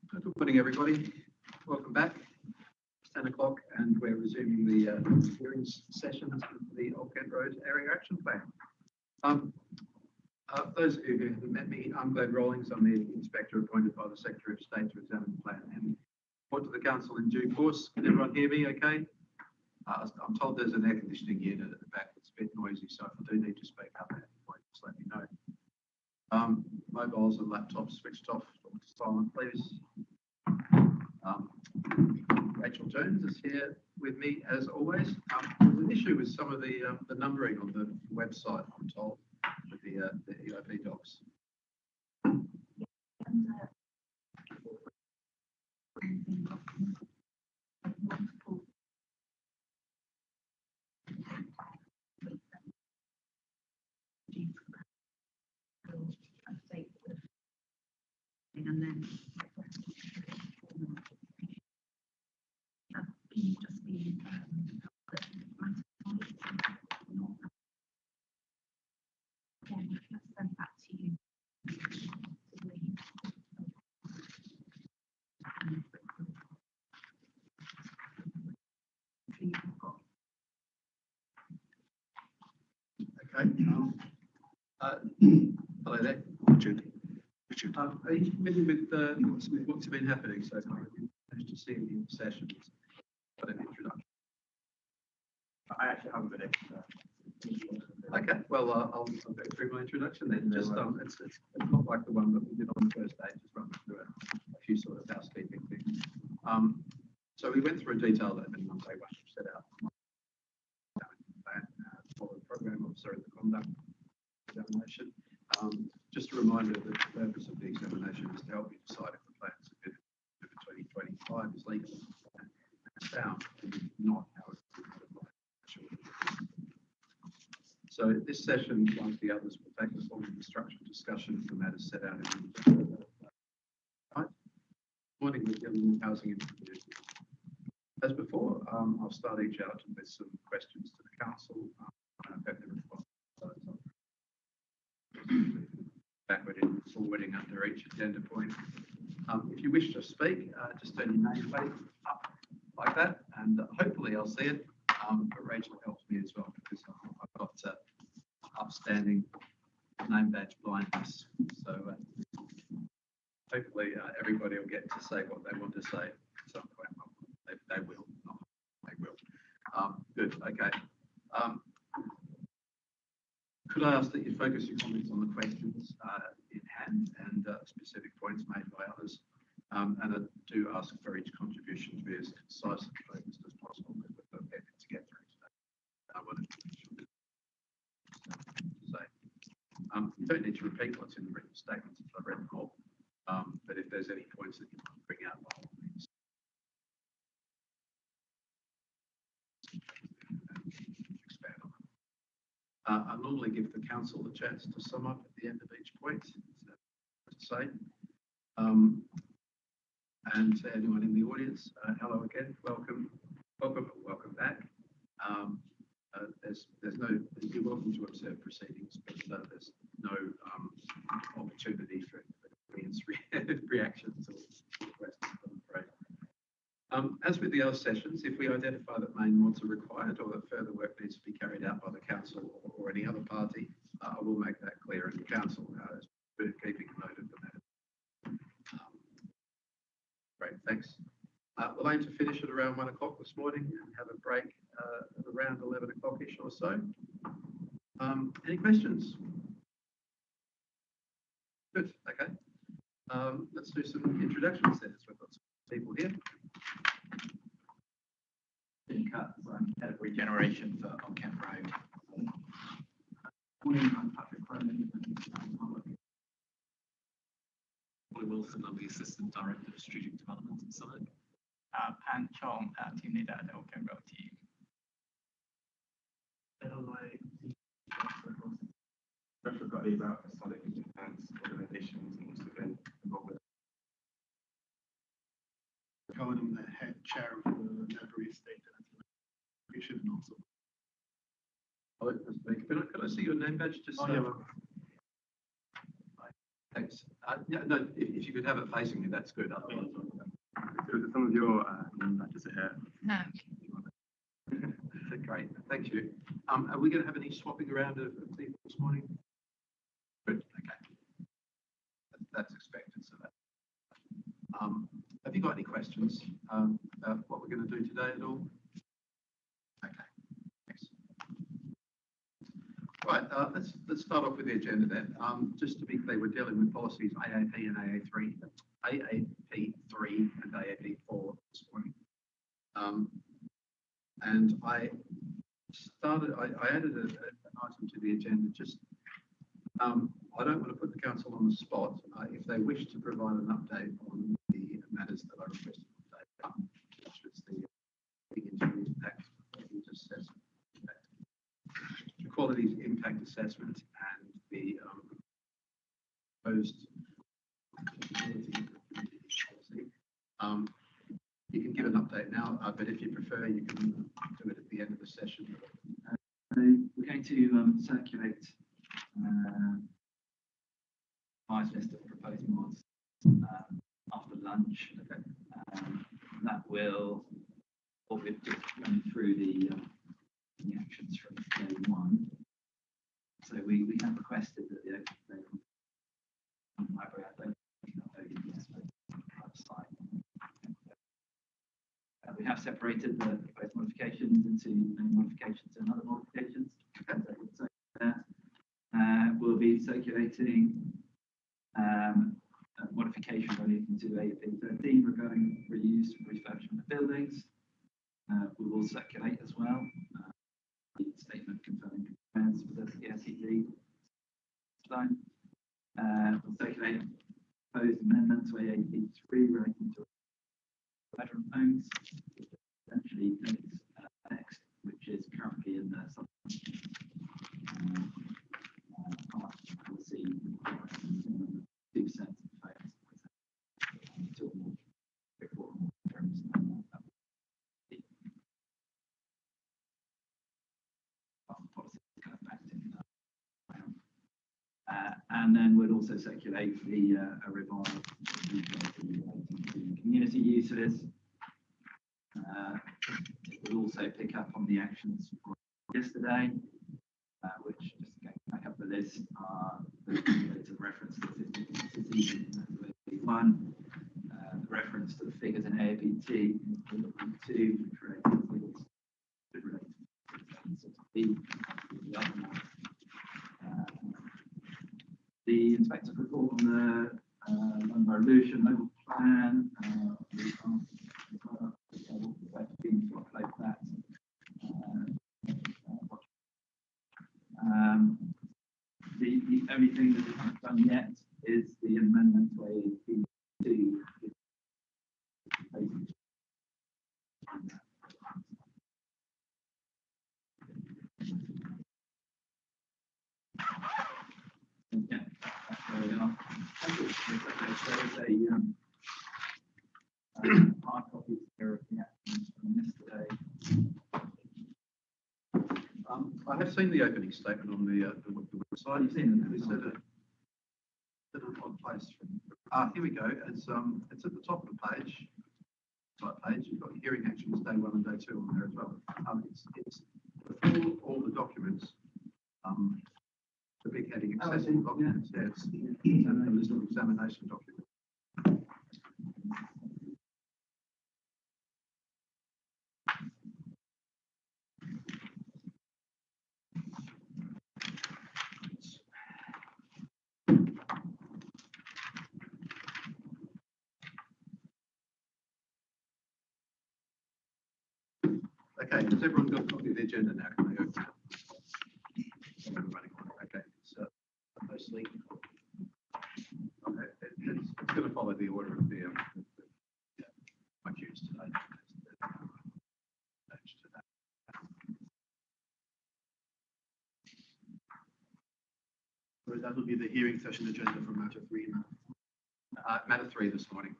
Good morning, everybody. Welcome back. It's 10 o'clock and we're resuming the hearings sessions of the Old Kent Road Area Action Plan. Those of you who haven't met me, I'm Glenn Rawlings. I'm the Inspector appointed by the Secretary of State to examine the plan and report to the Council in due course. Can everyone hear me okay? I'm told there's an air conditioning unit at the back that's a bit noisy, so if I do need to speak up at any point, just let me know. Mobiles and laptops switched off to silent, please. Rachel Jones is here with me as always. There's an issue with some of the numbering on the website, I'm told, with the EIP docs. And then just be again, let's send that to you. Okay. Hello there. Richard. Are you familiar with what's been happening so far? Have you managed to see any sessions? Got an introduction? I actually haven't been Okay, well, I'll go through my introduction then. Just it's not like the one that we did on the first day, just run through a few sort of housekeeping things. So we went through a detailed opening on day one, which set out for the program officer in the conduct examination. Just a reminder that the purpose of the examination is to help you decide if the plan submitted for 2025 is legal and sound, and not how it's so this session, like the others, will take us on a structured discussion of the matters set out in the agenda. Right. Morning, we're dealing with housing and community. As before, I'll start each out with some questions to the council. I've got the response backward and forwarding under each agenda point. If you wish to speak, just turn your name plate up like that, and hopefully I'll see it. But Rachel helps me as well because I've got upstanding name badge blindness. So hopefully everybody will get to say what they want to say at some point. They will, not they will. Good, okay. Could I ask that you focus your comments on the questions in hand and specific points made by others? And I do ask for each contribution to be as concise and focused as possible because we've got a bit to get through today. I wanted to make sure to say. You don't need to repeat what's in the written statements if I've read them all, but if there's any points that you want to bring out, by all means. Expand on them. I normally give the council a chance to sum up at the end of each point, to say. And to anyone in the audience, hello again, welcome back. There's no, you're welcome to observe proceedings, but there's no opportunity for audience reactions or questions, I'm afraid. As with the other sessions, if we identify that main mods are required or that further work needs to be carried out by the council or any other party, I will make that clear in the council as keeping a note of the matter. Great, thanks. We'll aim to finish at around 1 o'clock this morning and have a break at around 11 o'clock-ish or so. Any questions? Good, okay. Let's do some introductions then, as we've got some people here. I'm head of regeneration for Old Kent Road. Morning, I'm Patrick Cronin. Willie Wilson, I'm the Assistant Director of Strategic Development at Summit. And Chong, Team Leader at the Old Kent Road team. I've forgotten about the solid plans organisations and also been involved with. Cohen, I'm the head chair of the Nedbury Estate Association and also. Could I see your name badge? Just Thanks. No, if you could have it facing me, that's good. Otherwise, So some of your matters here. No. great. Thank you. Are we going to have any swapping around of people this morning? Good. Okay. That's expected. So that. Have you got any questions about what we're going to do today at all? Okay. Thanks. Right. Let's start off with the agenda then. Just to be clear, we're dealing with policies AAP and AA3, AAP3 and AAP4 this morning. And I added an item to the agenda. Just I don't want to put the council on the spot. If they wish to provide an update on the matters that I requested today, which was the impact assessment, the quality impact assessment, and the proposed policy. You can give an update now, but if you prefer, you can do it at the end of the session. We're going to circulate revised list of proposed mods after lunch. That will, or we've just run through the actions from day one. So we have requested that the library upload website. We have separated the proposed modifications into main modifications and other modifications. We'll be circulating modification relating to AP13 regarding reuse and refurbishment of buildings. We will circulate as well the statement confirming compliance with the SED design. We'll circulate proposed amendment to AAP3 relating to bedroom homes, essentially next, which is currently in the policy 2% and then we'll also circulate the a revised community uses. It will also pick up on the actions from yesterday, which, just going back up the list, are the reference to the one, the reference to the figures in AAPT, 2, which relates to the inspector's report on the London Revolution local plan. The only thing that we haven't done yet is the amendment to AAP2. Yeah, that's where we are. There's a hard copy here of the actions from yesterday. I have seen the opening statement on the website. You've seen it? Is it an odd place? Here we go. It's at the top of the page. You've got hearing actions day 1 and day 2 on there as well. It's before all the documents. The big heading accessible documents. Yeah, it's a list of examination documents. Okay, has everyone got a copy of the agenda now? Can I go now? Okay, so mostly it's going to follow the order of the my cues today. So that will be the hearing session agenda for matter 3 now. Matter 3 this morning.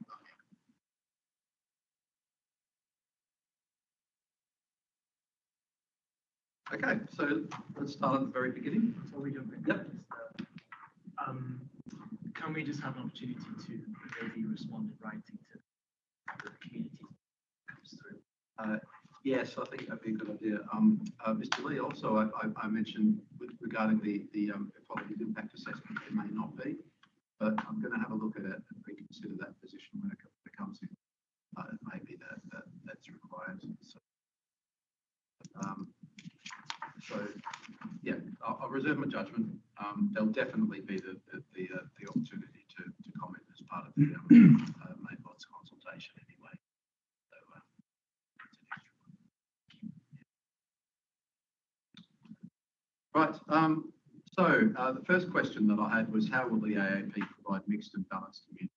Okay, so let's start at the very beginning. So we jumping. Yep. can we just have an opportunity to maybe respond in writing to the community that comes through? Yes, I think that'd be a good idea. Mr. Lee, also, I mentioned regarding the equality of impact assessment, it may not be, but I'm going to have a look at it and reconsider that position when it comes in. It may be that's required. So yeah, I'll reserve my judgment. There'll definitely be the opportunity to comment as part of the main board's consultation anyway. So, right. So the first question that I had was, how will the AAP provide mixed and balanced community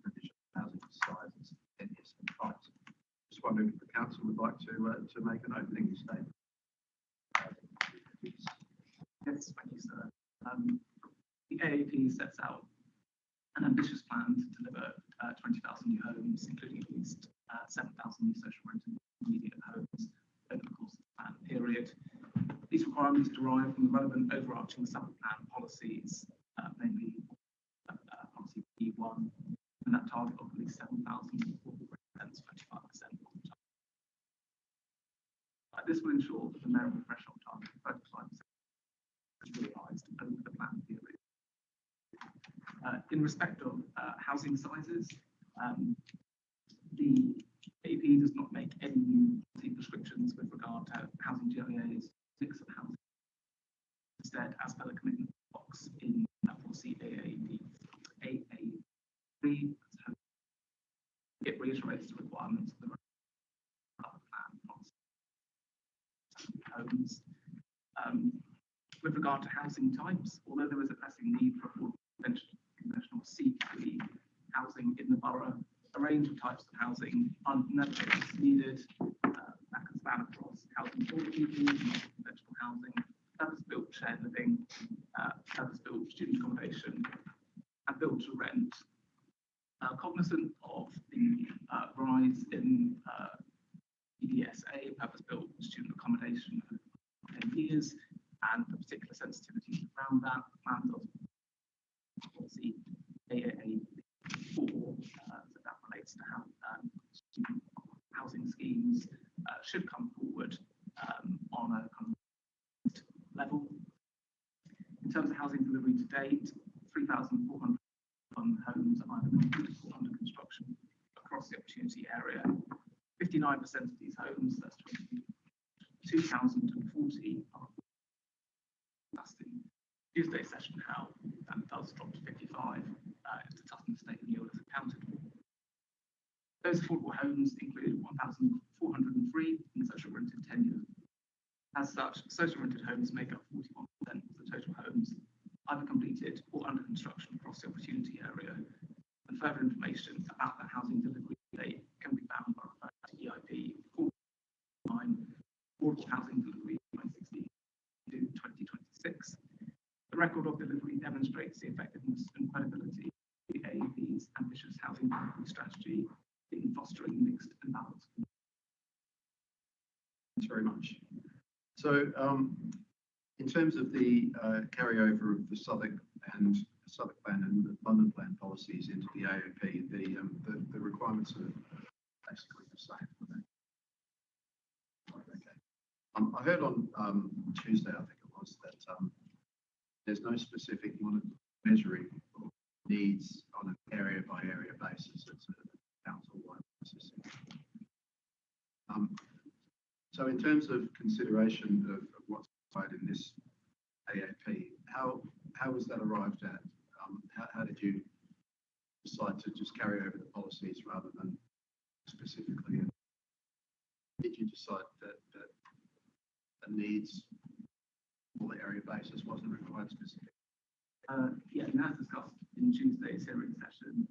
provision of housing sizes, tenures and types? Just wondering if the council would like to make an opening statement. Yes, thank you, sir. The AAP sets out an ambitious plan to deliver 20,000 new homes, including at least 7,000 new social rented immediate homes over the course of the plan period. These requirements derive from the relevant overarching sub-plan policies, namely policy P1, and that target of at least 7,000 represents 25% of the time. This will ensure that the merit threshold target of 35% is realised over the plan period. In respect of housing sizes, the AP does not make any new prescriptions with regard to housing GIAs, mix of housing. Instead, as per the commitment box in policy AA3, it reiterates the requirements of the plan policy homes. With regard to housing types, although there is a pressing need for conventional C3 housing in the borough, a range of types of housing are nevertheless needed. That can span across housing for people, conventional housing, purpose-built shared living, purpose-built student accommodation, and built to rent. Cognizant of the rise in PDSA, purpose-built student accommodation, over 10 years, and the particular sensitivities around that, plan does policy AAA4, so that relates to how student housing schemes should come forward on a kind of level. In terms of housing delivery to date, 3,400 homes are either completed or under construction across the opportunity area. 59% of these homes, that's 2,040, are last in Tuesday session how that does drop to 55 if the Tottenham State Renewal is accounted for. Those affordable homes include 1,403 in social rented tenure. As such, social rented homes make up 41% of the total homes either completed or under construction across the opportunity area. And further information about the housing delivery date can be found by referring to EIP 49, Affordable Housing Delivery 2016 to 2026. The record of delivery demonstrates the effectiveness and credibility of the AAP's ambitious housing delivery strategy in fostering mixed and balanced. Thanks very much. So, in terms of the carryover of the Southwark Plan and the London Plan policies into the AOP, the requirements are basically the same. Okay. I heard on Tuesday, I think it was, that there's no specific measuring of needs on an area-by-area basis. It's a council-wide process. So in terms of consideration of what's required in this AAP, how was that arrived at? How did you decide to just carry over the policies rather than specifically? Did you decide that the needs on the area basis wasn't required specifically? Yeah, and as discussed in Tuesday's hearing session,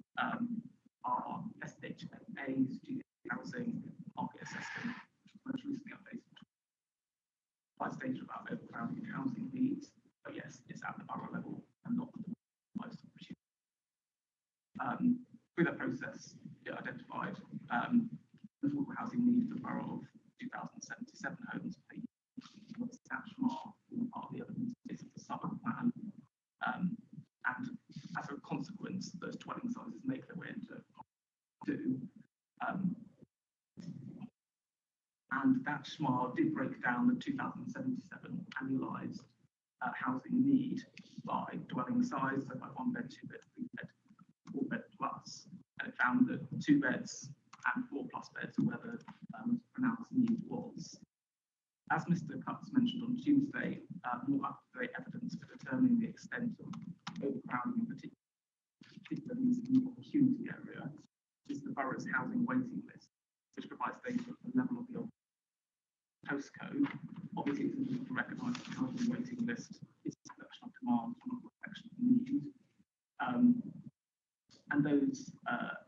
our SHA, student housing market assessment, most recently updated by stage about overcrowding housing needs, but yes, it's at the borough level and not the most opportunity. Through that process, it identified the affordable housing need for the borough of 2,077 homes per year. What's attached from part of the evidence is the Southwark Plan, and as a consequence, those dwelling sizes make their way into two. And that SMAR did break down the 2077 annualised housing need by dwelling size, so by 1 bed, 2 bed, 3 bed, 4 bed plus, and it found that 2 beds and 4 plus beds were where the pronounced need was. As Mr. Cutts mentioned on Tuesday, more up-to-date evidence for determining the extent of overcrowding in particular in the opportunity area is the borough's housing waiting list, which provides data at the level of the postcode. Obviously, it's important to recognise that the housing waiting list is a reflection of demand, not a reflection of need.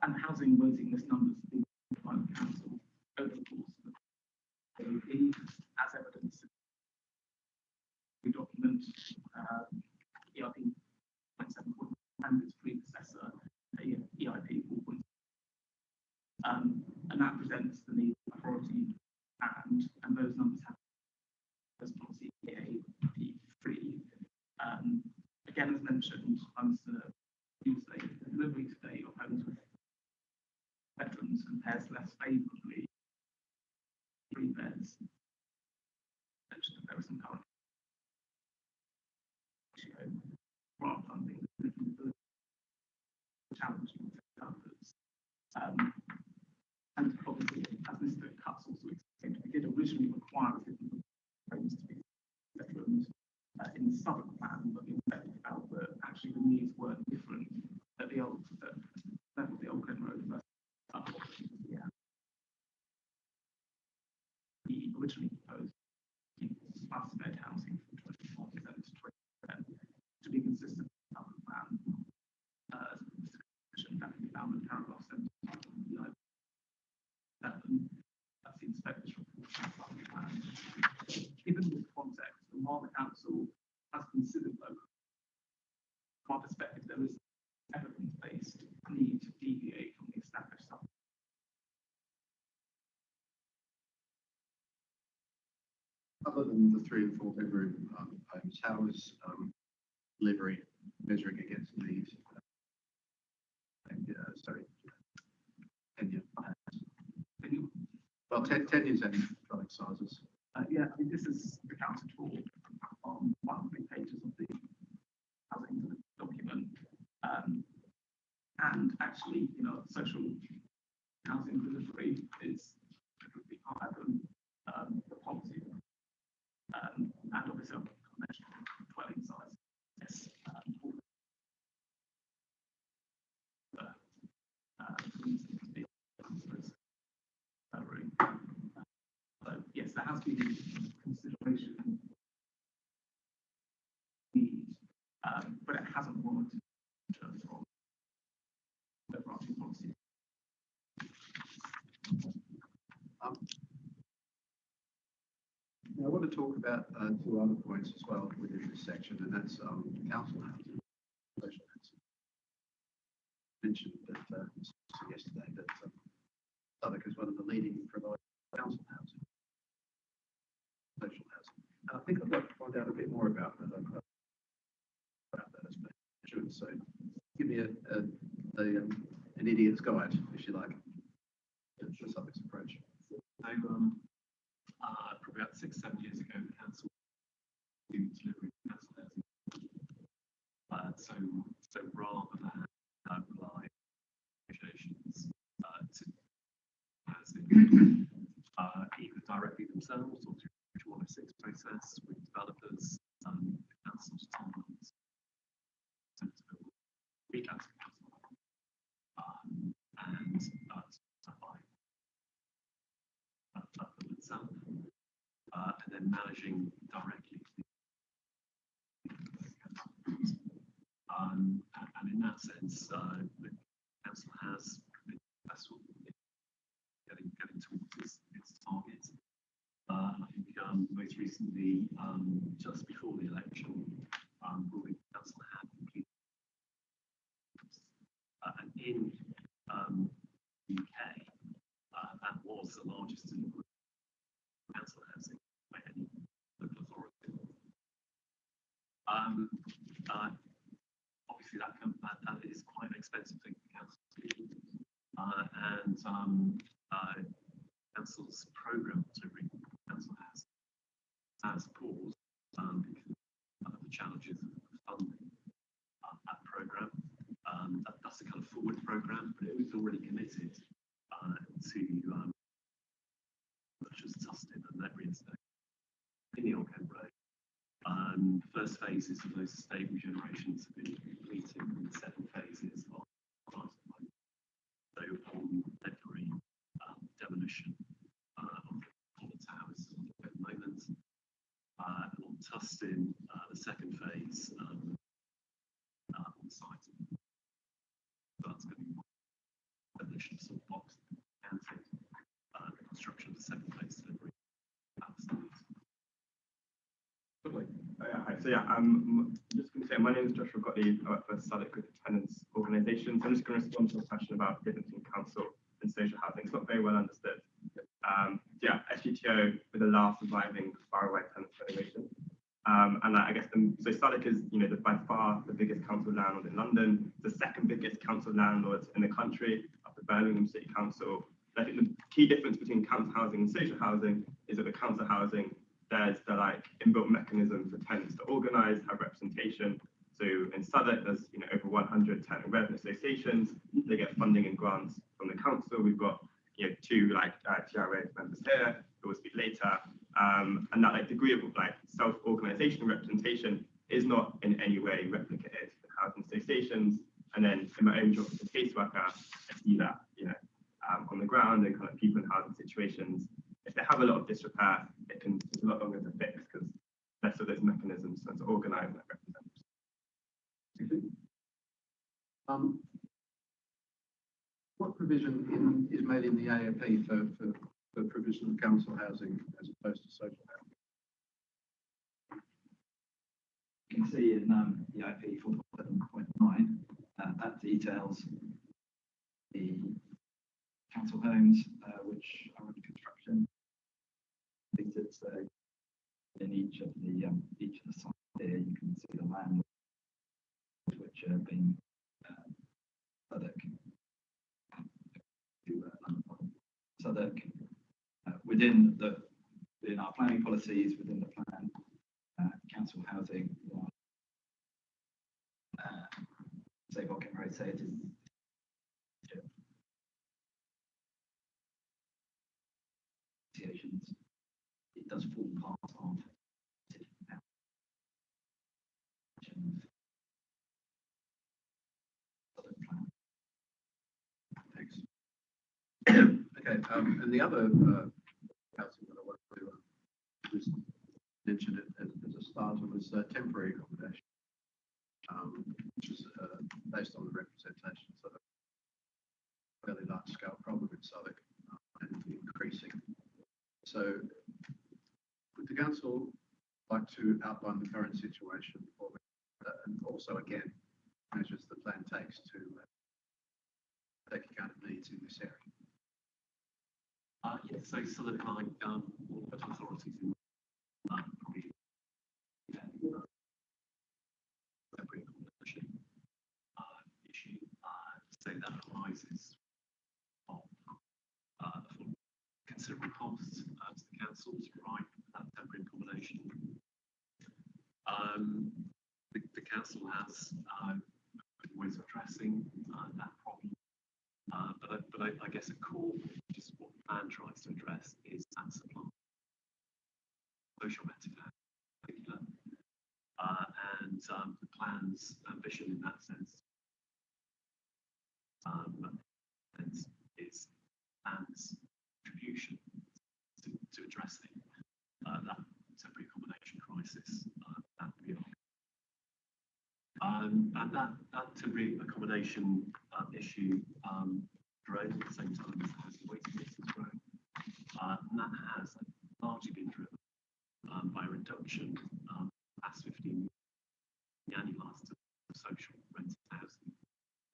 And housing waiting list numbers have been by the council over the course of the AOP, as evidenced in the document EIP 0.7 and its predecessor, EIP 4.0. And that presents the need for priority, and those numbers have as policy EAP3. Again, as mentioned, Mr. Tuesday, the delivery today of homes with veterans compares less favourably 3 beds. Mentioned that there was some current ratio grant funding challenging developers. And obviously, as Mr. Cutts also explained, we did originally require homes to be veterans in the Southwark plan, but the inspector felt that actually the needs were different at the old level of the Old Glen Road versus he originally proposed plus bed housing from 24% to 20% to be consistent with the Southwark plan. As Mr. mentioned, that can be found in paragraph 7. That's the inspector's report. Given this context, the Marlborough Council has considered local. From our perspective, there is evidence-based need to deviate from the established stuff. Other than the 3 and 4 bedroom homes, how is delivery measuring against these? Tenure. Well, 10 years any dwelling sizes. Yeah, I mean, this is accounted for on 100 pages of the housing document. And actually, social housing delivery is typically higher than the policy. And obviously, I mentioned dwelling size. Yes. So yes, there has been consideration need, but it hasn't warranted in terms of overarching policy. I want to talk about 2 other points as well within this section, and that's council housing, social housing. Mentioned that yesterday that Southwark is one of the leading providers of council housing, social housing. And I think I'd like to find out a bit more about that as mentioned. So give me an idiot's guide, if you like, to Southwark's approach. So, probably about 6-7 years ago, the council delivery council housing. So rather than rely negotiations to housing, either directly themselves or through 106 process with developers, the council determines recouncil and by itself. And then managing directly. And in that sense, the council has been successful in getting towards its targets. And I think most recently, just before the election, Broading Council had completed. And in the UK, that was the largest delivery of council housing by any local authority. Obviously, that and council's programme, Tilbury Council has paused because of the challenges of funding that programme. That's a kind of forward programme, but it was already committed to such as Tustin and Ledbury Estate in the Old Kent Road. First phases of those stable generations have been completed, and the second phases are starting. So on Ledbury, demolition of the towers at the moment. And on Tustin, the second phase on site. So that's going to be demolition of sort of box counting, construction of the second phase delivery. Lovely. Hi. So yeah, I'm just going to say my name is Joshua Gottlieb. I work for Southwark Group of Tenants Organisations. I'm just going to respond to a question about the difference between council and social housing. It's not very well understood. Yeah, SGTO with the last surviving faraway tenant federation. And I guess so Southwark is, by far the biggest council landlord in London, the second biggest council landlord in the country after Birmingham City Council. I think the key difference between council housing and social housing is that the council housing, there's the inbuilt mechanism for tenants to organise, have representation. So in Southwark, there's over 100 tenant resident associations. They get funding and grants from the council. We've got two TRA members here who will speak later. And that degree of self-organisation and representation is not in any way replicated in housing associations. And then in my own job as a caseworker, I see that on the ground and kind of people in housing situations. If they have a lot of disrepair, it's a lot longer to fix because less of those mechanisms to organise and represent. What provision is made in the AOP for provision of council housing as opposed to social housing? You can see in the IP 4.7.9 that details the council homes which are under construction. So in each of the sites here, you can see the land which are being Southwark within our planning policies, within the plan, council housing, say what can I say it is. Associations, it does form part of Thanks. Okay, and the other housing that I wanted to just mention it as a starter was temporary accommodation, which is based on the representation. So a fairly large scale problem in Southwark and increasing. So would the council like to outline the current situation and also again measures the plan takes to take account of needs in this area? Yes, so Southwark, like all local authorities in probably temporary accommodation issue. So that arises of considerable costs to the council to provide that temporary accommodation. The council has ways of addressing that problem, but I guess a core, which is what the plan tries to address, is that supply, social metaphor in particular, and the plan's ambition in that sense is plan's contribution to addressing that temporary accommodation crisis that we are. And that temporary accommodation issue grown at the same time as the housing waiting list has grown. And that has largely been driven by a reduction past 15 years, the annualised social rented housing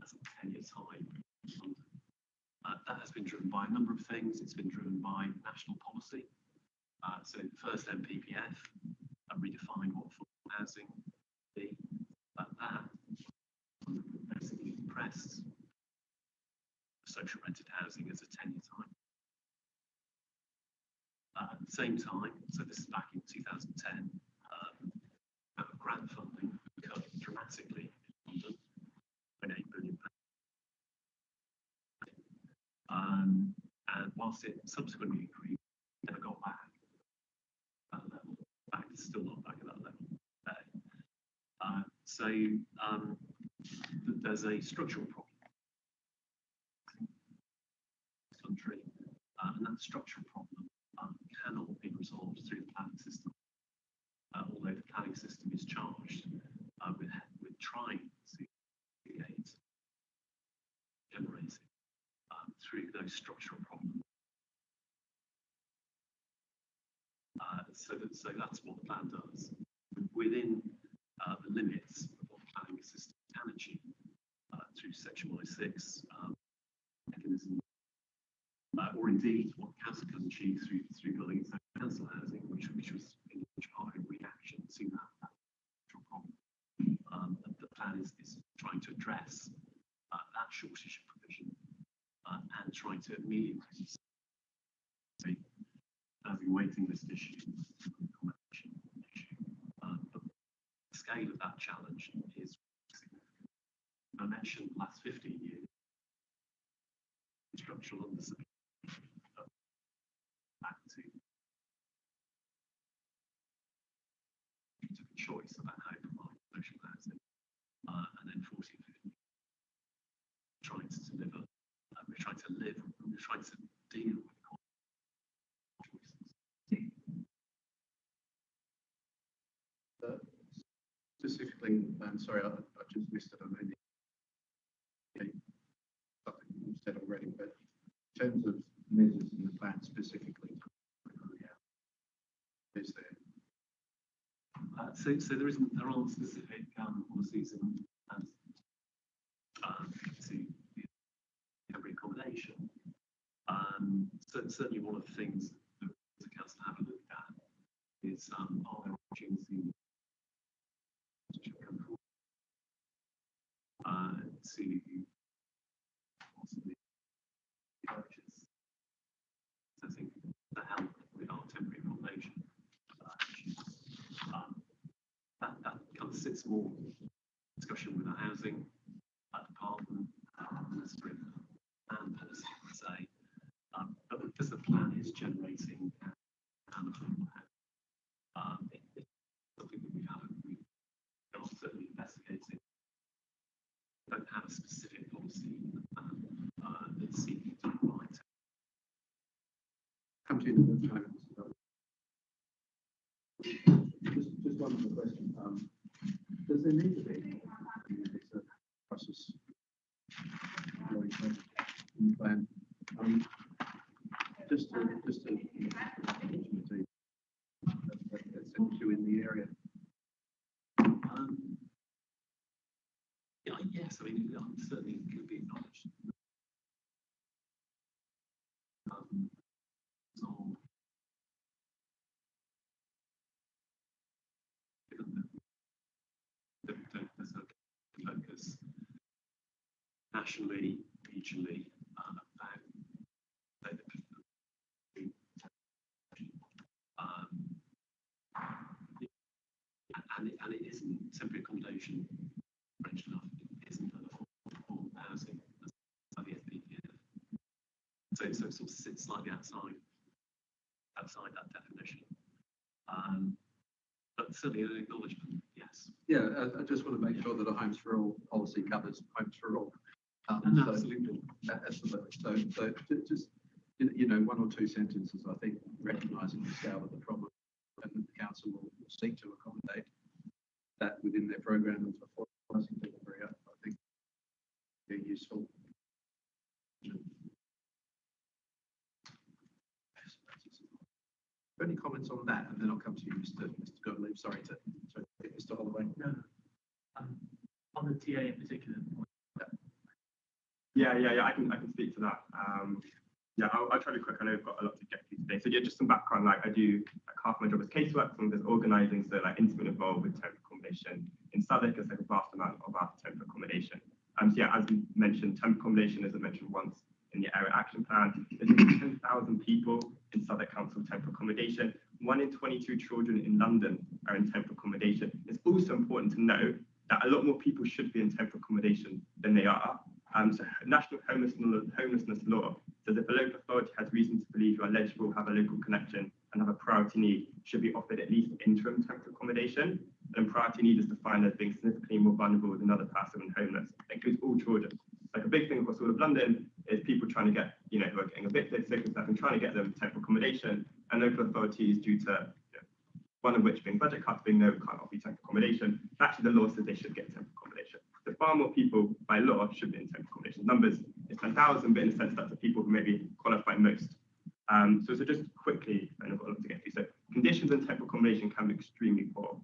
as a 10-year high in London. That has been driven by a number of things. It's been driven by national policy. So the first NPPF redefined what affordable housing would be. That basically depressed the social rented housing as a 10-year time. At the same time, so this is back in 2010, grant funding cut dramatically in London, £8 billion. And whilst it subsequently increased, it never got back at that level. In fact, it's still not back at that level today. There's a structural problem in this country, and that structural problem cannot be resolved through the planning system. Although the planning system is charged with trying to create, generating through those structural problems. So that's what the plan does. Within the limits of what the planning system can achieve through Section 106 mechanism, or indeed what council can achieve through building council housing, which was in large part in reaction to that structural problem. The plan is trying to address that shortage of provision and trying to ameliorate the waiting list issue, accommodation issue. But the scale of that challenge is significant. I mentioned the last 15 years, structural undersupply back to took a choice about how to provide social housing, and then 40, 50 trying to deliver, we're trying to live, we're trying to deal with Specifically, I'm sorry, I just missed it. I mean, something you said already, but in terms of measures in the plan specifically, is there? So there aren't specific policies and plans to temporary accommodation. So certainly one of the things that the council have a look at is are there opportunities to come forward to possibly purchase, I think, to help with our temporary accommodation issues. That kind of sits more discussion with the housing department, ministry and policy, I would say. But because the plan is generating and affordable housing, it's something that we are certainly investigating. We don't have a specific policy that's seeking to provide. Come to you in a moment. Just one other question. Does there need to be a process in the plan? Just to opportunity that's you in the area. Yes, I mean, certainly could be acknowledged. So, given that there's a focus nationally, regionally, about and it isn't temporary accommodation ranged enough. It isn't affordable housing as the SPPF. So it sort of sits slightly outside that definition. But certainly an acknowledgement, yes. Yeah, I just want to make sure that a Homes for All policy covers Homes for All. Absolutely. Absolutely. So just, you know, one or two sentences, I think, recognising the scale of the problem, and the council will seek to accommodate that within their program of affordable housing delivery. I think they're useful. Any comments on that, and then I'll come to you, Mr. Gottlieb. Sorry, Mr. Holloway. No. On the TA in particular. Yeah. I can speak to that. Yeah, I'll try to be quick. I know we've got a lot to get to today. So yeah, just some background. Like I do half my job as casework, and there's organising, so like intimately involved with temporary accommodation in Southwark. It's like a vast amount of our temporary accommodation. So yeah, as we mentioned, temporary accommodation, as I mentioned once, in the area action plan. There's 10,000 people in Southwark Council temporary accommodation. 1 in 22 children in London are in temporary accommodation. It's also important to know that a lot more people should be in temporary accommodation than they are. So National Homelessness Law says if a local authority has reason to believe you are eligible, have a local connection, and have a priority need, should be offered at least interim temporary accommodation. And priority need is defined as being significantly more vulnerable than another person and homeless. That includes all children. Like a big thing across all of London is people trying to get, who are getting evicted, sick and stuff, and trying to get them temporary accommodation. And local authorities, due to one of which being budget cuts, being no, can't offer you temporary accommodation. Actually, the law says they should get temporary accommodation. So far more people by law should be in temporary accommodation. Numbers is 10,000, but in a sense that's the people who maybe qualify most. So just quickly, and I've got a lot to get through. So conditions in temporary accommodation can be extremely poor.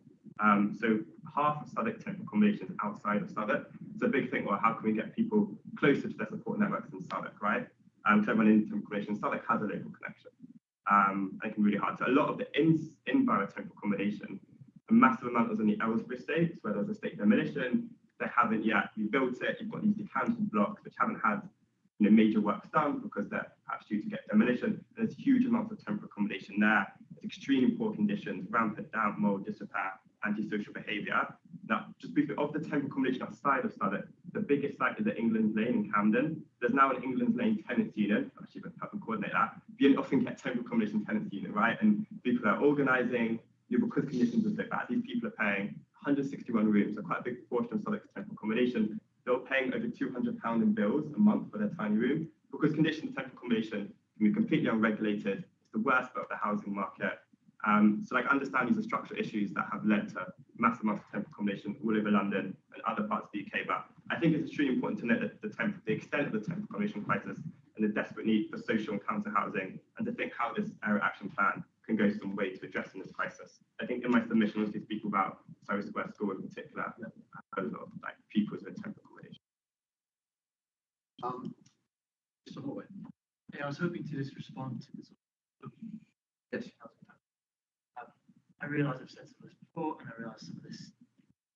So half of Southwark temporary accommodation is outside of Southwark. It's a big thing. Well, how can we get people closer to their support networks in Southwark, right? So everyone in temporary accommodation, Southwark has a local connection. It can be really hard. So a lot of the in-borough temporary accommodation, a massive amount was on the Ellsbury estates, where there was a state demolition. They haven't yet rebuilt it. You've got these decanted blocks which haven't had major works done because they're perhaps due to get demolition. There's huge amounts of temporary accommodation there. It's extremely poor conditions, rampant damp, mold, disrepair, antisocial behaviour. Now, just briefly, of the temporary accommodation outside of Southwark, the biggest site is at England's Lane in Camden. There's now an England's Lane tenants unit. Actually, we have to coordinate that. You often get temporary accommodation tenants unit, right? And people are organising, because conditions are so bad. These people are paying 161 rooms, so quite a big portion of Southwark's temporary accommodation. They're paying over £200 in bills a month for their tiny room because conditions of temporary accommodation can be completely unregulated. It's the worst part of the housing market. So I understand these are structural issues that have led to massive amounts of temporary accommodation all over London and other parts of the UK. But I think it's extremely important to note that the extent of the temporary accommodation crisis and the desperate need for social and council housing, and to think how this area action plan can go some way to addressing this crisis. I think in my submission, I also speak about Surrey Square School in particular, a lot of pupils with temporary accommodation. Mr. Hallway. Yeah, I was hoping to just respond to this. Yes. I realise I've said some of this before, and I realise some of this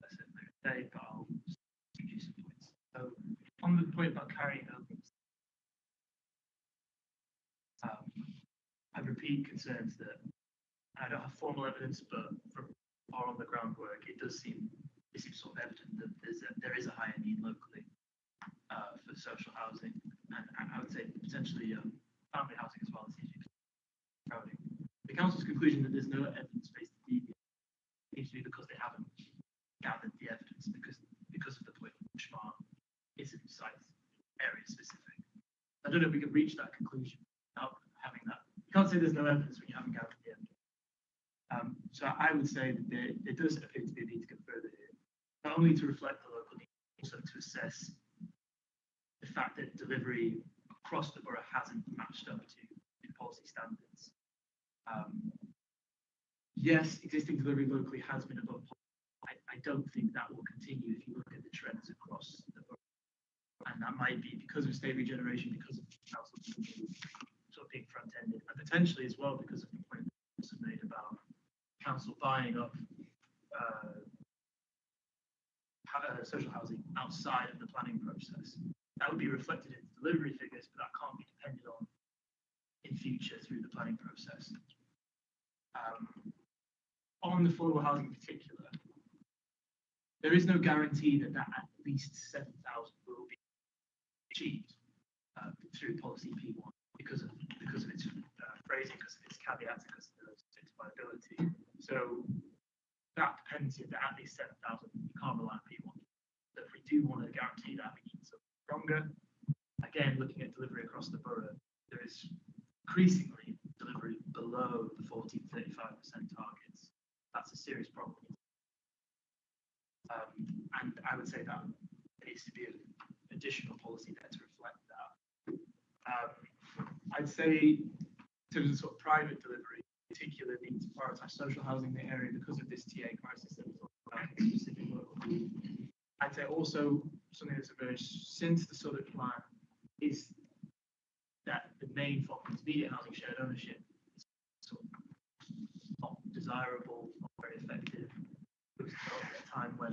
I said today, but I'll just give you some points. So, on the point about carrying over, I repeat concerns that I don't have formal evidence, but from our on the ground work, it seems sort of evident that there is a higher need locally for social housing, and I would say potentially family housing as well as crowding. The council's conclusion that there's no evidence-based deviation seems to be because they haven't gathered the evidence because of the point which isn't site area specific. I don't know if we can reach that conclusion without having that. You can't say there's no evidence when you haven't gathered the evidence. So I would say that there does appear to be a need to go further here, not only to reflect the local need, also to assess the fact that delivery across the borough hasn't matched up to policy standards. Yes, existing delivery locally has been above policy. I don't think that will continue if you look at the trends across the borough. And that might be because of state regeneration, because of council sort of being front-ended, and potentially as well because of the point that was made about council buying up social housing outside of the planning process. That would be reflected in delivery figures, but that can't be depended on in future through the planning process. On the affordable housing in particular, there is no guarantee that at least 7,000 will be achieved through policy P1 because of its phrasing, because of its caveats, because of its viability. So that dependency that at least 7,000, you can't rely on P1. So if we do want to guarantee that, we need something stronger. Again, looking at delivery across the borough, there is increasingly delivery below the 40-35% targets. That's a serious problem. And I would say that there needs to be an additional policy there to reflect that. I'd say in terms of sort of private delivery, in particular, need to prioritise social housing in the area because of this TA crisis that we talked about specific local. I'd say also something that's emerged since the Southwark plan is that the main form of immediate housing shared ownership is sort of not desirable, not very effective. It was developed at a time when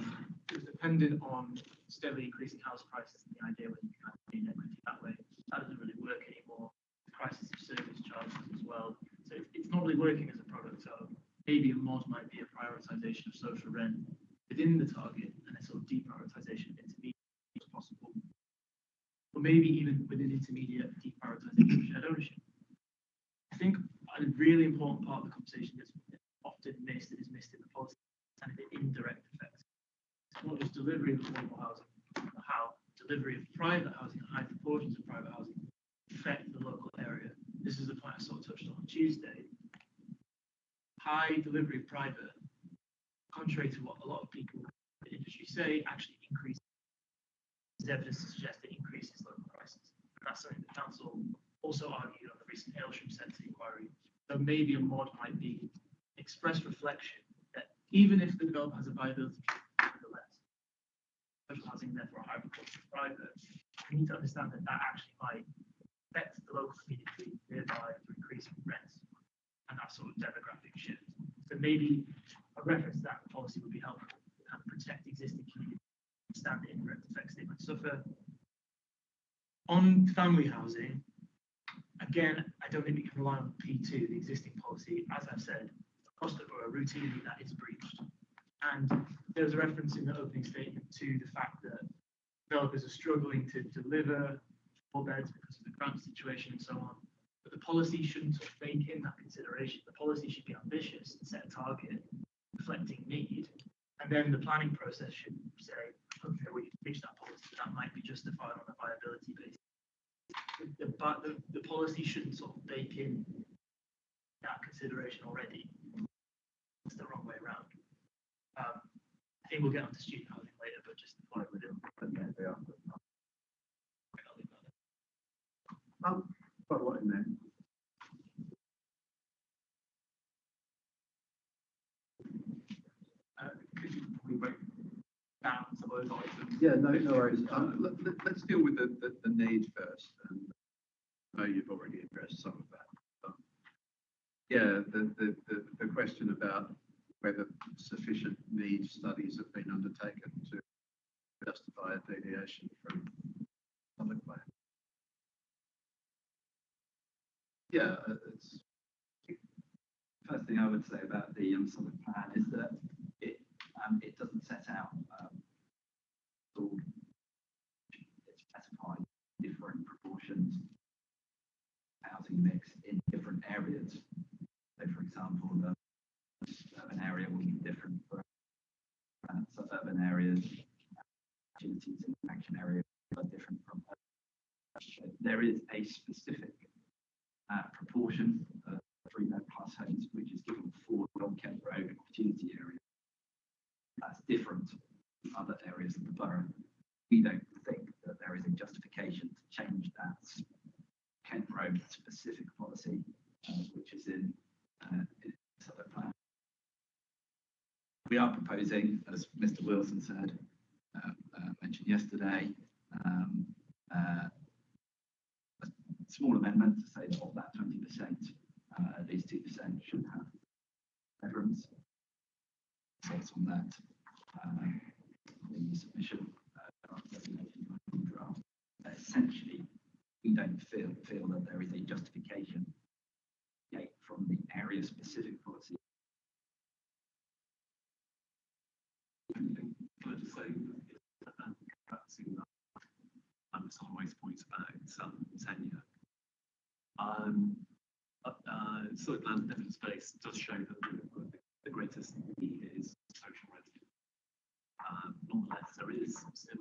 it was dependent on steadily increasing house prices and the idea whether you can gain equity that way that doesn't really work anymore. Crisis of service charges as well. So it's not really working as a product. So maybe a mod might be a prioritization of social rent within the target and a sort of deprioritization of intermediate as possible. Or maybe even within intermediate deprioritization of shared ownership. I think a really important part of the conversation that's often missed and is missed in the policy and the indirect effects. It's not just delivery of affordable housing, but how delivery of private housing, high proportions of private housing, affect the local area. This is the point I sort of touched on Tuesday. High delivery of private, contrary to what a lot of people in the industry say, actually increases. There's evidence to suggest it increases local prices. And that's something the council also argued on the recent Aylsham Centre inquiry. So maybe a mod might be express reflection that even if the developer has a viability, nevertheless, social housing, therefore high proportion of private, we need to understand that that actually might affect the local community, thereby through increasing rents and that sort of demographic shift. So maybe a reference to that policy would be helpful and protect existing communities, understand the indirect effects they might suffer. On family housing, again, I don't think we can rely on P2, the existing policy. As I've said, across the borough, routinely that is breached. And there's a reference in the opening statement to the fact that developers are struggling to deliver 4 beds because of the grant situation and so on. But the policy shouldn't sort of bake in that consideration. The policy should be ambitious and set a target reflecting need. And then the planning process should say, okay, we can reach that policy, but that might be justified on a viability basis. The policy shouldn't sort of bake in that consideration already. It's the wrong way around. I think we'll get onto student housing later, but just to follow with it. Quite a lot in there. Could you probably break down some of those items? Yeah, no worries. Let's deal with the need first. And I know you've already addressed some of that. Yeah, the question about whether sufficient need studies have been undertaken to justify a deviation from public plan. Yeah, it's First thing I would say about the solid plan is that it doesn't set out it specifies different proportions housing mix in different areas. So, for example, the urban area will be different for suburban areas. Opportunities in the action area are different from. There is a specific proportion of 3-bed plus homes which is given for Long Kent Road opportunity area. That's different from other areas of the borough. We don't think that there is a justification to change that Kent Road specific policy, which is in Southern Plan. We are proposing, as Mr. Wilson said, mentioned yesterday, a small amendment to say that of that 20%, at least 2% should have bedrooms. Thoughts on that? In the submission, draft. Essentially, we don't feel that there is a justification from the area specific policy. Can I just say, some waste points about tenure. Solid land evidence base does show that the greatest need is social residence. Nonetheless, there is still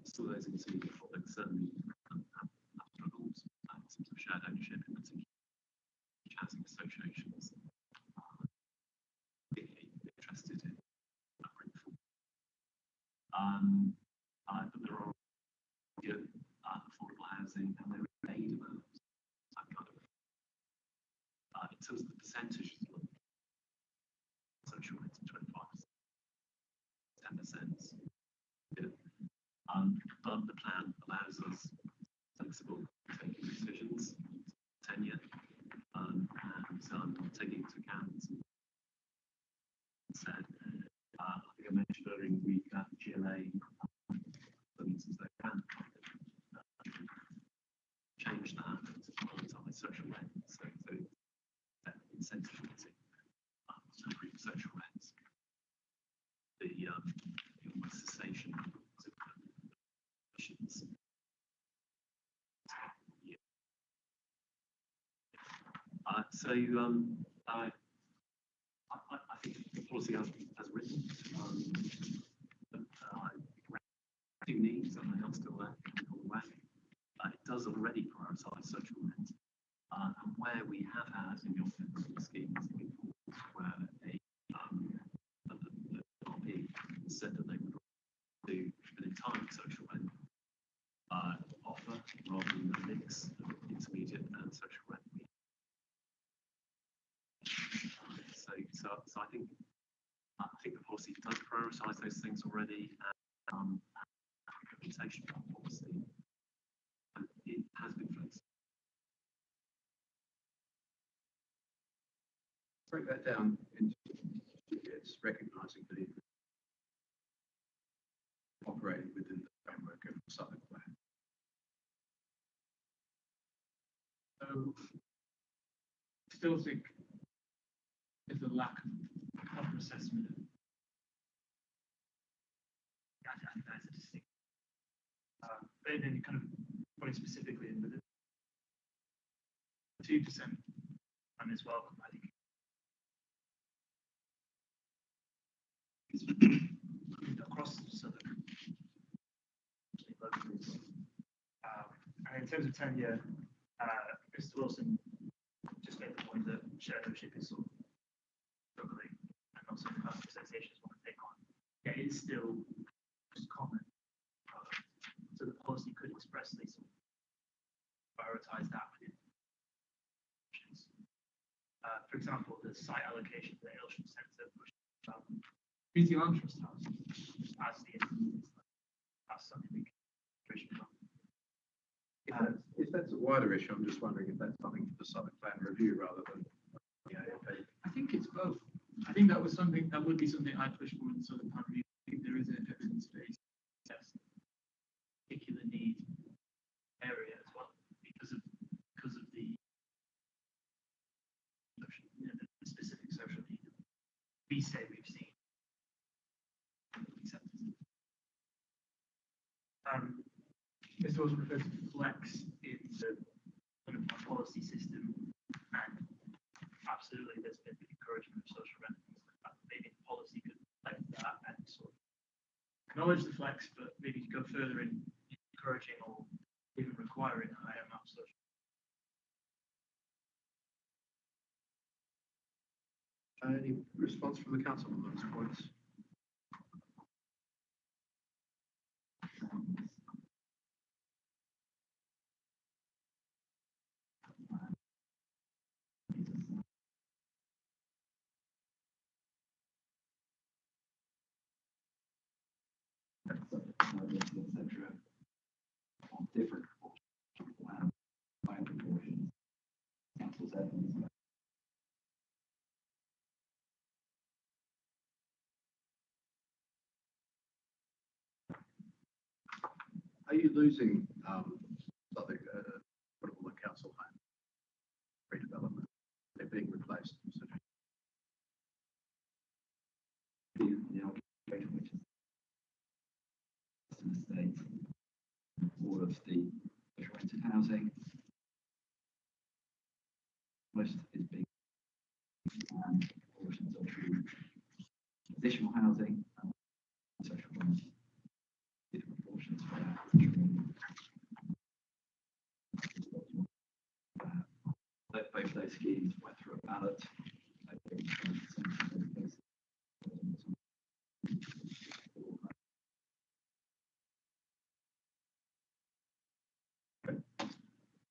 still those intermediate products certainly have struggled in terms of shared ownership, in particular housing associations. Interested in that bring forward. But there are good affordable housing and there is aid amounts. That kind of in terms of the percentage, social rent 25%, 10%. Yeah. But the plan allows us flexible taking decisions, tenure, and taking into account. Said, I think I mentioned earlier in the week that GLA, for instance, they can encourage that and to prioritise social rent. So incentivizing temporary social rents. The almost cessation of emissions. Yeah. I think the policy as written, do needs and they are still there all the way. It does already prioritise social rent. And where we have had in your schemes where the RP said that they would do an entirely social rent offer rather than a mix of intermediate and social rent. So I think the policy does prioritise those things already, and implementation of that policy it has been flexible. Break that down into it's recognising that it operating within the framework of the Southern Plan. So, still think there's a lack of proper assessment. I think that's a distinct. But then you kind of put it specifically in with it. 2% and is welcome, I think. Across Southern, and in terms of tenure, Mr. Wilson just made the point that shared ownership is sort of struggling and not something that associations want to take on. Yeah, it's still just common. So the policy could expressly sort of prioritize that within options. For example, the site allocation for the Aylsham Centre community land trust house as the that's something we can if that's a wider issue, I'm just wondering if that's something for the Southern Plan review rather than the AFP. I think it's both. I think that was something that would be something I'd push for in the Southern Plan review. I think there is an evidence based particular need area as well because of the, the specific social need we say we've seen. Mr. Wilson refers to flex in the kind of policy system, and absolutely there's been encouragement of social rent. Maybe the policy could reflect that and sort of acknowledge the flex, but maybe go further in encouraging or even requiring a higher amount of social. Any response from the council on those points? Etc. On different proportions, council's evidence. Are you losing something affordable council home redevelopment? They're being replaced. So The occupation, which is the state, all of the rented housing, most is being portions of the additional housing, social ones, different portions for that. Both those schemes went through a ballot.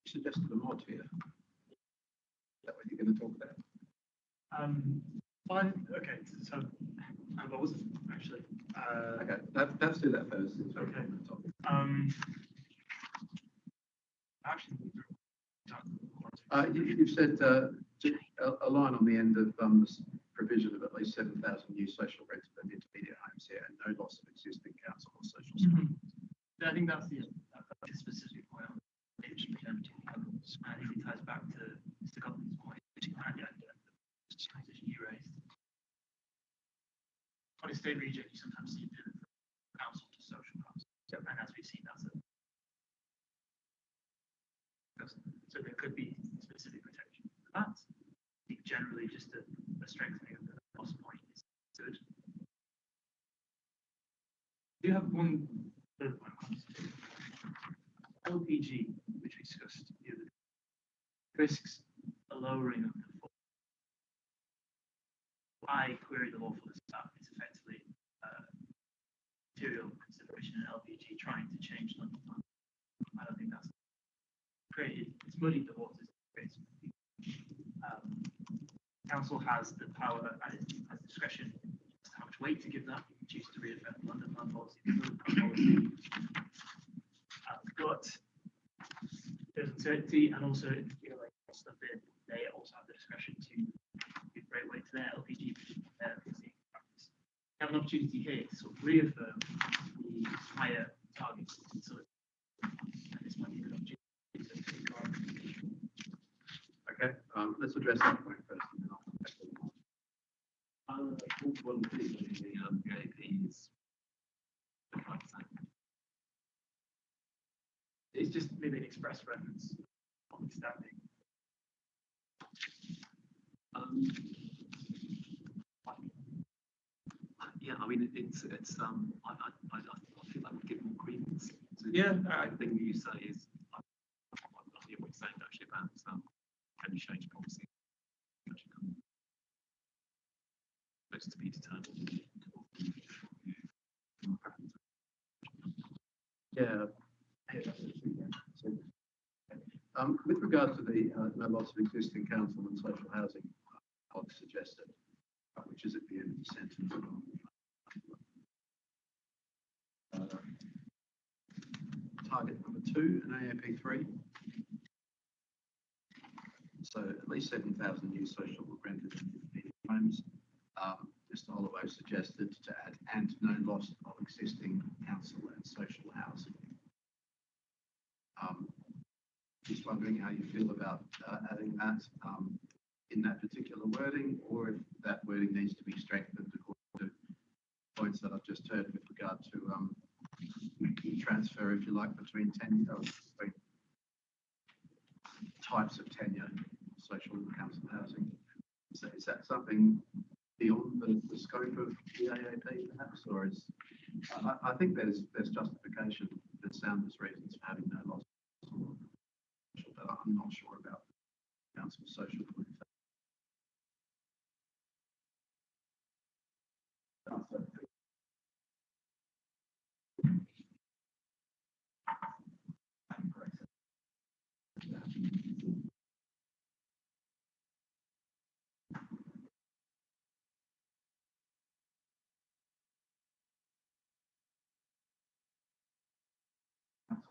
suggested a mod here. Is that what you're going to talk about? Fine. Okay. So I wasn't actually. Okay, let's do that first. Since we're Okay. on the topic. Actually, You've said a line on the end of this provision of at least 7,000 new social rented and intermediate homes here, and no loss of existing council or social services. I think that's the specific point. It should be empty. same region, you sometimes see pivot from council to social housing. And as we've seen, so there could be specific protection for that. I think generally just a strengthening of the loss point is good. Do you have one third point? LPG, which we discussed the other day, risks a lowering of the fall. I query the lawfulness of that. It's effectively material consideration in LPG trying to change London. I don't think that's created, it's muddied the waters. Council has the power and has discretion as to how much weight to give that. You can choose to reaffirm London plan policy, policy. But there's uncertainty, and also if you like stuff in, they also have the discretion to give great weight to their LPG practice. We have an opportunity here to sort of reaffirm the higher targets. So, and this might be a good opportunity to take on. Okay, let's address that point first. And then I'll come back to the One thing in the AP is It's just maybe an express reference, notwithstanding. Yeah, I mean, it's I feel like we give more credence to Yeah, the thing that you say is, I hear what you're saying actually about can you change policy? It's to be determined. Yeah. With regard to the no loss of existing council and social housing, I've suggested, which is at the end of the sentence. Target number 2 in AAP 3. So at least 7,000 new social or rented homes. Mr. Holloway suggested to add and no loss of existing council and social housing. Just wondering how you feel about adding that in that particular wording, or if that wording needs to be strengthened according to points that I've just heard with regard to transfer, if you like, between types of tenure, social and council housing. So is that something beyond the scope of the AAP, perhaps, or is I think there's justification, there's soundness reasons for having no loss, but I'm not sure about council social.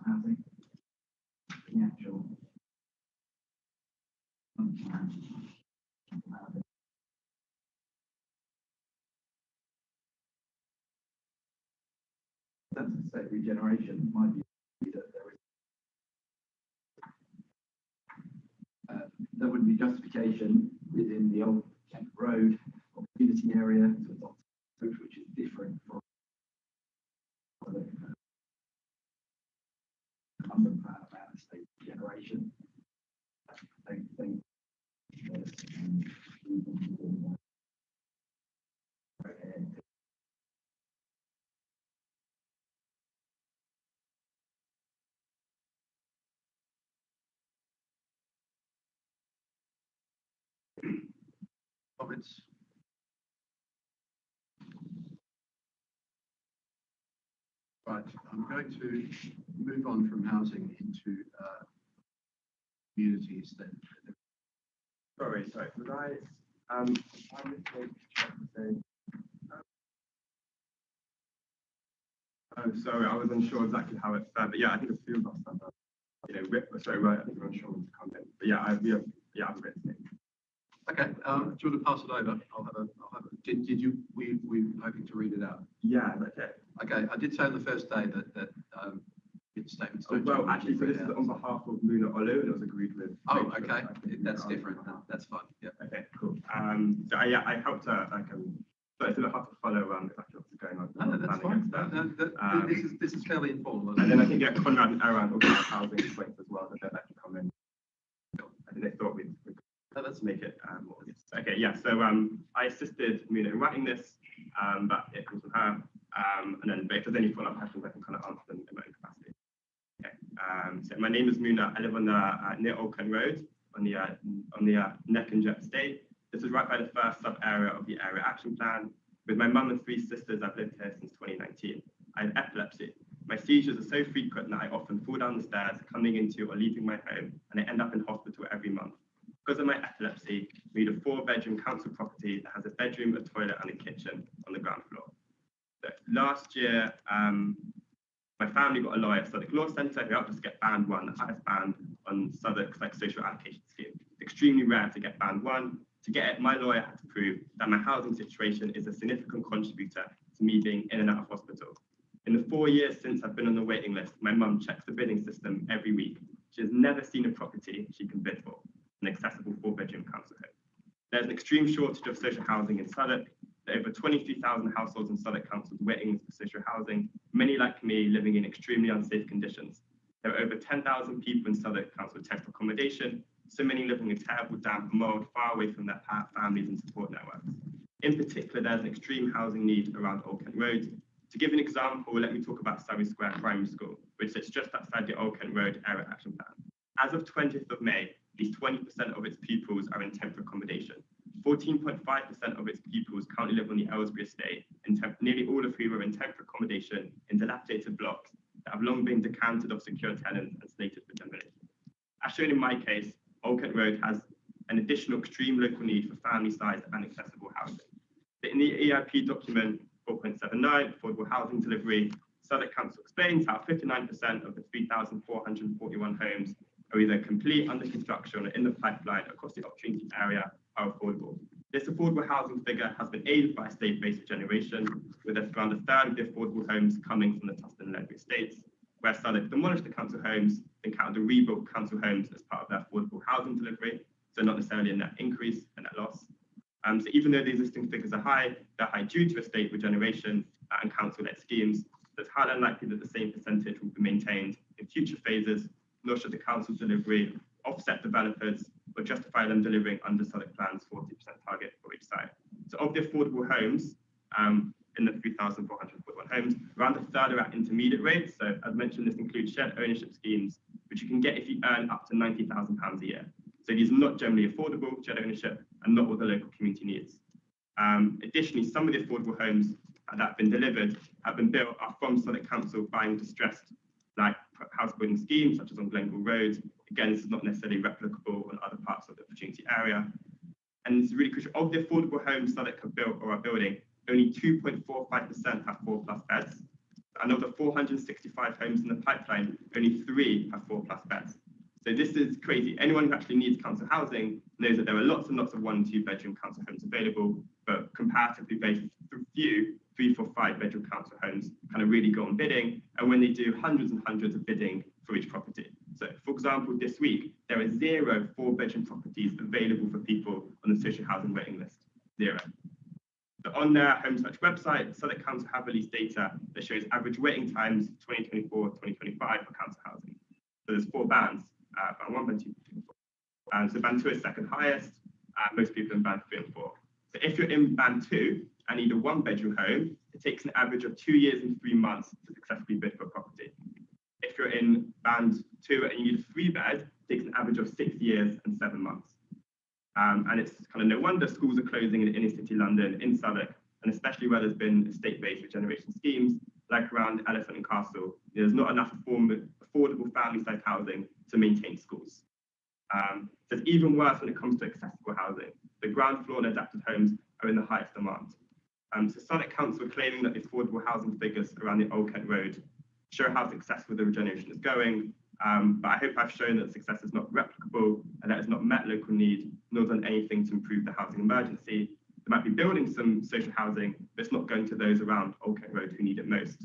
Housing, the actual that's a state regeneration might be that there would be justification within the old Kent Road or community area to adopt approach which is different from London plan about state regeneration. I don't think there's Comments? Right, I'm going to move on from housing into communities that. Sorry, would I would like to say, oh, sorry, I was unsure exactly how it's said, but yeah, I think a few of us have, sorry, right, I think we're unsure what to comment, but yeah, I've written it. Okay, do you want to pass it over? I'll have a. Did you? We hoping to read it out. Yeah, okay. Okay, I did say on the first day that statements. Oh, well, actually, so this is on behalf of Muna Olu, and it was agreed with. Oh, Rachel, okay, I think, that's on different. behalf. That's fine. Yeah. Okay, cool. So I helped her, so it's a bit hard to follow exactly what to going on. No, that's fine. This is fairly informal. And then I think Conrad and Aaron organised housing points as well, that they'd like to come in. I think they thought we'd let's make it more. Okay, yeah. So I assisted Muna in writing this, but it comes from her. And then if there's any follow-up questions, I can kind of answer them in my own capacity. Okay. So my name is Muna. I live on the near Old Kent Road on the Neck and Jet estate. This is right by the first sub area of the area action plan. With my mum and 3 sisters, I've lived here since 2019. I have epilepsy. My seizures are so frequent that I often fall down the stairs coming into or leaving my home, and I end up in hospital every month. Because of my epilepsy, we need a 4-bedroom council property that has a bedroom, a toilet, and a kitchen on the ground floor. So last year, my family got a lawyer at Southwark Law Centre who helped us get band 1, the highest band on Southwark's social allocation scheme. It's extremely rare to get band 1. To get it, my lawyer had to prove that my housing situation is a significant contributor to me being in and out of hospital. In the 4 years since I've been on the waiting list, my mum checks the bidding system every week. She has never seen a property she can bid for, an accessible 4-bedroom council home. There's an extreme shortage of social housing in Southwark. There are over 23,000 households in Southwark Council's waiting list for social housing, many like me living in extremely unsafe conditions. There are over 10,000 people in Southwark Council with temporary accommodation, so many living in terrible, damp, mold, far away from their families and support networks. In particular, there's an extreme housing need around Old Kent Road. To give an example, let me talk about Surrey Square Primary School, which sits just outside the Old Kent Road Area Action Plan. As of 20th of May, at least 20% of its pupils are in temporary accommodation. 14.5% of its pupils currently live on the Aylesbury estate, and nearly all of whom are in temporary accommodation in dilapidated blocks that have long been decanted of secure tenants and slated for demolition. As shown in my case, Old Kent Road has an additional extreme local need for family-sized and accessible housing. In the EIP document 4.79, affordable housing delivery, Southwark Council explains how 59% of the 3,441 homes are either complete, under construction, or in the pipeline across the opportunity area are affordable. This affordable housing figure has been aided by state-based regeneration, with around a third of the affordable homes coming from the Tustin and Ledbury estates, where Southwark demolished the council homes and counted the rebuilt council homes as part of their affordable housing delivery, so not necessarily a net increase and net loss. So even though the existing figures are high, they're high due to estate regeneration and council-led schemes. So it's highly unlikely that the same percentage will be maintained in future phases, nor should the council's delivery offset developers or justify them delivering under Southwark Plan's 40% target for each site. So of the affordable homes, in the 3,441 homes, around a third are at intermediate rates. So as mentioned, this includes shared ownership schemes, which you can get if you earn up to £90,000 a year. So these are not generally affordable, shared ownership, and not what the local community needs. Additionally, some of the affordable homes that have been delivered have been built are from Southwark Council buying distressed like house building schemes, such as on Glenville Road. Again, this is not necessarily replicable in other parts of the opportunity area. And it's really crucial. Of the affordable homes Southwark have built or are building, only 2.45% have 4+ beds. And of the 465 homes in the pipeline, only 3 have 4+ beds. So this is crazy. Anyone who actually needs council housing knows that there are lots and lots of 1- and 2-bedroom council homes available, but comparatively very few 3-, 4-, 5-bedroom council homes kind of really go on bidding. And when they do, hundreds and hundreds of bidding for each property. So for example, this week, there are 0 4-bedroom properties available for people on the social housing waiting list. 0. So on their Home Search website, Southwark Council have released data that shows average waiting times 2024-2025 for council housing. So there's 4 bands, band 1, band 2, 3, and 4. So band 2 is second highest, most people in band 3 and 4. So if you're in band 2 and need a 1-bedroom home, it takes an average of 2 years and 3 months to successfully bid for a property. If you're in band 2 and you need a 3-bed, it takes an average of 6 years and 7 months. And it's kind of no wonder schools are closing in inner city London, in Southwark, and especially where there's been estate-based regeneration schemes, like around Elephant and Castle. There's not enough affordable family-side housing to maintain schools. So it's even worse when it comes to accessible housing. The ground floor and adapted homes are in the highest demand. So Southwark Council are claiming that the affordable housing figures around the Old Kent Road show how successful the regeneration is going. But I hope I've shown that success is not replicable and that it's not met local need, nor done anything to improve the housing emergency. They might be building some social housing, but it's not going to those around Old Kent Road who need it most.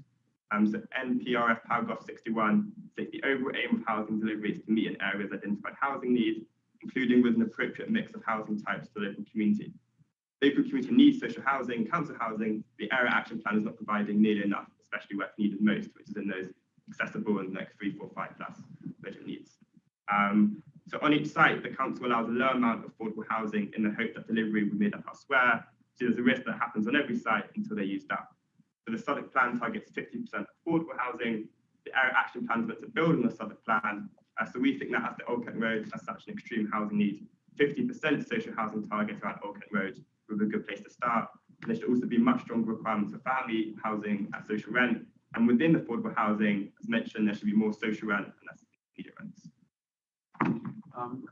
So NPRF paragraph 61 states the overall aim of housing delivery is to meet an area's identified housing need, including with an appropriate mix of housing types to the local community. local community needs social housing, council housing, the area action plan is not providing nearly enough, especially where it's needed most, which is in those accessible and like 3, 4, 5 plus bedroom needs. So on each site, the council allows a low amount of affordable housing in the hope that delivery will be made up elsewhere. So there's a risk that happens on every site until they're used up. So the Southwark Plan targets 50% affordable housing. The area action plan is meant to build on the Southwark Plan. So we think that as the Old Kent Road has such an extreme housing need, 50% social housing target around Old Kent Road would be a good place to start. And there should also be much stronger requirements for family housing at social rent. And within affordable housing, as mentioned, there should be more social rent and less immediate rents.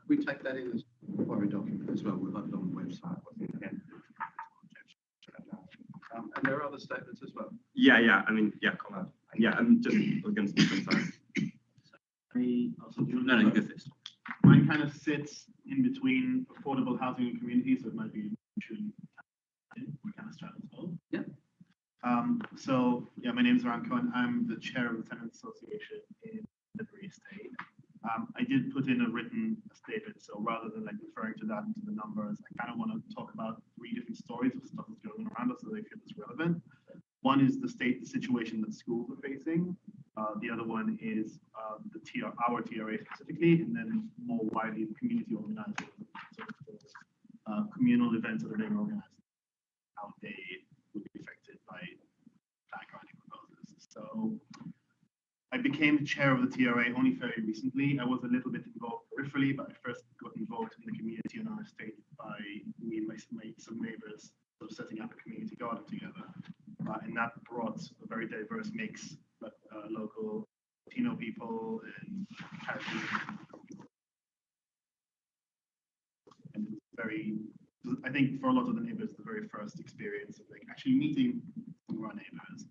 We take that in as a query document as well. We'll have it on the website. And there are other statements as well. Yeah. I mean, yeah, comment. Yeah, I'm just going to speak on time. No, you go first. Mine kind of sits in between affordable housing and community, so it might be we kind of straddle both. Yeah. So yeah, my name is Ron Cohen. I'm the chair of the Tenants Association in Livery Estate. I did put in a written statement, so rather than like referring to that and to the numbers, I kind of want to talk about 3 different stories of stuff that's going around us so they feel it's relevant. One is the situation that schools are facing. The other one is our TRA specifically, and then more widely the community organizers, sort of communal events that are being organized, how they would be affected by plan granting proposals. So I became chair of the TRA only very recently. I was a little bit involved peripherally, but I first got involved in the community on our estate by me and some neighbors sort of setting up a community garden together. And that brought a very diverse mix of local Latino people and Caribbean people. And it was very, I think for a lot of the neighbors, the very first experience of like actually meeting some of our neighbors.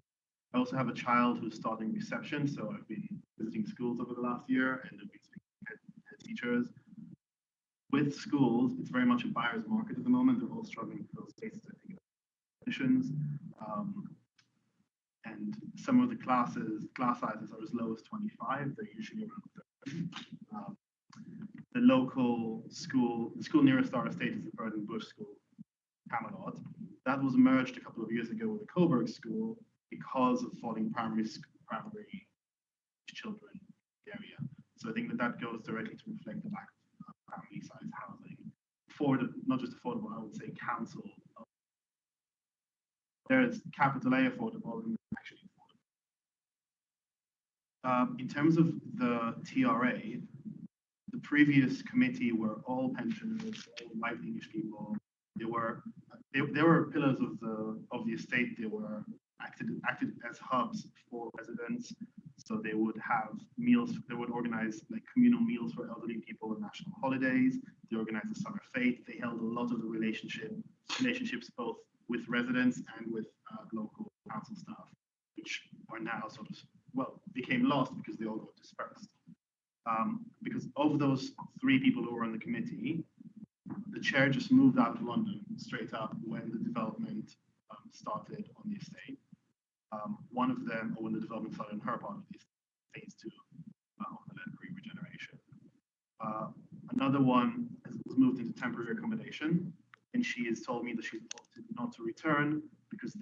I also have a child who's starting reception, so I've been visiting schools over the last year and I've been speaking to head teachers. With schools, it's very much a buyer's market at the moment. They're all struggling for those spaces, I think, admissions. And some of the class sizes are as low as 25. They're usually around 30. The local school, the school nearest our estate is the Burden Bush School, Camelot. That was merged a couple of years ago with the Coburg School because of falling primary children area. So I think that goes directly to reflect the lack of family size housing for not just affordable, I would say council. There's capital A affordable and actually affordable. In terms of the TRA, the previous committee were all pensioners, all white English people. They were pillars of the estate. They were acted as hubs for residents. So they would have meals. They would organize like communal meals for elderly people on national holidays. They organized the summer fete. They held a lot of the relationships both with residents and with local council staff, which are now sort of, became lost because they all got dispersed. Because of those 3 people who were on the committee, the chair just moved out of London straight up when the development started on the estate. One of them, or when the development started on her part of the estate, phase 2 of the Ledbury regeneration. Another one was moved into temporary accommodation, and she has told me that she's opted not to return because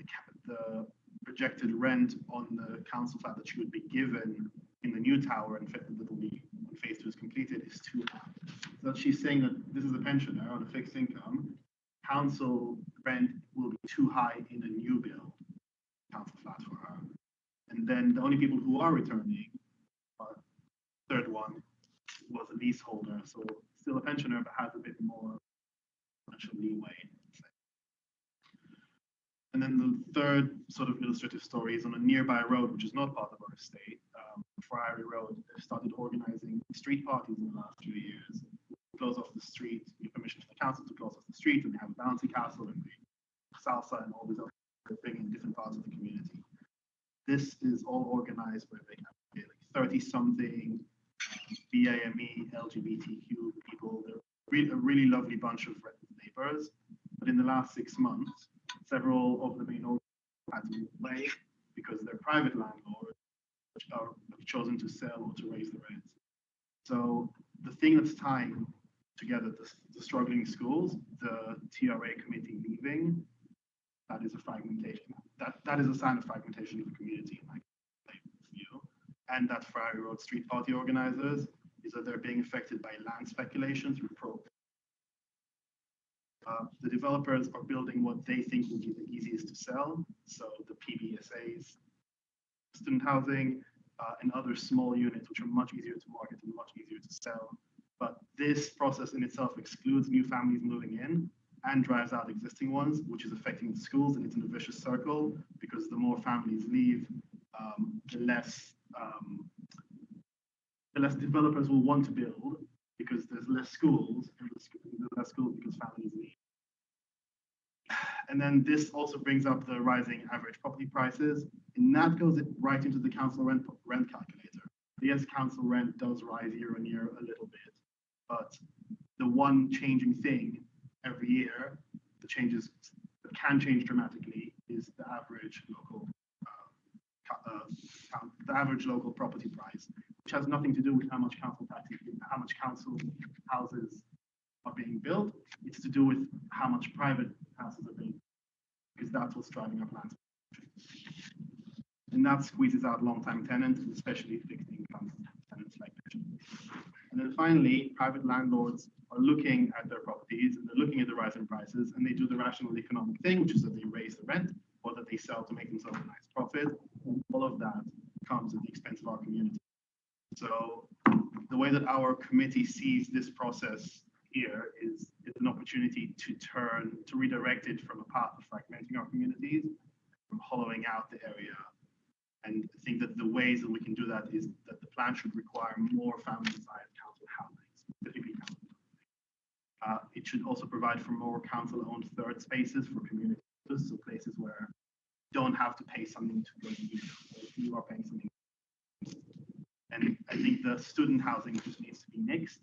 the projected rent on the council flat that she would be given in the new tower and that will be when phase 2 is completed is too high. So she's saying that this is a pensioner on a fixed income. Council rent will be too high in a new build council flat for her. And then the only people who are returning, third one was a leaseholder, so still a pensioner but has a bit more financial leeway. And then the third sort of illustrative story is on a nearby road, which is not part of our estate, Friary Road. They've started organizing street parties in the last few years. Close off the street, give permission to the council to close off the street, and they have a bouncy castle and the salsa and all these other things in different parts of the community. This is all organized by like 30-something BAME, LGBTQ people. They're a really lovely bunch of neighbors. But in the last 6 months, several of the main organizations had to move away because their private landlords have chosen to sell or to raise the rents. So the thing that's tying together the struggling schools, the TRA committee leaving, that is a fragmentation. That is a sign of fragmentation of the community, in my view. And that Friary Road Street Party organizers is that they're being affected by land speculation through the developers are building what they think will be the easiest to sell. So the PBSAs, student housing, and other small units, which are much easier to market and much easier to sell. But this process in itself excludes new families moving in and drives out existing ones, which is affecting the schools, and it's in a vicious circle because the more families leave, the less developers will want to build because there's less schools, and there's less schools because families leave. And then this also brings up the rising average property prices, and that goes right into the council rent calculator. Yes, council rent does rise year on year a little bit, but the one changing thing every year, the changes that can change dramatically, is the average local property price, which has nothing to do with how much council taxes, how much council houses are being built. It's to do with how much private houses are being, because that's what's driving up land. And that squeezes out long-time tenants, especially fixed income tenants like this. And then finally, private landlords are looking at their properties and they're looking at the rise in prices, and they do the rational economic thing, which is that they raise the rent or that they sell to make themselves a nice profit. And all of that comes at the expense of our community. So the way that our committee sees this process here is it's an opportunity to redirect it from a path of fragmenting our communities, from hollowing out the area. And I think that the ways that we can do that is that the plan should require more family-sized council housing, specifically council housing. It should also provide for more council-owned third spaces for communities, so places where you don't have to pay something to go to use, so you are paying something. And I think the student housing just needs to be nixed.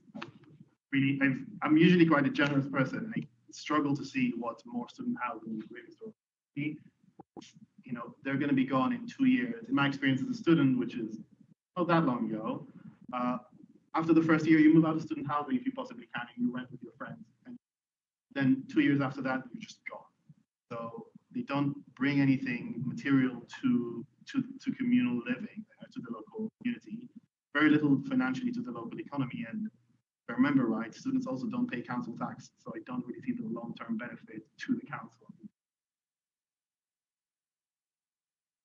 I'm usually quite a generous person. I struggle to see what more student housing is really supposed to be. You know, they're going to be gone in 2 years. In my experience as a student, which is not that long ago, after the first year, you move out of student housing if you possibly can, and you rent with your friends. And then 2 years after that, you're just gone. So they don't bring anything material to communal living, to the local community. Very little financially to the local economy. And if I remember right, students also don't pay council tax, so I don't really see the long-term benefit to the council.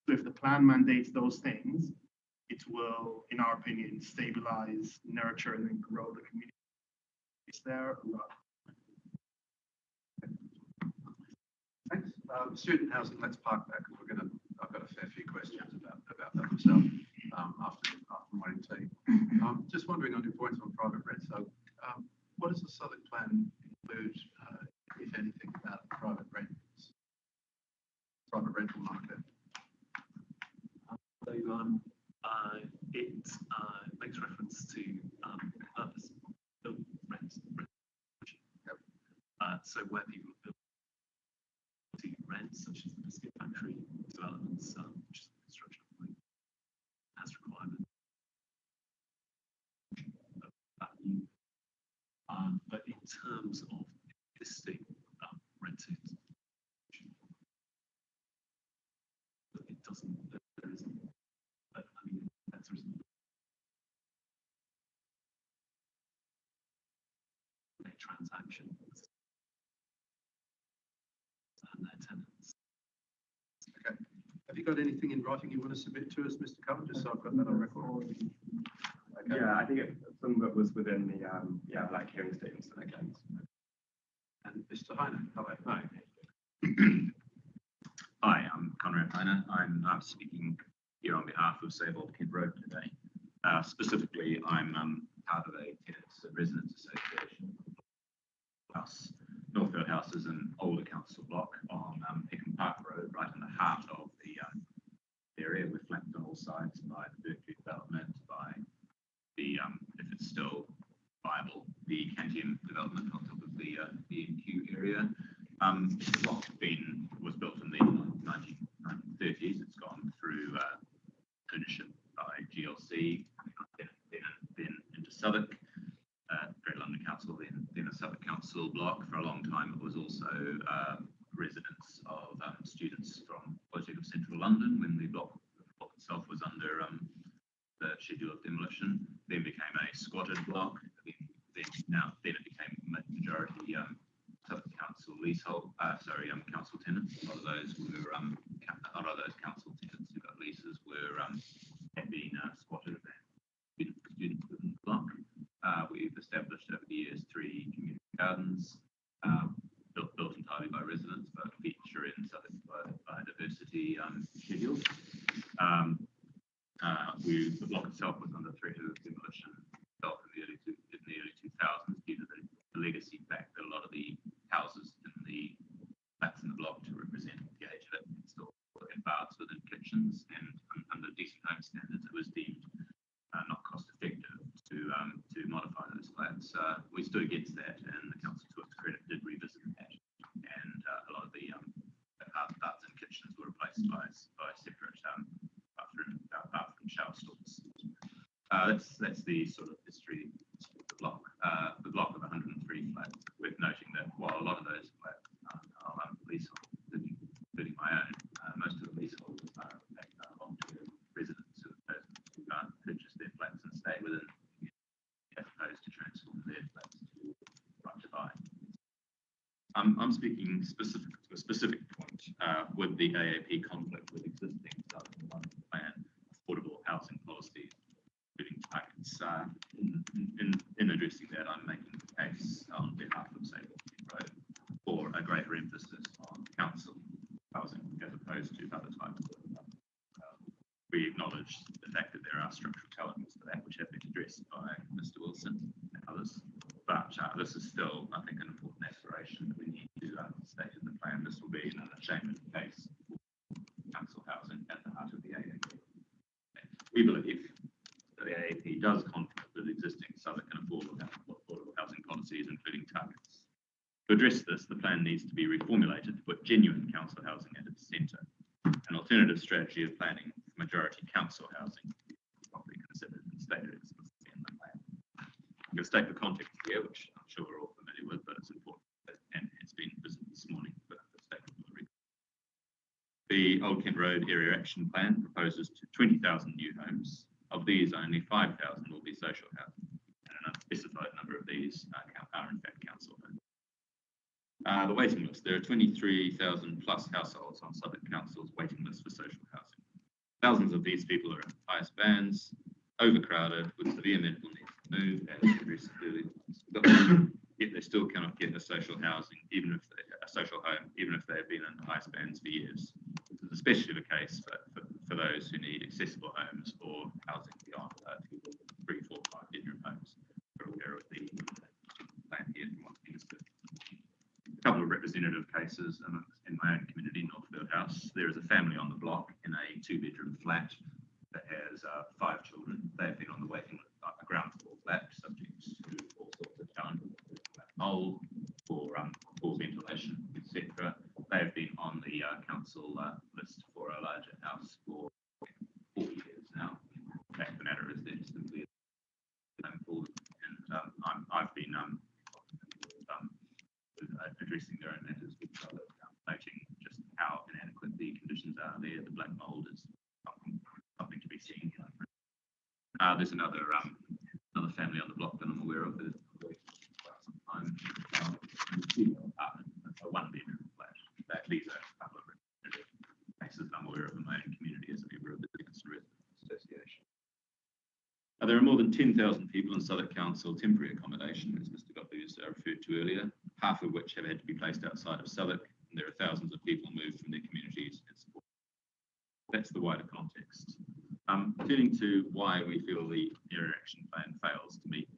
So if the plan mandates those things, it will, in our opinion, stabilize, nurture, and then grow the community. Is there? Thanks. Student housing, let's park that because I've got a fair few questions about that myself after morning tea. Just wondering on your points on private rent. So, what does the Southwark plan include, if anything, about private rental market? So it makes reference to purpose built rents. So where people build to rent, such as the biscuit factory developments, which is construction has requirement of value. But in terms of existing rented, it doesn't. There isn't. I mean, there isn't a transaction and their tenants. Okay. Have you got anything in writing you want to submit to us, Mr. Cullen, just so I've got that on record? Okay. Yeah, I think some of it was within the like hearing statements. Okay. And Mr. Heine, hello. Hi. Hi, I'm Conrad Heine. I'm speaking here on behalf of Save Old Kid Road today. Specifically, I'm part of a tenants and residents association. House, Northfield House is an older council block on Peckham Park Road, right in the heart of the area. We're flanked on all sides by the Berkeley development, by the, if it's still viable, the Cantium development on top of the B&Q area. The block was built in the 1930s. It's gone through ownership by GLC, then into Southwark, Great London Council Council, then a Southwark Council block. For a long time, it was also residents of students from Polytechnic of Central London when the block itself was under the schedule of demolition. Then became a squatted block. Then it became majority Southwark Council leasehold. Council tenants. A lot of those council tenants who got leases were had been squatted and students within the block. We've established over the years 3 community gardens, built entirely by residents, but feature in Southwark biodiversity schedules. The block itself was under threat of demolition itself in the early 2000s due to the legacy fact that a lot of the houses in the flats in the block to represent the age of it installed in baths within kitchens, and under decent home standards, it was deemed not cost effective to modify those flats. We stood against that, and the council, to its credit, did revisit that, and a lot of the baths and kitchens were replaced by separate bathroom shower stalls. That's the sort of history of the block. The block of 103 flats. Worth noting that while a lot of those flats are leasehold, including my own, most of the leaseholders are in fact long-term residents who have purchased their flats and stay within, as opposed to transform their flats to right to buy. I'm speaking specific to a specific point with the AAP conflict with existing Southern London plan affordable housing policies, including targets. In addressing that, I'm making the case on behalf of Sable Road for a greater emphasis on council housing as opposed to other types of. We acknowledge the fact that there are structural challenges to that which have been addressed by Mr. Wilson and others, but this is still, I think, an important aspiration that we need to state in the plan. This will be an unashamed case for council housing at the heart of the AAP. We believe that the AAP does conflict with existing Southwark and affordable housing policies, including targets. To address this, the plan needs to be reformulated to put genuine council housing at its centre. An alternative strategy of planning for majority council housing is properly considered and stated explicitly in the plan. I'm going to state the context here, which I'm sure we're all familiar with, but it's important, and it's been visited this morning for the statement of the record. The Old Kent Road Area Action Plan proposes 20,000 new homes. Of these, only 5,000 will be social housing, and an unspecified number of these are in fact council homes. The waiting list. There are 23,000 plus households on Southwark Council's waiting list for social housing. Thousands of these people are in the highest bands, overcrowded, with severe medical needs to move, as addressed earlier, yet they still cannot get a social housing, even if they have been in the highest bands for years. This is especially the case for those who need accessible homes or housing beyond 2, 3, 4, 5 bedroom homes. We're aware of the plan here from what's been said. A couple of representative cases in my own community, Northfield House. There is a family on the block in a 2-bedroom flat that has 5 children. They have been on the waiting list, a ground floor flat, subject to all sorts of challenges, mold, for ventilation, etc. They have been on the council list for a larger house for 4 years now. The fact of the matter is they're simply forward, and I've been addressing their own matters with noting just how inadequate the conditions are there. The black mold is something to be seen. There's another family on the block that I'm aware of that is a 1-bedroom flat. These are a couple of cases I'm aware of in my own community as a member of the Dickinson Residents Association. There are more than 10,000 people in Southwark Council temporary accommodation, as Mr. Gottlieb referred to earlier, half of which have had to be placed outside of Southwark, and there are thousands of people moved from their communities in support. That's the wider context. Turning to why we feel the Area Action Plan fails to meet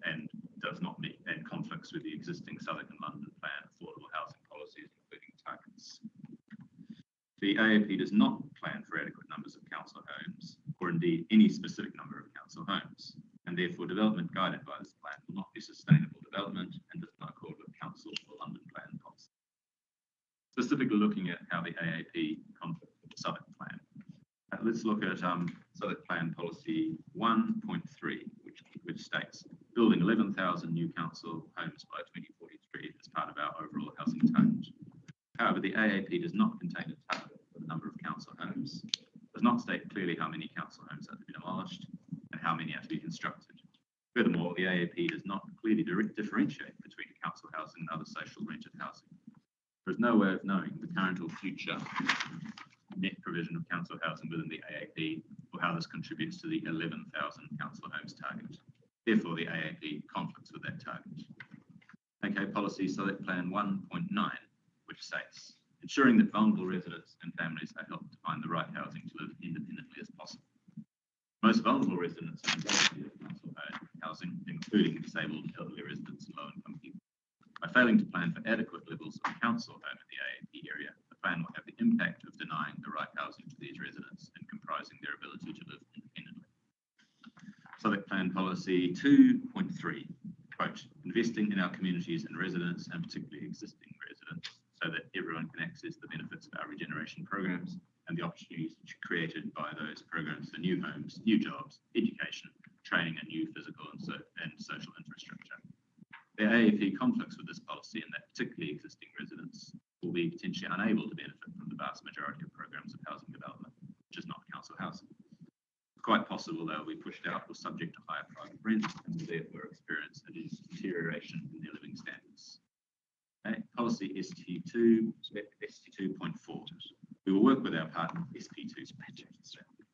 and does not meet and conflicts with the existing Southwark and London Plan affordable housing policies, including targets. The AAP does not plan for adequate numbers of council homes, or indeed any specific number of council homes, and therefore development guided by this plan will not be sustainable development and does not accord with council or London Plan policy. Specifically looking at how the AAP conflicts with the Southwark Plan. Let's look at Southwark Plan Policy 1.3, which states, building 11,000 new council homes by 2043 as part of our overall housing target. However, the AAP does not contain a target for the number of council homes, does not state clearly how many council homes are to be demolished and how many are to be constructed. Furthermore, the AAP does not clearly differentiate between council housing and other social rented housing. There is no way of knowing the current or future net provision of council housing within the AAP or how this contributes to the 11,000 council homes target. Therefore, the AAP conflicts with that target. Okay, policy Select Plan 1.9, which states, ensuring that vulnerable residents and families are helped to find the right housing to live independently as possible. Most vulnerable residents are in council housing, including disabled elderly residents and low-income people. By failing to plan for adequate levels of council home in the AAP area, the plan will have the impact of denying the right housing to these residents and comprising their ability to live independently. Select Plan Policy 2.3, quote, investing in our communities and residents, and particularly existing residents, so that everyone can access the benefits of our regeneration programs and the opportunities created by those programs for new homes, new jobs, education, training, and new physical and social infrastructure. The AAP conflicts with this policy in that particularly existing residents will be potentially unable to benefit from the vast majority of programs of housing development, which is not council housing. It's quite possible they will be pushed out or subject to higher private rent and will therefore experience a deterioration in their living standards. Okay. Policy ST2.4. We will work with our partners, SP2.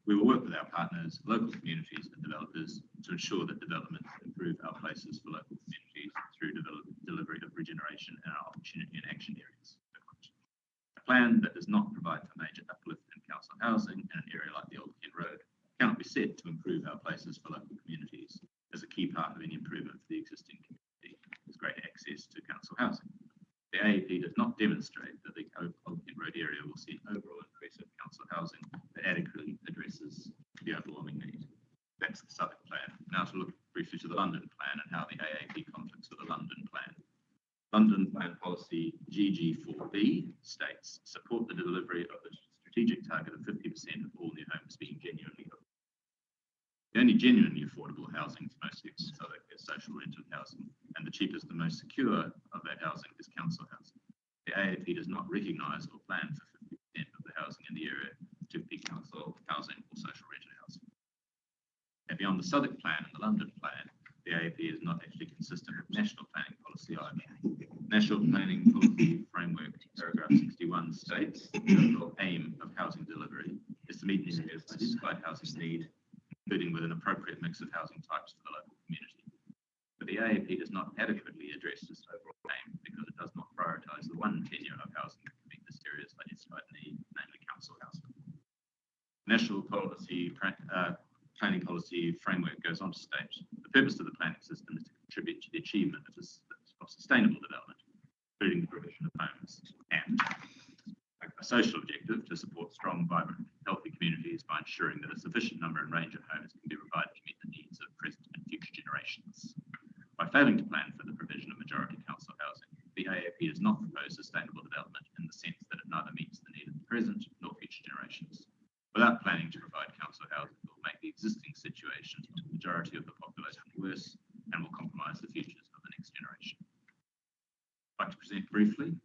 We will work with our partners, local communities and developers to ensure that developments improve our places for local communities through delivery of regeneration in our opportunity and action areas. A plan that does not provide for major uplift in council housing in an area like the Old Kent Road cannot be said to improve our places for local communities as a key part of any improvement for the existing community is greater access to council housing. The AAP does not demonstrate that the Old Kent Road area will see an overall increase of council housing that adequately addresses the overwhelming need. That's the Southwark Plan. Now to look briefly to the London Plan and how the AAP conflicts with the London Plan. London Plan Policy GG4B states, support the delivery of the strategic target of 50% of all new homes being genuinely affordable. The only genuinely affordable housing to most people in Southwark is social rented housing, and the cheapest and most secure of that housing is council housing. The AAP does not recognise or plan for 50% of the housing in the area to be council housing or social rented housing. And beyond the Southwark Plan and the London Plan, the AAP is not actually consistent with National Planning Policy either. National Planning Policy Framework, paragraph 61 states, the overall aim of housing delivery is to meet the area's identified housing need, including with an appropriate mix of housing types for the local community. But the AAP does not adequately address this overall aim because it does not prioritise the one tenure of housing that can meet this area's identified need, namely council housing. National Planning Policy Framework goes on to state, the purpose of the planning system is to contribute to the achievement of sustainable development, including the provision of homes, and a social objective to support strong, vibrant, healthy communities by ensuring that a sufficient number and range of homes can be provided to meet the needs of present and future generations. By failing to plan for the provision of majority council housing, the AAP does not propose sustainable development in the sense that it neither meets the need of the present nor future generations. Without planning to provide council housing, it will make the existing situation for the majority of the population worse and will compromise the futures of the next generation. I'd like to present briefly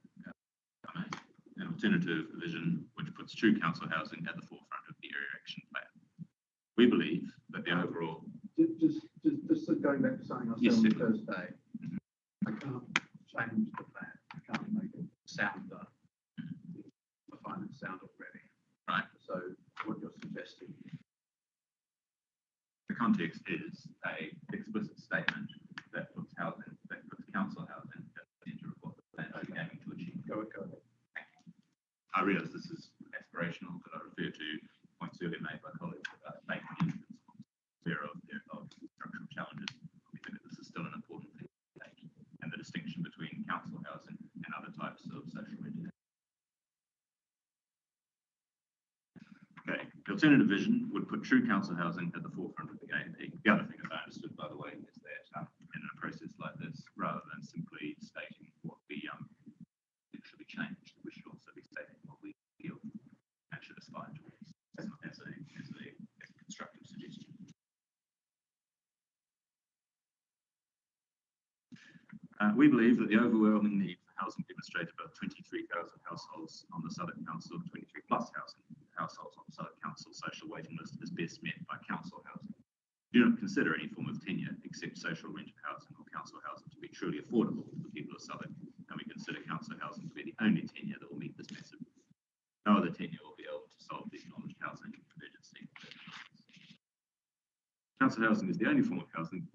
an alternative vision which puts true council housing at the forefront of the area action plan. We believe that the overall... Just going back to something I said on the first day, I can't change the plan. I can't make it sounder. I find it sound already. Right. So what you're suggesting. The context is a explicit statement that puts council housing at the centre of what the plan is aiming to achieve. Go ahead. I realise this is aspirational, but I refer to points earlier made by colleagues about making clear of structural challenges. We think that this is still an important thing to take, and the distinction between council housing and other types of social rented. Okay, the alternative vision would put true council housing at the forefront of the AAP. The other thing, as I understood, by the way, is that in a process like this, rather than simply stating what should be changed, we should also be stating what we feel and should aspire towards as a constructive suggestion. We believe that the overwhelming need for housing demonstrated by 23,000 households on the Southwark Council, 23 plus households on the Southwark Council social waiting list is best met by council housing. Do not consider any form of tenure except social rented housing or council housing to be truly affordable to the people of Southwark, and we consider council housing to be the only tenure that will meet this massive. No other tenure will be able to solve the acknowledged housing emergency. Council housing is the only form of housing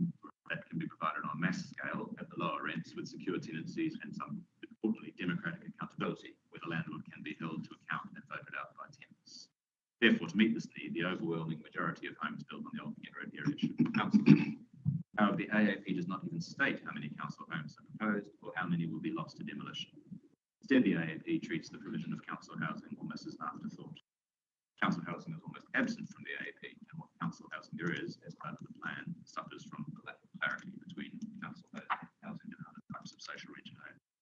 that can be provided on a mass scale at the lower rents with secure tenancies and some importantly democratic accountability, where the landlord can be held to account and voted out by tenants. Therefore, to meet this need, the overwhelming majority of homes built on the Old Kent Road area should be council. However, the AAP does not even state how many council homes are proposed or how many will be lost to demolition. Instead, the AAP treats the provision of council housing almost as an afterthought. Council housing is almost absent from the AAP, and what council housing there is as part of the plan suffers from the lack of clarity between council housing and other types of social rented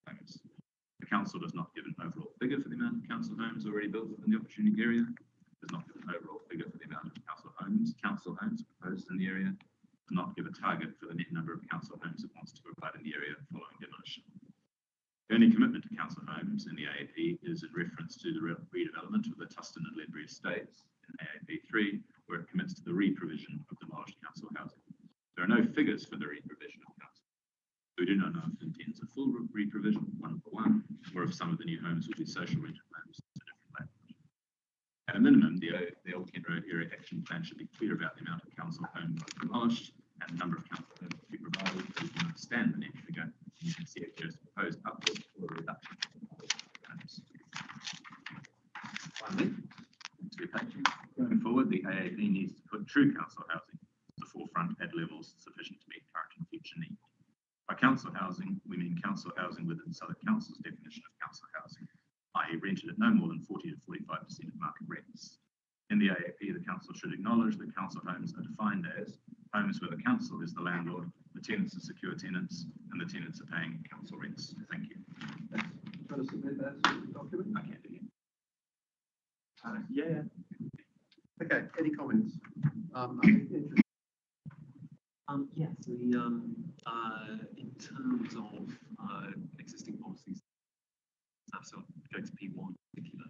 homes. The council does not give an overall figure for the amount of council homes already built within the opportunity area, does not give an overall figure for the amount of council homes proposed in the area, does not give a target for the net number of council homes it wants to provide in the area following demolition. The only commitment to council homes in the AAP is in reference to the redevelopment of the Tustin and Ledbury estates in AAP 3, where it commits to the re-provision of demolished council housing. There are no figures for the re-provision of council. We do not know if it intends a full re-provision, one for one, or if some of the new homes will be social rented homes to different landlords. At a minimum, the Old Kent Road Area Action Plan should be clear about the amount of council homes demolished and the number of council homes to be provided, so we can understand the net figure. You can see if there's proposed upwards or a reduction in homes. Finally, going forward, the AAP needs to put true council housing to the forefront at levels sufficient to meet current and future need. By council housing, we mean council housing within Southwark Council's definition of council housing, i.e. rented at no more than 40 to 45% of market rents. In the AAP, the council should acknowledge that council homes are defined as homes where the council is the landlord, the tenants are secure tenants, and the tenants are paying council rents. Thank you. Trying to submit that as a document? I can't do it. Yeah. Okay, any comments? Yes, in terms of existing policies, so go to P1 in particular,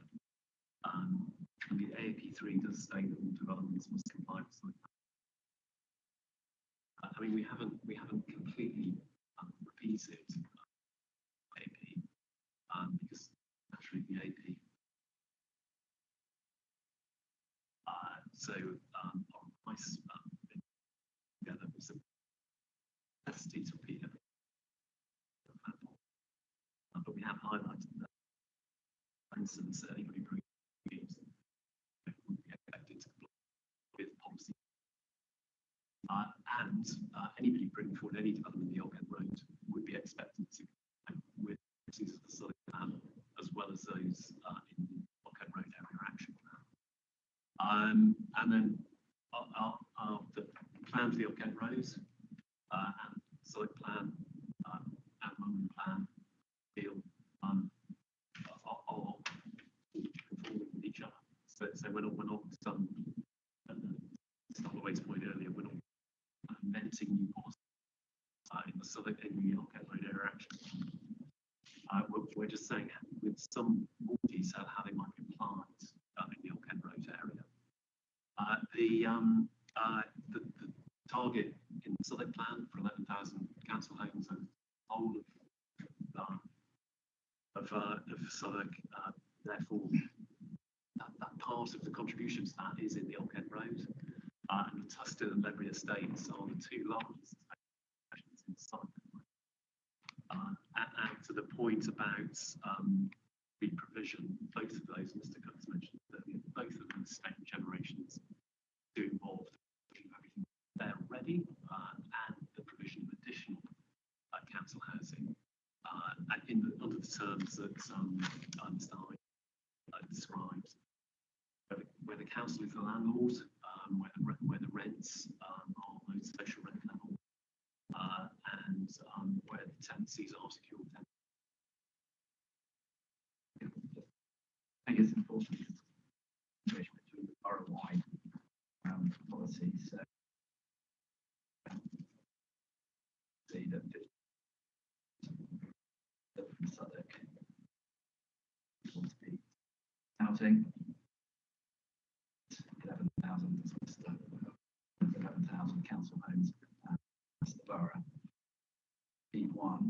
and the AAP 3 does state that all developments must comply with something. I mean, we haven't completely repeated AP because actually the AP. So our advice together was the necessity to repeat it. But we have highlighted that, for instance, anybody who agrees would be expected to comply with policy. And anybody bringing forward any development in the Old Kent Road would be expected to comply with policies of the Southwark Plan, as well as those in the Old Kent Road Area Action Plan. And then the plan for the Old Kent Road and Southwark Plan and London Plan deal are conforming with each other. So we're not Stopaway's point earlier, we're not inventing new policies in the Southwark in the Old Kent Road Area Action. We're just saying with some more detail how they might be applied in the Old Kent Road area. The target in the Southwark Plan for 11,000 council homes and whole of Southwark, therefore that part of the contribution to that is in the Old Kent Road. And the Tustin and Ledbury estates are the two largest estates in Southwark. And to the point about re-provision, both of those, Mr. Cook's mentioned earlier, both of those state generations do involve everything there already and the provision of additional council housing under the terms that Mr. Hyde described, where the council is the landlord, where the rents are those social rent level, and where the tenancies are secure. I think it's important between the borough-wide policies. See that Southwark. Want to be housing. 11,000 is Worcester, 11,000 council homes. That's the borough. B1,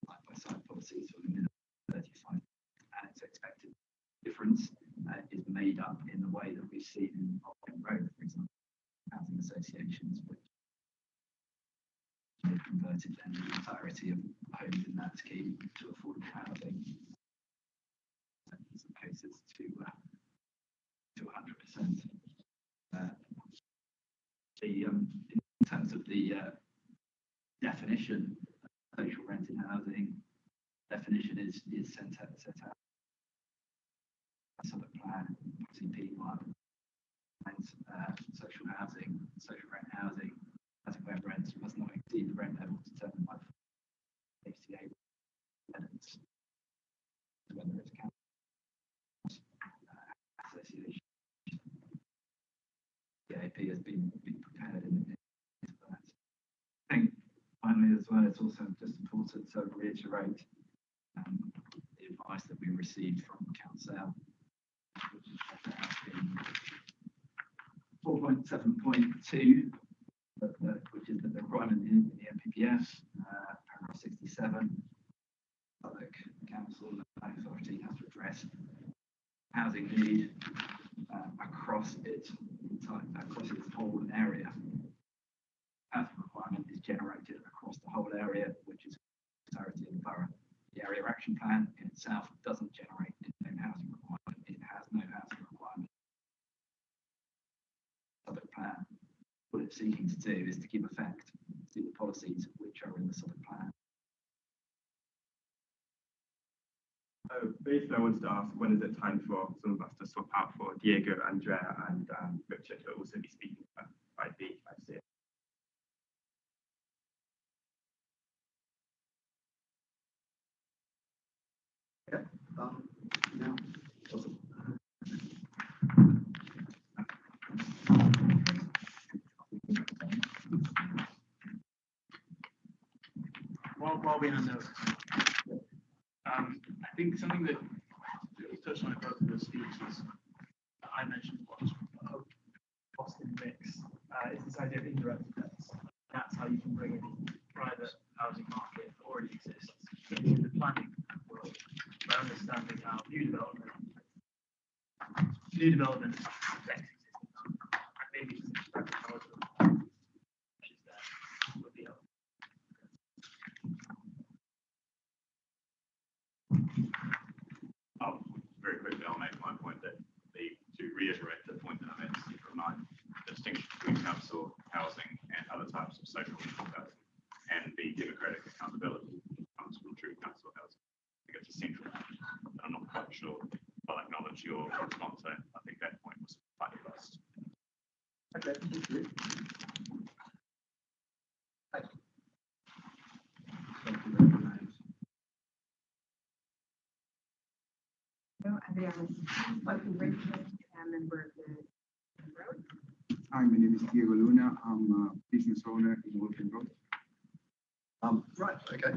side-by-side policies for the minimum 35, and its expected difference is made up in the way that we've seen in Oxford Road, for example, housing associations, which have converted then the entirety of homes in that scheme to affordable housing. In some cases to 100%. In terms of the definition, social rented housing definition is set out. Southwark Plan, CP1, and social housing, social rent housing, as where rents must not exceed the rent level determined by HCA tenants, whether it's council association. The AP has been prepared in that. I think finally as well, it's also just important to reiterate the advice that we received from Council, which is set out in 4.7.2, which is the requirement in the MPPF, paragraph 67. Southwark Council and the authority has to address housing need across its whole area. Housing requirement is generated across the whole area, which is the entirety of the borough. The area action plan in itself doesn't generate its own housing requirement. It has no housing requirement. Southwark Plan, what it's seeking to do is to give effect to the policies which are in the Southwark Plan. Basically, I wanted to ask, when is it time for some of us to swap out for Diego, Andrea, and Richard, who will also be speaking by the ICA? Yeah. Now, awesome. While we're on those, I think something that was touched on in both of those speeches that I mentioned was cost in the mix is this idea of indirect effects. That's how you can bring in the private housing market that already exists into the planning world by understanding how new development affects existing. Maybe just extract how which is there would be helpful. Very quickly, I'll make my point that to reiterate the point that I made, to remind the distinction between council housing and other types of social housing and the democratic accountability that comes from true council housing. I think it's essential. I'm not quite sure, but I acknowledge your response. I think that point was slightly lost. Okay, thank you. Thank you. Thank you very much. Hello, Adriana, welcome, Richard, member of the road. Hi, my name is Diego Luna. I'm a business owner in Walking Road. Right, okay.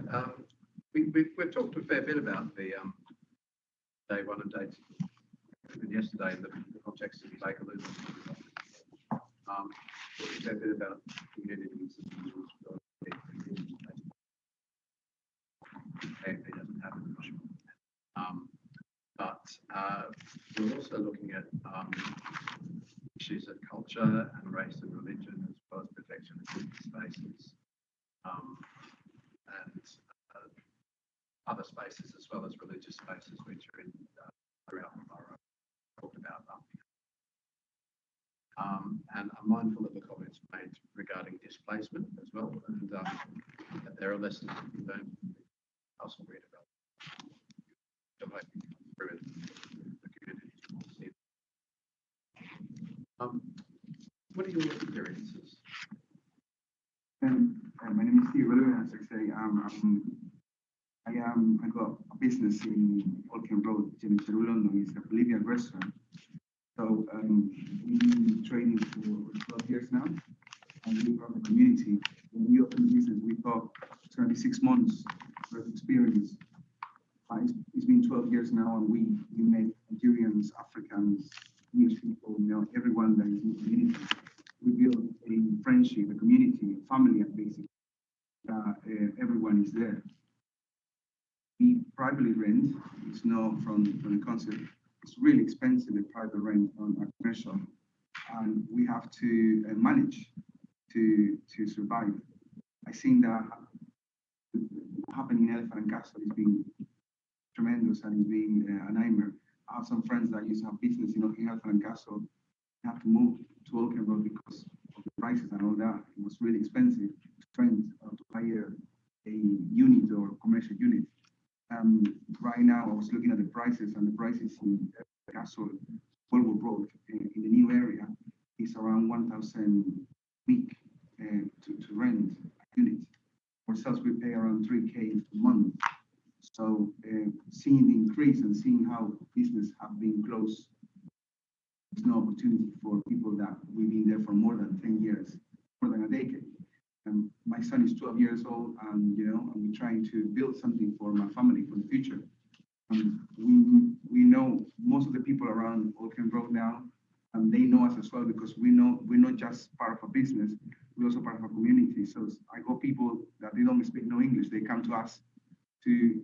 We've talked a fair bit about the day one and day two. And yesterday in the context of Bakerloo. A fair bit about communities. It doesn't happen much. But we're also looking at issues of culture and race and religion, as well as protection of city spaces, and other spaces, as well as religious spaces, which are in throughout the borough. Talked about them. And I'm mindful of the comments made regarding displacement as well, and that there are lessons that we learn from the household redevelopment. Through the community. What are your experiences? My name is Steve Luna, as I say. I got a business in Walking Road, Cemetery, London. It's a Bolivian restaurant. So we've been training for 12 years now, and we from the community. When we opened the business, we thought it's going to be 6 months first experience. It's been 12 years now, and we met Nigerians, Africans, English people, everyone that is in the community. We build a friendship, a community, a family, basically. Everyone is there. We privately rent. It's not from the council. It's really expensive, the private rent on a commercial, and we have to manage to survive. I think that happening in Elephant and Castle has been tremendous, and it's been a nightmare. I have some friends that used to have business in Elephant and Castle, have to move to Oaken Road because of the prices and all that. It was really expensive to rent or to hire a unit or commercial unit. Right now, I was looking at the prices, and the prices in Castle, Wellwood Road, in the new area, is around 1,000 a week to rent a unit. Ourselves, we pay around 3K a month. So seeing the increase and seeing how business have been closed, there's no opportunity for people that we've been there for more than 10 years, more than a decade. And my son is 12 years old, and we're trying to build something for my family for the future. We know most of the people around Oaken Road now, and they know us as well, because we're not just part of a business, we're also part of a community. So I got people that they don't speak no English, they come to us to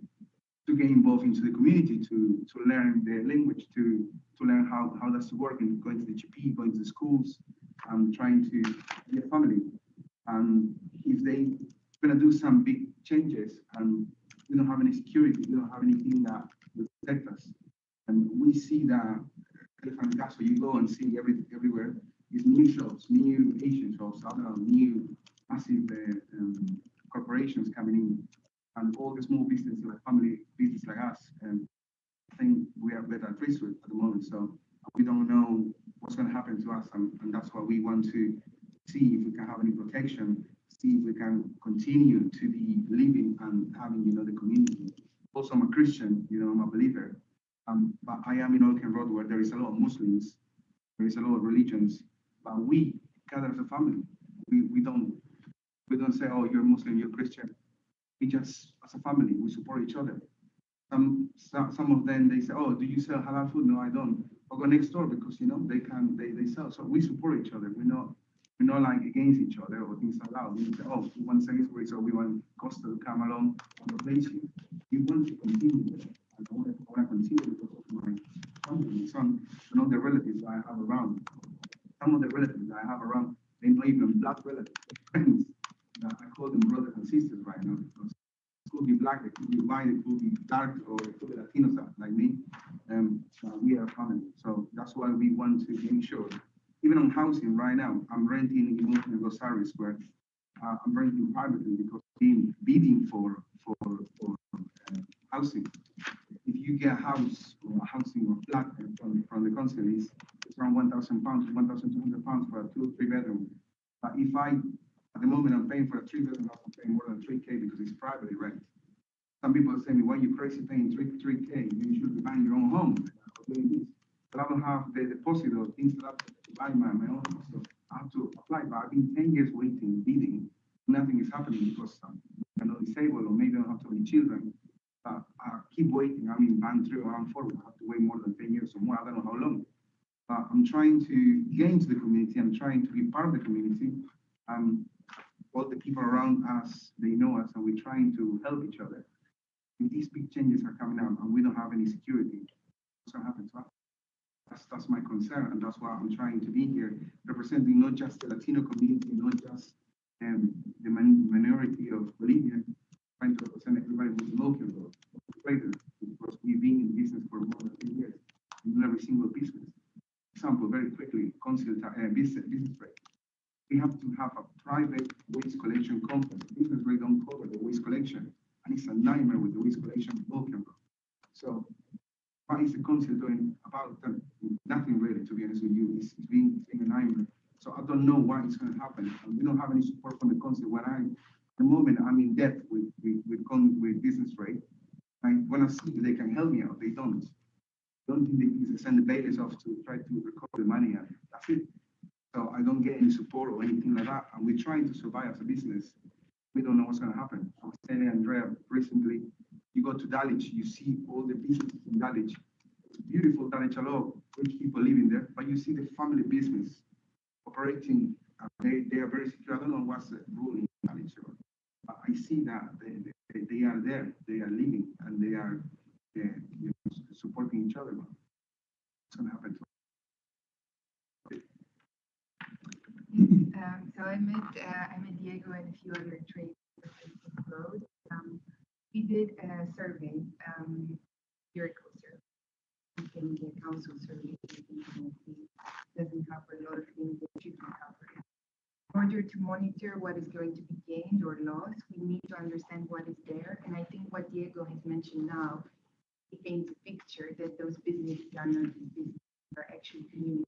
get involved into the community, to learn the language, to learn how that's working, going to the GP, going to the schools, trying to be a family. And if they gonna do some big changes and we don't have any security, we don't have anything that will protect us. And we see that Elephant Castle, you go and see everywhere is new shops, new Asian shops, new massive corporations coming in, and all the small businesses, like family business like us. And I think we are better at risk at the moment. So we don't know what's going to happen to us, and that's why we want to see if we can have any protection, see if we can continue to be living and having, the community. Also, I'm a Christian, I'm a believer, but I am in Oaken Road, where there is a lot of Muslims, there is a lot of religions, but we gather as a family. We don't say, oh, you're Muslim, you're Christian. We just, as a family, we support each other. Some of them, they say, oh, do you sell halal food? No, I don't. I'll go next door because, they sell. So we support each other. We're not like against each other or things like that. We say, oh, we want Sainsbury's, so we want Costa to come along and replace you. We want to continue with it. And I want to continue because of my family, son, and all the relatives I have around. Some of the relatives I have around, they're not even black relatives, friends. I call them brothers and sisters right now, because it could be black, it could be white, it could be dark, or it could be Latinos like me. We are family. So that's why we want to make sure. Even on housing right now, I'm renting in Rosario Square. I'm renting privately because I'm bidding for housing. If you get a house or a housing or flat from the council, it's around £1,000, £1,200 for a 2 or 3 bedroom. But if at the moment I'm paying for a 3 bedroom house, I'm paying more than 3K because it's privately rented. Some people say me, why are you crazy paying 3K? You should be buying your own home. But I don't have the deposit or things that I have to buy my own house. So I have to apply, but I've been 10 years waiting, bidding. Nothing is happening because I'm not disabled, or maybe I don't have too many children. But I keep waiting. I'm in band 3 or band 4. I have to wait more than 10 years or more. I don't know how long. But I'm trying to get into the community. I'm trying to be part of the community. All the people around us, they know us, and we're trying to help each other. If these big changes are coming out and we don't have any security, what's going to happen to us? That's my concern, and that's why I'm trying to be here, representing not just the Latino community, not just the minority of Bolivia, trying to represent everybody who's local, because we've been in business for more than 10 years, in every single business. Example, very quickly, business rate. We have to have a private waste collection company. Business rate don't cover the waste collection, and it's a nightmare with the waste collection in Oaken Road. So what is the council doing about that? Nothing really, to be honest with you. It's been a nightmare. So I don't know why it's going to happen. And we don't have any support from the council. At the moment, I'm in debt with business rate. I want to see if they can help me out. They don't. I don't think they can send the bailiffs off to try to recover the money, and that's it. So I don't get any support or anything like that. And we're trying to survive as a business. we don't know what's going to happen. I was telling Andrea recently, you go to Dulwich, you see all the businesses in Dulwich. It's beautiful Dulwich, a lot of rich people living there, but you see the family business operating. They are very secure. I don't know what's the rule in Dulwich, but I see that they are there, they are living, and they are supporting each other. What's going to happen? So I met Diego and a few other traders on the road. We did a survey, empirical survey, and the council survey. Doesn't cover a lot of things that should be covered. In order to monitor what is going to be gained or lost, we need to understand what is there. And I think what Diego has mentioned now, it paints a picture that those businesses are not businesses, are actually communities.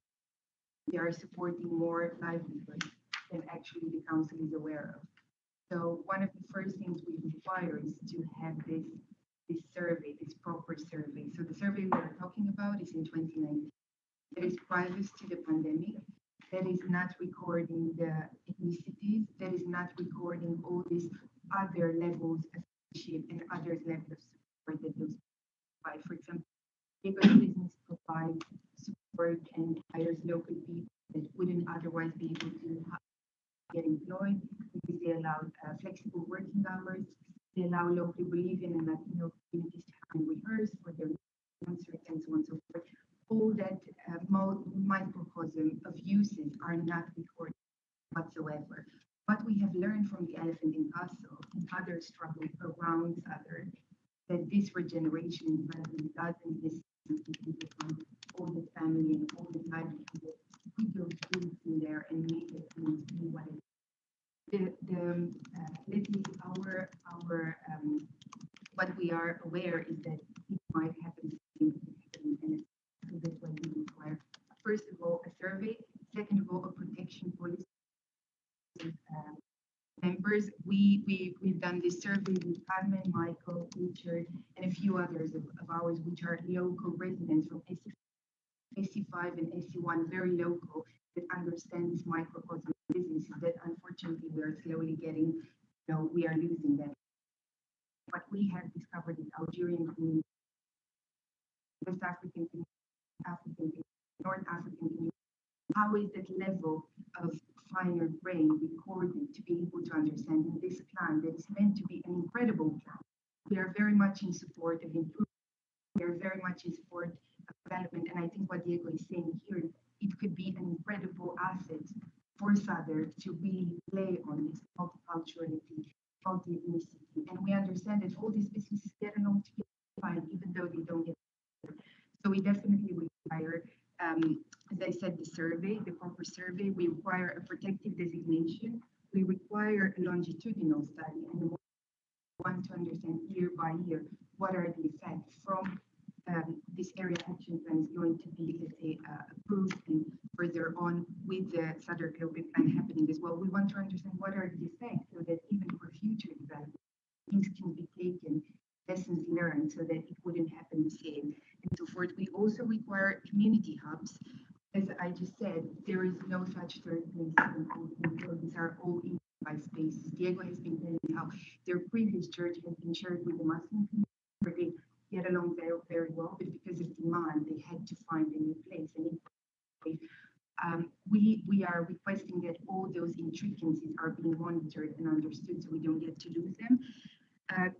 They are supporting more livelihoods than actually the council is aware of. So one of the first things we require is to have this survey, this proper survey. So the survey we are talking about is in 2019. That is previous to the pandemic. That is not recording the ethnicities. That is not recording all these other levels of friendship and other levels of support that those provide. For example, bigger business provides support and hires local people that wouldn't otherwise be able to get employed because they allow flexible working hours. They allow local Bolivian and Latino communities to come and rehearse for their concerts and so on and so forth. All that microcosm of uses are not recorded whatsoever. What we have learned from the elephant in Castle and other struggles around other, that this regeneration in development doesn't necessarily become all the family and all the livelihood. We go roots in there and make it be what it is. What we are aware is that it might happen and so that's why we require, first of all, a survey, second of all, a protection policy. Members, we've done this survey with Carmen, Michael, Richard, and a few others of ours, which are local residents from SC5 and SC1, very local, that understand this microcosm businesses that unfortunately we are slowly getting, we are losing them. What we have discovered is Algerian community, West African community, African community, North African community. How is that level of finer grain recorded to be able to understand in this plan that is meant to be an incredible plan? We are very much in support of improvement. We are very much in support of development. And I think what Diego is saying here, it could be an incredible asset for SADR to really play on this multiculturality, multi-ethnicity. And we understand that all these businesses get along together fine, even though they don't get together. So we definitely require, as I said, the survey, the proper survey. We require a protective designation. We require a longitudinal study, and we want to understand year by year what are the effects from this area action plan is going to be, let's say, approved and further on with the SADR global plan happening as well. We want to understand what are the effects so that even for future development, things can be taken, lessons learned, so that it wouldn't happen the same and so forth. We also require community hubs. As I just said, there is no such third place these are all by spaces. Diego has been telling me how their previous church has been shared with the Muslim community, where they get along very, very well, but because of demand, they had to find a new place. And we are requesting that all those intricacies are being monitored and understood so we don't get to lose them.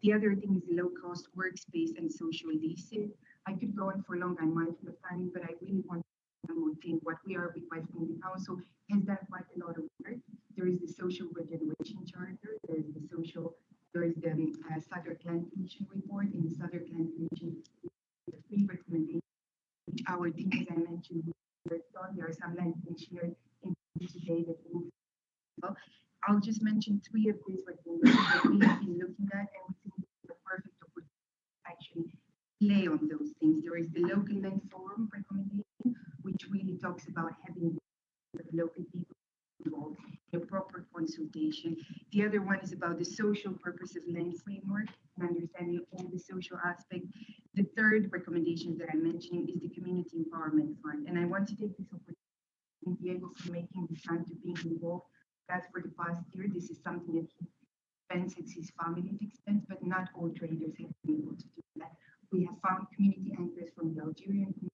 The other thing is low-cost workspace and social leases. I could go on for long, I'm mindful of timing, but I really want one more thing. What we are requesting, the council has done quite a lot of work. There is the social regeneration charter, there is the SADR Clan Commission report. In the SADR Clan Commission, the 3 recommendations, which our team, as I mentioned, there are some land commissioners in today that will. Well, I'll just mention 3 of these recommendations that we have been looking at, and we think it's the perfect opportunity to actually play on those things. There is the local land forum recommendation, which really talks about having the local people involved in a proper consultation. The other one is about the social purpose of land framework and understanding all the social aspects. The third recommendation that I'm mentioning is the community empowerment fund. And I want to take this opportunity, Diego, for making the time to being involved. That's for the past year. This is something that expense, it's his family's expense, but not all traders have been able to do that. We have found community anchors from the Algerian community,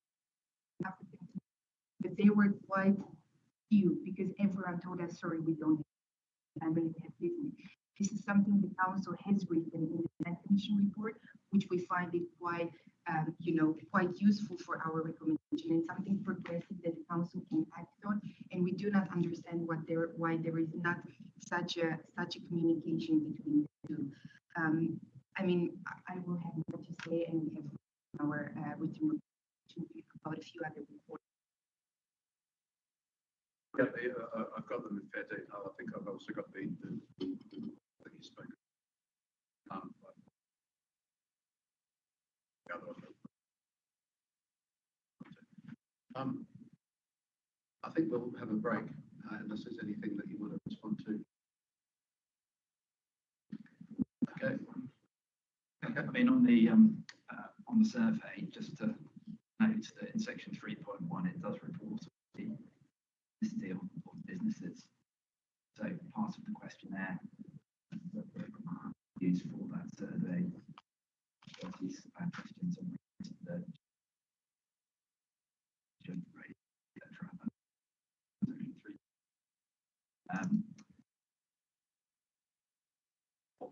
African community, but they were quite few because everyone told us, sorry, we don't have family, we have business. This is something the council has written in the Land Commission report, which we find it quite, quite useful for our recommendation and something progressive that the council can act on. And we do not understand why there is not such a communication between the two. I will have more to say, and we have our written report about a few other reports. Yeah, I've got them in fair detail. I think I've also got the that you spoke. The other one. I think we'll have a break unless there's anything that you want to respond to. Okay. I mean, on the survey, just to note that in section 3.1, it does report the ethnicity of businesses. So part of the questionnaire used for that survey, these questions on the rate, etc.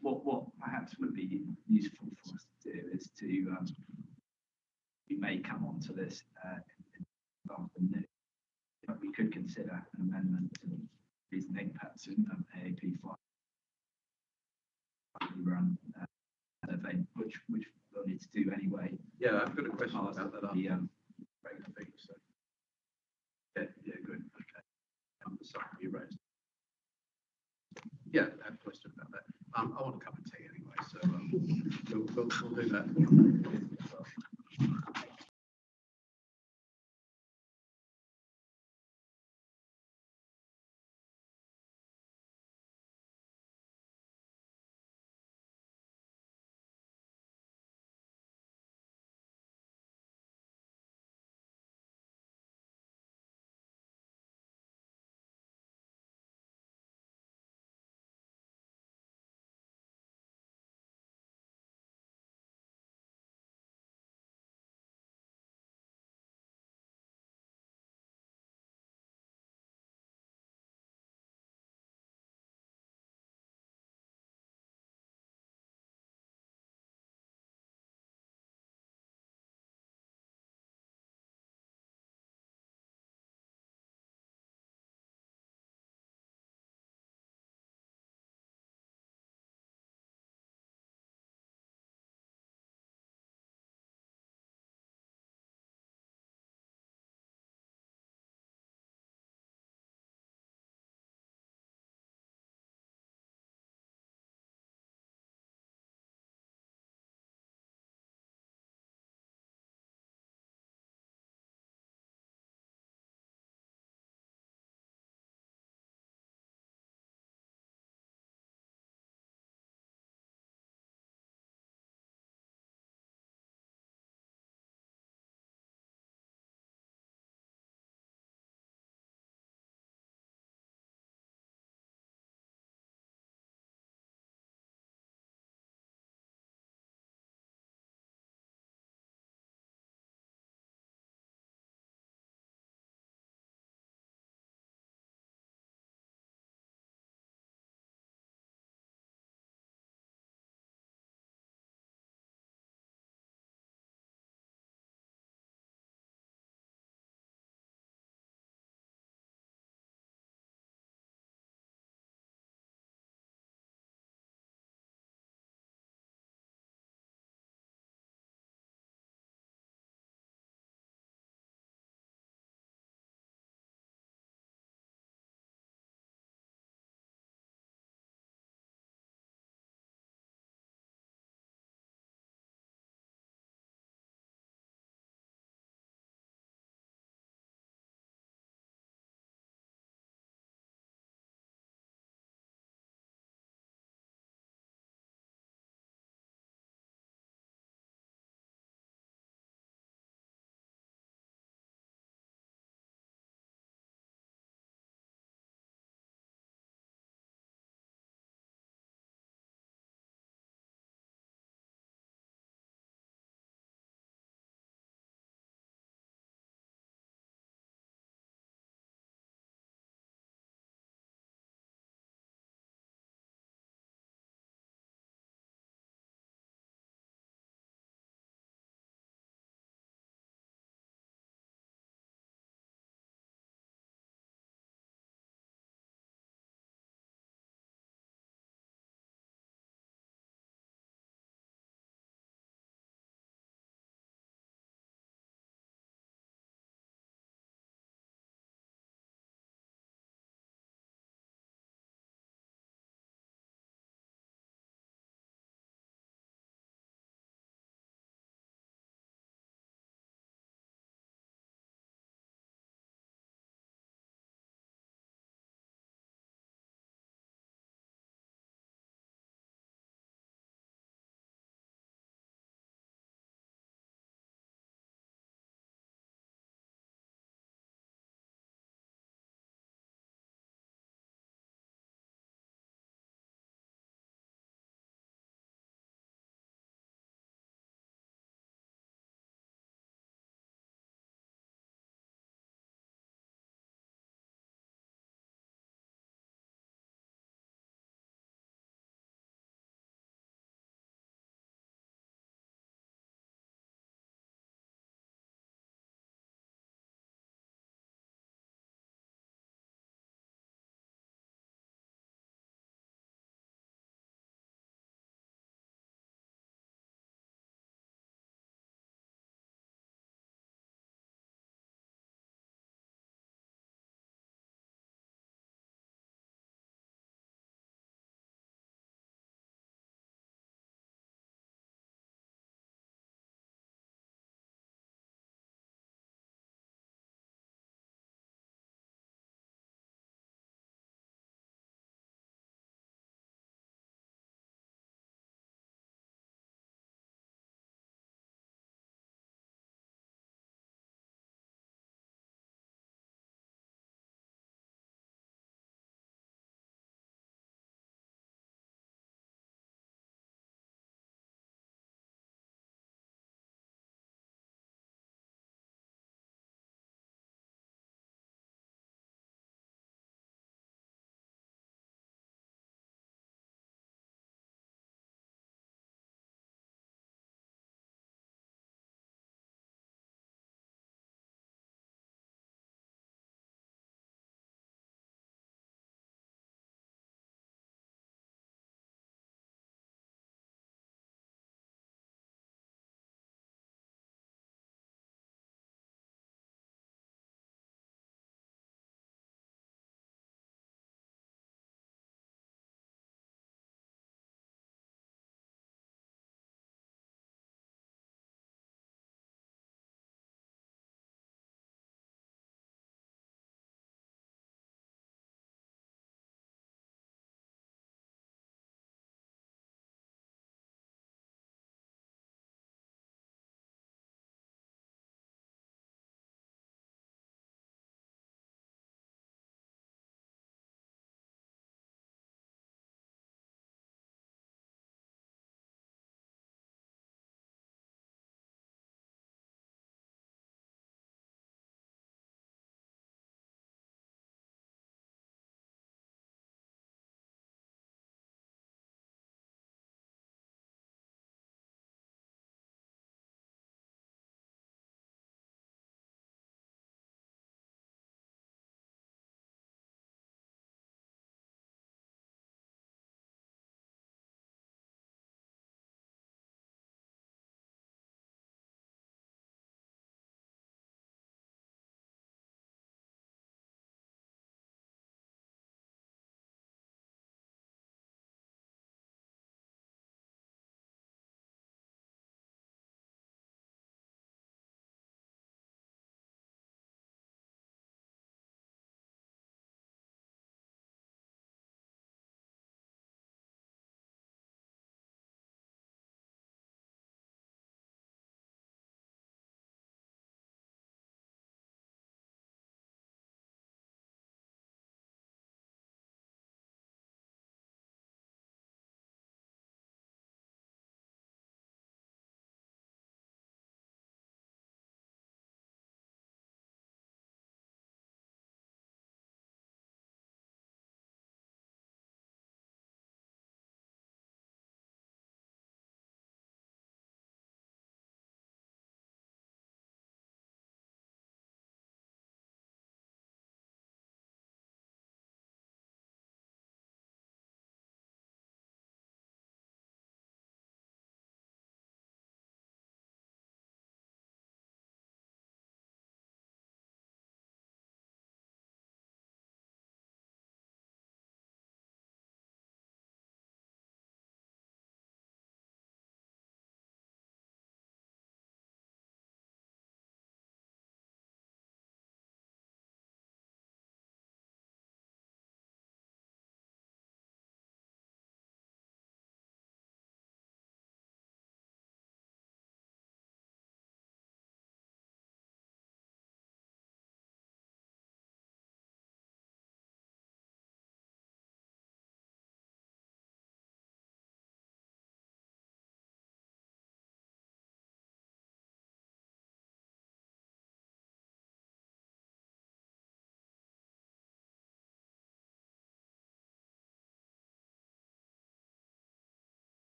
What perhaps would be useful for us to do is to we may come on to this afternoon, but we could consider an amendment to reasoning perhaps in AAP 5 run survey, which we'll need to do anyway. Yeah, I've got a question about that after The, regular thing, so. Yeah, good. Okay. Something you raised. Yeah, I have a question about that. I want a cup of tea anyway, so we'll do that.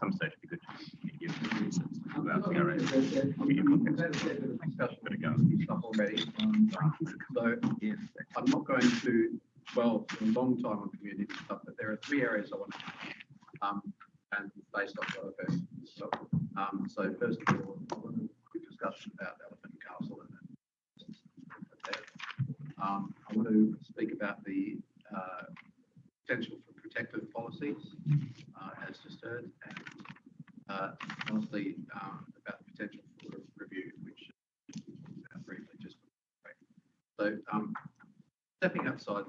some stage it'd be good to give you a sense about I've TRA. stuff already. So I'm not going to dwell for a long time on community stuff, but there are three areas I want to, and based on what I've heard. So first of all, I want a quick discussion about Elephant and Castle. I want to speak about the potential for protective policies, as just heard, and lastly, about the potential for review, which briefly just. So, stepping outside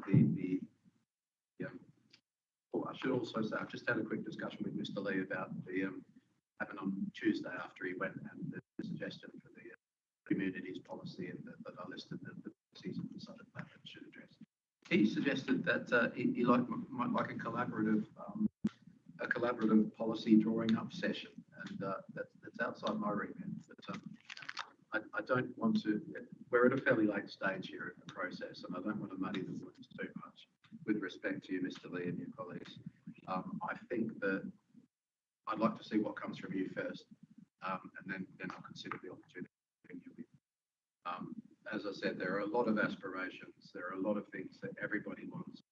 I should also say I've just had a quick discussion with Mr. Lee about the happened on Tuesday after he went and the suggestion for the communities policy and that I listed the policies and decided that should address. He suggested that he might like a collaborative policy drawing up session, and that's outside my remit. But I don't want to. We're at a fairly late stage here in the process, and I don't want to muddy the waters too much with respect to you, Mr. Lee, and your colleagues. I think that I'd like to see what comes from you first, and then I'll consider the opportunity to bring you in. As I said, there are a lot of aspirations. There are a lot of things that everybody wants.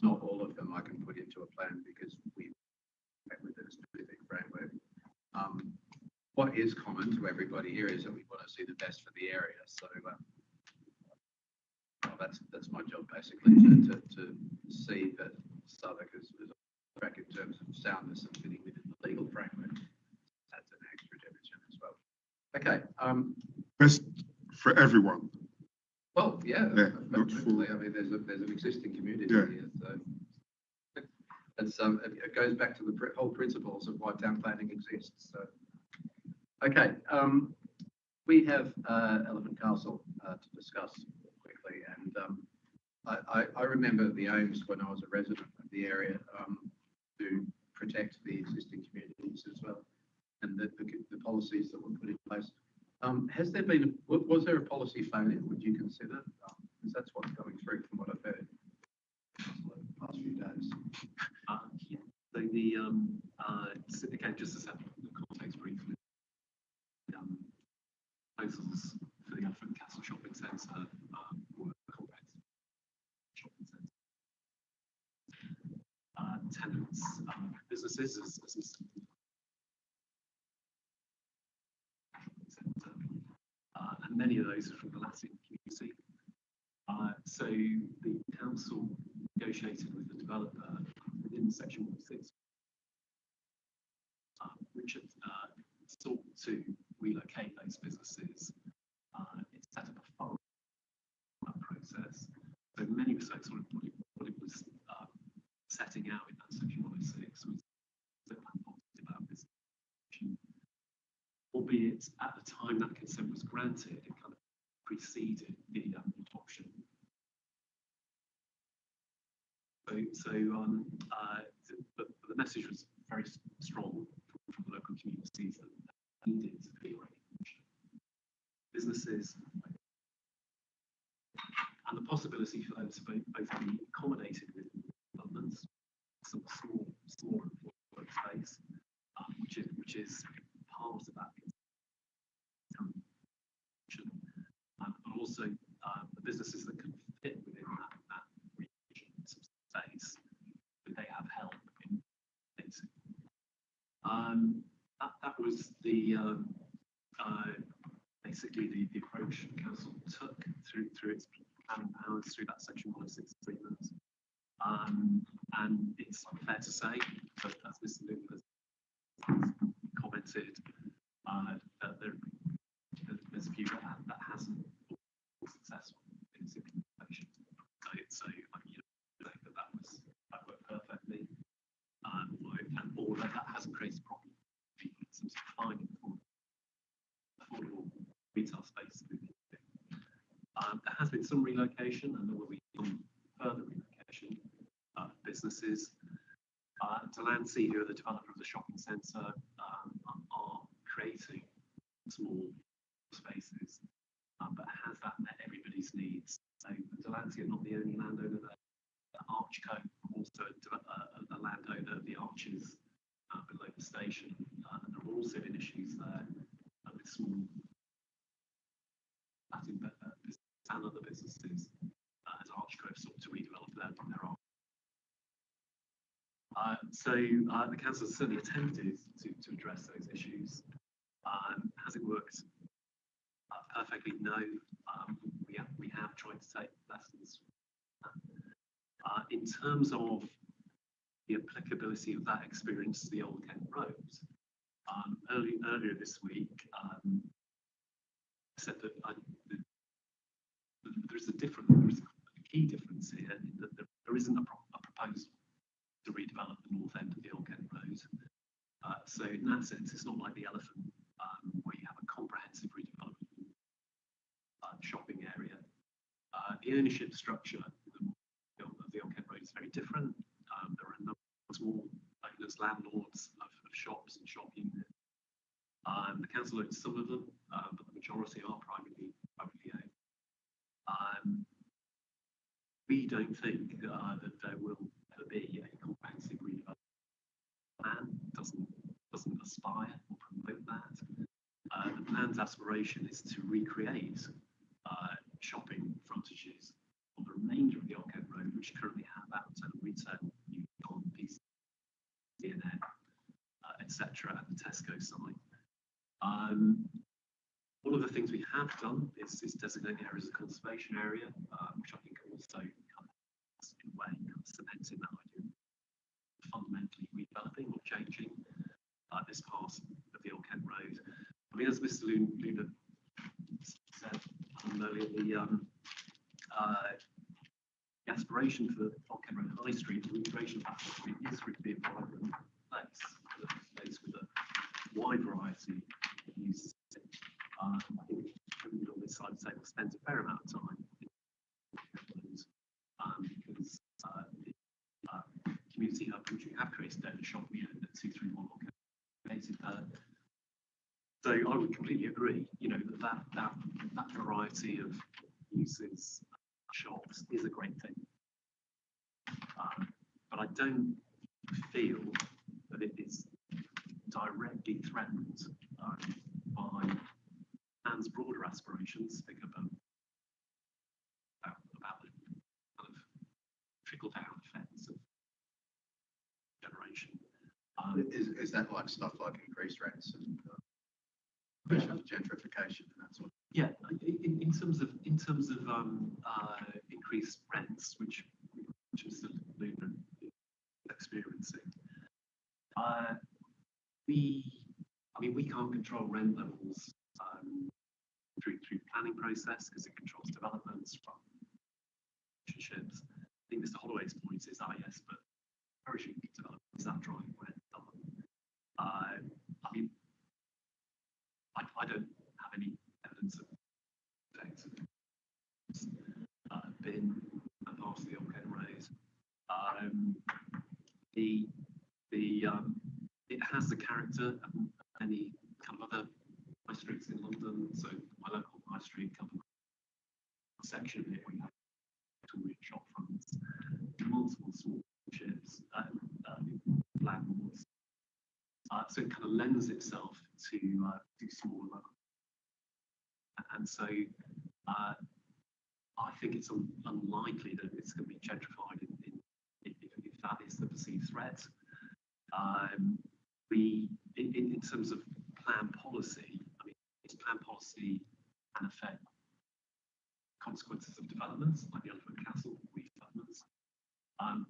Not all of them I can put into a plan because we met with a specific framework. What is common to everybody here is that we want to see the best for the area. So well, that's my job basically to see that Southwark is on track in terms of soundness and fitting within the legal framework. That's an extra dimension as well. Okay. Best for everyone. Well, yeah, not for- I mean, there's an existing community Yeah. here, so it's it goes back to the whole principles of why town planning exists. So, okay, we have Elephant Castle to discuss quickly, and I remember the aims when I was a resident of the area to protect the existing communities as well, and the policies that were put in place. Has there been, was there a policy failure, would you consider? Because that's what's coming through from what I've heard the past few days. So again, just to set the context briefly, proposals for the Elephant Castle Shopping Centre were correct. Shopping centre. Tenants, businesses, as and many of those are from the Latin community. So the council negotiated with the developer within Section 106, which sought to relocate those businesses. It set up a fund process. So in many respects, what it was setting out in that Section 106 was about business. Albeit at the time that consent was granted, it kind of preceded the adoption. But the message was very strong from the local communities that needed to be arranged. Businesses and the possibility for them to both be accommodated with developments, some small workspace, which is part of that. But also the businesses that can fit within that region, some space, that they have help in it. That was the basically the approach the council took through its planning powers through that Section 106 agreement. And it's fair to say that, as Mr. Luke has commented, that there's a view that hasn't been successful in its implementation. So that worked perfectly, or that hasn't created problems in terms of finding affordable retail space. There has been some relocation, and there will be some further relocation of businesses. Delancey, who are the developer of the shopping centre, are creating small spaces, but has that met everybody's needs? So Delancey are not the only landowner there. Archco, also a landowner, the Arches below the station. And there have also been issues there with small Latin businesses and other businesses as Archgrove sought to redevelop their art. So the council has certainly attempted to address those issues. Has it worked perfectly? No. We have tried to take lessons. In terms of the applicability of that experience to the Old Kent Road, earlier this week, I said that there's a key difference here in that there isn't a proposal to redevelop the north end of the Old Kent Road. So in that sense, it's not like the Elephant, where you have a comprehensive redevelopment shopping area. The ownership structure of the Old Kent Road is very different. There are a number of small owners, landlords of shops and shop units. The council owns some of them, but the majority are privately owned. We don't think that there will ever be a comprehensive redevelopment plan. Doesn't aspire or promote that. The plan's aspiration is to recreate shopping frontages on the remainder of the Old Kent Road, which currently have out-of-town retail, on PC, CNN, etc., at the Tesco site. One of the things we have done is designate the area as a conservation area, which I think also in a way cementing that idea of fundamentally redeveloping or changing this part of the Old Kent Road. I mean, as Mr. Luna said earlier, the aspiration for the Old Kent Road High Street, the recreation of that street is for it to be a vibrant place with a wide variety of uses. I think everyone on this side of the table spends a fair amount of time because the community hub which we have created at the shop we own at 231 located there. So I would completely agree, that variety of uses, shops is a great thing. But I don't feel that it is directly threatened by Anne's broader aspirations. Think about the kind of trickle-down effects of generation. Is that like stuff like increased rents and gentrification and that sort of? Yeah, in terms of increased rents, which Mr. Luna is experiencing, we can't control rent levels through planning process because it controls developments from relationships. I think Mr. Holloway's point is, yes, but encouraging development is that driving rent up. I don't have any evidence of effects of bin and part of the Old Kent Road. It has the character of any kind of other high streets in London. So my local high street comes section of it where you have shop fronts, multiple small ships, landlords. So it kind of lends itself to smaller levels. And so I think it's unlikely that it's going to be gentrified if that is the perceived threat. In terms of plan policy, it's plan policy can affect consequences of developments like the Elephant Castle redevelopments.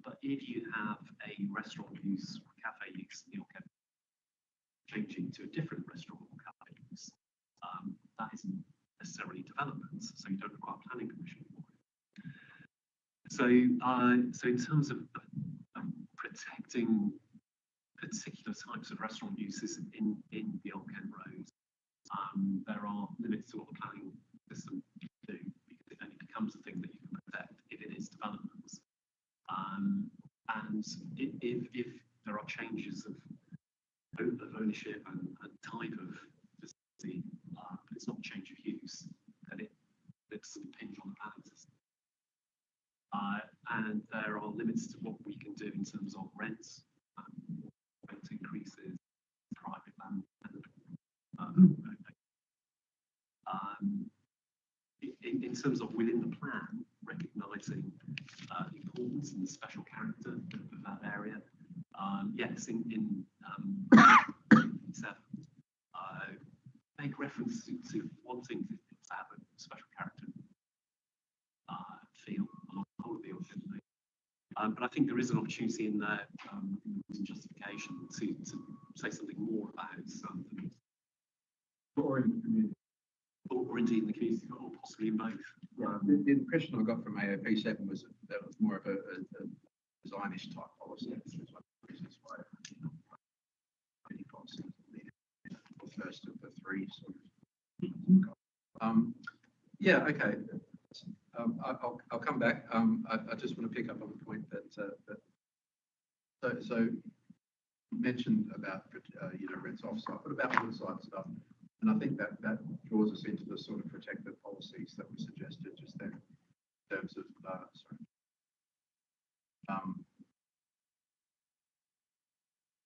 But if you have a restaurant use or cafe use in your cafe changing to a different restaurant or cafe use, that isn't necessarily development, so you don't require planning permission for it. So in terms of protecting particular types of restaurant uses in the Old Kent Road, there are limits to what the planning system can do because it only becomes a thing that you can protect if it is developments. And if there are changes of ownership and type of facility, but it's not a change of use, then it's impinge on the planning system. And there are limits to what we can do in terms of rents, rent increases, in terms of within the plan, recognising the importance and the special character of that area. Yes, in 7, make reference to wanting to have a special character feel on the whole of the organization. But I think there is an opportunity in there, in justification to say something more about Or in the community. or indeed in the community, or possibly in both. The impression I got from AOP 7 was that was more of a designish type policy. Which is one of the reasons why any policy the first of the 3 sort of. Yeah, okay. I'll come back. I just want to pick up on the point that so you mentioned about rents offsite, but about on-site stuff, and I think that draws us into the sort of protective policies that were suggested just then in terms of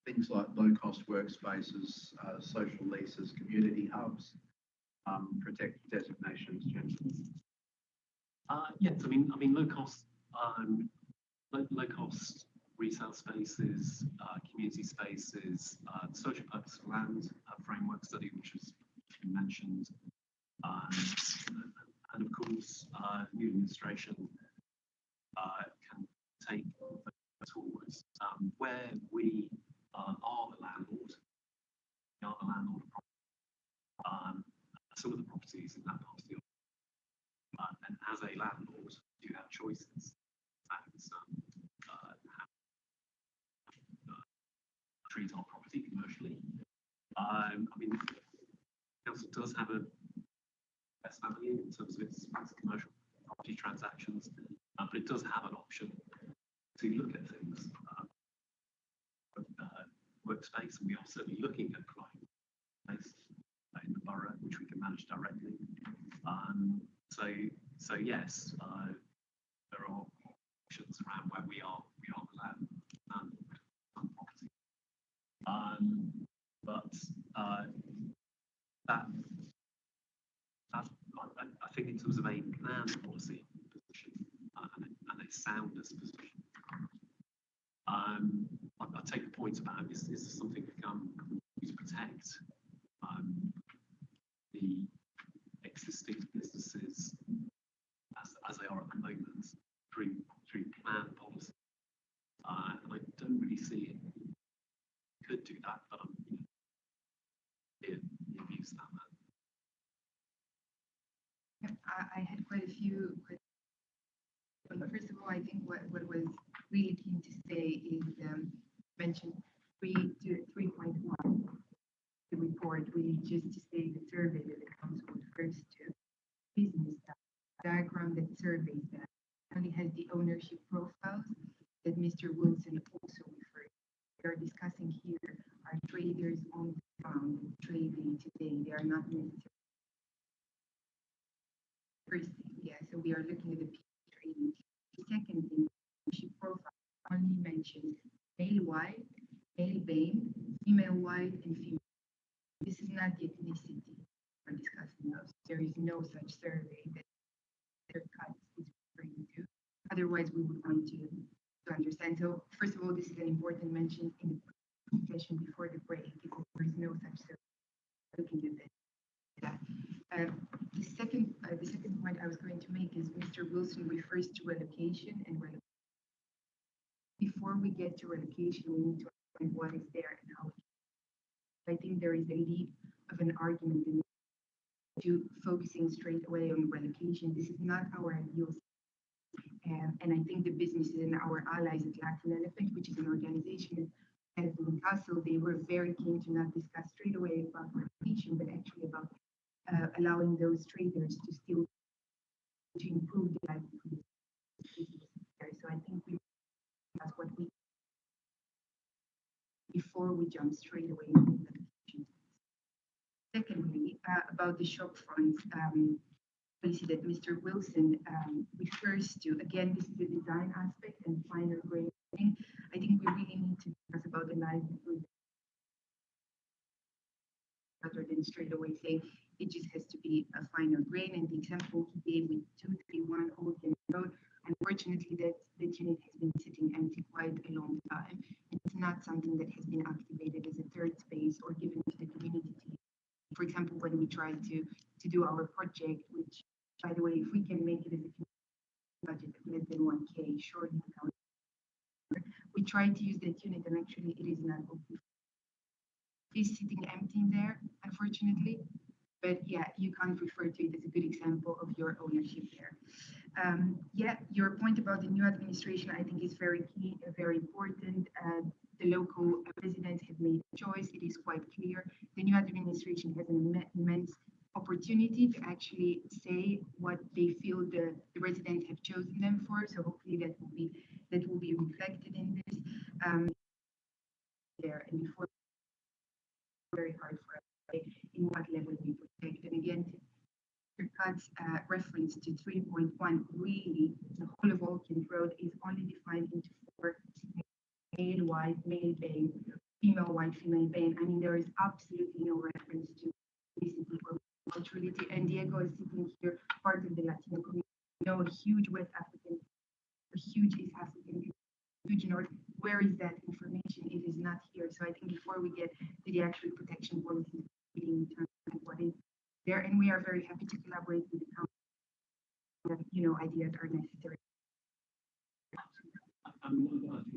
things like low-cost workspaces, social leases, community hubs, protect designations generally. Yes, I mean low cost retail spaces, community spaces, social purpose land framework study, which was mentioned, and of course, new administration can take towards where we are the landlord. We are the landlord of property. Some of the properties in that part of the and as a landlord, you have choices and treat our property commercially. I mean, the council does have a best value in terms of its commercial property transactions, but it does have an option to look at things workspace, and we are certainly looking at providing space in the borough, which we can manage directly. So yes, there are options around where we are the landlord on property. But I think in terms of a plan policy position and a soundness position, I take the point about is this something to protect the existing businesses as they are at the moment through plan policy, and I don't really see it could do that, but your views on that. I had quite a few. First of all, I think what was really keen to say is mention 3.1, the report, really just to say the survey that the council refers to, business diagram that surveys that only has the ownership profiles that Mr. Wilson also referred. We are discussing here are traders on the ground trading today. They are not necessarily. First thing, yeah, so we are looking at the trading. The second thing, ownership profile only mentions male white, male BAME, female white, and female. This is not the ethnicity we're discussing those. There is no such survey that cuts is referring to. Otherwise, we would want to understand. So, first of all, this is an important mention in the session before the break. There is no such survey. Looking at that. The second point I was going to make is Mr. Wilson refers to relocation and relocation. Before we get to relocation, we need to understand what is there and how. I think there is a leap of an argument in to focusing straight away on relocation. This is not our ideal. And I think the businesses and our allies at Latin Elephant, which is an organization at Newcastle, they were very keen to not discuss straight away about relocation, but actually about allowing those traders to still to improve the livelihood. So I think that's what we before we jump straight away into relocation. Secondly, about the shop fronts policy that Mr. Wilson refers to. Again, this is the design aspect and final grading. I think we really need to discuss about the livelihood rather than straight away saying it just has to be be a finer grain. And the example he gave with 231 Old Kent Road, unfortunately, that unit has been sitting empty quite a long time. It's not something that has been activated as a third space or given to the community to use. For example, when we try to do our project, which, by the way, if we can make it as a community budget of less than 1K, surely the council. We try to use that unit, and actually it is not open. It's sitting empty in there, unfortunately. But yeah, you can't refer to it as a good example of your ownership there. Yeah, your point about the new administration, I think, is very key, very important. The local residents have made a choice. It is quite clear. The new administration has an immense opportunity to actually say what they feel the residents have chosen them for. So hopefully that will be reflected in this. There and before, very hard for us in what level we protect. And again, Kurt's reference to 3.1, really, the whole of Old Kent Road is only defined into 4: male, white, male ban, female, white, female ban. I mean, there is absolutely no reference to ethnicity or culturality. And Diego is sitting here, part of the Latino community, you know, a huge West African, a huge East African, huge North. Where is that information? It is not here. So I think before we get to the actual protection policy, in terms of what is there, and we are very happy to collaborate with the council. You know, ideas are necessary. I think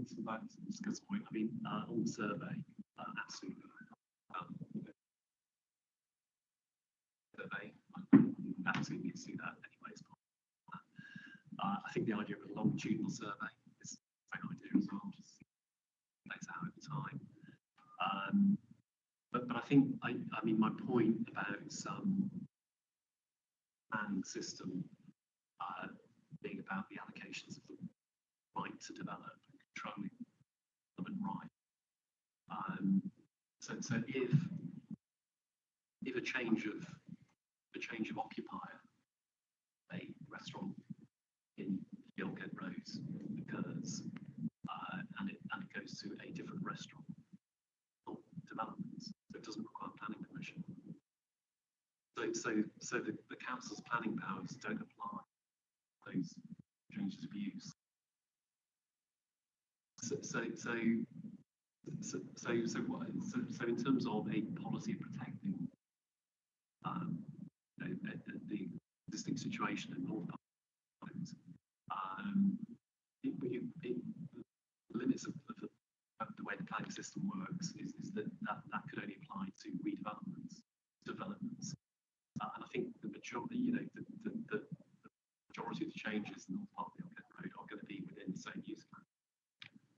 it's about to discuss point. I mean, on the survey, absolutely. Survey, I absolutely see that anyways. I think the idea of a longitudinal survey is a great idea as well, just plays out over time. But I think, I mean, my point about some planning system being about the allocations of the right to develop and controlling development right. So if a change of occupier, a restaurant in the Old Kent Roads occurs, and it goes to a different restaurant or development, so it doesn't require planning permission. So the council's planning powers don't apply to those changes of use. So in terms of a policy of protecting the existing situation in North Parliament, the limits of the way the planning system works is that could only apply to redevelopments, developments. And I think the majority, the majority of the changes in North Part of the Old Kent Road are going to be within the same use plan.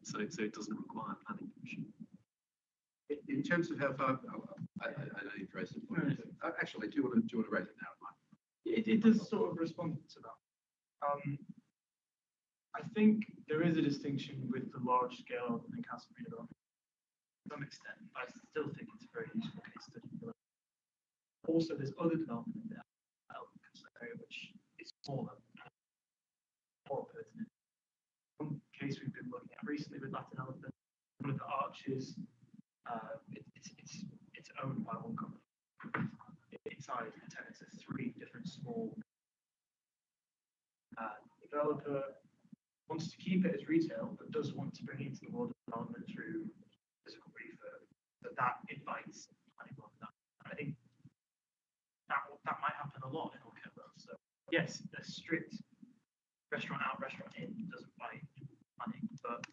So it doesn't require planning permission. In terms of how far, I know you've raised the point. Actually, do you want to raise it now, Mike? It does sort of respond to that. I think there is a distinction with the large scale and castle redevelopment to some extent, but I still think it's a very useful case study. Also, there's other development in there, which is smaller, more pertinent. One case we've been looking at recently with Latin Elephant, one of the arches, it's owned by one company. Inside the tenants are 3 different small. Developer wants to keep it as retail, but does want to bring it into the world of development through physical refurb. But that invites planning board. I think that might happen a lot in Old Kent Road. So yes, a strict restaurant out, restaurant in doesn't bite planning, but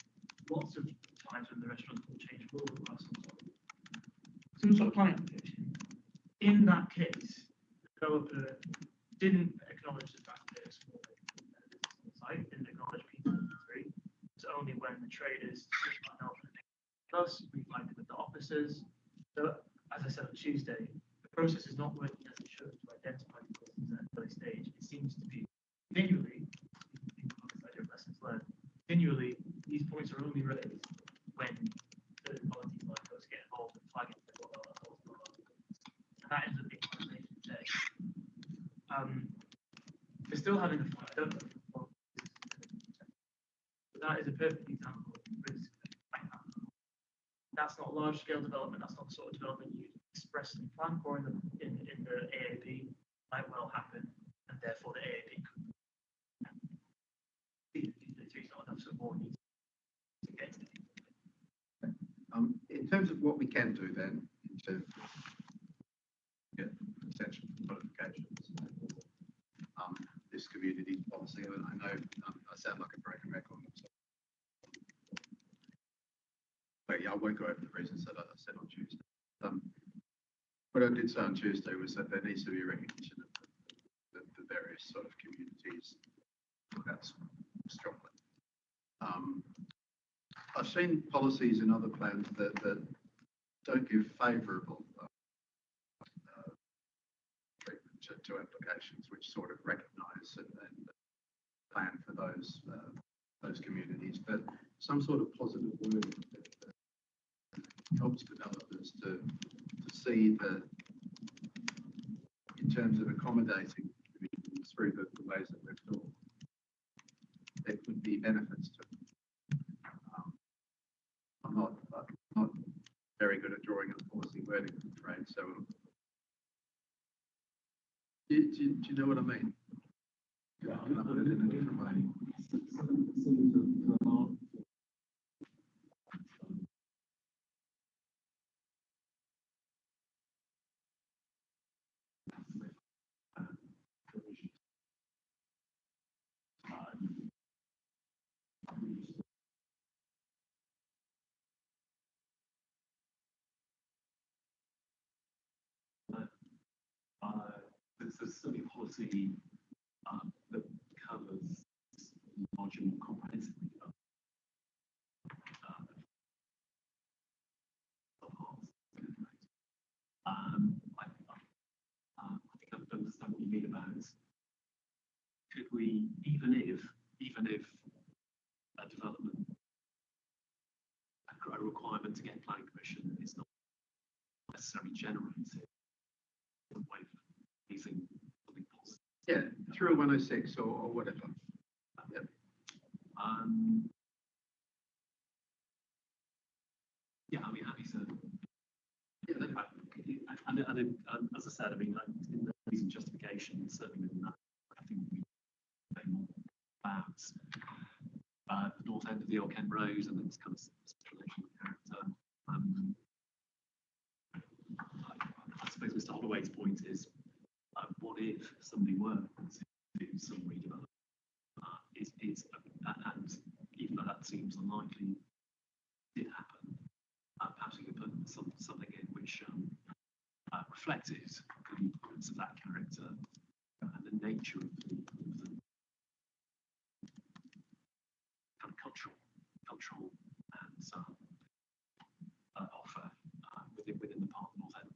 lots of times when the restaurants will change will require some sort of planning application. In that case, the developer didn't acknowledge the fact that it's small site, didn't acknowledge P93. It's only when the traders us, we find it with the officers. So as I said on Tuesday, the process is not working as it should to identify the persons at an early stage. It seems to be continually, lessons learned, continually, these points are only raised when certain policies like us get involved and flag it. And that is a big conversation today. We're still having a fight. I don't know. But that is a perfect example of risk. That's not large scale development. That's not the sort of development you expressly plan for in the AAP. potential for modifications. This community policy, and I know I sound like a broken record. But yeah, I won't go over the reasons that I said on Tuesday. What I did say on Tuesday was that there needs to be a recognition of the various sort of communities. That's strongly. I've seen policies in other plans that don't give favourable treatment to applications, which sort of recognise and plan for those communities, but some sort of positive word that helps developers to see that in terms of accommodating communities through the ways that we've thought, there could be benefits to it. I'm not very good at drawing up policy wording, I'm afraid, so do you know what I mean? Yeah, I'll put it in a different way. There's certainly a policy that covers larger, more comprehensively I think I understand what you mean about could we, even if a development, a requirement to get planning permission is not necessarily generated in a way of using something positive. Yeah, through a 106 or whatever. Yep. Yeah, I mean, happy to. And as I said, I mean, in the reason justification, certainly within that, I think we say more about the north end of the Old Kent Road and this kind of relation character. I suppose Mr. Holloway's point is, what if somebody were to do some redevelopment? And even though that seems unlikely, did happen. Perhaps we could put something in which reflected the importance of that character and the nature of the kind of cultural and offer within the park north end.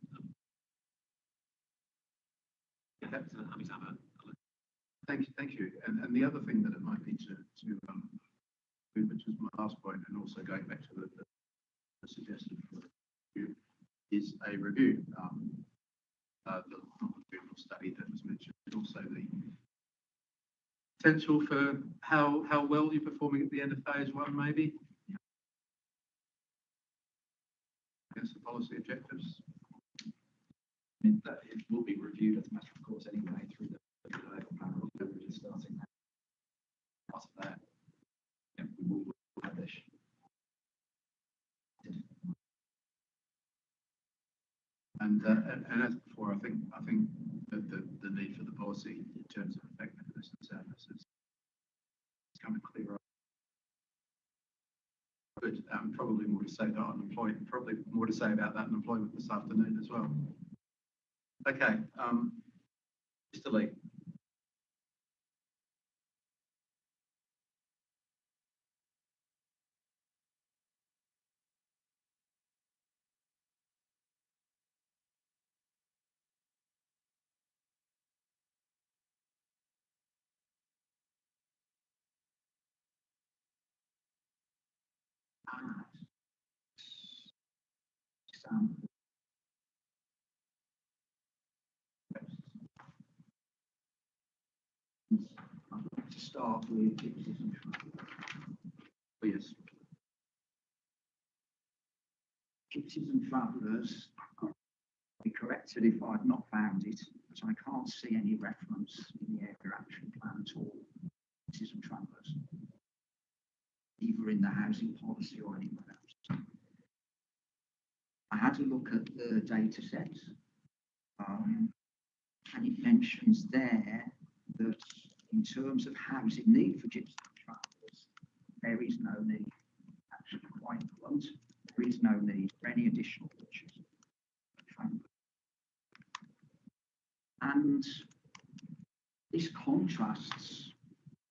Yeah, happy to have a look. Thank you. And the other thing that it might be to which was my last point, and also going back to the suggested review, is a review. The longitudinal study that was mentioned, and also the potential for how well you're performing at the end of phase one, maybe. Against the policy objectives. I mean, that it will be reviewed as a matter of course anyway through the plan. We're just starting that. Part of that, yeah, we will publish. And as before, I think that the need for the policy in terms of effectiveness and soundness is becoming clearer. Good. Probably more to say about unemployment. Probably more to say about that unemployment this afternoon as well. Okay, Mr. Lee. I'd like to start with gypsies and travellers. Oh, yes. Gypsies and travellers, I'll be corrected if I've not found it, but I can't see any reference in the area action plan at all. Gypsies and travellers, either in the housing policy or anywhere else. I had a look at the data set. And it mentions there that in terms of housing need for gypsy travellers, there is no need, actually quite blunt, there is no need for any additional pitches. And this contrasts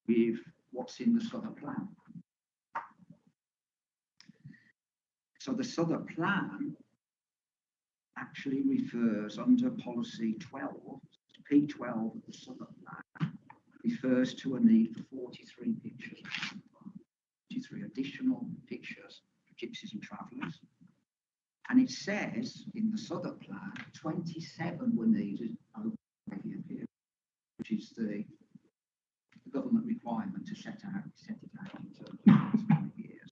with what's in the Southern Plan. So the Southern Plan actually refers under policy 12, P12 of the Southern Plan, refers to a need for 43 pictures, 43 additional pictures for gypsies and travellers. And it says in the Southern Plan, 27 were needed over a 5-year period, which is the government requirement to set it out in terms of 5 years.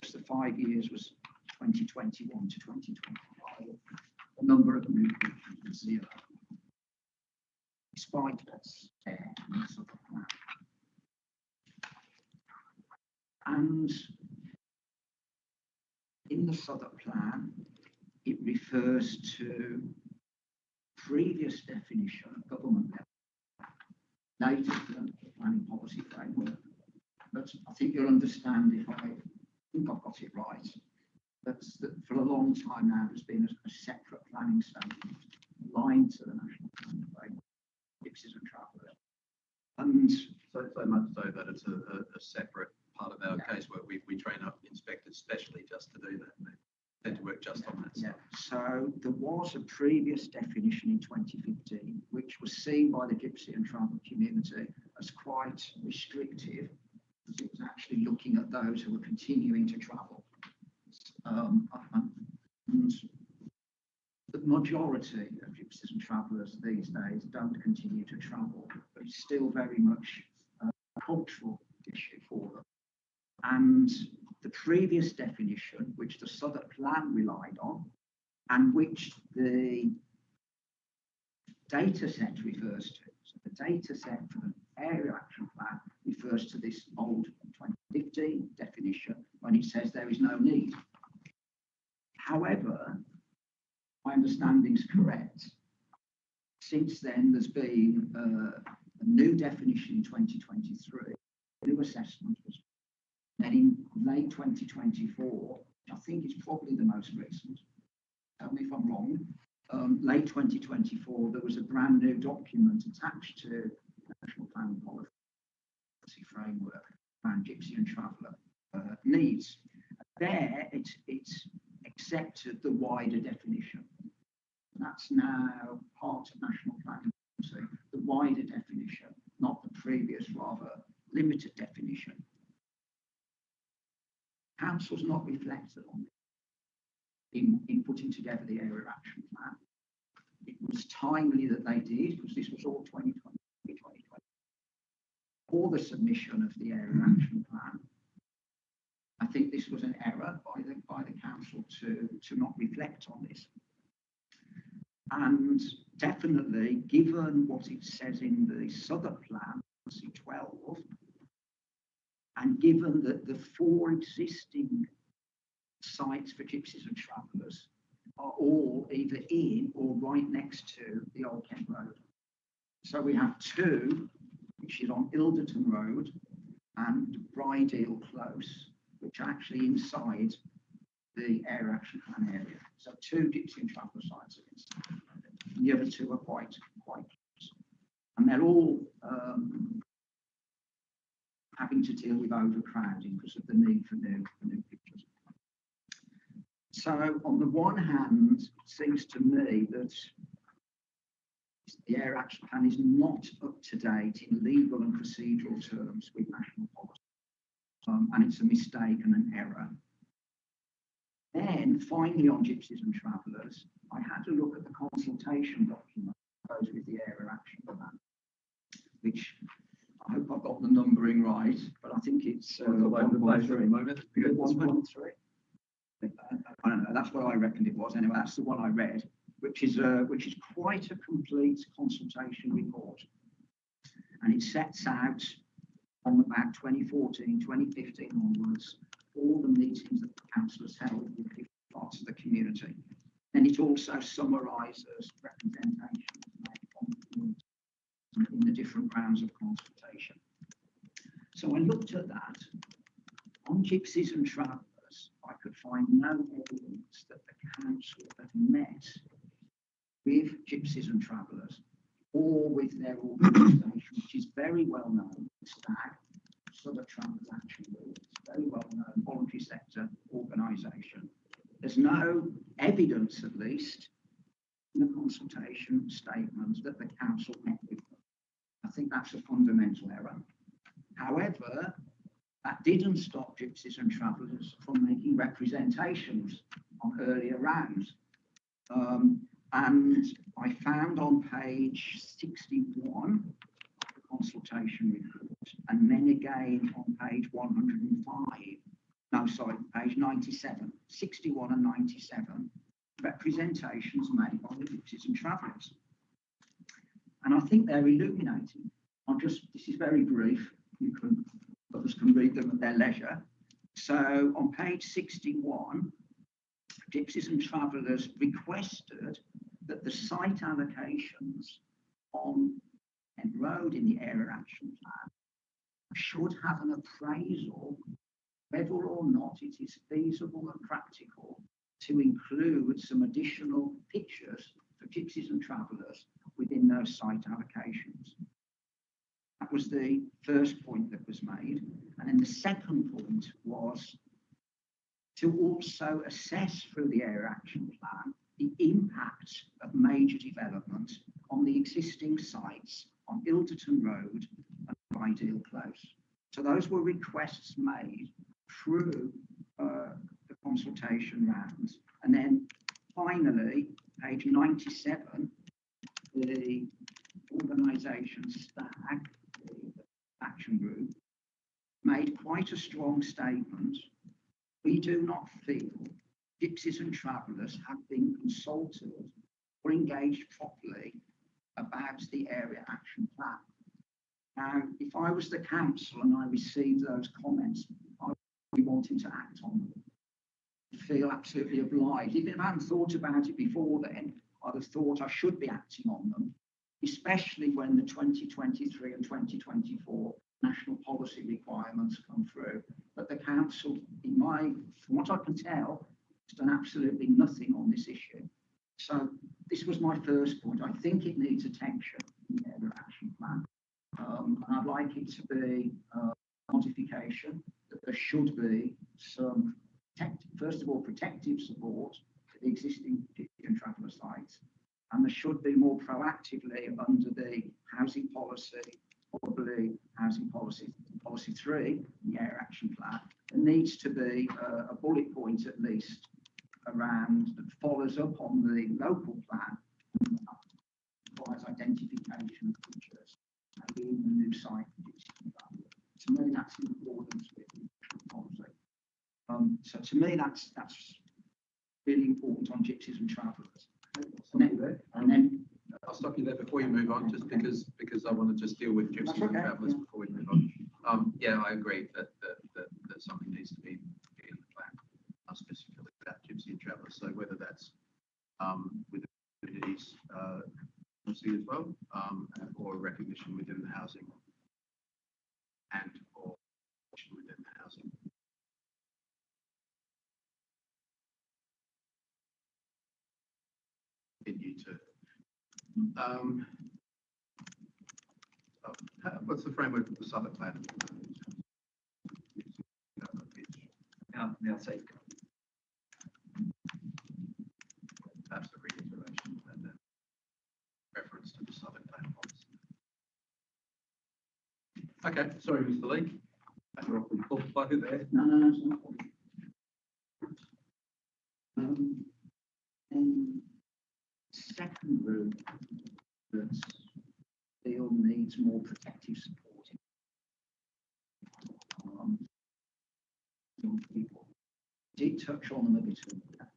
So the 5 years was 2021 to 2025. The number of new pictures was 0, despite what's there in the Southern Plan. And in the Southern Plan, it refers to previous definition of government level, native planning policy framework. But I think you'll understand if I think I've got it right. That for a long time now there's been a separate planning standard aligned to the national planning framework, gypsies and travellers. And so much so that it's a separate part of our casework. We train up inspectors specially just to do that. They tend to work just on that stuff. So there was a previous definition in 2015, which was seen by the gypsy and travel community as quite restrictive, because it was actually looking at those who were continuing to travel. And the majority of gypsies and travellers these days don't continue to travel, but it's still very much a cultural issue for them. And the previous definition, which the Southern Plan relied on, and which the data set refers to, so the data set for the Area Action Plan refers to this old 2015 definition when it says there is no need. However, my understanding is correct. Since then, there's been a new definition in 2023, new assessment was. Then in late 2024, I think it's probably the most recent, tell me if I'm wrong, late 2024, there was a brand new document attached to the National Planning Policy Framework around gypsy and traveller needs. There, it's accepted the wider definition. That's now part of National Planning Policy, the wider definition, not the previous rather limited definition. Council's not reflected on it in putting together the Area Action Plan. It was timely that they did, because this was all 2020, 2020. For the submission of the Area Action Plan, I think this was an error by the council to not reflect on this. And definitely, given what it says in the Southern Plan, policy 12, and given that the 4 existing sites for gypsies and travellers are all either in or right next to the Old Kent Road. So we have 2, which is on Ilderton Road and Brydale Close, which are actually inside the Area Action Plan area. So 2 gypsy and traveller sites are inside. And the other 2 are quite close. And they're all having to deal with overcrowding because of the need for new pictures. So on the one hand, it seems to me that the Area Action Plan is not up to date in legal and procedural terms with national policy. And it's a mistake and an error. Then finally on gypsies and travellers, I had a look at the consultation document that goes with the Area Action Plan, which I hope I've got the numbering right, but I think it's 1.3. I don't know, that's what I reckoned it was. Anyway, that's the one I read, which is quite a complete consultation report. And it sets out from about 2014, 2015 onwards, all the meetings that the council has held with different parts of the community. And it also summarises representations made from in the different rounds of consultation. So I looked at that. On Gypsies and Travellers, I could find no evidence that the council had met with Gypsies and Travellers or with their organisation, which is very well known, STAG, Southern Travellers Action Group, it's very well known voluntary sector organisation. There's no evidence, at least, in the consultation statements that the council met with them. I think that's a fundamental error. However, that didn't stop Gypsies and Travellers from making representations on earlier rounds. And I found on page 61 the consultation report, and then again on page 105, no, sorry, page 97, 61 and 97, representations made by the Gypsies and Travellers. And I think they're illuminating. This is very brief, others can read them at their leisure. So on page 61, Gypsies and Travellers requested that the site allocations on Kent Road in the Area Action Plan should have an appraisal whether or not it is feasible and practical to include some additional pictures for Gypsies and Travellers within those site allocations. That was the first point that was made. And then the second point was to also assess through the Area Action Plan the impact of major development on the existing sites on Ilderton Road and Ideal Close. So those were requests made through the consultation rounds. And then finally, page 97, the organisation STAG, the action group, made quite a strong statement. We do not feel Gypsies and Travellers have been consulted or engaged properly about the Area Action Plan. Now, if I was the council and I received those comments, I would be wanting to act on them. I feel absolutely obliged. Even if I hadn't thought about it before then, I'd have thought I should be acting on them, especially when the 2023 and 2024 national policy requirements come through. But the council, from what I can tell, has done absolutely nothing on this issue. So this was my first point. I think it needs attention in the Area Action Plan. And I'd like it to be a modification that there should be some, first of all, protective support for the existing Gypsy and Traveller sites. And there should be more proactively under the housing policy, probably housing policy 3, the Area Action Plan. There needs to be a bullet point at least around that follows up on the local plan, requires identification of features, maybe even a new site. To me, that's in accordance with the policy. So to me, that's really important on Gypsies and Travellers. And then I'll stop you there before you move on, just because I want to just deal with Gypsies and Travellers before we move on. Yeah, I agree that something needs to be in the plan, specifically about Gypsy and Travellers. So whether that's with the communities policy as well, or recognition within the housing and or within the housing. Continue to. What's the framework of the Southern Plan? Now take. Perhaps a reiteration and then reference to the Southern Plan policy. Okay, sorry, Mr. Lee. You're off the full flow there. No, it's not. And second group that feel needs more protective support. Young people. Did touch on them a bit earlier,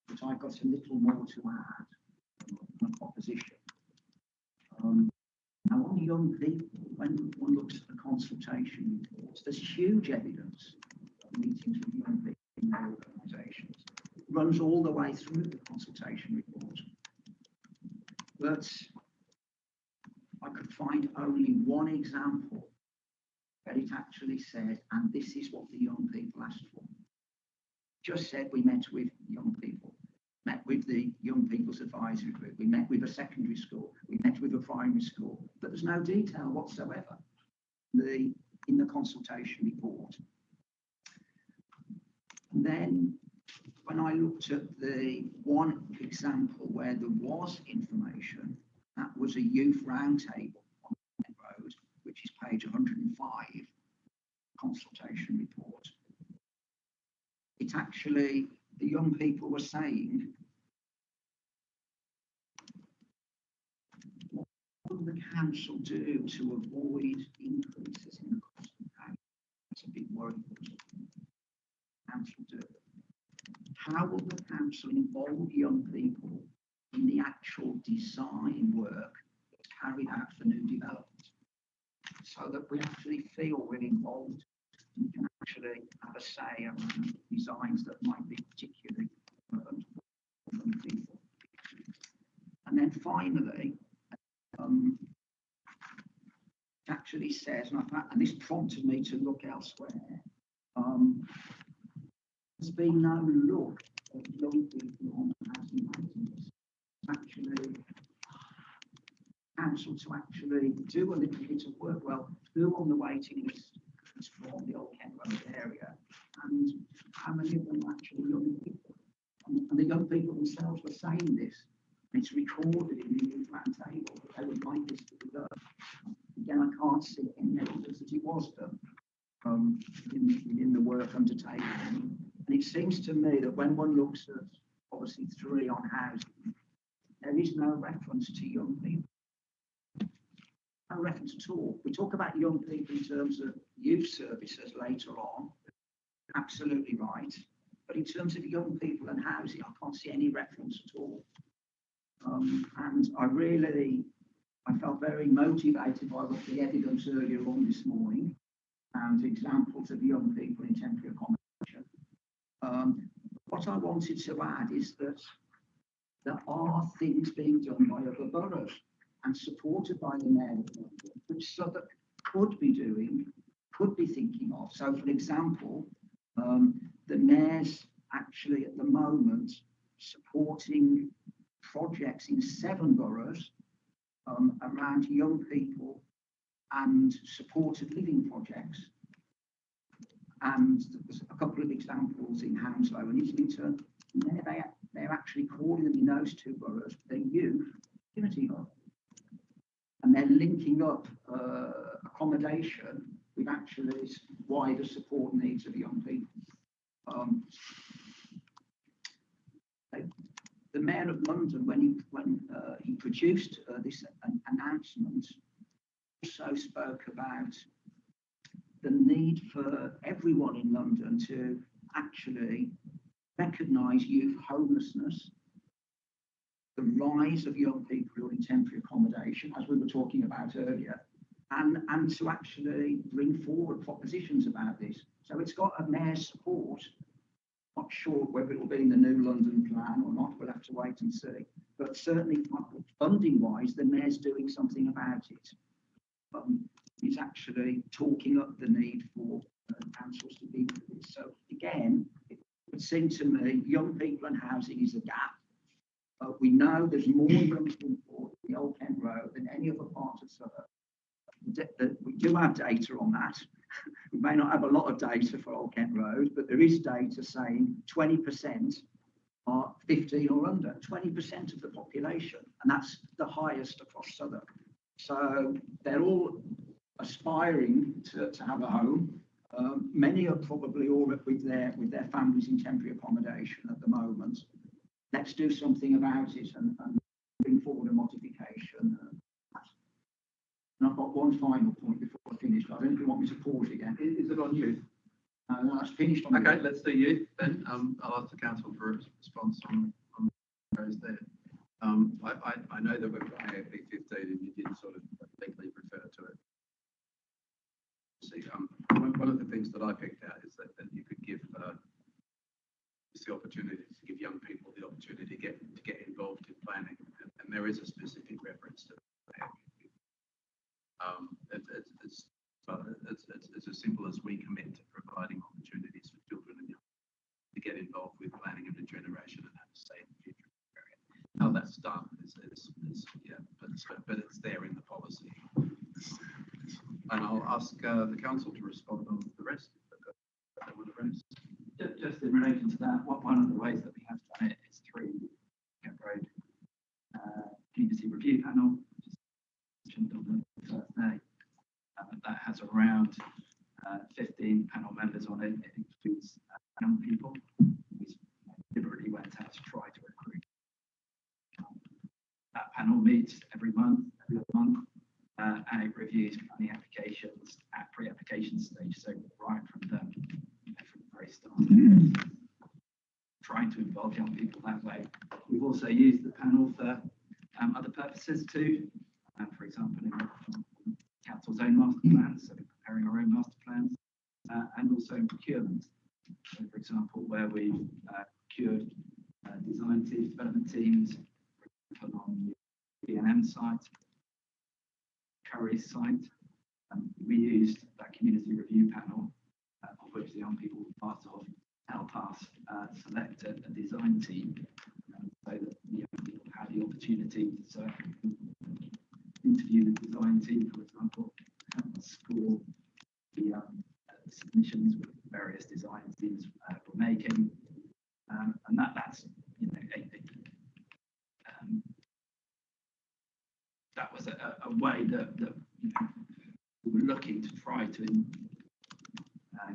but I got a little more to add on opposition. Now, on young people, when one looks at the consultation reports, there's huge evidence of meetings with young people in their organisations. It runs all the way through the consultation report. But find only one example where it actually said, and this is what the young people asked for. Just said we met with young people, met with the young people's advisory group, we met with a secondary school, we met with a primary school, but there's no detail whatsoever in the consultation report. And then when I looked at the one example where there was information, that was a youth roundtable on Kent Road, which is page 105, consultation report. It actually, the young people were saying, what will the council do to avoid increases in the cost of housing? That's a big worry. Council do. How will the council involve young people in the actual design work that's carried out for new development, so that we actually feel we're involved and can actually have a say around designs that might be particularly relevant for young people? And then finally, it actually says, and this prompted me to look elsewhere, there's been no look at young people on housing maintenance. Actually, council to actually do a little bit of work. Well, who on the waiting list is from the Old Kent Road area, and how many of them are actually young people? And the young people themselves were saying this. It's recorded in the youth round table that they would like this to be done. Again, I can't see any evidence that it was done in the work undertaken. And it seems to me that when one looks at, obviously, 3 on housing, there is no reference to young people. No reference at all. We talk about young people in terms of youth services later on. Absolutely right. But in terms of young people and housing, I can't see any reference at all. And I felt very motivated by the evidence earlier on this morning and examples of young people in temporary accommodation. What I wanted to add is that there are things being done by other boroughs and supported by the Mayor of London, which Southwark could be doing, could be thinking of. So, for example, the Mayor's actually at the moment supporting projects in 7 boroughs around young people and supported living projects. And there's a couple of examples in Hounslow and Islington. They're actually calling them in those 2 boroughs, they're youth community hub. And they're linking up accommodation with actually wider support needs of young people. The Mayor of London, when he produced this announcement, also spoke about the need for everyone in London to actually recognise youth homelessness, the rise of young people who are in temporary accommodation, as we were talking about earlier, and to actually bring forward propositions about this. So it's got a Mayor's support. Not sure whether it will be in the new London plan or not, we'll have to wait and see. But certainly funding-wise, the Mayor's doing something about it. He's actually talking up the need for councils to be with this. So again, it would seem to me young people and housing is a gap. We know there's more young people in the Old Kent Road than any other part of Southwark. We do have data on that. We may not have a lot of data for Old Kent Road, but there is data saying 20% are 15 or under, 20% of the population, and that's the highest across Southwark. So they're all aspiring to have a home. Many are probably all with their families in temporary accommodation at the moment. Let's do something about it and bring forward a modification. And I've got one final point before I finish. I don't know if you want me to pause again. Is it on you? No, that's finished on Okay, let's do you then. I'll ask the council for a response on those there. I know that we've got AAP 15 and you did sort of vaguely refer to it. See, one of the things that I picked out is that you could give the opportunity to give young people the opportunity to get involved in planning, and there is a specific reference to that. simple as we commit to providing opportunities for children and young to get involved with planning and regeneration and have a say in the future of the area. How that's done is yeah, but it's there in the policy. And I'll ask the council to respond on the rest. Just in relation to that, one of the ways that we have done it is through Kent Road Community Review Panel, which is mentioned on the first day. That has around 15 panel members on it. It includes young people. We deliberately went out to try to recruit. That panel meets every month, and it reviews planning applications at pre-application stage, so right from the very start. Trying to involve young people that way. We've also used the panel for other purposes too. For example, in council's own master plans, so preparing our own master plans, and also in procurement. So, for example, where we've procured design teams, development teams, on the B&M site, Curry's site, we used that community review panel, of which the young people were part of, help us select a design team, so that the young people have the opportunity to interview the design team, for example, score the submissions with various design teams were making, and that's that was a way that we were looking to try to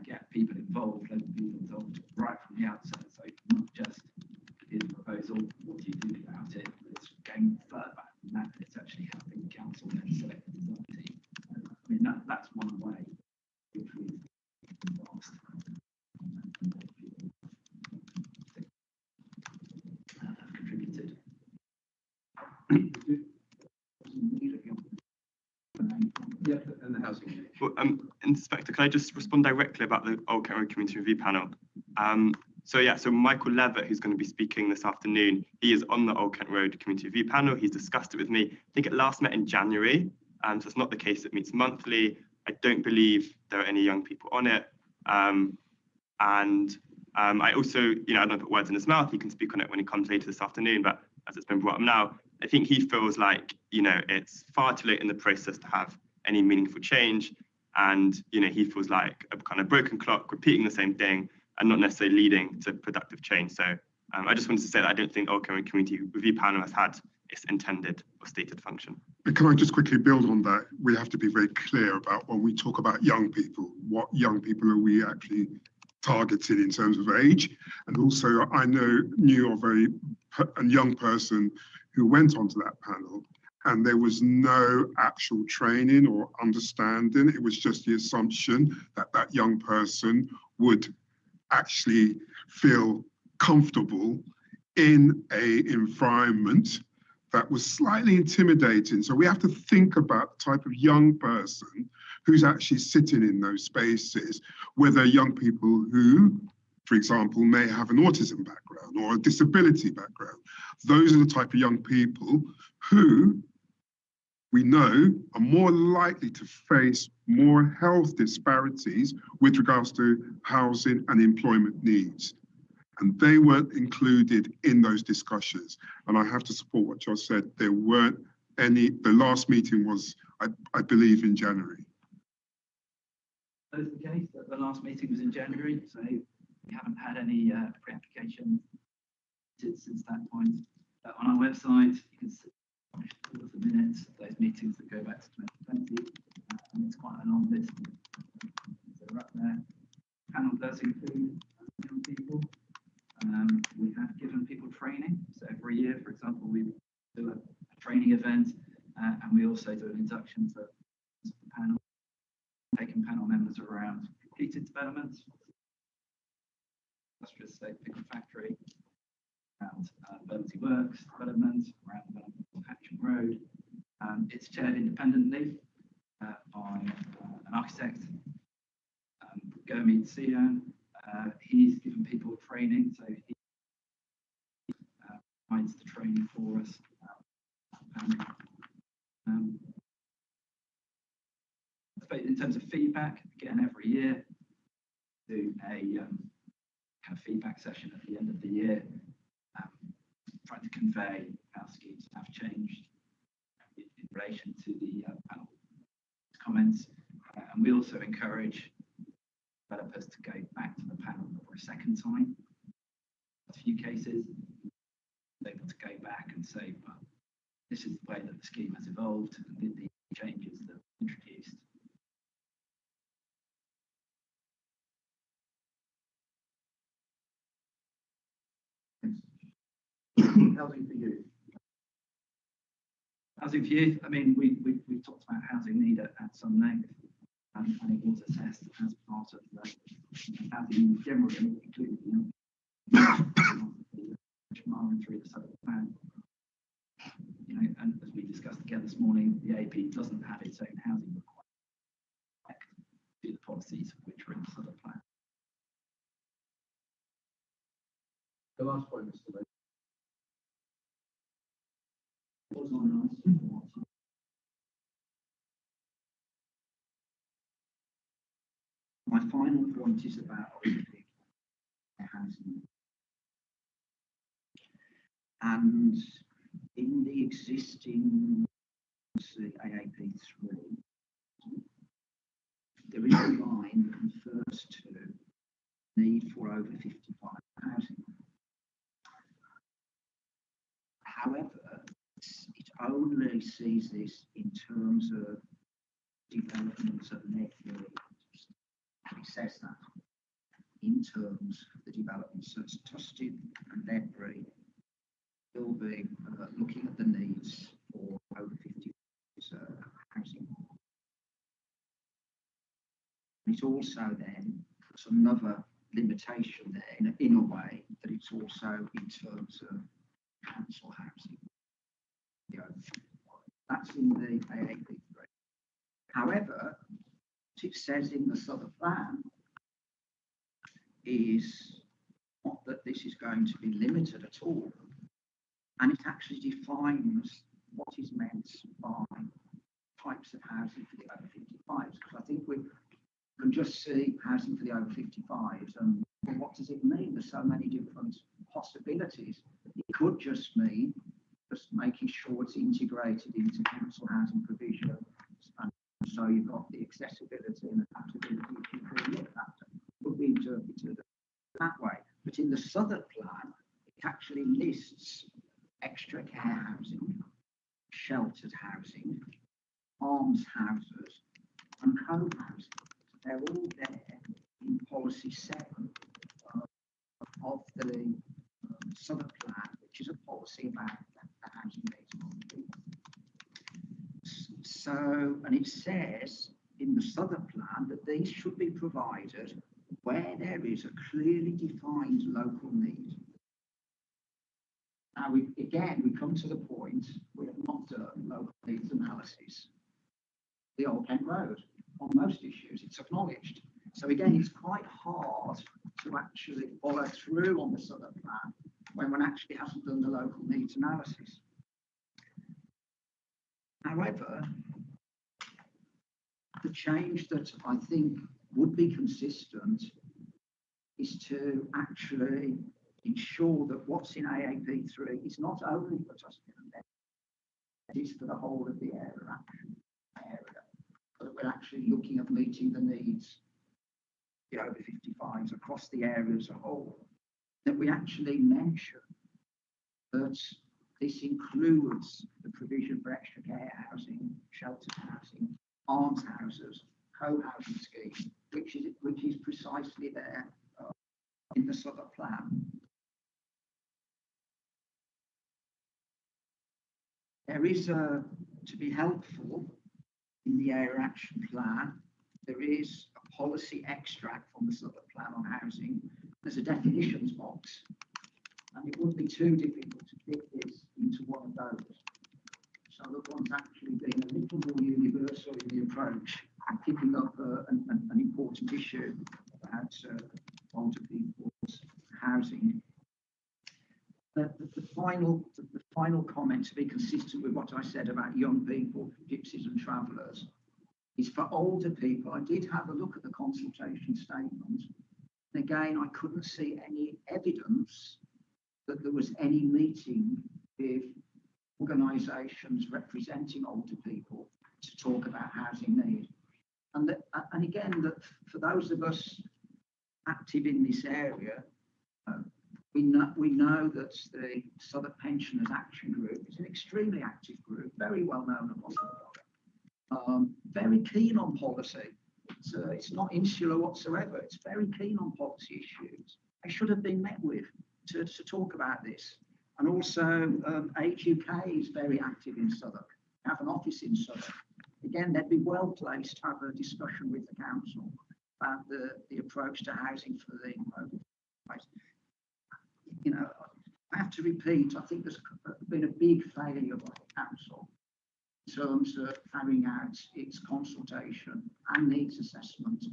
get people involved, let people involved right from the outset. So not just in the proposal, what do you do about it? It's going further than that. It's actually helping the council then select the design team. I mean, that's one way which we've contributed. Yeah, and the housing. Well, Inspector, can I just respond directly about the Old Kent Road Community Review Panel? So Michael Levitt, who's going to be speaking this afternoon, he is on the Old Kent Road Community Review Panel. He's discussed it with me. I think it last met in January, so it's not the case it meets monthly. I don't believe there are any young people on it. I also, I don't put words in his mouth. He can speak on it when he comes later this afternoon, but as it's been brought up now, I think he feels like, it's far too late in the process to have any meaningful change. And, he feels like a kind of broken clock, repeating the same thing and not necessarily leading to productive change. So I just wanted to say that I don't think Old Kent Road Community Review Panel has had its intended or stated function. And can I just quickly build on that? We have to be very clear about when we talk about young people, what young people are we actually targeted in terms of age? And also I knew of a young person who went onto that panel, and there was no actual training or understanding. It was just the assumption that that young person would actually feel comfortable in an environment that was slightly intimidating. So we have to think about the type of young person who's actually sitting in those spaces, whether young people who, for example, may have an autism background or a disability background. Those are the type of young people who we know are more likely to face more health disparities with regards to housing and employment needs. And they weren't included in those discussions. And I have to support what Josh said. There weren't any, the last meeting was, I believe, in January. That is the case. The last meeting was in January, so we haven't had any pre-application since that point. On our website, you can see all of the minutes of those meetings that go back to 2020, and it's quite a long list. So they're up there. The panel does include young people. We have given people training. So every year, for example, we do a training event, and we also do an induction for the panel, taking panel members around completed developments, industrial estate pickle factory, around Bermondsey Works development, around Hatcham Road. It's chaired independently by an architect, Gurmeet Sian. He's given people training, so he provides the training for us. suppose in terms of feedback, again, every year, do a kind of feedback session at the end of the year, trying to convey how schemes have changed in relation to the panel comments. And we also encourage developers to go back to the panel for a second time. A few cases, able to go back and say, well, this is the way that the scheme has evolved and the changes that were introduced. Housing for youth. Housing for youth, I mean, we talked about housing need at some length, and it was assessed as part of the housing generally, including through the southern plan. You know, and as we discussed again this morning, the AP doesn't have its own housing requirement to the policies which are in the southern plan. The last point, Mr. Lee. My final point is about housing. And in the existing AAP3, there is a line that refers to need for over 55 housing. However, it only sees this in terms of developments at Ledbury. It says that in terms of the developments at Tustin and Ledbury will be looking at the needs for over 50 housing. It also then puts another limitation there in a way that it's also in terms of council housing. You know, that's in the AAP3. However, what it says in the southern plan is not that this is going to be limited at all, and it actually defines what is meant by types of housing for the over 55s, because I think we can just see housing for the over 55s and well, what does it mean? There's so many different possibilities. It could just mean just making sure it's integrated into council housing provision, and so you've got the accessibility and adaptability if you can look at it. It could be interpreted that way. But in the southern plan, it actually lists extra care housing, sheltered housing, arms houses, and co-housing. They're all there in policy 7 of the southern plan, which is a policy about the housing needs. So, and it says in the southern plan that these should be provided where there is a clearly defined local need. Now, we come to the point we have not done local needs analysis. The Old Kent Road, on most issues, it's acknowledged. So again, it's quite hard to actually follow through on the southern plan when one actually hasn't done the local needs analysis. However, the change that I think would be consistent is to actually ensure that what's in AAP3 is not only for Tustin and Ledbury, it is for the whole of the area, so that we're actually looking at meeting the needs of the over 55s across the area as a whole. That we actually mention that this includes the provision for extra care housing, sheltered housing, arms houses, co-housing scheme, which is precisely there in the southern plan. There is to be helpful in the area action plan. There is a policy extract from the southern plan on housing. There's a definitions box, and it wouldn't be too difficult to fit this into one of those. So that one's actually being a little more universal in the approach and picking up an important issue about older people's housing. The final comment, to be consistent with what I said about young people, gypsies and travellers, is for older people. I did have a look at the consultation statement. And again, I couldn't see any evidence that there was any meeting with organisations representing older people to talk about housing need. And again, that for those of us active in this area, we know that the Southwark Pensioners Action Group is an extremely active group, very well known across the world, very keen on policy. It's not insular whatsoever. It's very keen on policy issues. They should have been met with to talk about this. And also, Age UK is very active in Southwark. They have an office in Southwark. Again, they'd be well placed to have a discussion with the council about the approach to housing for the place. You know, I have to repeat, I think there's been a big failure by the council in terms of carrying out its consultation and needs assessment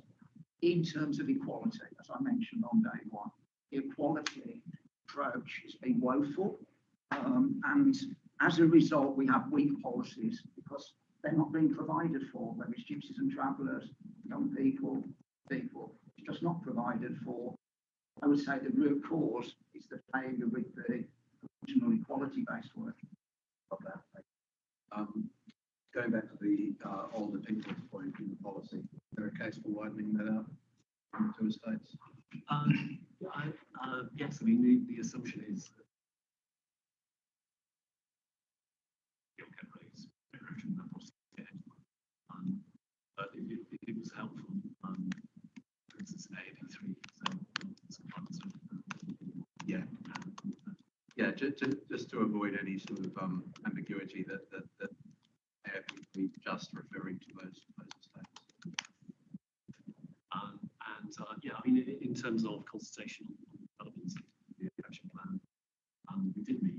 in terms of equality, as I mentioned on day one. The equality approach has been woeful, and as a result, we have weak policies because they're not being provided for, whether it's gypsies and travellers, young people, it's just not provided for. I would say the root cause is the failure with the original equality-based work. Going back to the older people's point in the policy, is there a case for widening that out to estates? Yes, I mean, the assumption is that you'll get raised erosion that was but it was helpful. For instance, AAP3, yeah. Yeah, just to avoid any sort of ambiguity that we just referring to those estates. Yeah, I mean, in terms of consultation on developments, the action plan, we did meet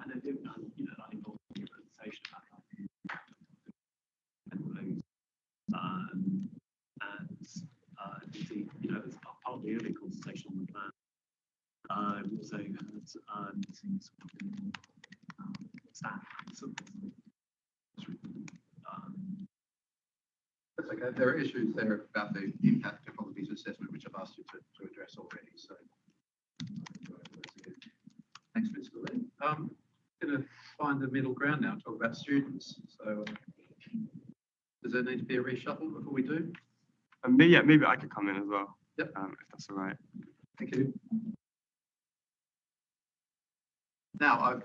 and I think, you know, that involved a presentation about that. Indeed, you know, as part of the early consultation on the plan, we also had meetings with staff. That's okay. There are issues there about the impact of qualities assessment, which I've asked you to address already. So, thanks, Mr. Lee. Going to find the middle ground now. Talk about students. So, does there need to be a reshuffle before we do? Maybe I could come in as well. Yep. If that's all right. Thank you. Now, I'll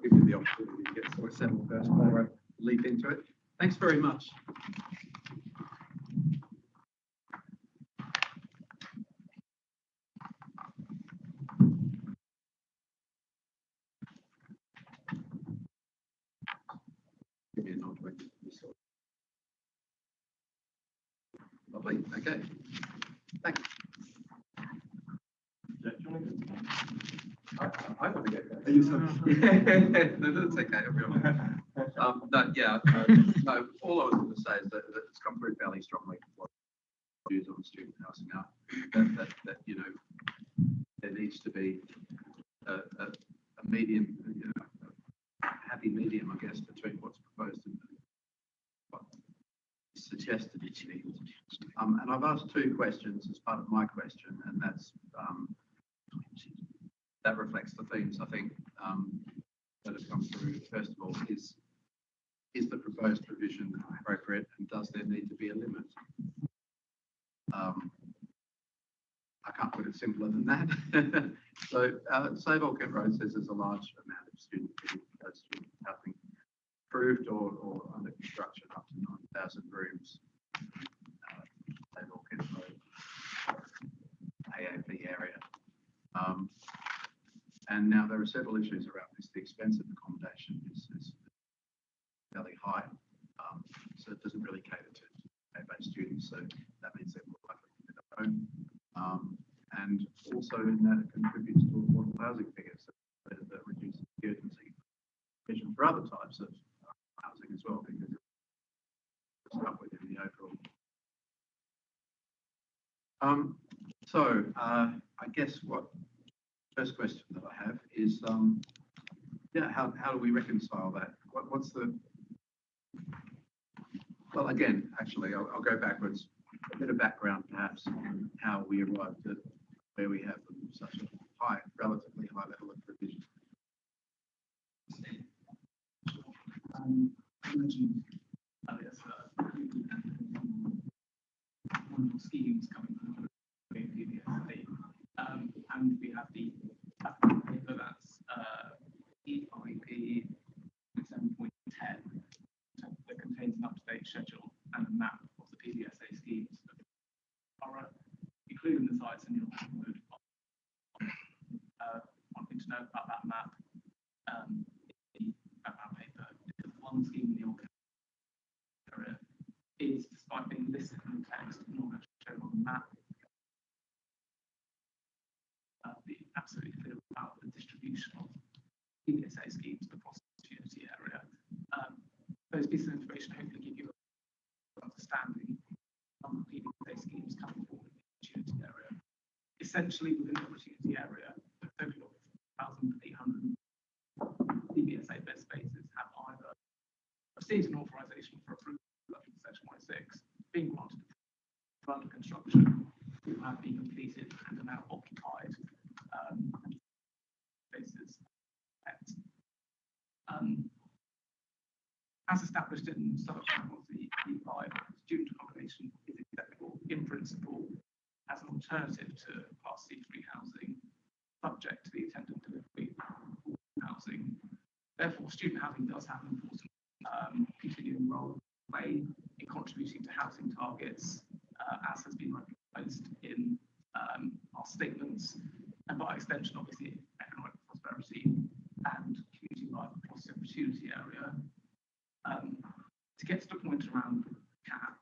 give you the opportunity to get sort of settled first before I leap into it. Thanks very much. Give me a nod when you saw it. Lovely. Okay. Thanks. I want to get there. Are you sorry? No, that's okay. Everyone. No, all I was going to say is that it's come through fairly strongly. Views on student housing now. That you know, there needs to be a medium, you know, a happy medium, I guess, between what's proposed and what is suggested to be. And I've asked two questions as part of my question, and that's that reflects the themes I think that have come through. First of all, is the proposed provision appropriate, and does there need to be a limit? I can't put it simpler than that. So, Save Old Kent Road says there's a large amount of student housing approved or under construction, up to 9,000 rooms. Save Old Kent Road, AAP area. And now there are several issues around this. The expense of accommodation is fairly high, so it doesn't really cater to A-based students. So that means they're more likely to live at home, and also in that it contributes to affordable housing figures that reduces the urgency vision for other types of housing as well, because it's up within the overall. I guess what first question that I have is Yeah, how do we reconcile that? What's the, well, again, actually, I'll go backwards. A bit of background perhaps on how we arrived at where we have such a high, relatively high level of provision. I mentioned earlier, one of schemes coming from the PBSA, and we have the paper that's EIP 7.10 that contains an up-to-date schedule and a map of the PBSA schemes, including the sites in your download. One thing to know about that map, that paper, is one scheme in the York area is, despite being listed in the text, not actually shown on the map. Be absolutely clear about the distribution of PBSA schemes across the community area. Those pieces of information hopefully give you an understanding of the PBSA schemes coming forward in the community area. Essentially, within the opportunity area, a total of 1,800 PBSA bed spaces have either received an authorization for approval under Section 106, being granted under construction, who have been completed and are now occupied spaces. As established in Southwark Policy E5, student accommodation is acceptable in principle as an alternative to Class C3 housing, subject to the attendant delivery of housing. Therefore, student housing does have an important continuing role to play in contributing to housing targets, as has been recognised in our statements, and by extension, obviously, economic prosperity and community life across the opportunity area. To get to the point around CAP,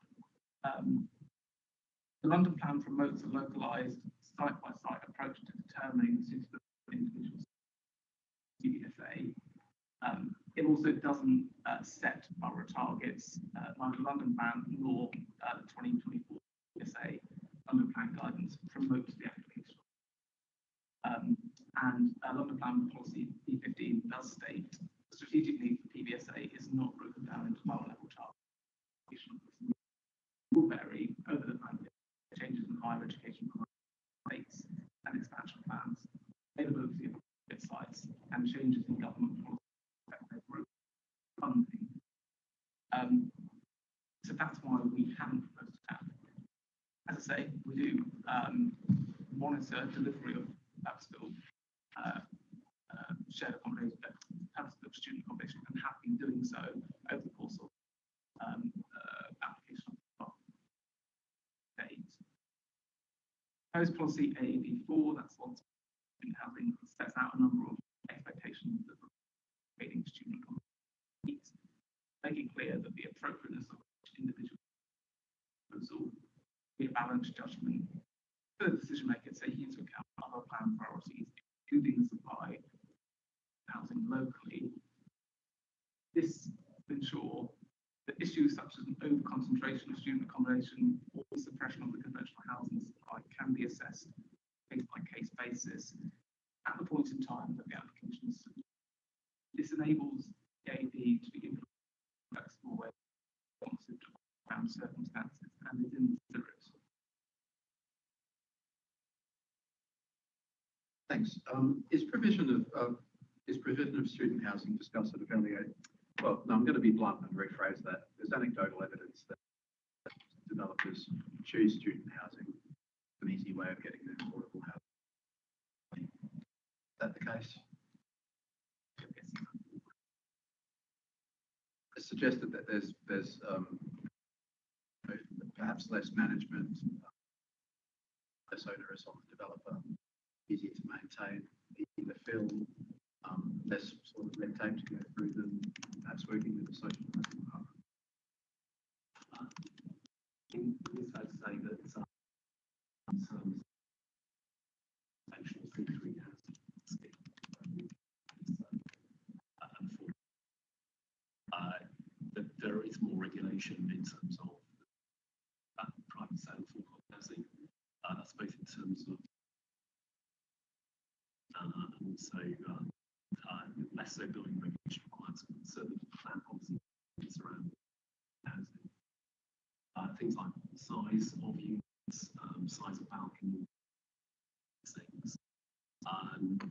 the London Plan promotes a localised, site-by-site approach to determining the suitability of individuals PBSA. It also doesn't set borough targets, neither the London Plan nor the 2024 PBSA London Plan guidance promotes the application. And London Plan Policy E15 does state the strategic need for PBSA is not broken down into lower-level targets. Will vary over the time. Changes in higher education rates and expansion plans, availability of sites, and changes in government policy funding. So that's why we haven't proposed a cap. As I say, we do monitor delivery of purpose-built shared accommodation, purpose-built student accommodation, and have been doing so over the course of application of date. Proposed policy AAB4, that's one student housing, sets out a number of expectations that creating student needs, making clear that the appropriateness of individual proposal be a balanced judgment for the decision maker, taking into account other plan priorities, including the supply of housing locally. This will ensure that issues such as an over-concentration of student accommodation or the suppression of the conventional housing supply can be assessed case-by-case basis at the point in time that the application is submitted. This enables the AD to be implemented in a flexible way, responsive to around circumstances, and is in the spirit. Thanks. Is provision of student housing discussed at a fairly well, no, I'm going to be blunt and rephrase that. There's anecdotal evidence that developers choose student housing as an easy way of getting their affordable housing. Is that the case? It's suggested that there's perhaps less management, less onerous on the developer, easier to maintain, easier to fill, less sort of red tape to go through than perhaps working with the social housing department. It is fair to say that in terms of actual C3 housing there is more regulation in terms of private sale for housing. That's both in terms of and also less so building regulation requirements, but certainly plan policy around housing. Things like size of units, size of balcony, things. And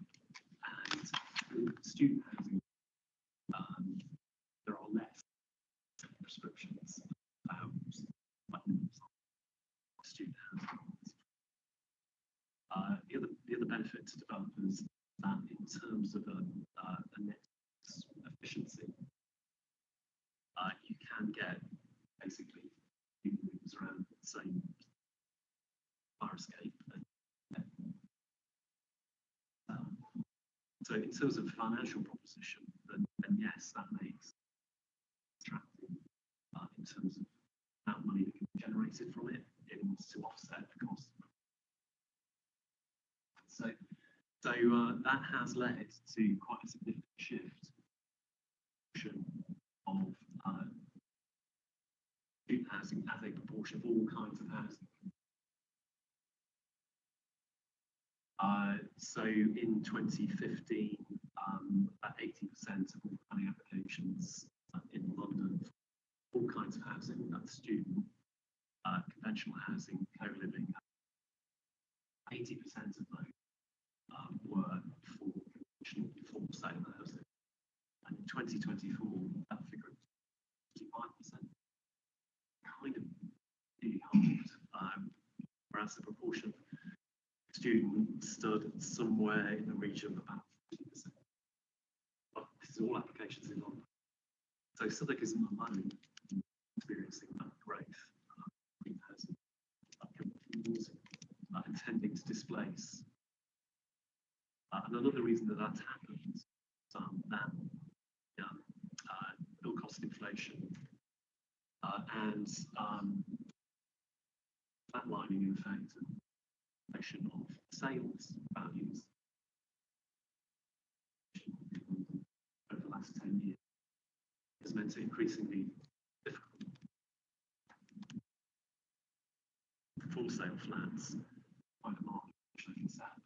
student housing, there are less prescriptions about student housing. The other benefit to developers that in terms of a net efficiency, you can get basically moves around the same fire escape. So in terms of financial proposition, then yes, that makes attractive in terms of amount of money that can be generated from it to offset the cost. So that has led to quite a significant shift of student housing as a proportion of all kinds of housing. So in 2015, about 80% of all planning applications in London, all kinds of housing, that's student, conventional housing, co-living, 80% of those were for sale housing. And in 2024, that figure was 55%, kind of really halved, whereas the proportion of students stood somewhere in the region of about 50%. But this is all applications in London. So Southwark isn't alone in experiencing that growth in housing, intending to displace. And another reason that that's happened is that build cost inflation and flatlining, in fact, inflation of sales values over the last 10 years has meant it increasingly difficult for full sale flats by the market, which they can sell.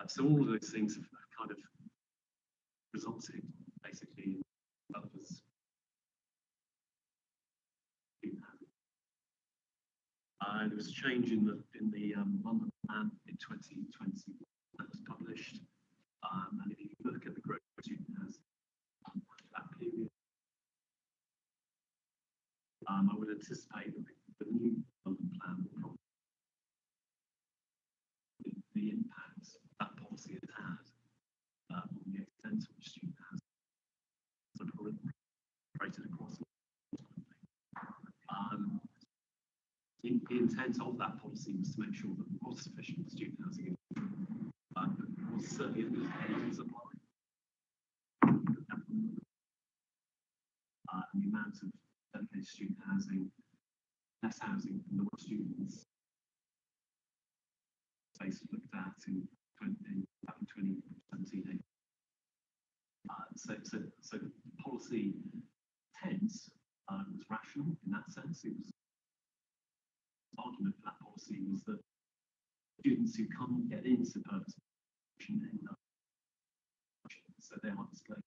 So all of those things have kind of resulted basically in developers. There was a change in the London plan in 2020 that was published, and if you look at the growth student has that period, I would anticipate that the new London plan will probably the impact that policy has had on the extent to which student has proliferated across. The intent of that policy was to make sure that there was sufficient student housing, but was certainly a supply. And the amount of dedicated student housing, less housing than the students basically looked at in 2017. So the policy intent was rational in that sense. It was argument for that policy was that students who can't get into purpose end up, so they are displaced.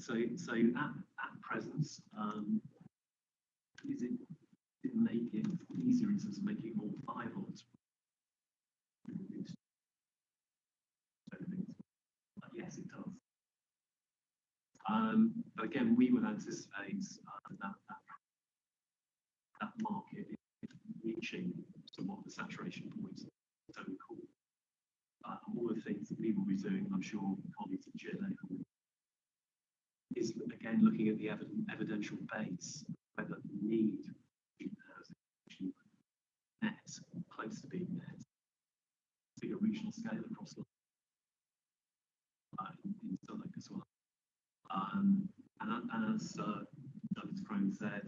So at present, is it make it easier in terms of making it more viable? Yes, it does. But again, we would anticipate that market reaching somewhat the saturation point, so cool. All the things that we will be doing, I'm sure colleagues at GLA is again looking at the evidential base, whether the need student housing actually met, close to being met, bigger regional scale across the in Southwark as well. And as Douglas Crone said,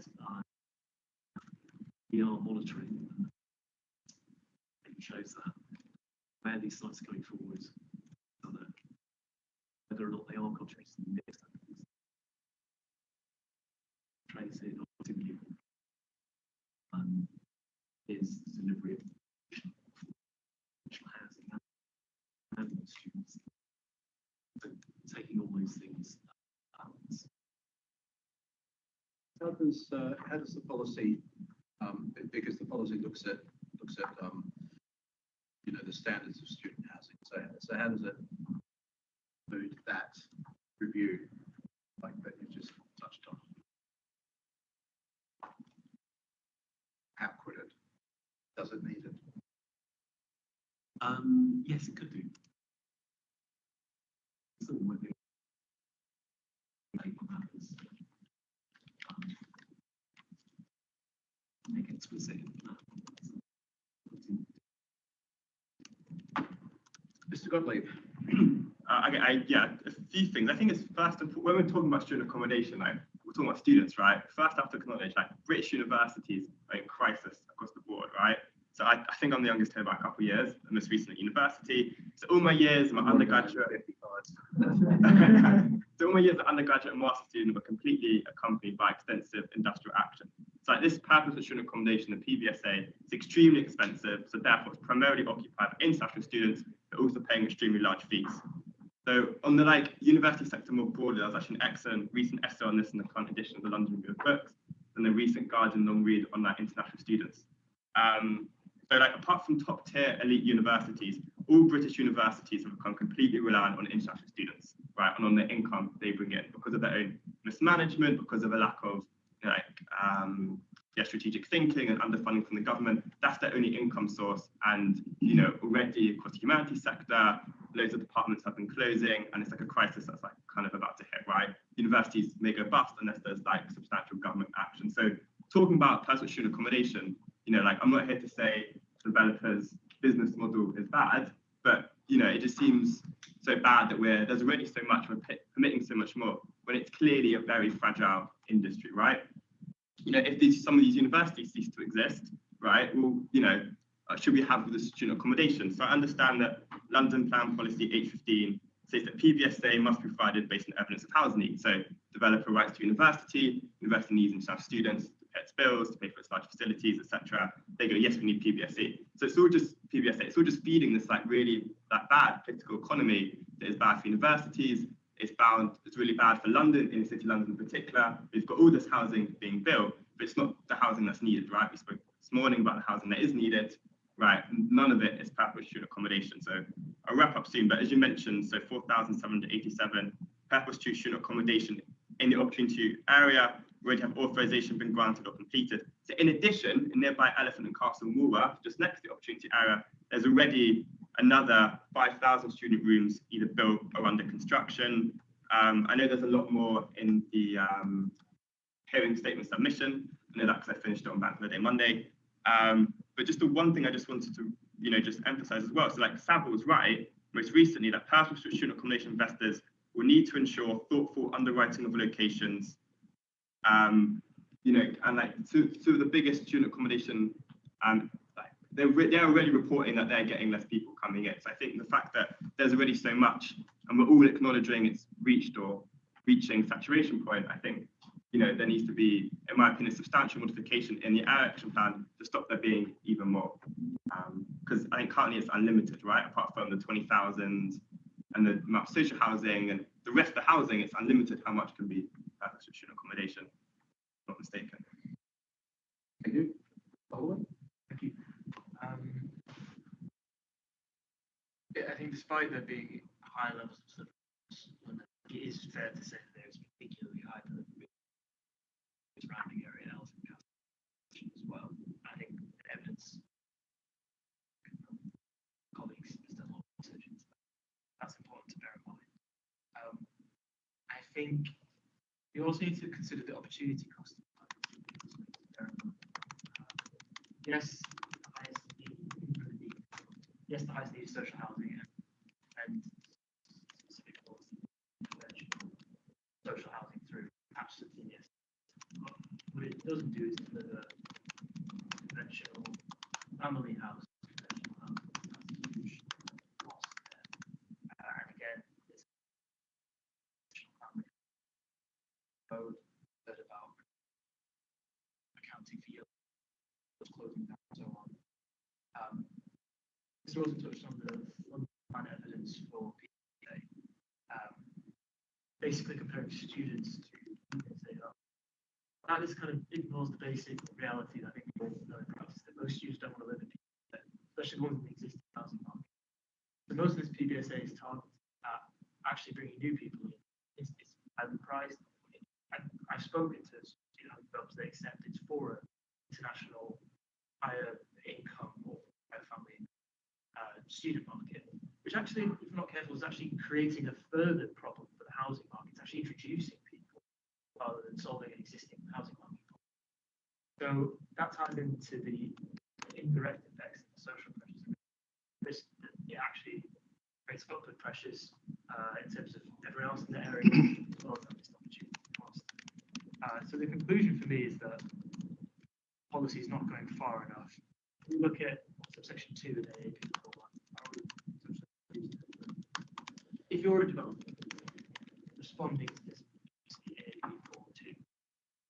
we are monitoring, and it shows that where these sites are going forward, so that whether or not they are contributing to the mix, tracing or is the delivery of social housing and students. So taking all those things balance. How does the policy, because the policy looks at you know, the standards of student housing. So how does it include that review like that you just touched on? How could it? Does it need it? Yes, it could do. So we're going to make matters. Make it explicit. Mr. Gottlieb. Yeah, a few things. I think it's first and when we're talking about student accommodation, like we're talking about students, right? First, I have to acknowledge like British universities are in crisis across the board, right? So I think I'm the youngest here by a couple of years, and most recently at university. So all my years, my undergraduate, so all my years as undergraduate and master student were completely accompanied by extensive industrial action. So like this purpose of student accommodation, the PBSA, is extremely expensive. So therefore, it's primarily occupied by international students, but also paying extremely large fees. So on the like university sector more broadly, there was actually an excellent recent essay on this in the current edition of the London Review of Books, and the recent Guardian long read on like international students. So like apart from top tier elite universities, all British universities have become completely reliant on international students, right, and on the income they bring in because of their own mismanagement, because of a lack of strategic thinking and underfunding from the government. That's their only income source, and already across the humanities sector, loads of departments have been closing, and it's like a crisis that's like kind of about to hit, right? Universities may go bust unless there's like substantial government action. So talking about personal student accommodation, I'm not here to say developers' business model is bad, but it just seems so bad that there's already so much, we're permitting so much more when it's clearly a very fragile industry, right? If some of these universities cease to exist, right? Well, should we have the student accommodation? So I understand that London Plan Policy 815 says that PBSA must be provided based on evidence of housing needs. So developer rights to university needs international students, to pay its bills, to pay for its large facilities, etc. They go, yes, we need PBSA. So it's all just PBSA. It's all just feeding this like really that bad political economy that is bad for universities. It's really bad for London, inner city London in particular. We've got all this housing being built, but it's not the housing that's needed, right? We spoke this morning about the housing that is needed, right? None of it is purpose student accommodation. So I'll wrap up soon, but as you mentioned, so 4,787 purpose student accommodation in the opportunity area, we already have authorization been granted or completed. So in addition, in nearby Elephant and Castle and Woolworth, just next to the opportunity area, there's already another 5,000 student rooms either built or under construction. I know there's a lot more in the hearing statement submission. I know that because I finished it on Bank Holiday Monday. But just the one thing I just wanted to, just emphasize as well. So like Savile was right, most recently, that personal student accommodation investors will need to ensure thoughtful underwriting of locations. And like two of the biggest student accommodation, they're already reporting that they're getting less people coming in. So I think the fact that there's already so much, and we're all acknowledging it's reached or reaching saturation point, I think, there needs to be, in my opinion, substantial modification in the action plan to stop there being even more. Because I think currently it's unlimited, right? Apart from the 20,000 and the amount of social housing and the rest of the housing, it's unlimited how much can be student accommodation. Not mistaken. Thank you. Oliver? Thank you. I think despite there being high levels of support, it is fair to say that there is particularly high delivery in the surrounding area else in Castle as well. I think the evidence colleagues has done a lot of research into that. That's important to bear in mind. I think you also need to consider the opportunity cost. Yes, the highest need is social housing and specific social housing through absolutely yes. What it doesn't do is deliver conventional family house, conventional housing. That's a huge cost there. And again, it's family code that about accounting for yield, closing down, and so on. Mr. also touched on the plan evidence for PBSA. Basically comparing students to PBSA. That just kind of ignores the basic reality that I think we all know in practice, that most students don't want to live in PBSA, especially the ones in the existing housing market. So most of this PBSA is targeted at actually bringing new people in. It's highly priced. I've spoken to student jobs they accept. It's for an international higher income or higher family student market, which actually, if we're not careful, is actually creating a further problem for the housing market. It's actually introducing people rather than solving an existing housing market problem. So that ties into the indirect effects and the social pressures. It actually creates upward pressures in terms of everyone else in the area as well as this opportunity cost. So the conclusion for me is that policy is not going far enough. We look at subsection 2 of the AAP 4.1. If you're a developer responding to this AAP 4.2,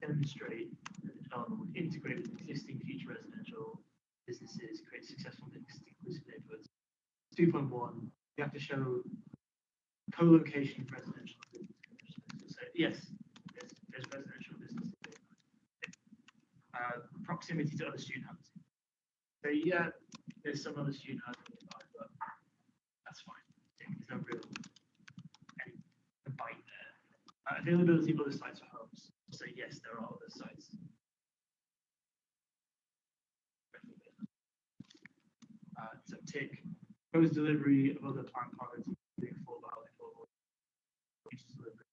demonstrate that the development would integrate with existing future residential businesses, create successful mixed inclusive neighborhoods. 2.1, you have to show co-location of residential businesses. So yes, there's residential businesses. Proximity to other student housing. So yeah, there's some other student housing nearby, but that's fine. There's no real any bite there. Availability of other sites for homes. So yes, there are other sites. So tick. Proposed delivery of other plant products, including full valid or delivery.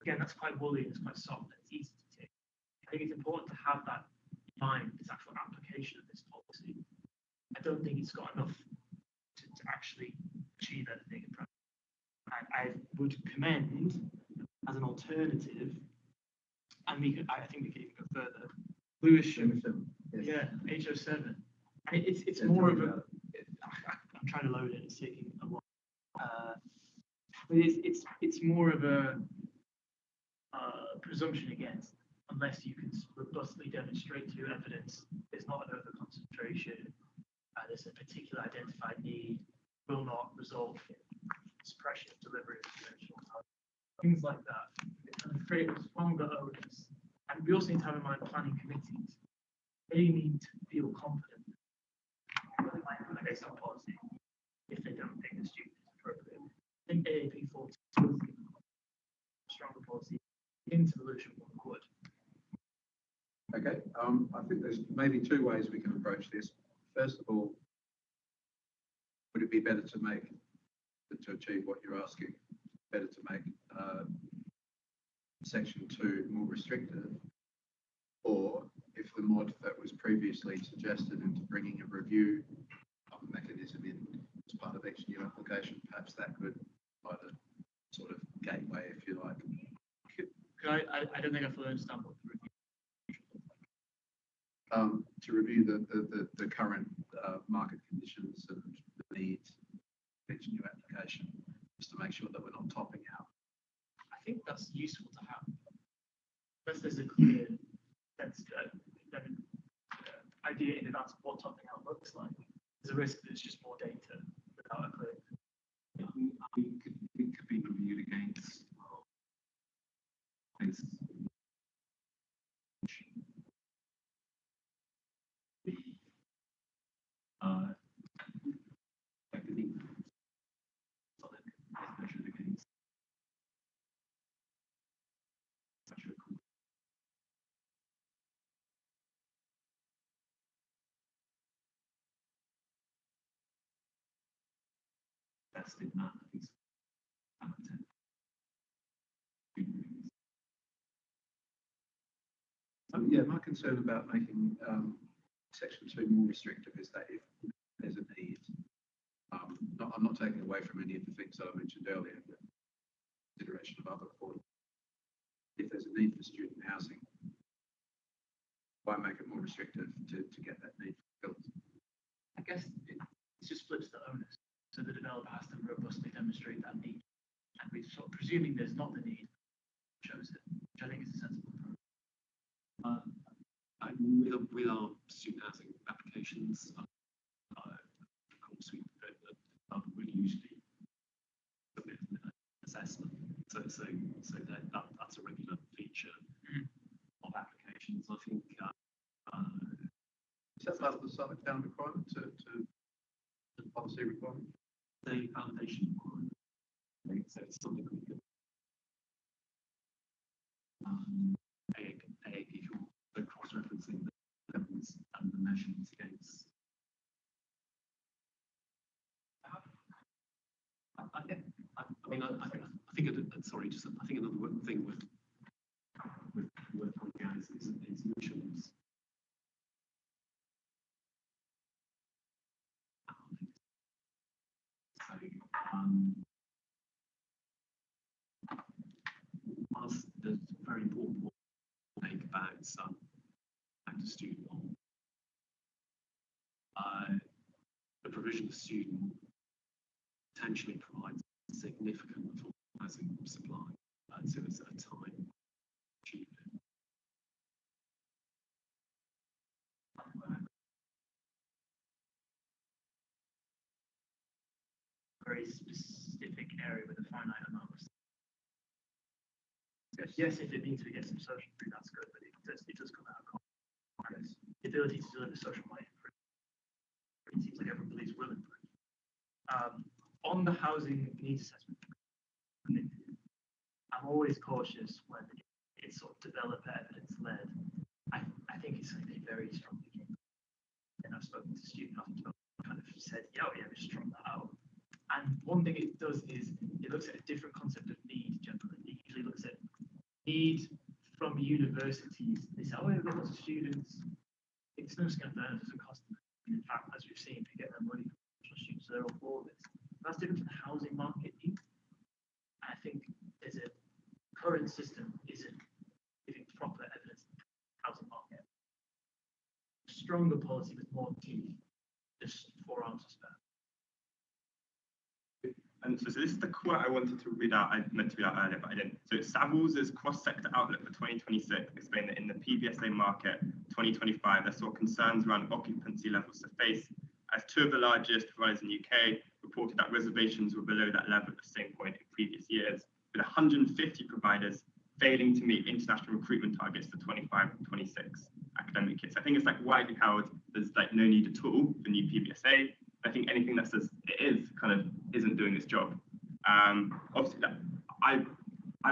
Again, that's quite woolly and it's quite soft and it's easy to tick. I think it's important to have that in mind, this actual application of this policy. I don't think it's got enough to actually achieve anything in practice. And I would commend as an alternative, and I think we can even go further. Lewisham, yeah, H07. And it's more of a. I'm trying to load it. It's taking a while. But it's more of a presumption against, unless you can robustly demonstrate through evidence there's not an over-concentration, there's a particular identified need, will not result in suppression of delivery of conventional housing. Things like that. And create stronger owners. And we also need to have in mind planning committees. They need to feel confident based on policy if they don't think the student is appropriate. I think AAP 42 stronger policy into the Lewisham one would. Okay, I think there's maybe two ways we can approach this. First of all, would it be better to achieve what you're asking, better to make section 2 more restrictive, or if the mod that was previously suggested into bringing a review of the mechanism in as part of each new application, perhaps that could provide a sort of gateway, if you like. I don't think I fully understand what the review. To review the current market conditions and the needs of each new application, just to make sure that we're not topping out. I think that's useful to have. Unless there's a clear idea in advance of what topping out looks like, there's a risk that it's just more data without a clear. It could be reviewed against the technique solid is measured against tested math. Yeah, my concern about making section 2 more restrictive is that if there's a need, I'm not taking away from any of the things that I mentioned earlier, the consideration of other affordable. If there's a need for student housing, why make it more restrictive to get that need fulfilled? I guess it just flips the onus. So the developer has to robustly demonstrate that need. And we're sort of presuming there's not the need, shows it, which I think is a sensible approach. With our student housing applications, would usually submit an assessment. So that's a regular feature of applications. I think Is that part of the Southwark Town requirement to the policy requirement? the foundation requirement. So it's something that we could AAP for cross-referencing the levels and the measurements against. I think sorry, just I think another thing with worth pointing out is emissions. Whilst there's a very important point to make about back to student law, the provision of student potentially provides significant affordable housing supply, so it's at a time cheap. Very specific area with a finite amount of. Yes, if it means we get some social food, that's good, but it does come out of context. The ability to deliver social life, it seems like everybody's will improve. On the housing needs assessment, I'm always cautious when it's sort of developer evidence led. I think it's something they very strongly came. And I've spoken to students kind of said, yeah, we strung that out. And one thing it does is it looks at a different concept of need generally. It usually looks at need from universities. They say, oh, we've got lots of students. It's no skin off their nose, it's a cost. And in fact, as we've seen, they get their money from students, so they're all for this. That's different from the housing market need. I think there's a current system isn't giving proper evidence in the housing market. Stronger policy with more teeth, just 4 arms to spare. And so this is the quote I wanted to read out. I meant to read out earlier, but I didn't. So Savills' cross-sector outlook for 2026 explained that in the PBSA market 2025, they saw concerns around occupancy levels to face, as 2 of the largest providers in the UK reported that reservations were below that level at the same point in previous years, with 150 providers failing to meet international recruitment targets for 25-26 academic years. I think it's like widely held. There's like no need at all for new PBSA. I think anything that says it is kind of isn't doing its job. Obviously, I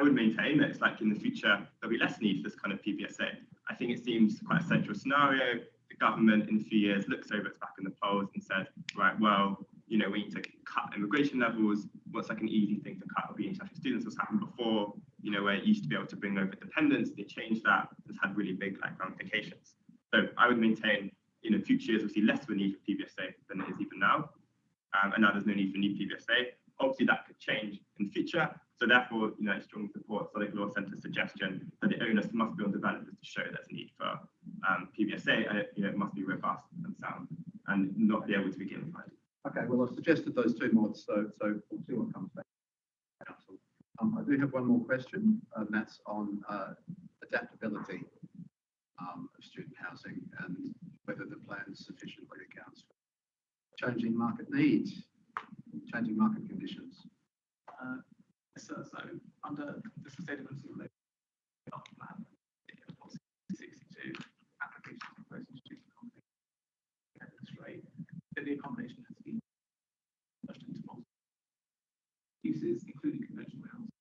would maintain that it's like in the future there'll be less need for this kind of PBSA. I think it seems quite a central scenario. The government in a few years looks over its back in the polls and says, right, well, you know, we need to cut immigration levels. What's like an easy thing to cut will be international students. What's happened before, you know, where it used to be able to bring over dependents, they changed that. It's had really big like ramifications. So I would maintain, you know, future years we'll see less of a need for PBSA than it is even now. And now there's no need for new PBSA. Obviously that could change in the future. So therefore, you know, I strongly support Southwark Law Centre's suggestion that the onus must be on developers to show there's a need for PBSA, and it must be robust and sound and not be able to be gamified. Okay, well, I've suggested those 2 mods, so we'll see what comes back. Council. I do have one more question, and that's on adaptability of student housing and whether the plan sufficiently accounts for changing market needs, changing market conditions. So under the sustainability related plan, policy 62, applications proposing student accommodation rate, that the accommodation has been merged into multiple uses, including conventional housing,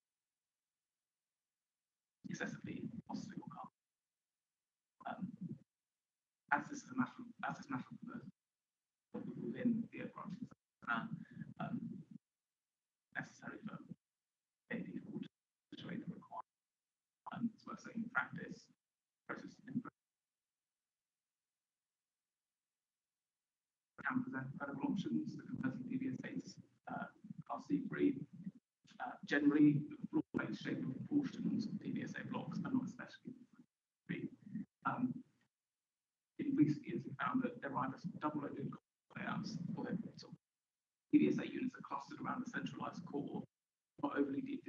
excessively costly or carbon. As this matter within the overarching plan, necessary for people to situate the requirement. It's worth saying in practice, process can present credible options for converting PBSAs Class C3. Generally, floor-plate shape and proportions of PBSA blocks are not especially free. In recent years, we found that there are either double-loaded layouts or sort of PBSA units are clustered around a centralized core, not overly deep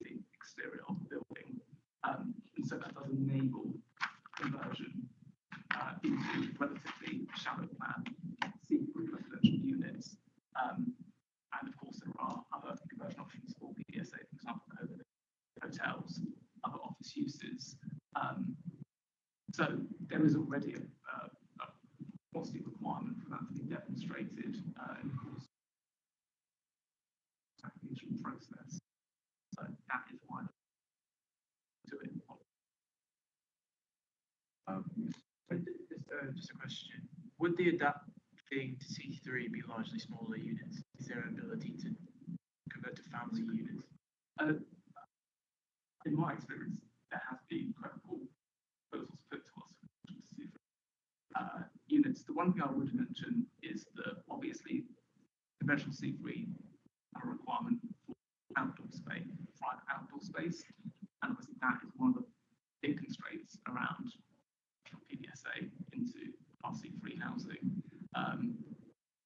the exterior of the building. And so that does enable conversion into relatively shallow plan C3 residential units already a positive requirement for that to be demonstrated in the course of the application process. So that is why I do it. Just a question. Would the adapting to C3 be largely smaller units? Is there an ability to convert to family units? In my experience, there has been credible proposals put to us for units. The one thing I would mention is that obviously conventional C3 have a requirement for outdoor space, private outdoor space, and obviously that is one of the big constraints around PBSA into RC3 housing,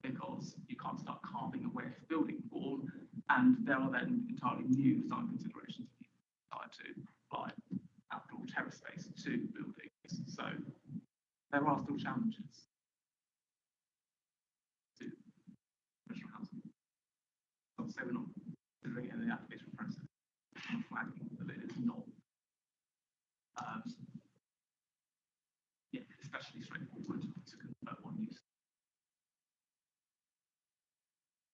because you can't start carving away at building form, and there are then entirely new design considerations to apply outdoor terrace space to buildings. So there are still challenges to commercial housing. Obviously, we're not considering it in the application process. I'm flagging that it is not especially straightforward to convert one use.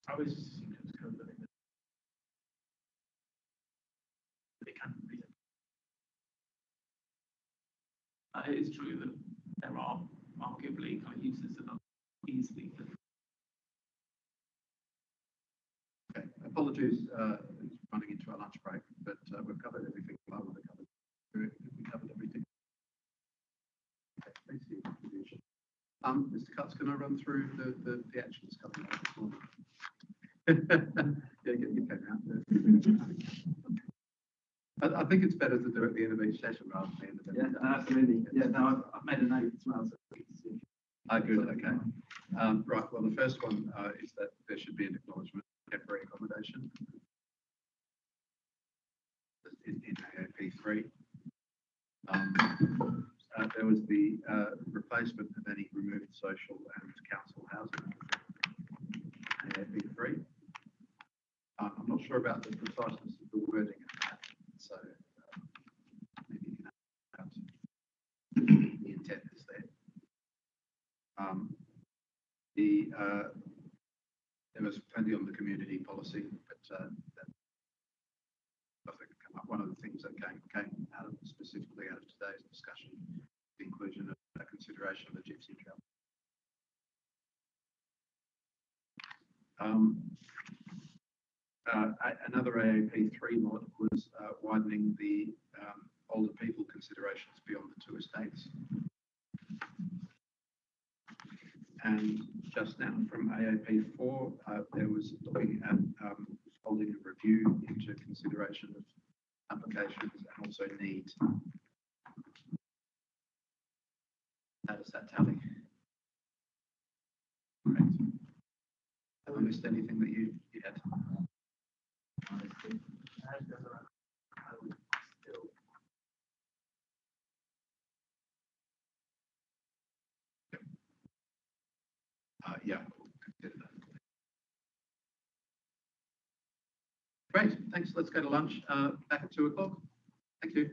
I always just assumed it was co-living. It can be. It is true that there are arguably kind of uses that are easily. Okay, apologies, it's running into our lunch break, but we've covered everything I want to cover. We covered everything. Okay, thanks for your contribution. Mr. Cutts, can I run through the actions coming out this morning? Yeah, get your pen out. I think it's better to do it at the end of each session rather than the end of Yeah, absolutely. Yeah, no, I've made a note as well. So good, okay. Right, well, the first one is that there should be an acknowledgement of temporary accommodation in AOP 3. There was the replacement of any removed social and council housing in AOP 3. I'm not sure about the preciseness of the wording of that, so maybe you can add the intent is there. There was plenty on the community policy, but that doesn't come up. One of the things that came out of specifically out of today's discussion, the inclusion of a consideration of the gypsy trail. Another AAP 3 mod was widening the older people considerations beyond the 2 estates. And just now from AAP 4, there was looking at folding a review into consideration of applications and also need. How does that tally? Great. Have I missed anything that you had? Yeah, we'll consider that. Great, thanks. Let's go to lunch back at 2 o'clock. Thank you.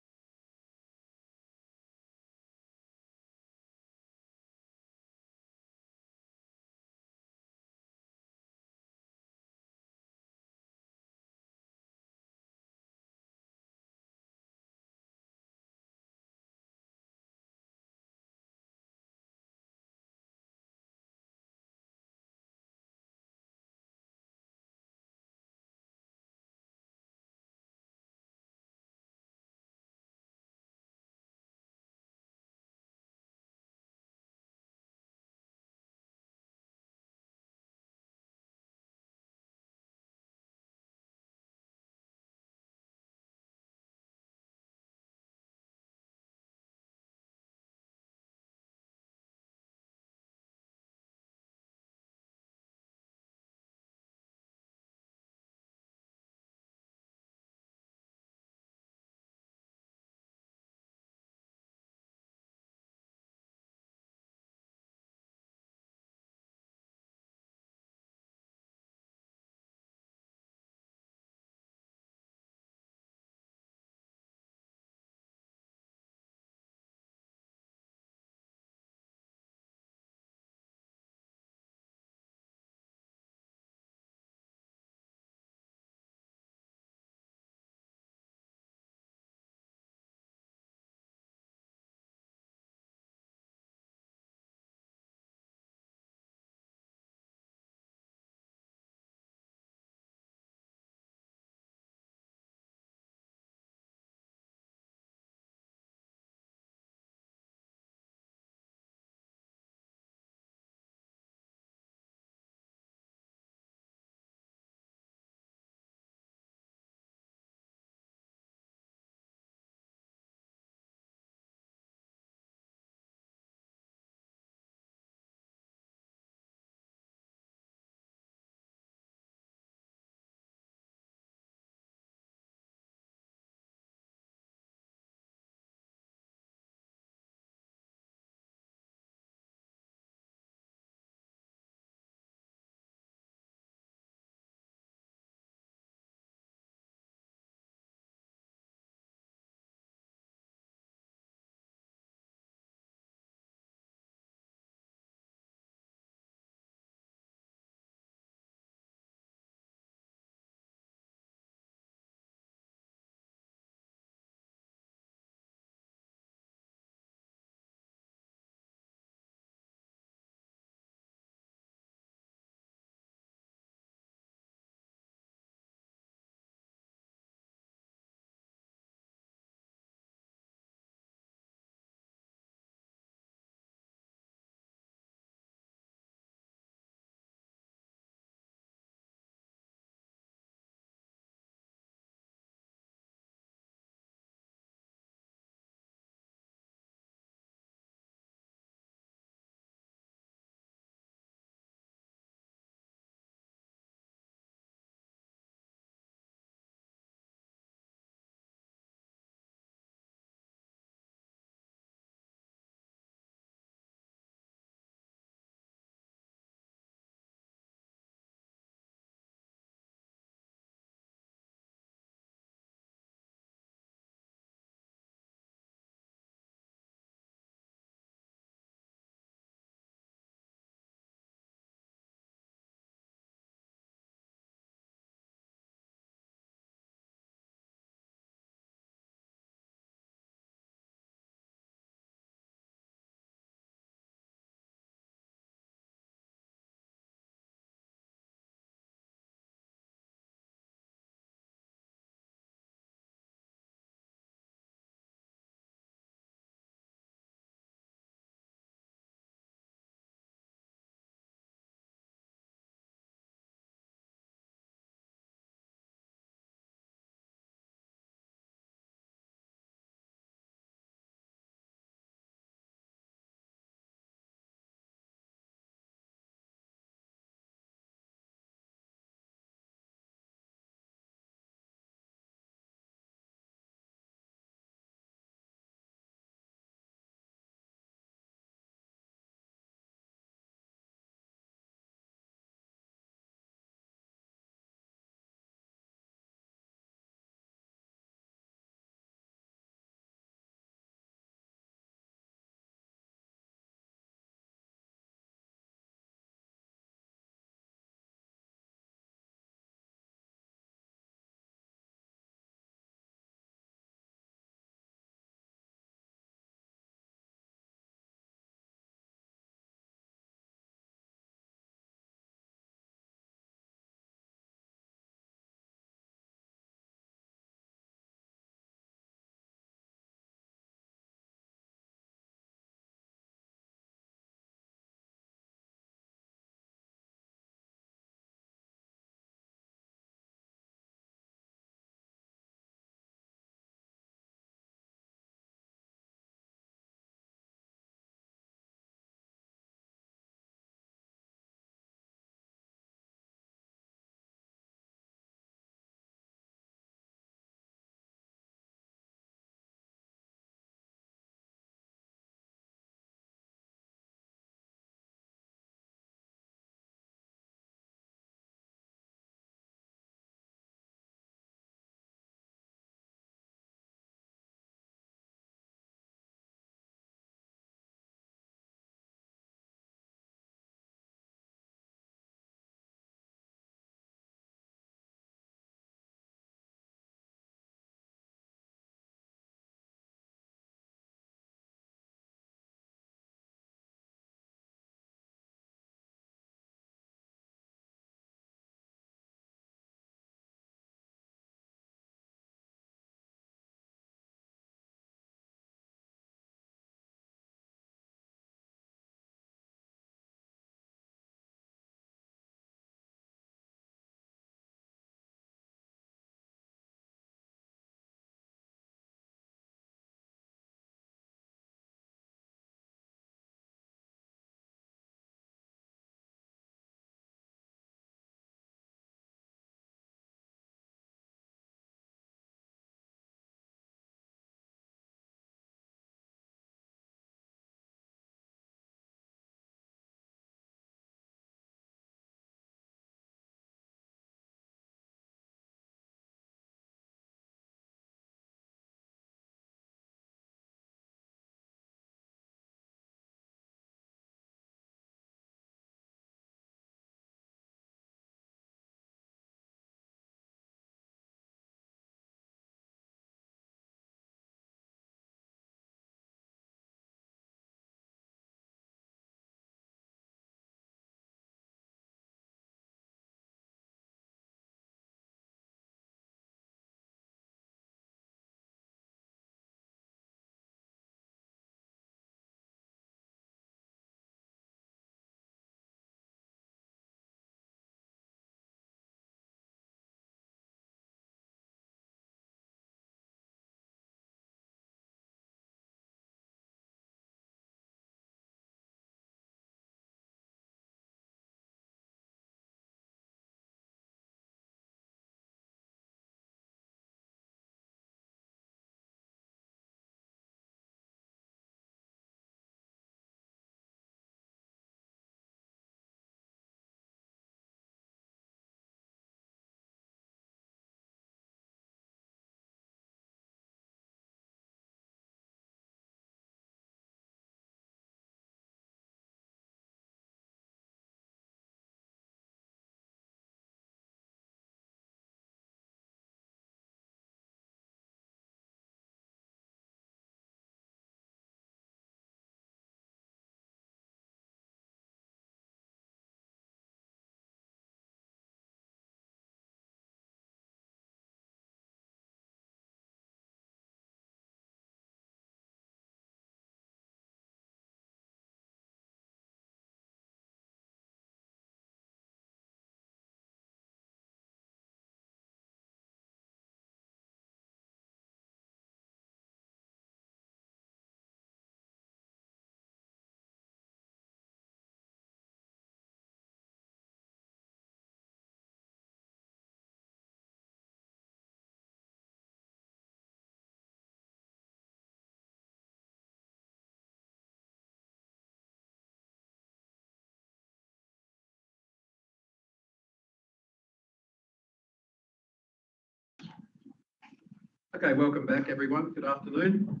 Okay, welcome back, everyone. Good afternoon.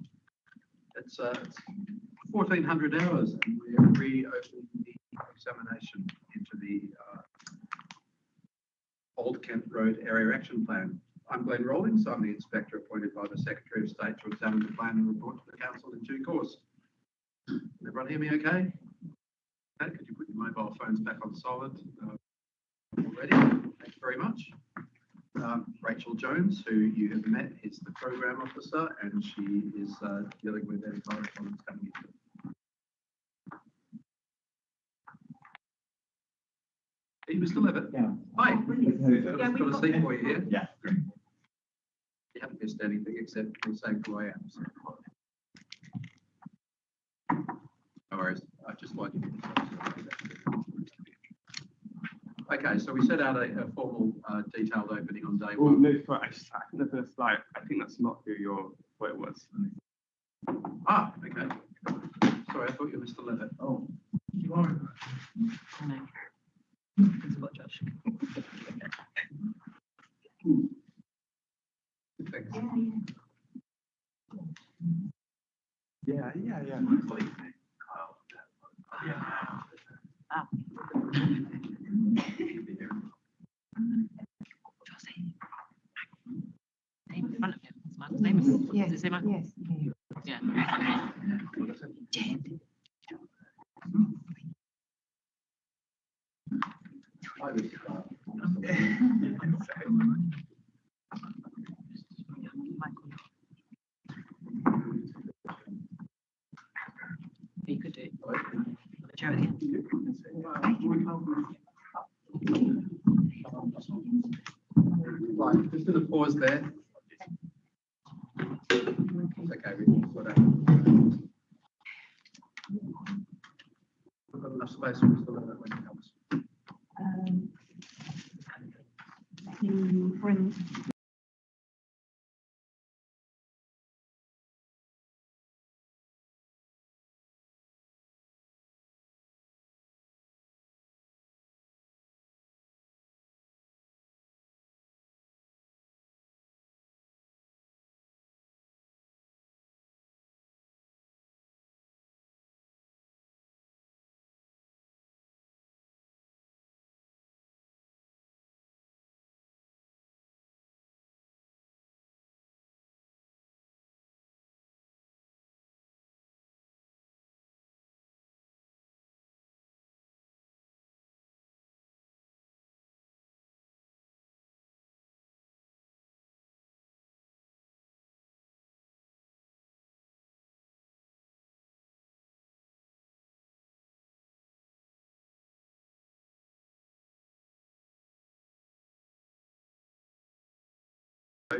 It's 1400 hours and we're reopening the examination into the Old Kent Road Area Action Plan. I'm Glenn Rawlings. I'm the inspector appointed by the Secretary of State to examine the plan and report to the council in due course. Can everyone hear me okay? Okay, could you put your mobile phones back on silent already? Thanks very much. Rachel Jones, who you have met, is the program officer and she is dealing with any correspondence coming in. Are you Mr. Levitt? Yeah. Hi. Yeah, Got a seat for you here. Yeah. You haven't missed anything except me saying who I am. So. No worries. I just like you. Okay, so we set out a formal detailed opening on day Well, one. no, sorry, I think the first slide, I think that's not who what it was. Ah, okay. Sorry, I thought you were Mr. Levitt. Oh. You are. It's about Josh. Thanks. Yeah. Name in front of him. What's Michael's name? Yes, Does it say Michael? yes. Yeah. I was, Michael. You could do it. The chair at the end. Right, just going to pause there. It's okay, we can sort out. We've got enough space for Mr. Levitt when he comes. To bring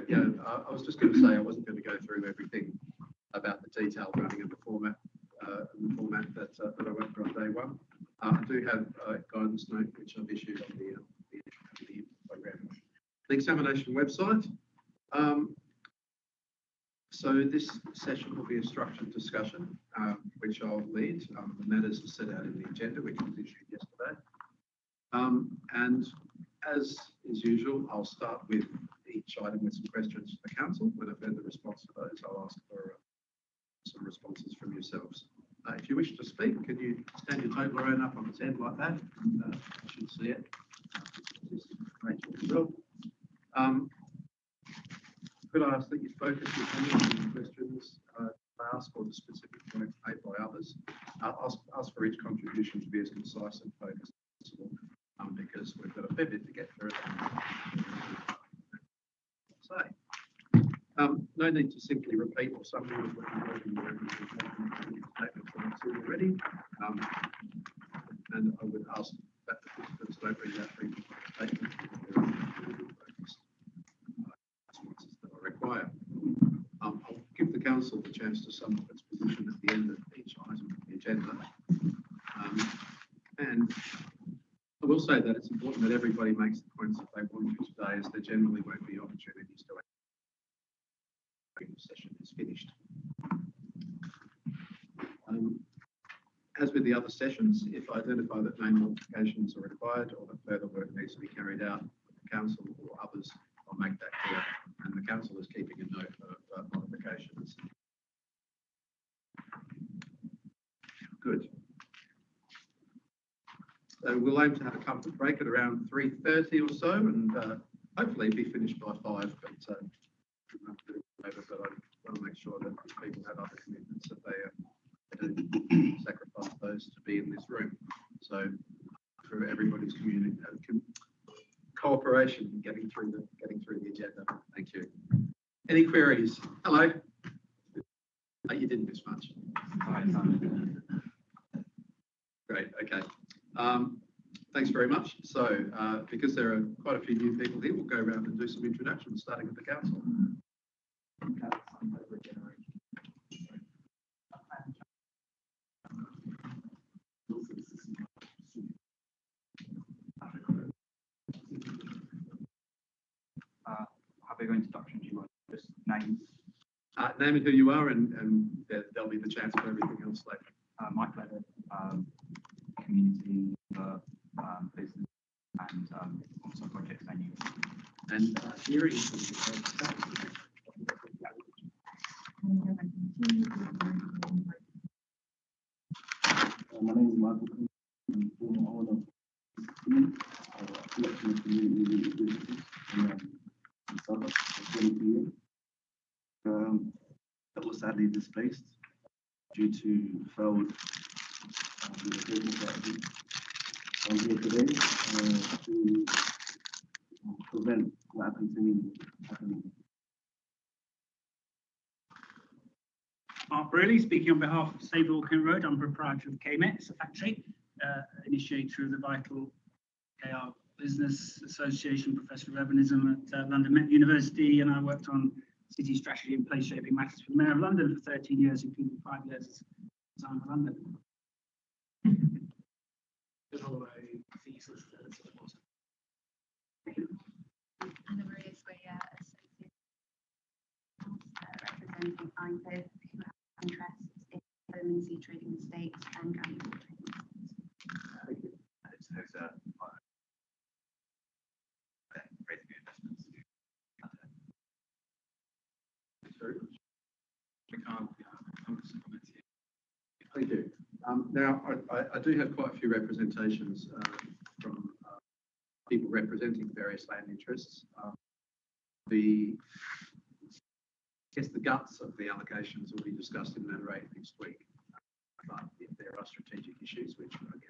Yeah, I was just going to say I wasn't going to go through everything about the detailed running of the format that I went through on day one. I do have a guidance note which I've issued on the program, the examination website. So this session will be a structured discussion, which I'll lead. The matters are set out in the agenda, which was issued yesterday. And as is usual, I'll start with each item with some questions for the council. When I've heard the response to those, I'll ask for some responses from yourselves. If you wish to speak, can you stand your Toblerone up on its head like that? And, I should see it. Rachel, could I ask that you focus your comments on the questions asked or the specific points made by others? Ask for each contribution to be as concise and focused as possible, because we've got a fair bit to get through. No need to simply repeat or summarize what you've heard in your statements that I've seen already. And I would ask that the participants don't read out previous statements. Responses that I require. I'll give the council the chance to sum up its position at the end of each item of the agenda. And I will say that it's important that everybody makes the points that they want to today, as there generally won't be opportunities to the session is finished. As with the other sessions, if I identify that name modifications are required or that further work needs to be carried out with the council or others, I'll make that clear and and the council is keeping a note of modifications. Good. So we'll aim to have a comfort break at around 3:30 or so, and hopefully be finished by 5. But I want to make sure that if people have other commitments that they don't sacrifice those to be in this room. So for everybody's cooperation in getting through the agenda. Thank you. Any queries? Hello. You didn't miss much. Great. Okay. Thanks very much. So, because there are quite a few new people here, we'll go around and do some introductions, starting with the council. Have a introduction? Do you want just names? Name and who you are, and there'll be the chance for everything else later. Mike Levitt, community business, and also project venue. And here is my name is Michael. I'm former owner of collection of community businesses in Southwark for 22 years. That was sadly displaced due to failed business strategy. I'm here today to prevent that continuing happening. Mark Brearley, speaking on behalf of Save All Kent Road. I'm proprietor of KMET, it's a factory, initiator of the Vital KR Business Association, Professor of Urbanism at London Met University, and I worked on city strategy and place shaping matters for the Mayor of London for 13 years, including 5 years as design for London. Anna Maria Square, associate representing IPID, who have interests in permanency trading estates and trading estates. Thank you. Now, I do have quite a few representations from people representing various land interests. I guess the guts of the allocations will be discussed in matter 8 next week. But if there are strategic issues, which I'm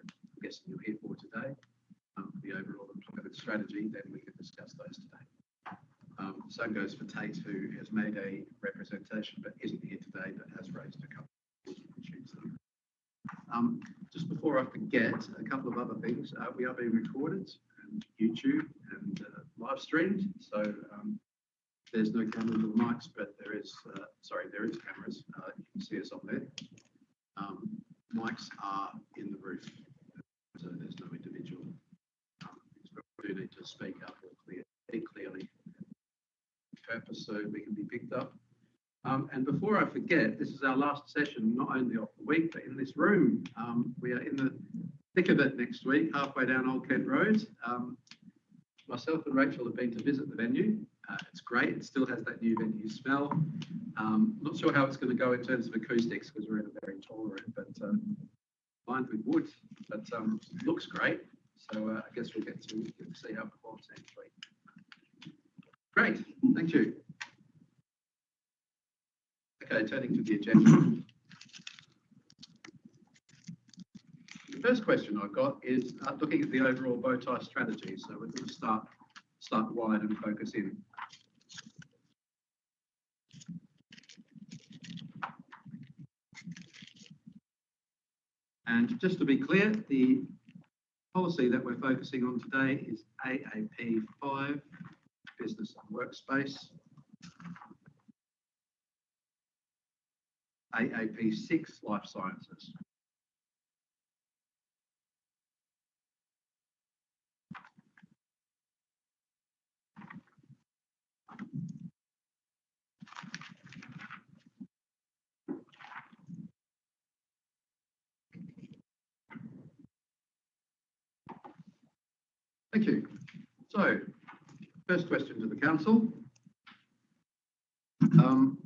guessing you're here for today, the overall employment strategy, then we can discuss those today. Same goes for Tate, who has made a representation but isn't here today, but has raised a couple of issues. Just before I forget, a couple of other things. We are being recorded and YouTube and live streamed. So there's no cameras or mics, but there is cameras. You can see us on there. Mics are in the roof, so there's no individual. We do need to speak up or clearly purpose so we can be picked up. And before I forget, this is our last session, not only of the week, but in this room. We are in the thick of it next week, halfway down Old Kent Road. Myself and Rachel have been to visit the venue. It's great. It still has that new venue smell. Not sure how it's going to go in terms of acoustics because we're in a very tall room, but lined with wood. But it looks great. So I guess we'll get to see how it performs next week. Great. Thank you. Okay, turning to the agenda. The first question I've got is looking at the overall bow tie strategy. So we're going to start wide and focus in. And just to be clear, the policy that we're focusing on today is AAP 5, Business and Workspace. AAP 6, Life Sciences. Thank you. So, first question to the council. Um,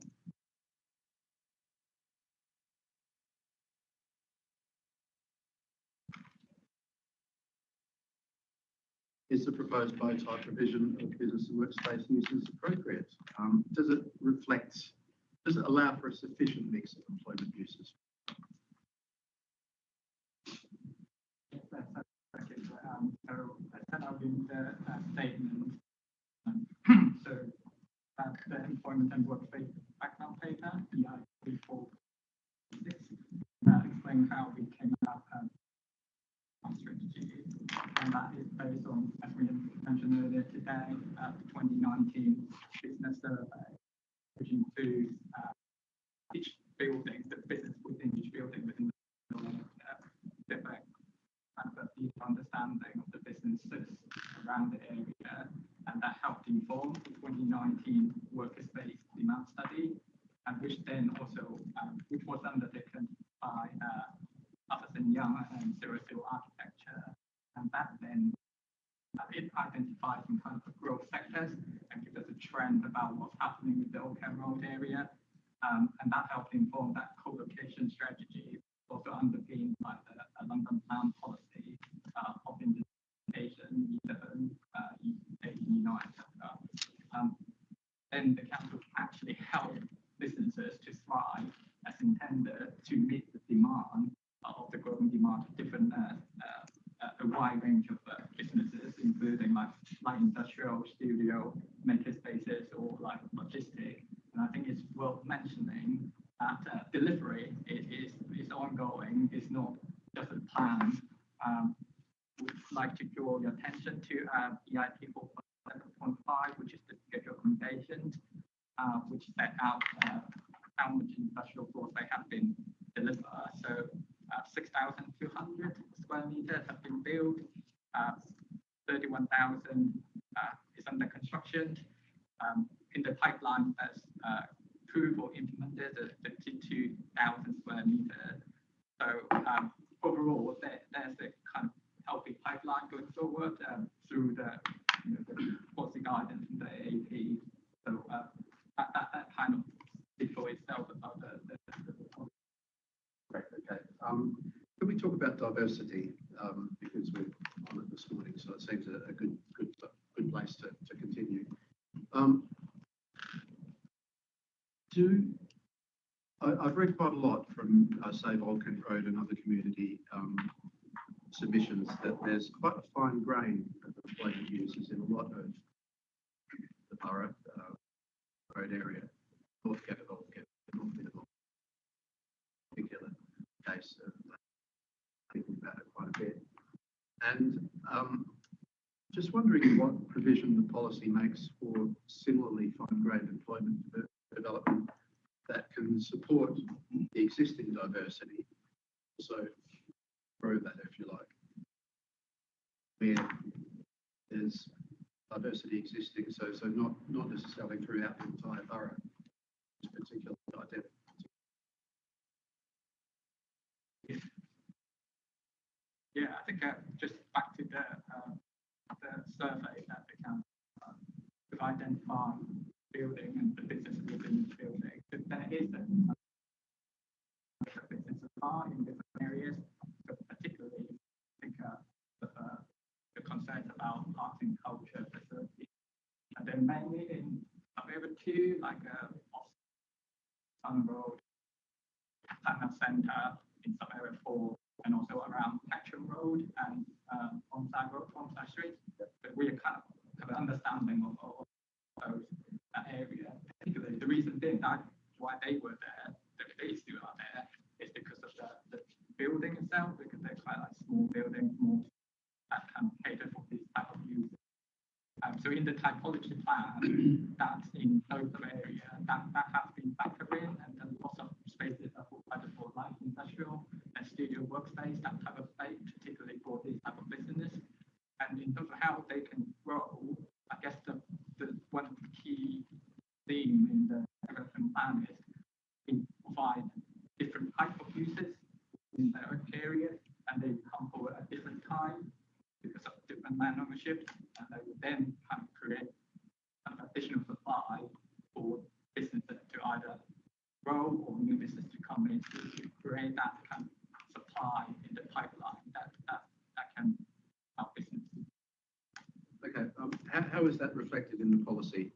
Is the proposed bow tie provision of business and workspace uses appropriate? Does it allow for a sufficient mix of employment uses? Yes, that's okay. So I set out in the statement. So the employment and workspace background paper, EI 346, explain how we came up our strategy, and that is based on, as we mentioned earlier today, the 2019 business survey, which includes each building, the business within each building within the building, different kind of a deep understanding of the businesses around the area, and that helped inform the 2019 worker-space demand study, and which then also, which was undertaken by Artisan Young and Zero Zero Architecture, and that then it identifies some kind of growth sectors and gives us a trend about what's happening with the Old Kent Road area, and that helped inform that co-location strategy, also underpinned by the London Plan policy of implementation, E7, E8, E9, etc. Then the council actually helped businesses to thrive as intended to meet the demand of the growing demand of different, a wide range of businesses, including like light industrial, studio, maker spaces, or like logistic. And I think it's worth mentioning that delivery is ongoing. It's not just a plan. We'd like to draw your attention to EIP 4.7.5, which is the schedule recommendations, which set out how much industrial floors they have been delivered. So 6,200 square meters have been built, 31,000 is under construction. In the pipeline, that's approved or implemented 52,000 square meters. So overall, there's a kind of healthy pipeline going forward through the, the policy guidance from the AAP. So that kind of speaks for itself about the Great, okay. Can we talk about diversity? Because we're on it this morning, so it seems a good place to continue. I've read quite a lot from Save Old Kent Road and other community submissions that there's quite a fine grain of employment uses in a lot of the borough road area, North Kent, Old Kent, North Kent, particular case of thinking about it quite a bit. And just wondering what provision the policy makes for similarly fine-grained employment development that can support the existing diversity, also grow that if you like, where there's diversity existing, so not necessarily throughout the entire borough, just particular identity. Yeah, I think just back to the survey that the council to identify building and the business within the building. But there is a business are in different areas, but particularly I think the concerns about arts and culture facilities. And they're mainly in some area 2, like Sun Road, Platinum Centre, in some area 4, and also around Patcham Road and Onside Road, Onside Street. But we kind of have an understanding of those area. Particularly, the reason being that why they were there, they still are there, is because of the building itself, because they're quite like small buildings, more that can cater for this type of use. So in the typology plan, that's in those area that has been factored in, and then lots of spaces are provided for light industrial and studio workspace, that type of space, particularly for this type of business. And in terms of how they can grow, I guess the one of the key theme in the development plan is to provide different type of uses in their area, and they come forward at different times because of different land ownership, and they would then kind of create an additional supply for businesses how is that reflected in the policy?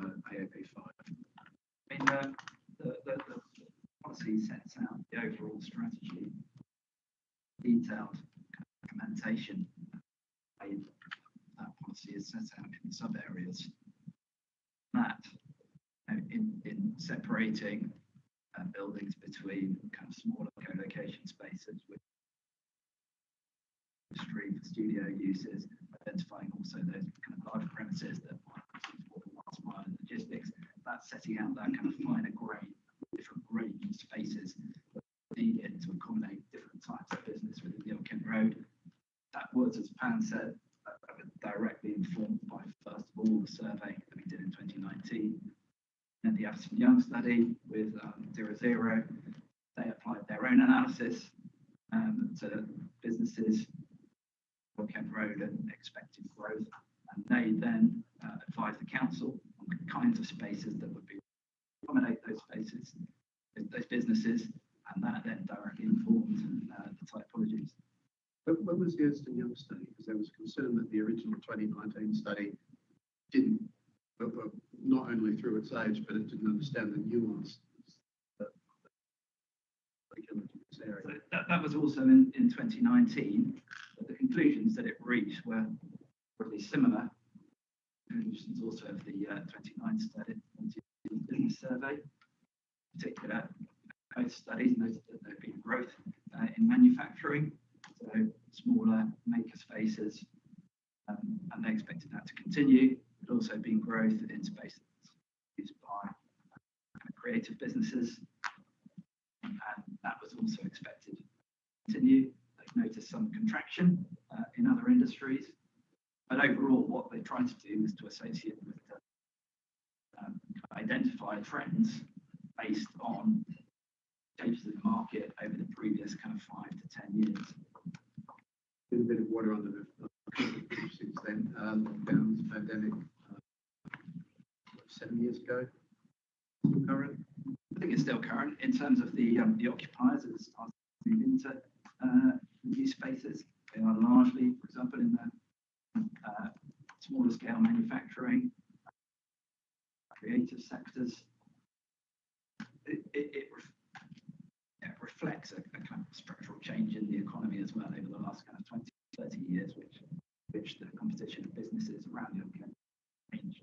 AAP 5. I mean, the policy sets out the overall strategy, detailed implementation. That policy is set out in sub areas. That in separating buildings between kind of smaller co-location spaces with industry for studio uses, identifying also those kind of larger premises that might support the last mile and logistics. That's setting out that kind of finer grain, different grade spaces needed to accommodate different types of business within the Old Kent Road. That was, as Pan said, directly informed by, first of all, the survey that we did in 2019. And the Addison Young study with Zero Zero, they applied their own analysis to businesses, Old Kent Road and expected growth. And they then advised the council on the kinds of spaces that would be accommodate those spaces, those businesses, and that then directly informed the typologies. But when was the Ernst & Young study? Because there was concern that the original 2019 study didn't, not only through its age, but it didn't understand the nuance. So that was also in 2019, but the conclusions that it reached were pretty similar. Conclusions also of the 29 study, business survey, in particular, both studies noted that there had been growth in manufacturing, so smaller maker spaces, and they expected that to continue, but also been growth in spaces used by creative businesses, and that was also expected to continue. They've noticed some contraction in other industries, but overall, what they tried to do was to associate with identify trends based on changes in the market over the previous kind of 5 to 10 years. Been a bit of water under the since then. Lockdowns, pandemic, 7 years ago. Still current? I think it's still current in terms of the occupiers as starting to move into new spaces. They are largely, for example, in the smaller scale manufacturing, creative sectors. It reflects a kind of structural change in the economy as well over the last kind of 20, 30 years, which the competition of businesses around the Old Kent changed.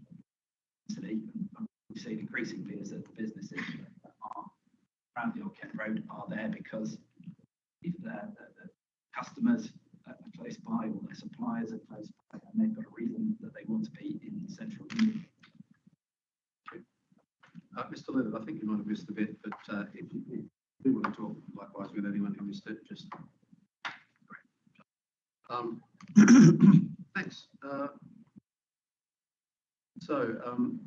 We've seen increasingly is that the businesses that are around the Old Kent Road are there because either the customers are close by or their suppliers are close by, and they've got a reason that they want to be in central London. Mr. Leonard, I think you might have missed a bit, but if you do want to talk likewise with anyone who missed it, just thanks.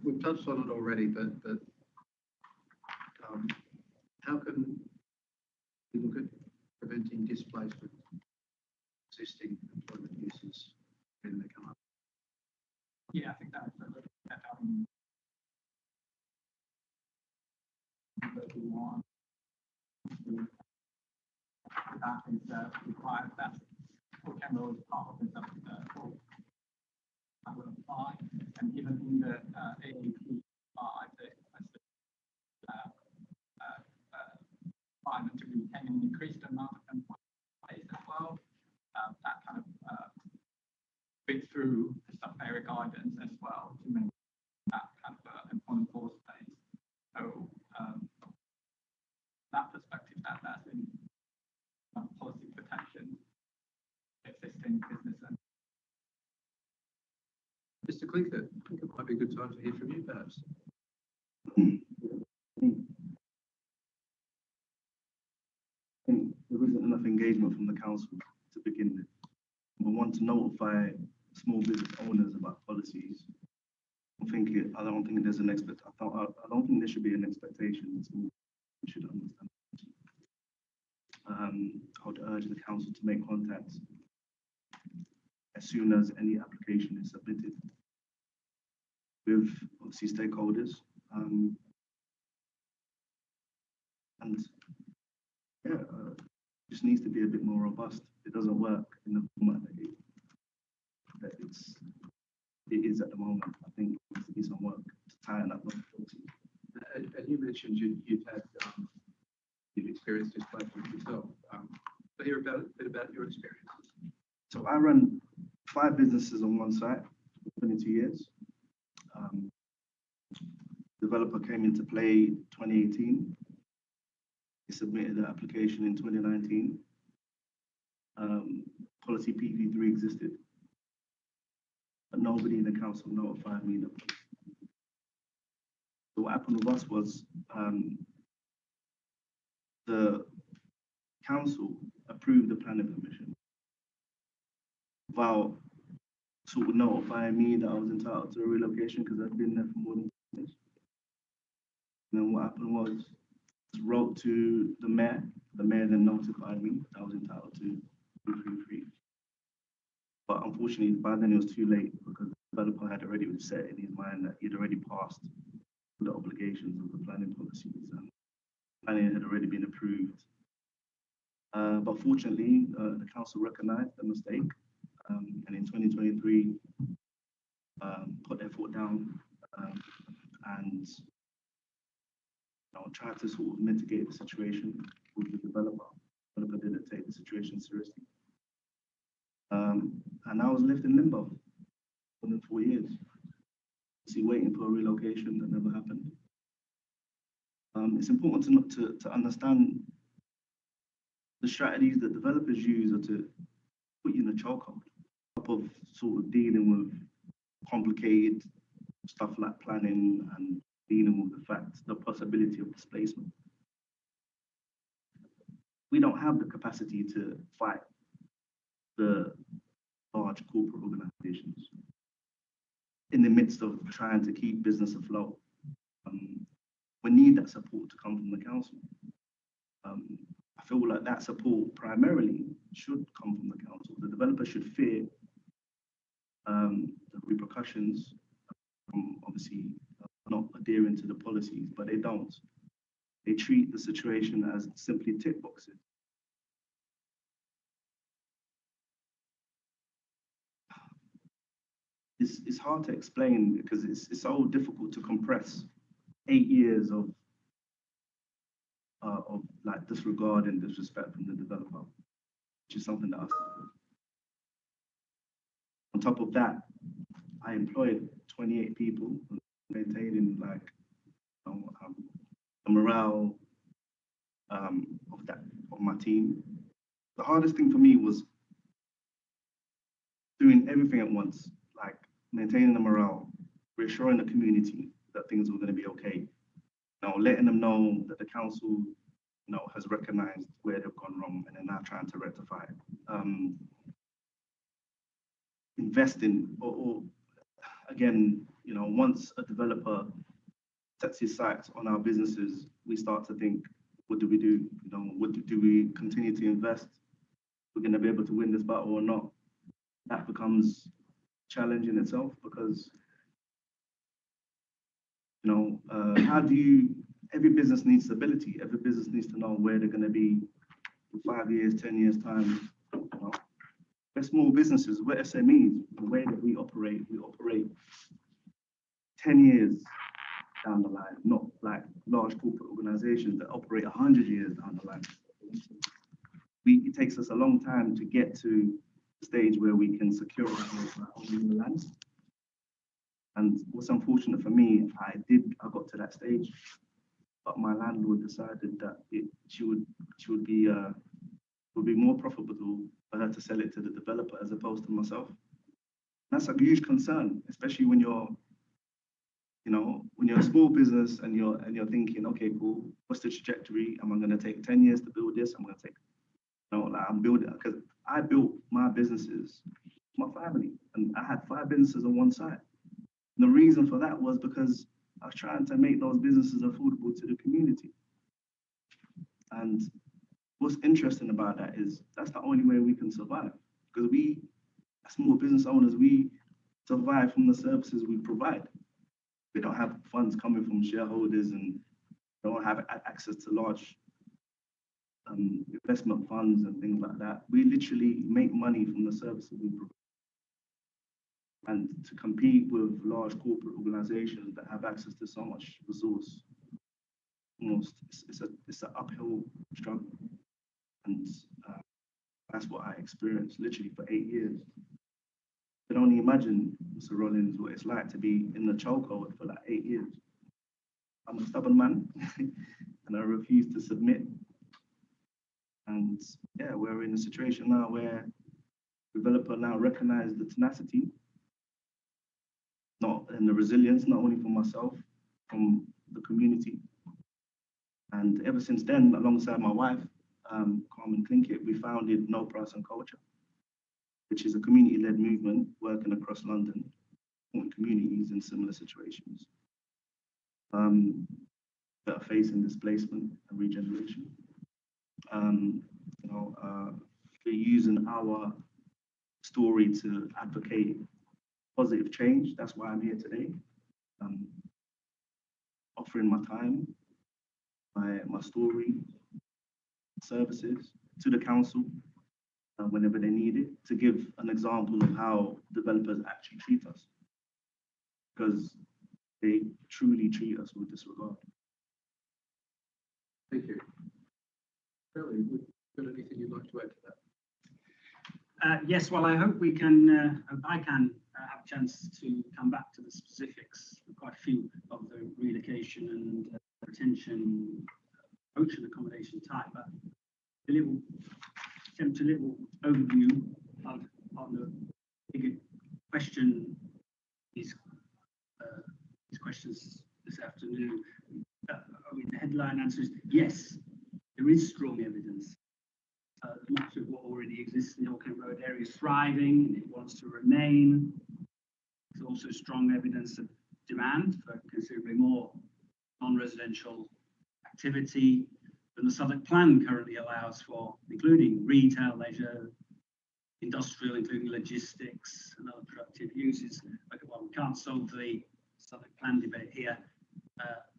We've touched on it already, but how can we look at preventing displacement, existing employment uses when they come up? Yeah, I think that's that is required that Old Kent Road is part of the whole that would apply, and even in the AAP 5, requirement to retain an increased amount of employment space as well. That kind of fit through the sub-area guidance as well to make that kind of employment force space. So that perspective, that's in policy protection, existing business and Mr. Clinker, I think it might be a good time to hear from you, perhaps. I think there isn't enough engagement from the council to begin with. We want to notify small business owners about policies. I don't think there's an I don't think there should be an expectation. We should understand. I would urge the council to make contact as soon as any application is submitted with obviously stakeholders. Just needs to be a bit more robust. It doesn't work in the format that it is at the moment. I think there needs to be some work to tighten up those policies. And you mentioned you've had, you've experienced this platform yourself. But hear about a bit about your experience. So I run 5 businesses on one site for 22 years. Developer came into play 2018. He submitted the application in 2019. Policy PV3 existed, but nobody in the council notified me that. So what happened with us was the council approved the planning permission without sort of notifying me that I was entitled to a relocation because I'd been there for more than 10 years. And then what happened was wrote to the mayor then notified me that I was entitled to 233. But unfortunately, by then it was too late because the developer had already set in his mind that he'd already passed the obligations of the planning policies and planning had already been approved. But fortunately, the council recognized the mistake and in 2023 put their foot down and tried to sort of mitigate the situation with the developer. The developer didn't take the situation seriously. And I was left in limbo for more than 4 years. See, waiting for a relocation that never happened. It's important to understand the strategies that developers use are to put you in a chokehold of sort of dealing with complicated stuff like planning and dealing with the fact, the possibility of displacement. We don't have the capacity to fight the large corporate organizations in the midst of trying to keep business afloat. We need that support to come from the council. I feel like that support primarily should come from the council. The developer should fear the repercussions from obviously not adhering to the policies, but they don't. They treat the situation as simply tick boxes. It's hard to explain because it's so difficult to compress 8 years of like disregard and disrespect from the developer, which is something that I suffer. On top of that, I employed 28 people maintaining like the morale of my team. The hardest thing for me was doing everything at once, like maintaining the morale, reassuring the community that things were going to be okay. Letting them know that the council, has recognized where they've gone wrong and they're now trying to rectify it. Investing, or again, once a developer sets his sights on our businesses, we start to think, what do we do? Do we continue to invest? We're going to be able to win this battle or not? That becomes challenging itself because, how do you, every business needs stability. Every business needs to know where they're going to be in 5 years, 10 years time. We're small businesses, we're SMEs. The way that we operate 10 years down the line, not like large corporate organizations that operate 100 years down the line. It takes us a long time to get to the stage where we can secure our own land. And what's unfortunate for me, I got to that stage, but my landlord decided that she would be more profitable for her to sell it to the developer as opposed to myself. That's a huge concern, especially when you're a small business and you're thinking, okay, cool, what's the trajectory? Am I going to take 10 years to build this? I'm going to take, I'm building, because I built my businesses, my family, and I had 5 businesses on one side. And the reason for that was because I was trying to make those businesses affordable to the community. And what's interesting about that is that's the only way we can survive, because we, as small business owners, we survive from the services we provide. We don't have funds coming from shareholders and don't have access to large investment funds and things like that. We literally make money from the services we provide. And to compete with large corporate organizations that have access to so much resource, almost it's an uphill struggle. And that's what I experienced literally for 8 years. You can only imagine, Mr. Rollins, what it's like to be in the chokehold for like 8 years. I'm a stubborn man and I refuse to submit. And yeah, we're in a situation now where developer now recognize the tenacity, and the resilience, not only for myself, from the community. And ever since then, alongside my wife, Carmen Clinkett, we founded No Price on Culture, which is a community-led movement working across London, supporting communities in similar situations that are facing displacement and regeneration. We're using our story to advocate positive change. That's why I'm here today, offering my time, my story, services to the council whenever they need it, to give an example of how developers actually treat us, because they truly treat us with disregard. Thank you. Shirley, got anything you'd like to add to that? Yes, well, I hope I can have a chance to come back to the specifics, quite a few of the relocation and retention approach and accommodation type, but a little overview on the bigger question, these questions this afternoon. The headline answer is yes, there is strong evidence. Much of what already exists in the Old Kent Road area is thriving and it wants to remain. There's also strong evidence of demand for considerably more non-residential activity than the Southwark Plan currently allows for, including retail, leisure, industrial, including logistics and other productive uses. Okay, well, we can't solve the Southwark Plan debate here.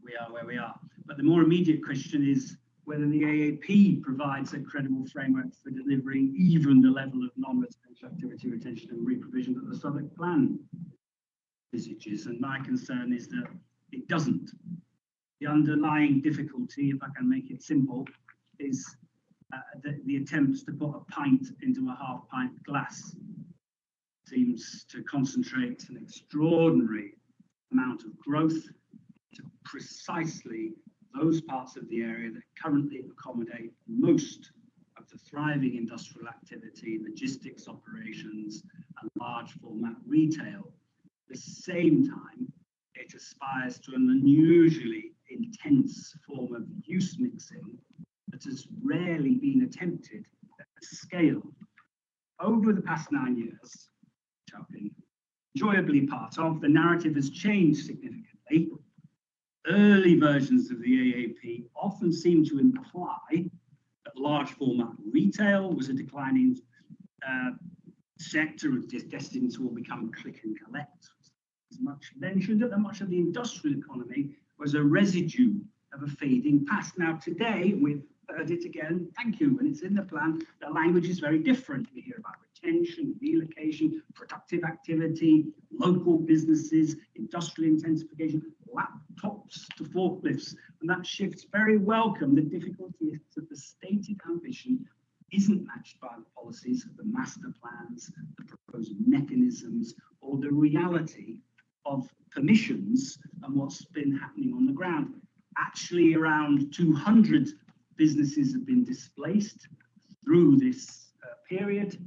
We are where we are. But the more immediate question is whether the AAP provides a credible framework for delivering even the level of non-residential activity retention and re-provision that the Southwark Plan envisages. And my concern is that it doesn't. The underlying difficulty, if I can make it simple, is the attempts to put a pint into a half-pint glass seems to concentrate an extraordinary amount of growth to precisely those parts of the area that currently accommodate most of the thriving industrial activity, logistics operations, and large format retail. At the same time, it aspires to an unusually intense form of use mixing that has rarely been attempted at this scale. Over the past 9 years, which I've been enjoyably part of, the narrative has changed significantly. Early versions of the AAP often seem to imply that large format retail was a declining sector destined to become click and collect. As much mentioned that much of the industrial economy was a residue of a fading past. Now today, we've heard it again, thank you, and it's in the plan, the language is very different. We hear about retention, relocation, productive activity, local businesses, industrial intensification, laptops to forklifts, and that shift's very welcome. The difficulty is that the stated ambition isn't matched by the policies of the master plans, the proposed mechanisms, or the reality of permissions and what's been happening on the ground. Actually, around 200 businesses have been displaced through this period,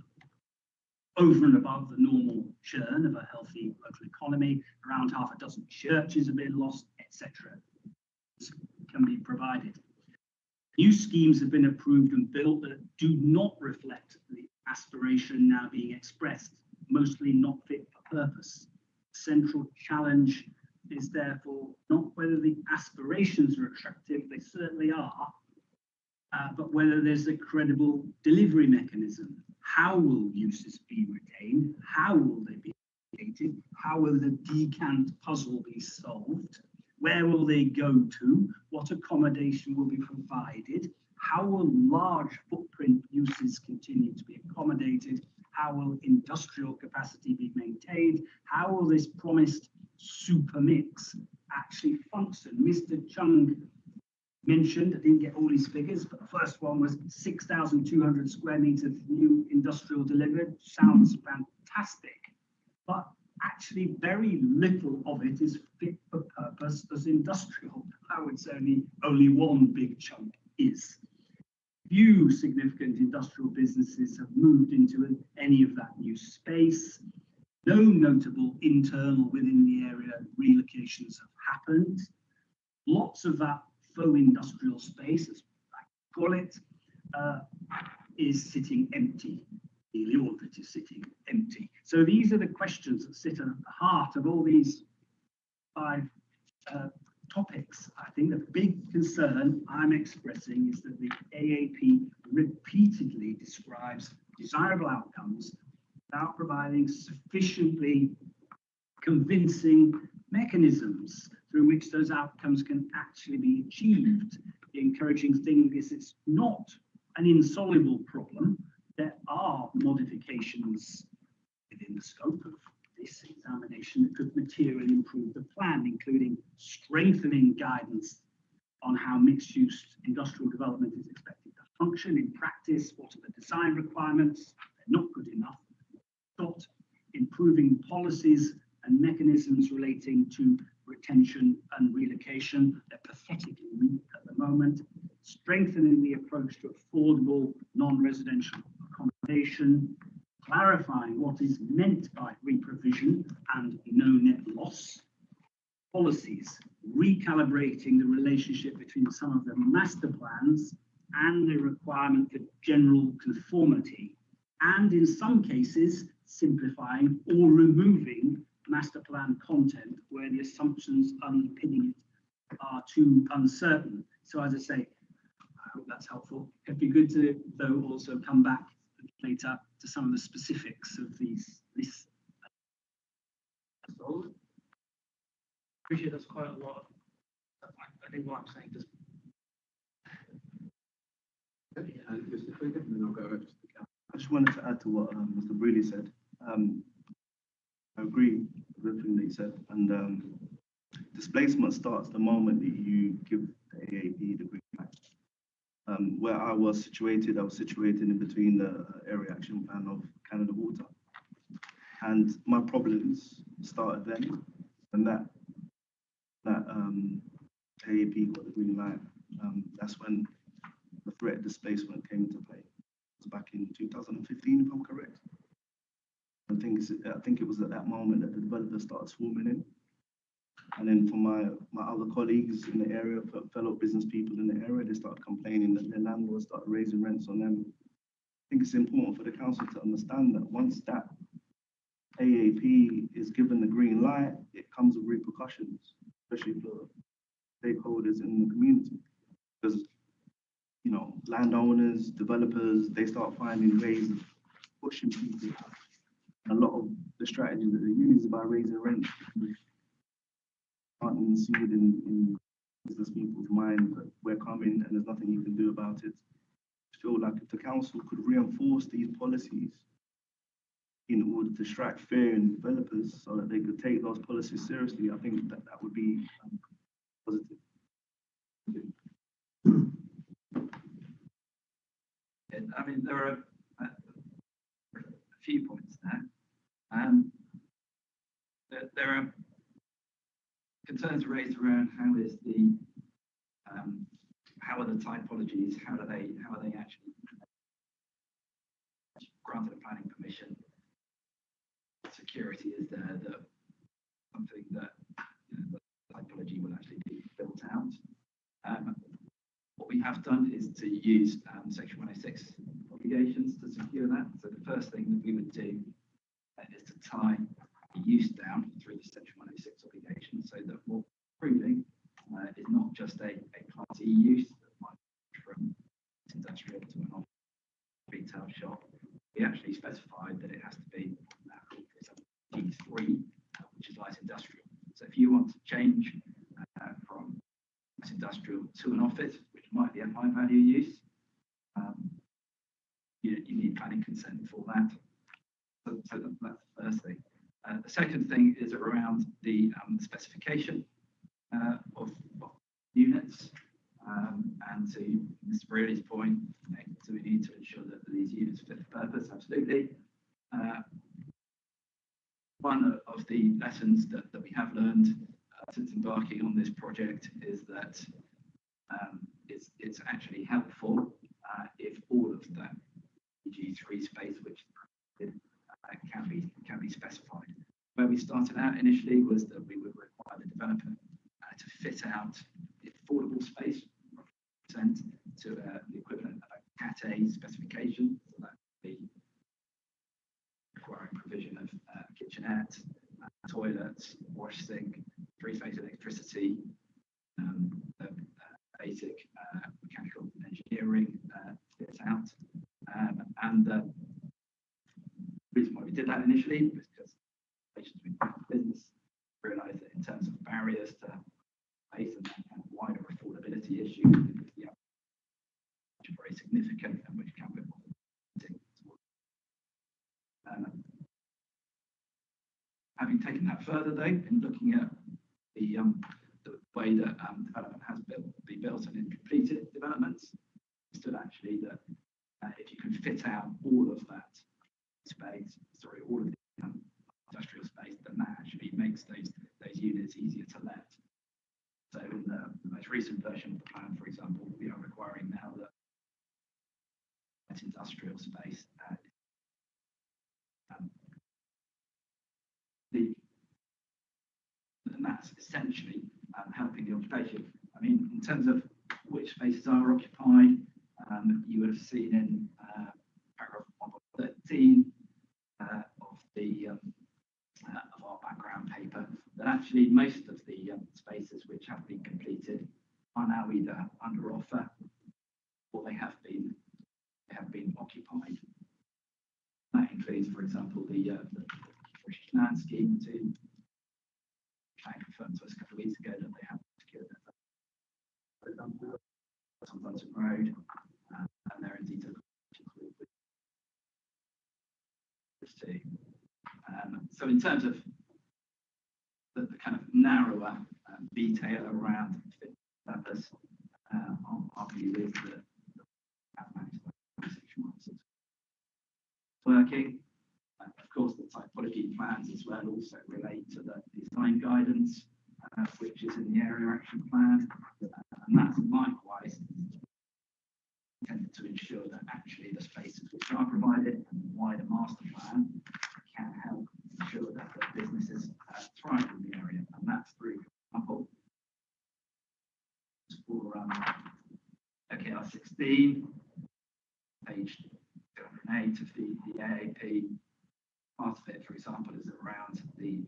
over and above the normal churn of a healthy local economy. Around half a dozen churches have been lost, etc. Can be provided. New schemes have been approved and built that do not reflect the aspiration now being expressed, mostly not fit for purpose. Central challenge is therefore not whether the aspirations are attractive, they certainly are, but whether there's a credible delivery mechanism. How will uses be retained? How will they be created? How will the decant puzzle be solved? Where will they go to? What accommodation will be provided? How will large footprint uses continue to be accommodated? How will industrial capacity be maintained? How will this promised super mix actually function? Mr. Chung mentioned, I didn't get all his figures, but the first one was 6,200 square meters new industrial delivered. Sounds fantastic, but actually very little of it is fit for purpose as industrial. I would say only one big chunk is. Few significant industrial businesses have moved into any of that new space. No notable internal within the area relocations have happened. Lots of that faux industrial space, as I call it, is sitting empty. Nearly all of it is sitting empty. So these are the questions that sit at the heart of all these 5 topics. I think the big concern I'm expressing is that the AAP repeatedly describes desirable outcomes without providing sufficiently convincing mechanisms through which those outcomes can actually be achieved. The encouraging thing is it's not an insoluble problem. There are modifications within the scope of this examination that could materially improve the plan, including strengthening guidance on how mixed-use industrial development is expected to function in practice. What are the design requirements? They're not good enough. Not improving policies and mechanisms relating to retention and relocation. They're pathetically weak at the moment. Strengthening the approach to affordable non-residential accommodation, clarifying what is meant by reprovision and no net loss, policies, recalibrating the relationship between some of the master plans and the requirement for general conformity, and in some cases, simplifying or removing master plan content where the assumptions underpinning it are too uncertain. So as I say, I hope that's helpful. It'd be good to, though, also come back later to some of the specifics of this. Appreciate that's quite a lot. I think what I'm saying is. Mr. Krieger, and then I'll go over to the council. I just wanted to add to what Mr. Brealey said. I agree with everything that he said, and displacement starts the moment that you give the AAP the green light. Where I was situated in between the area action plan of Canada Water, and my problems started then, and that AAP got the green light. That's when the threat of displacement came into play. It was back in 2015, if I'm correct. I think it was at that moment that the developers started swarming in. And then for my other colleagues in the area, fellow business people in the area, they started complaining that their landlords started raising rents on them. I think it's important for the council to understand that once that AAP is given the green light, it comes with repercussions, especially for stakeholders in the community. Because, you know, landowners, developers, they start finding ways of pushing people out. A lot of the strategies that they use is by raising rent. Aren't ensued in business people's mind that we're coming and there's nothing you can do about it. I feel like if the council could reinforce these policies in order to strike fear in developers so that they could take those policies seriously, I think that would be positive. I mean, there are a few points there. There are concerns raised around how are the typologies, how are they actually granted a planning permission? Security is there that something that the typology will actually be built out. What we have done is to use Section 106 obligations to secure that. So the first thing that we would do is to tie the use down through the Section 106 obligation, so that what we're proving is not just a Class E use that might be from industrial to an retail shop. We actually specified that it has to be G3, which is light industrial. So if you want to change from light industrial to an office, which might be a high value use, you need planning consent for that. The second thing is around the specification of units. And to Mr. Brearley's point, so we need to ensure that these units fit the purpose, absolutely. One of the lessons that we have learned since embarking on this project is that it's actually helpful if all of that G3 space, which can be specified. Where we started out initially was that we would require the developer to fit out the affordable space to the equivalent of a Cat A specification. So that would be requiring provision of kitchenette, toilets, wash sink, three-phase electricity, basic mechanical engineering fit out. And the reason why we did that initially was because business realised that in terms of barriers to space and that kind of wider affordability issue, which are very significant and which can be having taken that further though, in looking at the way that development has been built and completed developments, stood actually that if you can fit out all of that space, all of the industrial space, then that actually makes those units easier to let. So in the most recent version of the plan, for example, we are requiring now that industrial space and that's essentially helping the occupation. I mean, in terms of which spaces are occupied, you would have seen in paragraph 1.13 of our background paper that actually most of the spaces which have been completed are now either under offer or they have been occupied. That includes, for example, the British Land Scheme too. I confirmed to us a couple of weeks ago that they have secured that on Bunton Road, and they're indeed too. So in terms of the kind of narrower detail around fit purpose, our view is that working. Of course, the typology plans as well also relate to the design guidance, which is in the area action plan, and that's likewise intended to ensure that actually the spaces which are provided and the wider master plan can help ensure that the businesses thrive in the area, and that's through, for example, for OKR 16, page 208 of the AAP. Part of it, for example, is around the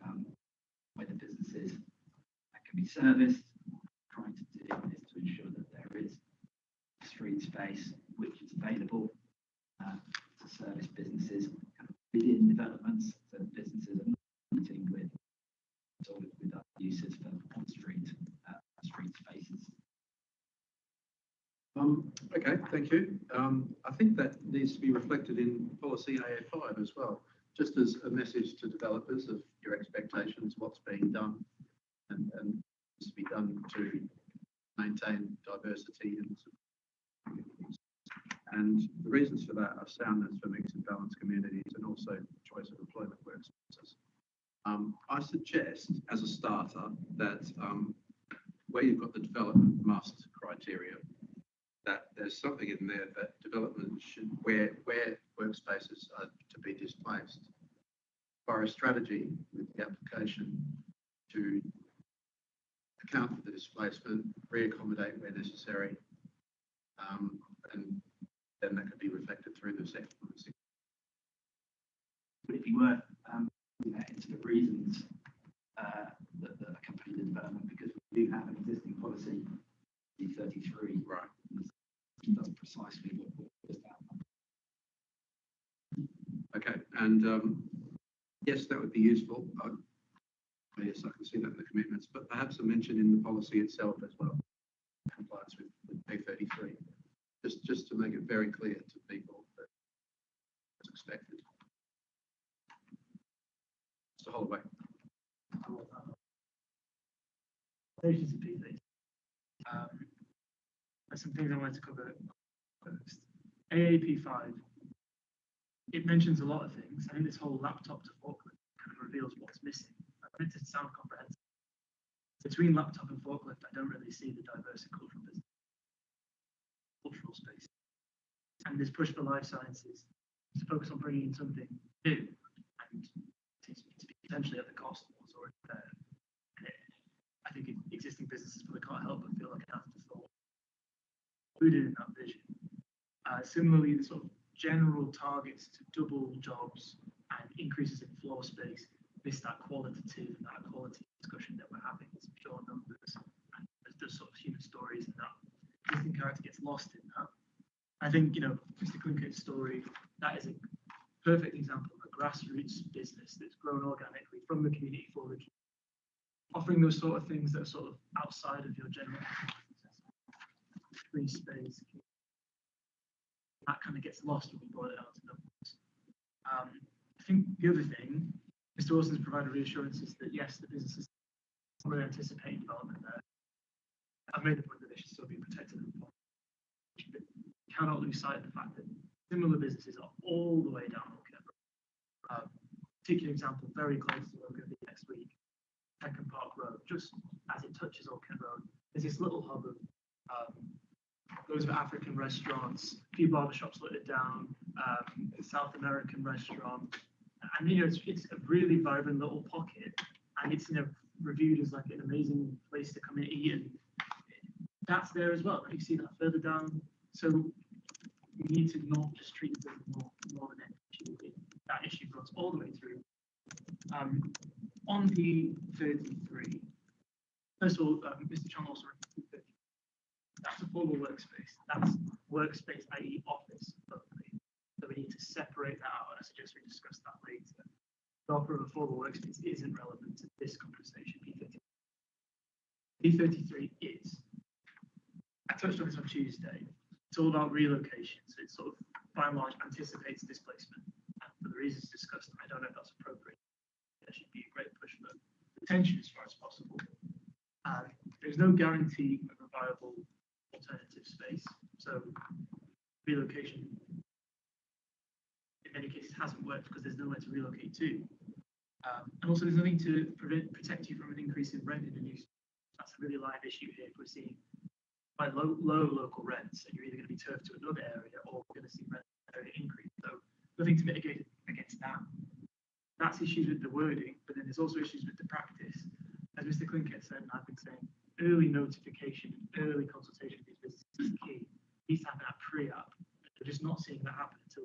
way the businesses that can be serviced. Trying to do is to ensure that there is street space which is available to service businesses within developments, so that businesses are not competing with other uses for on-street street spaces. Okay, thank you. I think that needs to be reflected in policy AF5 as well, just as a message to developers of your expectations, what's being done, and needs to be done to maintain diversity and the reasons for that are soundness for mixed and balanced communities and also choice of employment workplaces. I suggest as a starter that where you've got the development must criteria, that there's something in there that development should, where workspaces are to be displaced, for a strategy with the application to account for the displacement, re-accommodate where necessary, and then that could be reflected through the sector. But if you were into the reasons that accompany the development, because we do have an existing policy, D33, right? That's precisely what is that. Okay, and yes, that would be useful. Yes, I can see that in the commitments, but perhaps a mention in the policy itself as well, compliance with A33, just to make it very clear to people that it's expected. Mr. Holloway. Relations to P30. There's some things I wanted to cover first. AAP5, it mentions a lot of things. I think this whole laptop to forklift kind of reveals what's missing. I meant to sound comprehensive. Between laptop and forklift, I don't really see the diverse and cultural business, cultural space. And this push for life sciences to focus on bringing in something new and to be potentially at the cost of what's already there. And I think existing businesses probably can't help but feel like an afterthought included in that vision. Similarly, the sort of general targets to double jobs and increases in floor space miss that qualitative and that quality discussion that we're having. It's pure numbers and there's sort of human stories, and that existing character gets lost in that. I think, you know, Mr. Clinkett's story, that is a perfect example of a grassroots business that's grown organically from the community for the community, offering those sort of things that are sort of outside of your general free space. That kind of gets lost when we boil it down to numbers. I think the other thing, Mr. Wilson's provided reassurances that yes, the businesses really anticipate development there. I've made the point that they should still be protected and but cannot lose sight of the fact that similar businesses are all the way down Old Kent Road. Particular example, very close to where we're going to be next week, Peckham Park Road, just as it touches Old Kent Road, there's this little hub of those are African restaurants, a few barbershops lit it down, a South American restaurant, and you know it's a really vibrant little pocket, and it's, you know, reviewed as like an amazing place to come and eat, and that's there as well. You see that further down, so we need to not just treat it as more than an issue. That issue runs all the way through. On the 33, first of all, Mr. Chong also referred to that's a formal workspace. That's workspace, i.e. office only. So we need to separate that out, and I suggest we discuss that later. The offer of a formal workspace isn't relevant to this conversation. P33 is. I touched on this on Tuesday. It's all about relocation. So it sort of, by and large, anticipates displacement. And for the reasons discussed, I don't know if that's appropriate. There should be a great push for retention as far as possible. There's no guarantee of a viable alternative space. So relocation, in many cases, hasn't worked because there's nowhere to relocate to. And also there's nothing to protect you from an increase in rent in the new space. That's a really live issue here. If we're seeing quite low local rents, and you're either going to be turfed to another area or we're going to see rent area increase. So nothing to mitigate against that. That's issues with the wording, but then there's also issues with the practice. As Mr. Clinkett said, and I've been saying, early notification, early consultation with these businesses is key. It needs to happen at pre-app. We're just not seeing that happen until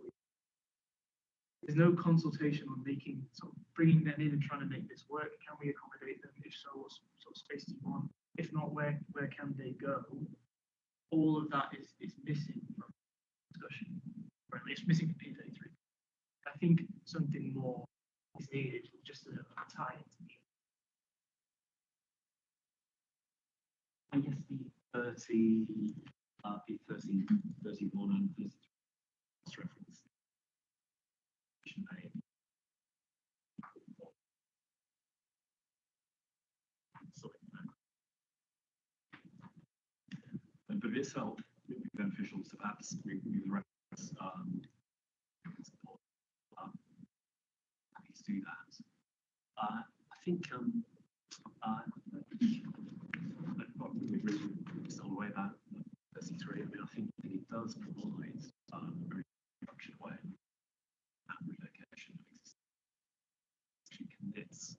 there's no consultation on sort of bringing them in and trying to make this work. Can we accommodate them? If so, what sort of space do you want? If not, where can they go? All of that is missing from discussion, or at least missing from P33. I think something more is needed, just to tie it to me. I guess the 30, P30, 31 and 33 reference. But itself, it would be beneficial to perhaps remove the reference support. Happy to do that. I think I've got really just on the way back 33. I mean, I think it does provide a very structured way at relocation of existing. Actually commits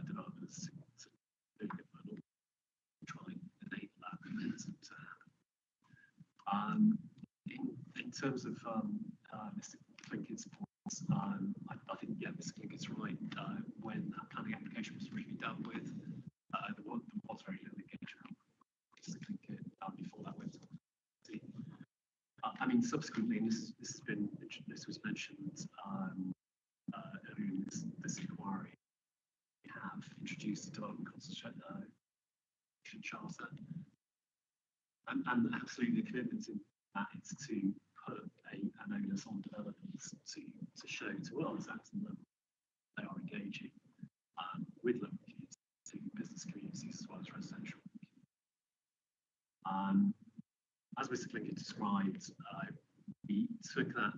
developers to do it, but try and enable that momentum to happen. In terms of Mr. Clinkett's points, I think, yeah, Mr. Clinkett's right. When that planning application was originally dealt with, there was very little engagement with Mr. Clinkett before that went to the I mean, subsequently, and this was mentioned earlier in this inquiry, we have introduced the development consultation charter, and absolutely the commitment in that is to put an onus on developers to show to us at the level they are engaging Mr. Clinkett described, we took that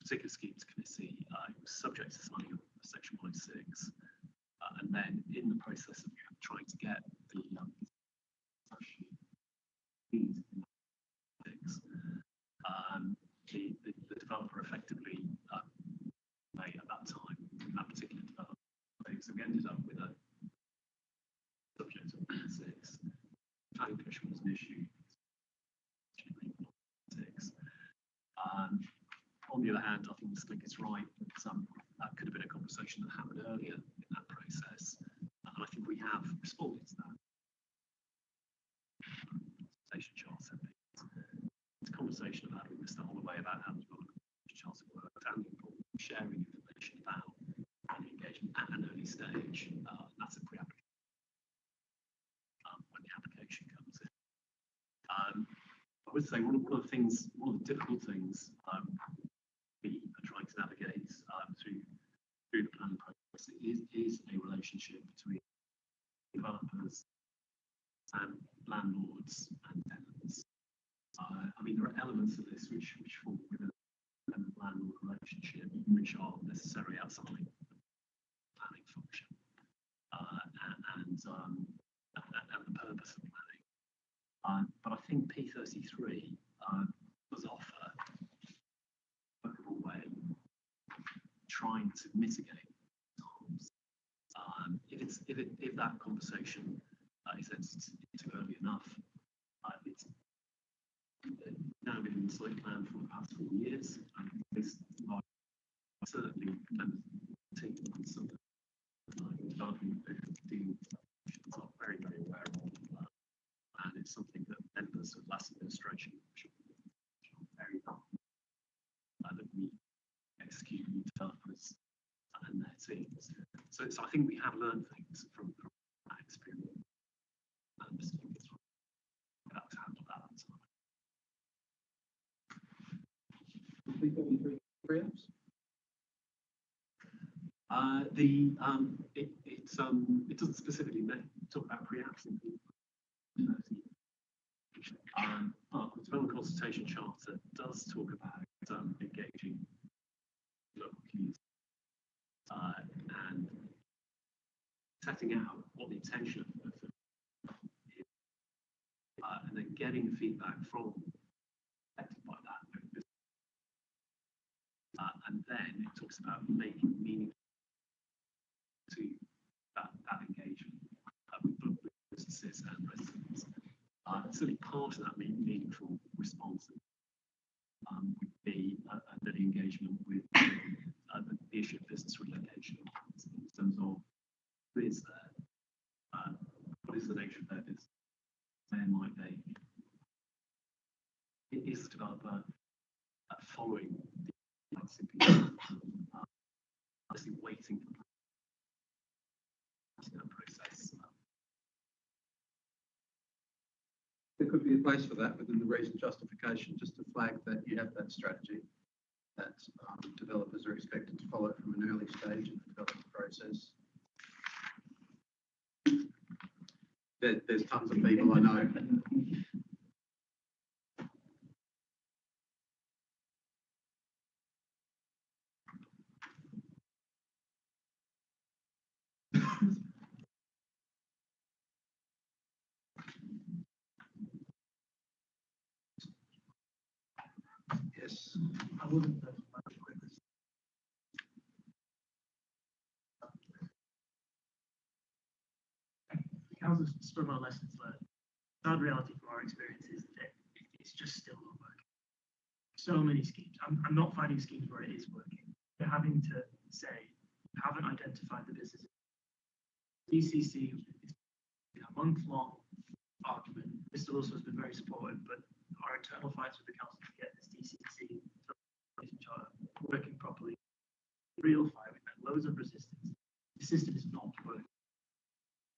particular schemes committee, it was subject to signing of section 106, and then in the process of trying to get the the developer effectively made at that time, that particular developer. So we ended up with a subject of 6. Planning commission was an issue. 6. On the other hand, I think Mr. Clinkett is right that that could have been a conversation that happened earlier in that process, and I think we have responded to that. Station charter. It's a conversation about with Mr. Holloway about how the charter works and the importance of sharing information about planning engagement at an early stage. That's a pre-application when the application comes in. I would say one of the difficult things we are trying to navigate through the planning process is a relationship between developers and landlords and tenants. I mean, there are elements of this which fall within a landlord relationship, which are necessary outside the planning function and the purpose of planning. But I think P33 does offer a workable way trying to mitigate harms. If that conversation is entered into early enough, it's now been in the site plan for the past 4 years, and this certainly taking something like developing dealing are very, very aware of, and it's something that members of last administration should be very that we execute new developers and their teams. So I think we have learned things from that experience. And just think it's about to handle that at the time. It doesn't specifically talk about pre-apps. But the Development Consultation Charter does talk about engaging local communities and setting out what the intention of the is, and then getting feedback from affected by that. And then it talks about making meaning to that engagement with businesses and residents. Certainly part of that meaningful response would be an engagement with the issue of business relocation in terms of who is there, what is the nature of their business, where might they be, is the developer following the obviously waiting for that process. There could be a place for that within the reason justification, just to flag that you have that strategy, that developers are expected to follow it from an early stage in the development process. There's tons of people I know. Yes. I wouldn't know much quicker. Council's spoken about lessons learned. Sad reality from our experience is that it's just still not working. So many schemes. I'm not finding schemes where it is working. We're having to say, we haven't identified the business. DCC is a month-long argument. Mr. Wilson has been very supportive, but our internal fights with the council to get this DCC charter working properly, real fight. We've had loads of resistance. The system is not working.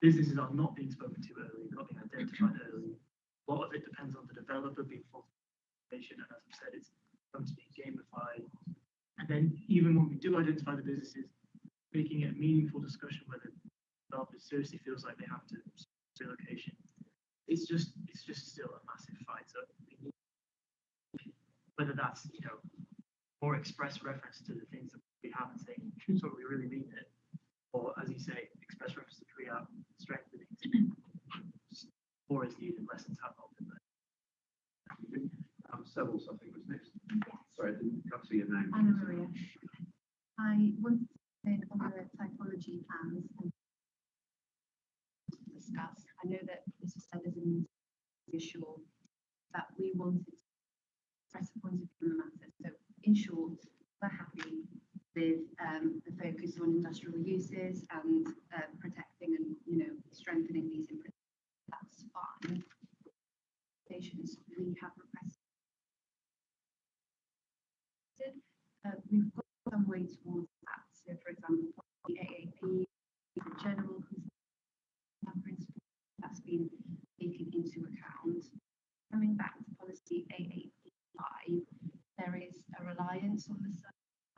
Businesses are not being spoken to early, they're not being identified early. A lot of it depends on the developer being full information, and as I've said, it's going to be gamified. And then even when we do identify the businesses, making it a meaningful discussion whether the developer seriously feels like they have to relocation. It's just still a massive fight. So we need more express reference to the things that we have and saying, so we really mean it. Or as you say, express reference to we are strengthening. More is needed, less is helpful. Sevils, I think was next. Sorry, I didn't cut to your name. Anna Maria. I wanted to say on the typology plans and discuss. I know that this was said as an issue that we wanted to express a point of view on the matter. So in short, we're happy with the focus on industrial uses and protecting and strengthening these in principle. That's fine. We have requested. We've got some way towards that. So, for example, the AAP, the general principle that's been taken into account. Coming back to policy AAP5, there is a reliance on the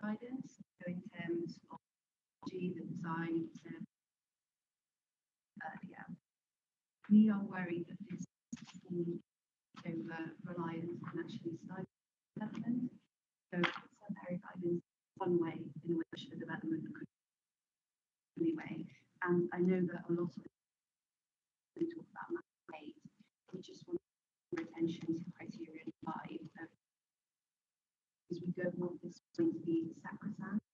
guidance. So, in terms of the design earlier, we are worried that this over reliance on actually site development. So some area guidance one way in which the development could anyway. And I know that a lot of we talk about map 8. We just want your attention to criterion 5 because we don't want this going to be sacrosanct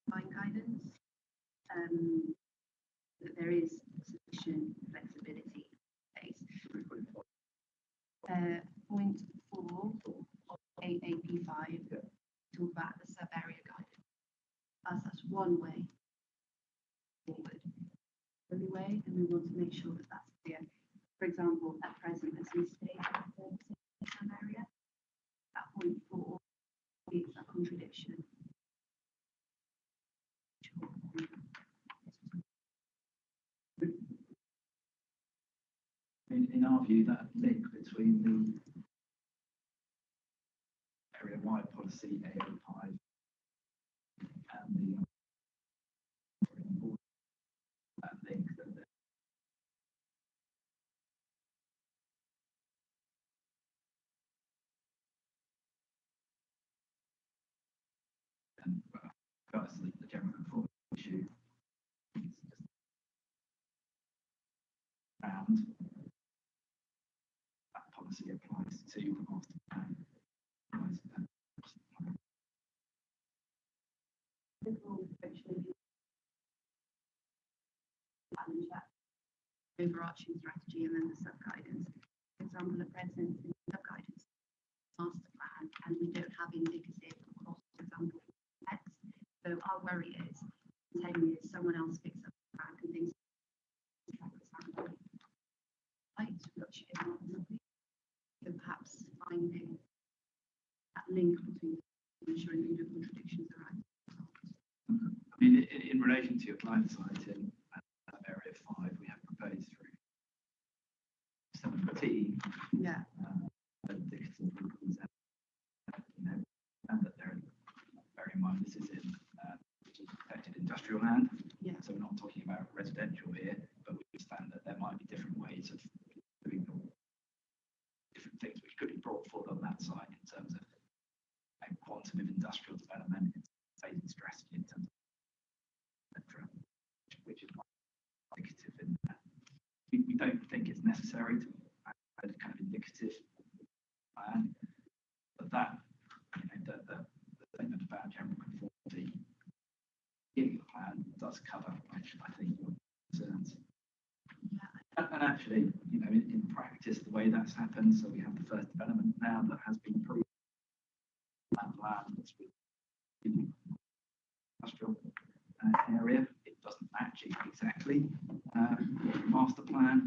design guidance. That there is sufficient flexibility in place. Point 4 of AAP5 talk about the sub-area guidance. As that's one way forward. Only way, and we want to make sure that that's clear. For example, at present, as we state some area, at point 4 is a contradiction. In our view, that link between the area-wide policy AO5 and the that link that and firstly, the general conformity issue is just around that policy applies to the master plan. Overarching strategy and then the sub-guidance. For example, at present, in sub-guidance master plan, and we don't have indicative across, for example, X. So our worry is, in 10 years, someone else picks up the plan and thinks, so perhaps finding that link between ensuring that no contradictions arise. I mean, in relation to your client site in area 5, we have proposed through 17 indicative rules, and that they're, bear in mind, this is in protected industrial land. So we're not talking about residential here, but we understand that there might be different ways of doing different things which could be brought forward on that side in terms of a quantum of industrial development, phasing strategy in terms of which is indicative in that. We don't think it's necessary to add a kind of indicative plan, but that, the statement about general conformity in the plan does cover, I think, your concerns. And actually, in practice, the way that's happened, so we have the first development now that has been approved. That plan that's within industrial area. It doesn't match exactly master plan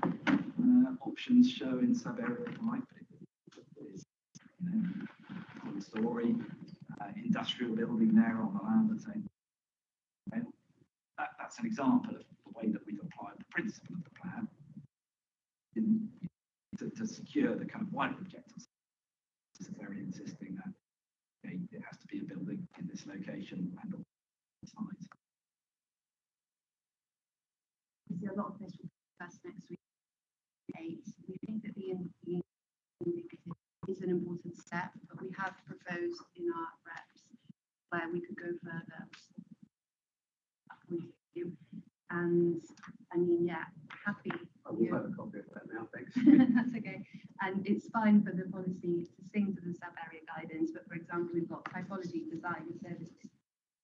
options show in sub-area 5, but it is, one story industrial building there on the land that's saying, that's an example of the way that we've applied the principle of the plan to secure the kind of wider objectives. This is very insisting that it has to be a building in this location and all sides. See, a lot of this will be discussed next week. 8. We think that the indicative is an important step, but we have proposed in our reps where we could go further. That point of view. And I mean, yeah, happy. I will have a copy of that now, thanks. That's okay. And it's fine for the policy to sing to the sub-area guidance, but for example, we've got typology, design, and services.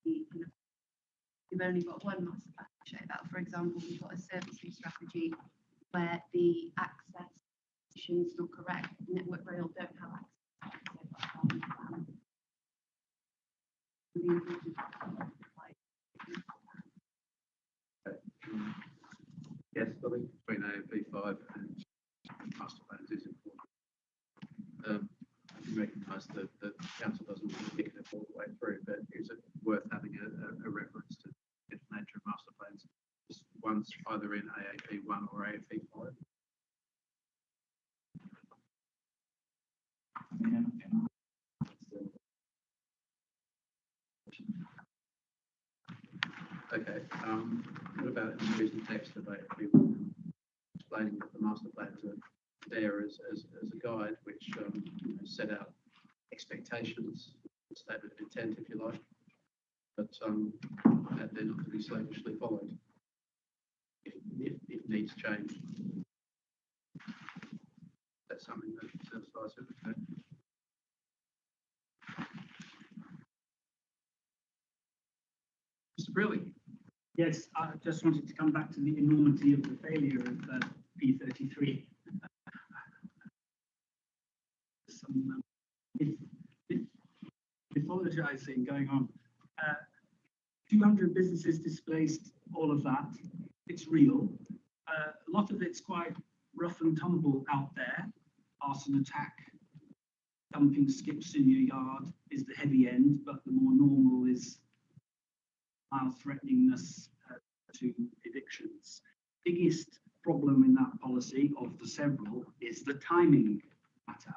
We've only got one master plan to show that. For example, we've got a services strategy where the access is not correct. Network Rail don't have access. Yes, the link between AMP5 and master plans is important. I recognise that the council doesn't want to pick it all the way through, but is it worth having a reference to the nature of master plans? Just once either in AAP1 or AAP5? Okay, what about in the recent text debate, explaining that the master plans are there as a guide, which you know, set out expectations, statement of intent, if you like, but that they're not to be slavishly followed if needs change. That's something that satisfies it. Okay. Mr. Briley. Yes, I just wanted to come back to the enormity of the failure of P33. Some mythologizing going on. 200 businesses displaced, all of that. It's real. A lot of it's quite rough and tumble out there. Arson attack, dumping skips in your yard is the heavy end, but the more normal is mild threateningness to evictions. Biggest problem in that policy of the several is the timing matter.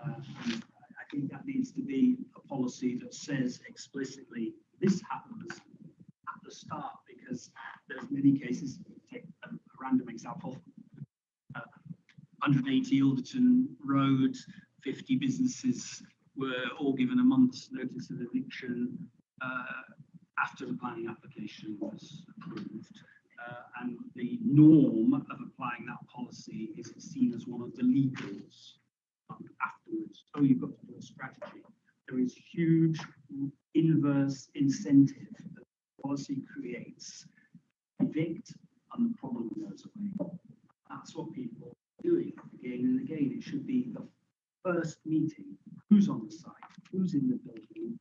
And I think that needs to be a policy that says explicitly this happens at the start, because there's many cases. Take a random example. 180 Alderton Road, 50 businesses were all given a month's notice of eviction after the planning application was approved. And the norm of applying that policy is seen as one of the legals afterwards. So you've got to do a strategy. There is huge inverse incentive that the policy creates. Evict and the problem goes away. That's what people are doing again and again. It should be the first meeting. Who's on the site? Who's in the building?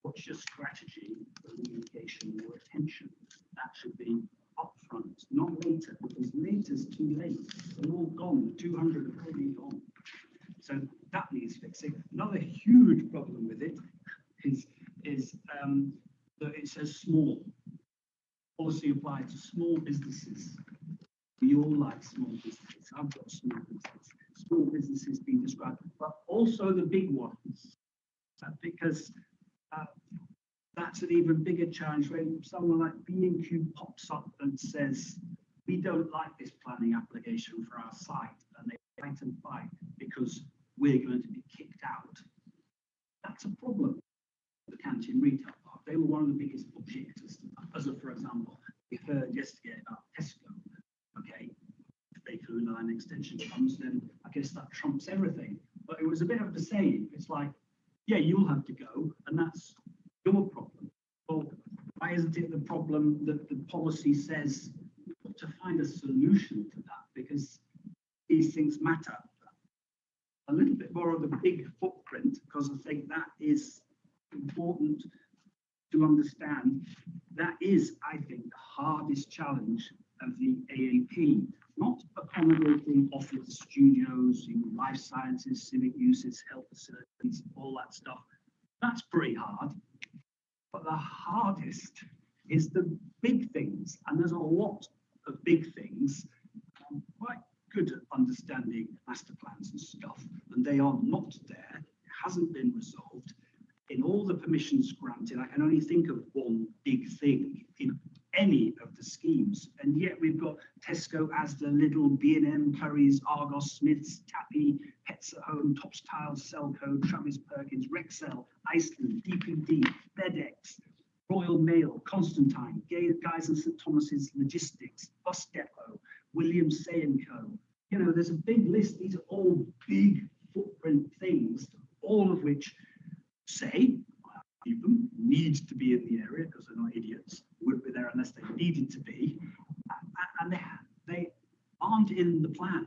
What's your strategy for communication or attention? That should be upfront, not later, because later's too late. They're all gone. 200 are already gone. So that needs fixing. Another huge problem with it is that it says small. Policy applies to small businesses. We all like small businesses. I've got small businesses. Small businesses being described, but also the big ones, because that's an even bigger challenge when someone like B&Q pops up and says, we don't like this planning application for our site, and they fight and fight because we're going to be kicked out. That's a problem. The Canteen Retail Park, they were one of the biggest objectors to that. As of, for example, we heard yesterday about Tesco. Okay, if Bakerloo Line extension comes, then I guess that trumps everything. But it was a bit of the same. It's like, yeah, you'll have to go, and that's your problem. Well, why isn't it the problem that the policy says we've got to find a solution to that? Because these things matter. A little bit more of the big footprint, because I think that is important to understand. That is, I think, the hardest challenge of the AAP, not accommodating office studios, life sciences, civic uses, health facilities, all that stuff. That's pretty hard. But the hardest is the big things, and there's a lot of big things. I'm quite good at understanding master plans and stuff, and they are not there. It hasn't been resolved. In all the permissions granted, I can only think of one big thing. In any of the schemes. And yet we've got Tesco, Asda, Lidl, B&M, Currys, Argos, Smiths, Tappy, Pets at Home, Topps Tiles, Selco, Travis Perkins, Rexel, Iceland, DPD, FedEx, Royal Mail, Constantine, Guys and St Thomas's Logistics, Bus Depot, Williams Say & Co. You know, there's a big list. These are all big footprint things, all of which say, them need to be in the area because they're not idiots, wouldn't be there unless they needed to be, and they aren't in the plan,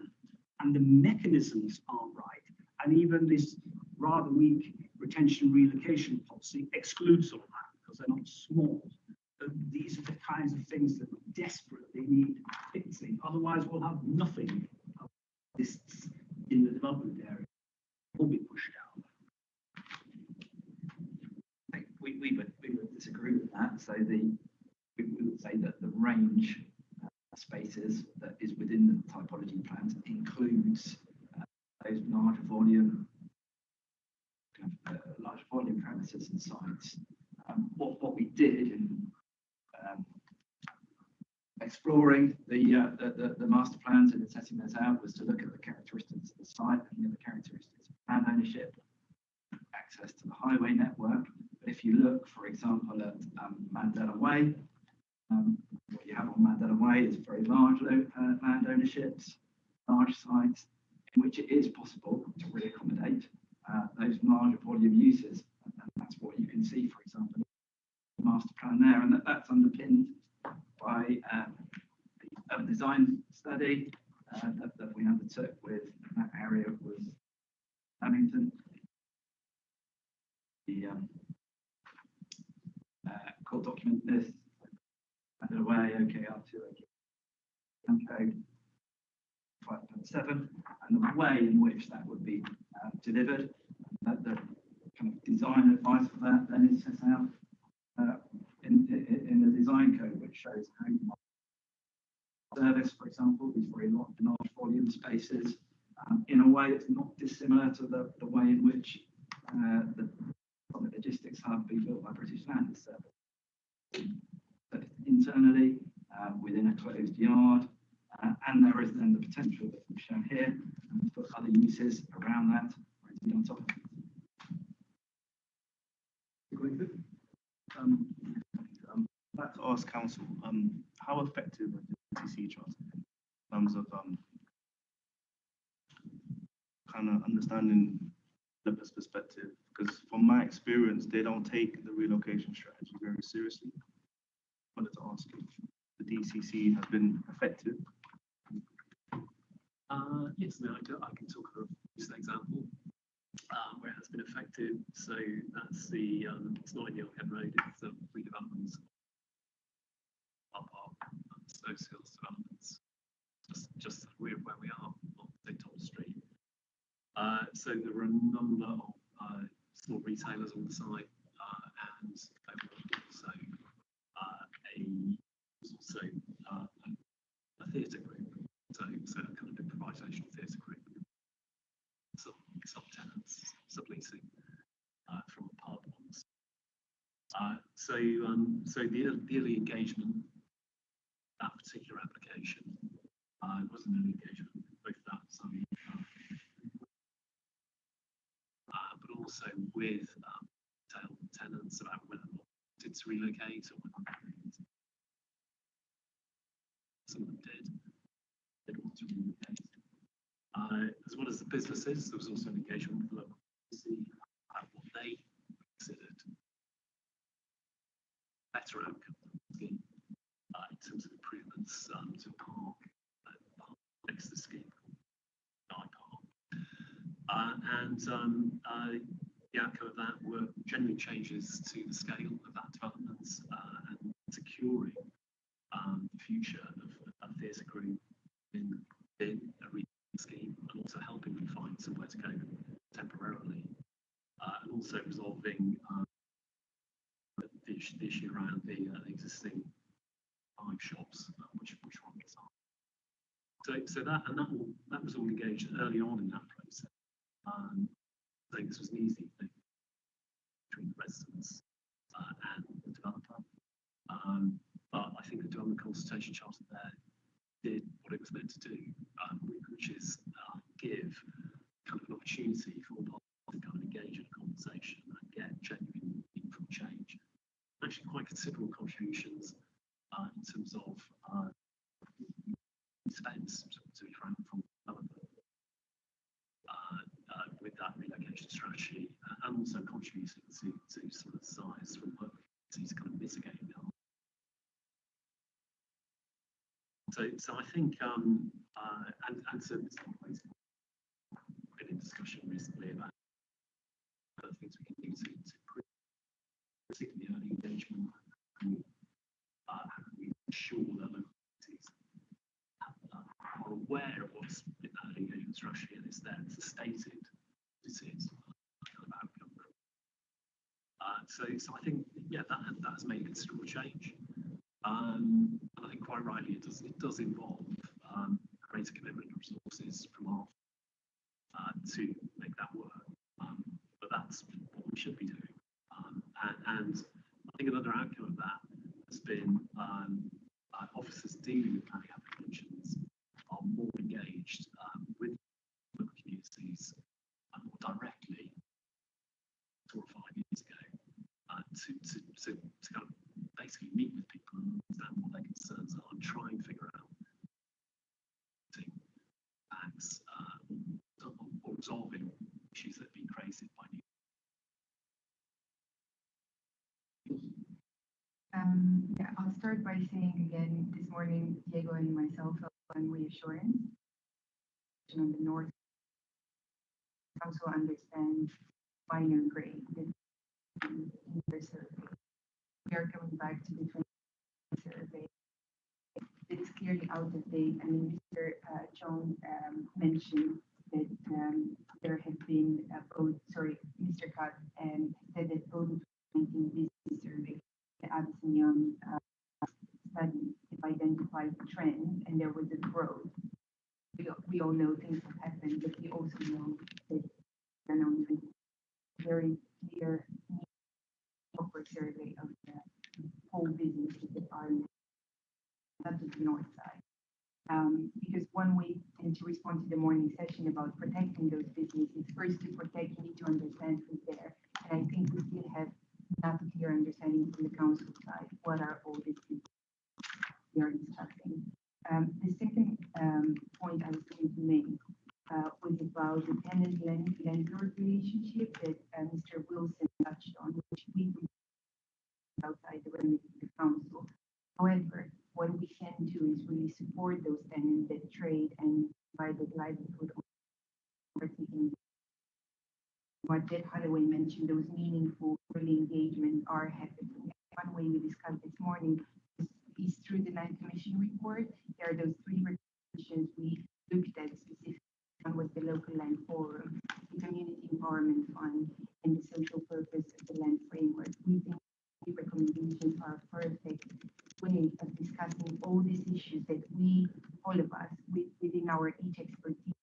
and the mechanisms aren't right, and even this rather weak retention relocation policy excludes all that because they're not small. So these are the kinds of things that we desperately need fixing. Otherwise, we'll have nothing of this in the development area. Will be pushed out. We would disagree with that. So we would say that the range of spaces that is within the typology plans includes those larger volume premises and sites. What we did in exploring the master plans and setting those out was to look at the characteristics of the site and the characteristics of land ownership, access to the highway network. But if you look, for example, at Mandela Way, what you have on Mandela Way is very large land ownerships, large sites, in which it is possible to reaccommodate those larger volume uses. And that's what you can see, for example, in the master plan there. And that's underpinned by a design study that we undertook with that area was Lamington. The core document list, Mandela Way, OKR2, code 5.7, and the way in which that would be delivered. The kind of design advice for that then is set out in the design code, which shows how you might service, for example, these very large volume spaces in a way that's not dissimilar to the way in which the logistics hub being built by British Land Service. But internally, within a closed yard, and there is then the potential that we've shown here for other uses around that, or to be on top of it. I'd like to ask council, how effective are the DTC charts in terms of kind of understanding the perspective? Because from my experience, they don't take the relocation strategy very seriously. I wanted to ask if the DCC has been effective. Yes, no, I can talk of just an example where it has been effective. So that's the it's not in Yellowhead Road, it's the redevelopments, car park, social developments, just where we are on St Thomas Street. So there were a number of small retailers on the site, and there was also a theatre group. So a kind of improvisational theatre group. Some tenants subleasing from a pub. So the early engagement, that particular application, it wasn't an engagement with both that side, but also with tenants about whether or not they wanted to relocate or whether some of them did want to relocate. As well as the businesses, there was also an engagement with the local community about what they considered better outcome scheme in terms of improvements to park next to the scheme, the outcome of that were generally changes to the scale of that development and securing the future of a theatre group in a regional scheme, and also helping them find somewhere to go temporarily, and also resolving the issue around the existing 5 shops, which one gets on. So that was all engaged early on in that process. I think this was an easy thing between the residents and the developer. But I think the development consultation charter there did what it was meant to do, which is give kind of an opportunity for all parties to kind of engage in a conversation and get genuine meaningful change. Actually, quite considerable contributions in terms of expense, to be frank, from the developer with that relocation strategy, and also contributing to sort of size from work to kind of mitigate the harm. So I think, and so it's always been in discussion recently about other things we can do to improve, particularly early engagement, and how can we ensure that local communities are aware of what's in that early engagement strategy and it's there, it's stated, it's kind of outcome. So I think, yeah, that has made considerable change. And I think quite rightly it does involve greater commitment of resources from our to make that work. But that's what we should be doing. And I think another outcome of that has been officers dealing with planning applications are more engaged with local communities more directly 4 or 5 years ago to kind of basically meet with people and understand what their concerns are and try and figure out impacts or resolving issues that have been created by new. Yeah, I'll start by saying again, this morning, Diego and myself on reassurance on the north. Also understand minor grade in the survey. We are coming back to the 20 survey. It's clearly out of date. I mean, Mr. John mentioned that there have been Mr. Kat said that both 2019 business survey, the Abyssinian study, have identified the trend and there was a growth. We all know things have happened, but we also know that there are very clear corporate survey of the whole business that are not just the north side. Because one way and to respond to the morning session about protecting those businesses, first to protect, you need to understand who's there. And I think we still have not a clear understanding from the council side what are all these people we are discussing. The second point I was going to make was about the tenant-landlord relationship that Mr. Wilson touched on, which we outside the remit of the council. However, what we can do is really support those tenants that trade and provide the livelihood in what Deb Holloway mentioned, those meaningful early engagement are happening. One way we discussed this morning is through the Land Commission report. There are those 3 recommendations we looked at specifically. One was the local land forum, the community empowerment fund, and the social purpose of the land framework. We think the recommendations are a perfect way of discussing all these issues that we, all of us, within our each expertise,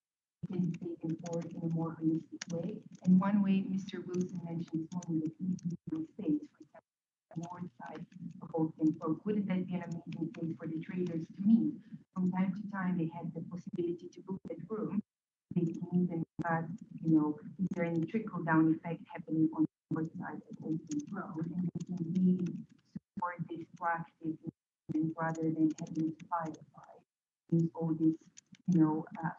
can be taken forward in a more holistic way. And one way Mr. Wilson mentioned this morning that regional states, for example, the north side of Old Folk, wouldn't that be an amazing place for the traders to meet? From time to time, they had the possibility to book that room. They can meet and discuss, is there any trickle-down effect happening on the north side of Old Road? And they can really support this proactive rather than having to firefight, use all this,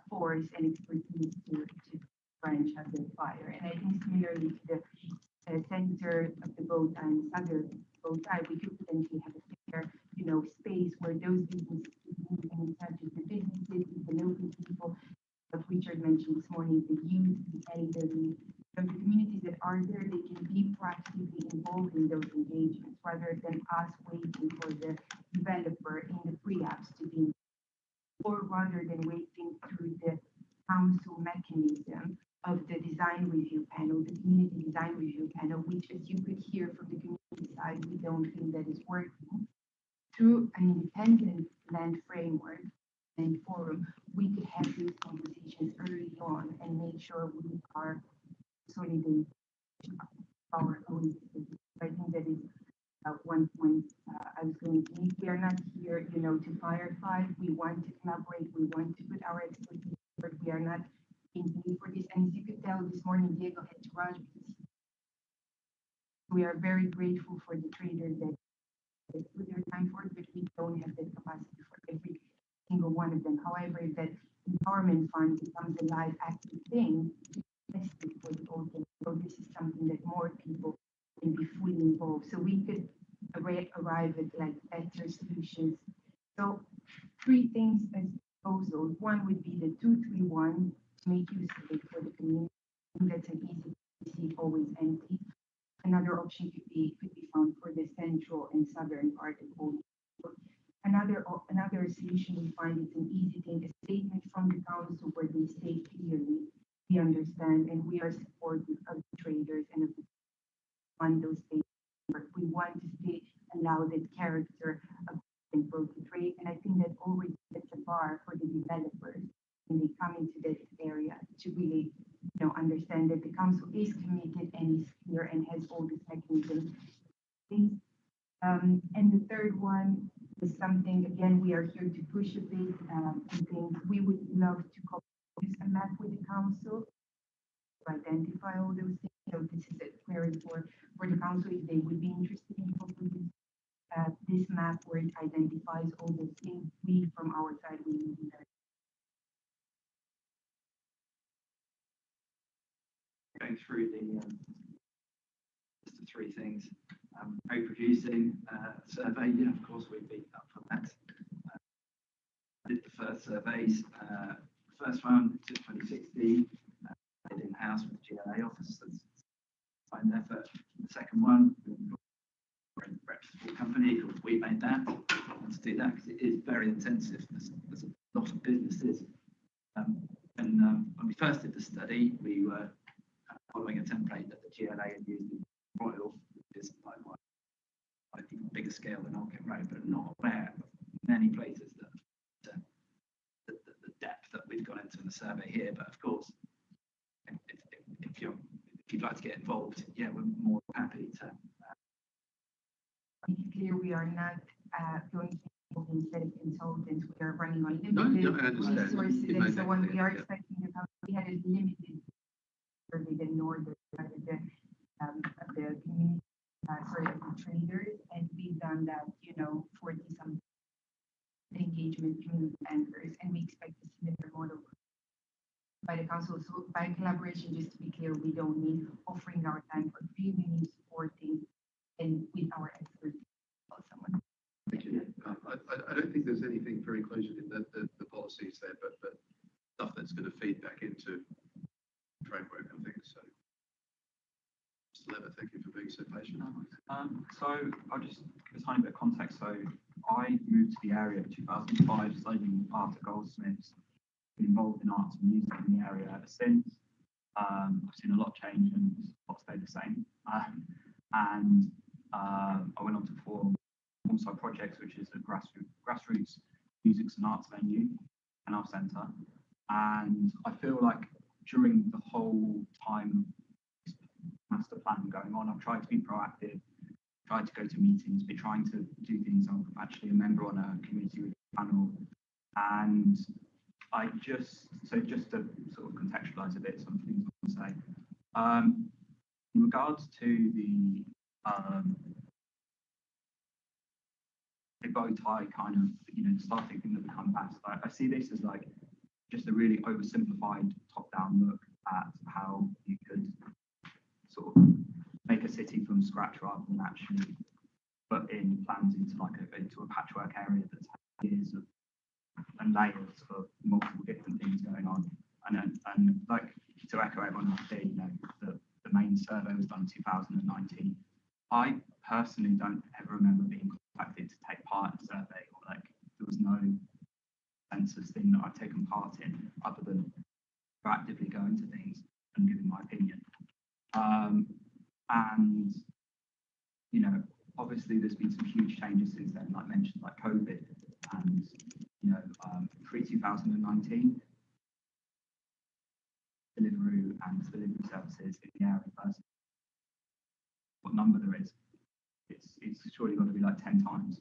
force and expertise to branch out the fire. And I think similarly to the center of the boat and other boat side, we could potentially have a fair, space where those businesses and not just the businesses, the local people, as Richard mentioned this morning, the youth, the elderly, the communities that are there, they can be proactively involved in those engagements rather than us waiting for the developer in the pre-apps to be, or rather than waiting through the council mechanism of the design review panel, the community design review panel, which, as you could hear from the community side, we don't think that is working. Through an independent land framework and forum, we could have these conversations early on and make sure we are consolidating our own. I think that is one point absolutely. We are not here, to firefight. We want to collaborate. We want to put our expertise forward. We are not in need for this. And as you could tell this morning, Diego had to rush because we are very grateful for the traders that put their time forward, but we don't have the capacity for every single one of them. However, if that empowerment fund becomes a live active thing, let's do for the whole thing. So this is something that more people can be fully involved. So we could arrive at like better solutions. So 3 things as proposals. One would be the 231 to make use of it for the community. That's an easy to see, always empty. Another option could be found for the central and southern part of Old. Another solution we find is an easy thing, a statement from the council where they state clearly, we understand and we are supportive of the traders and of the on those statements. But we want to stay allow that character of both the trade, and I think that always sets a bar for the developers when they come into that area to really, understand that the council is committed and is here and has all these mechanisms. And the third one is something, again, we are here to push a bit, and things. We would love to use a map with the council to identify all those things. So this is a query for the council if they would be interested in completing this map where it identifies all those things. We, from our side, we will be very going through just the 3 things. Co-producing survey, yeah, of course, we'd be up for that. Did the first surveys. First one, 2016, did in-house with the GLA office. That's fine effort. The second one, we're a reputable company called We Made That. To do that because it is very intensive. There's a lot of businesses. When we first did the study, we were following a template that the GLA had used in Royal, which is like even bigger scale than Orchid Road, but not aware of many places that the depth that we've gone into in the survey here. But of course, if you'd like to get involved, yeah, we're more happy to. Make it clear we are not going to be involved instead of consultants. We are running on No, limited I understand. resources, You and made so that on. clear, We are yeah. expecting we had a limited survey than northern of the community, of the traders, and we've done that, 40 some engagement community members, and we expect a similar model by the council. So by collaboration, just to be clear, we don't mean offering our time, but really mean supporting and with our expertise. Someone. Thank you. I don't think there's anything very closely in the policies there, but stuff that's going to feed back into framework, I think. So, Mr. Levitt, thank you for being so patient. So I'll just give a tiny bit of context. So I moved to the area in 2005, studying art at Goldsmiths, been involved in arts and music in the area ever since. I've seen a lot change and a lot stayed the same. I went on to form Alongside Projects, which is a grassroots music and arts venue and our centre. And I feel like during the whole time master plan going on, I've tried to be proactive, tried to go to meetings, been trying to do things. I'm actually a member on a community review panel. And just to sort of contextualise a bit, some things I want to say. In regards to the bow tie kind of starting thing that we come back to, I see this as like just a really oversimplified top-down look at how you could sort of make a city from scratch rather than actually put in plans into a patchwork area that's had years of and layers of multiple different things going on. And like to echo everyone else here, the main survey was done in 2019. I personally don't ever remember being contacted to take part in a survey, or like there was no census thing that I've taken part in other than proactively going to things and giving my opinion. And obviously there's been some huge changes since then, like mentioned, like COVID, and pre-2019 delivery services in the area versus what number there is. It's it's surely got to be like 10 times.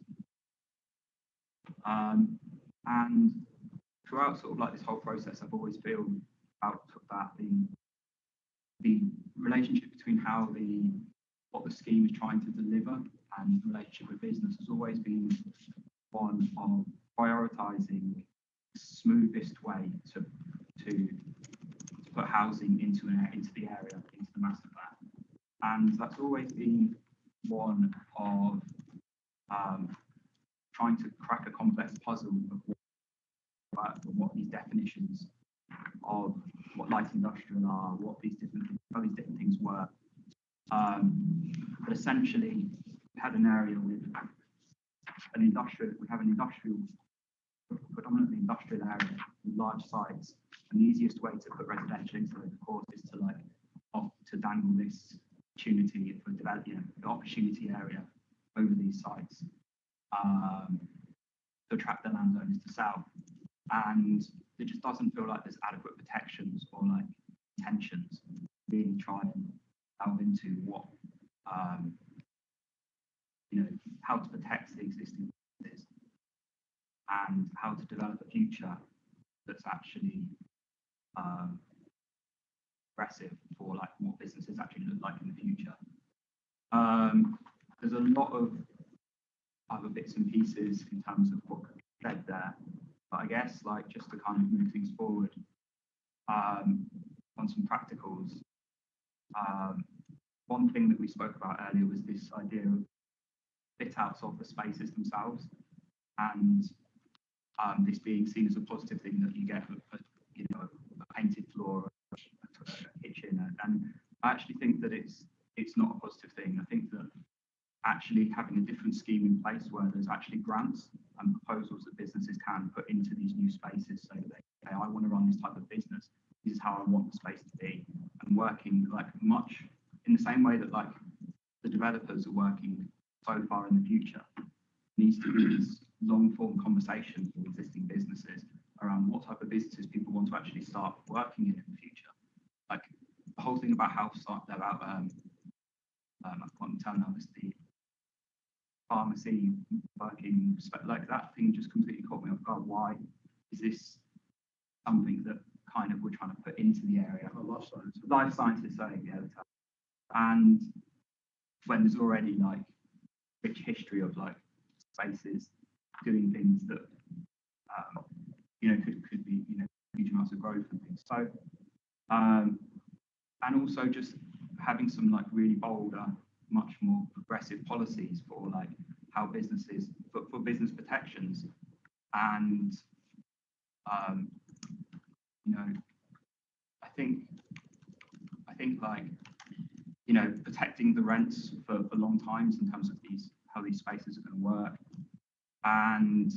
And throughout sort of like this whole process, I've always feel about that the relationship between what the scheme is trying to deliver and the relationship with business has always been one of prioritising the smoothest way to put housing into the area, into the master plan. And that's always been one of trying to crack a complex puzzle of what these definitions of what light industrial are, how these different things work. But essentially, we had an area with we have an industrial, predominantly industrial area with large sites. And the easiest way to put residential into it, of course, is to dangle this opportunity for development, the opportunity area over these sites to attract the landowners to sell. And it just doesn't feel like there's adequate protections or like intentions to really try and delve into what how to protect the existing businesses and how to develop a future that's actually aggressive for like what businesses actually look like in the future. There's a lot of other bits and pieces in terms of what could be said there, but I guess like just to kind of move things forward on some practicals. One thing that we spoke about earlier was this idea of fit outs of the spaces themselves, and this being seen as a positive thing that you get a painted floor, a kitchen, and I actually think that it's not a positive thing. I think that actually having a different scheme in place where there's actually grants and proposals that businesses can put into these new spaces, so that they, I want to run this type of business, this is how I want the space to be, and working like much in the same way that like the developers are working so far in the future. Needs to be this long form conversation with existing businesses around what type of businesses people want to actually start working in the future. Like the whole thing about I can't tell now, it's the pharmacy working, like that thing just completely caught me off guard. Why is this something that kind of we're trying to put into the area? Life sciences, sorry, yeah. And when there's already like rich history of like spaces doing things that could be huge amounts of growth and things. So and also just having some like really bolder, much more progressive policies for like how businesses for business protections, and I think like protecting the rents for long times in terms of how these spaces are going to work, and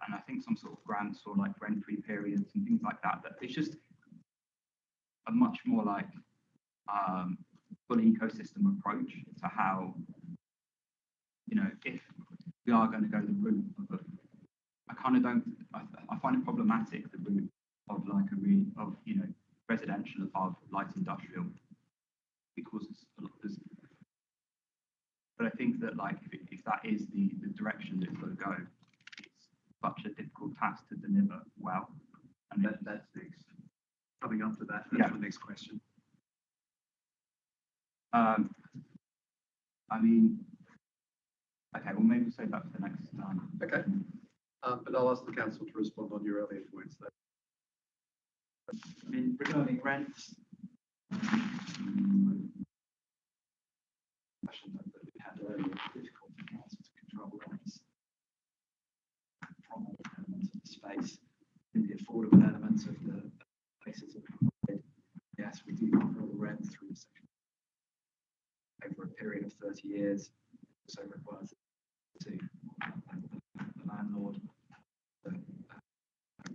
and I think some sort of grants or like rent-free periods and things like that. That it's just a much more like full ecosystem approach to how if we are going to go the route of I find it problematic the route of like residential above light industrial, because but I think that like if that is the direction that it's got to go, it's such a difficult task to deliver well. And that's next. Coming up to that, that's the next question. I mean, okay, well maybe we'll save that for the next time. Okay, but I'll ask the council to respond on your earlier points though. I mean, regarding rents, question that we had earlier, difficult for council to control rents from all elements of the space. In the affordable elements of the places that we provide, yes, we do control the rent through the section over a period of 30 years. So requires to the landlord a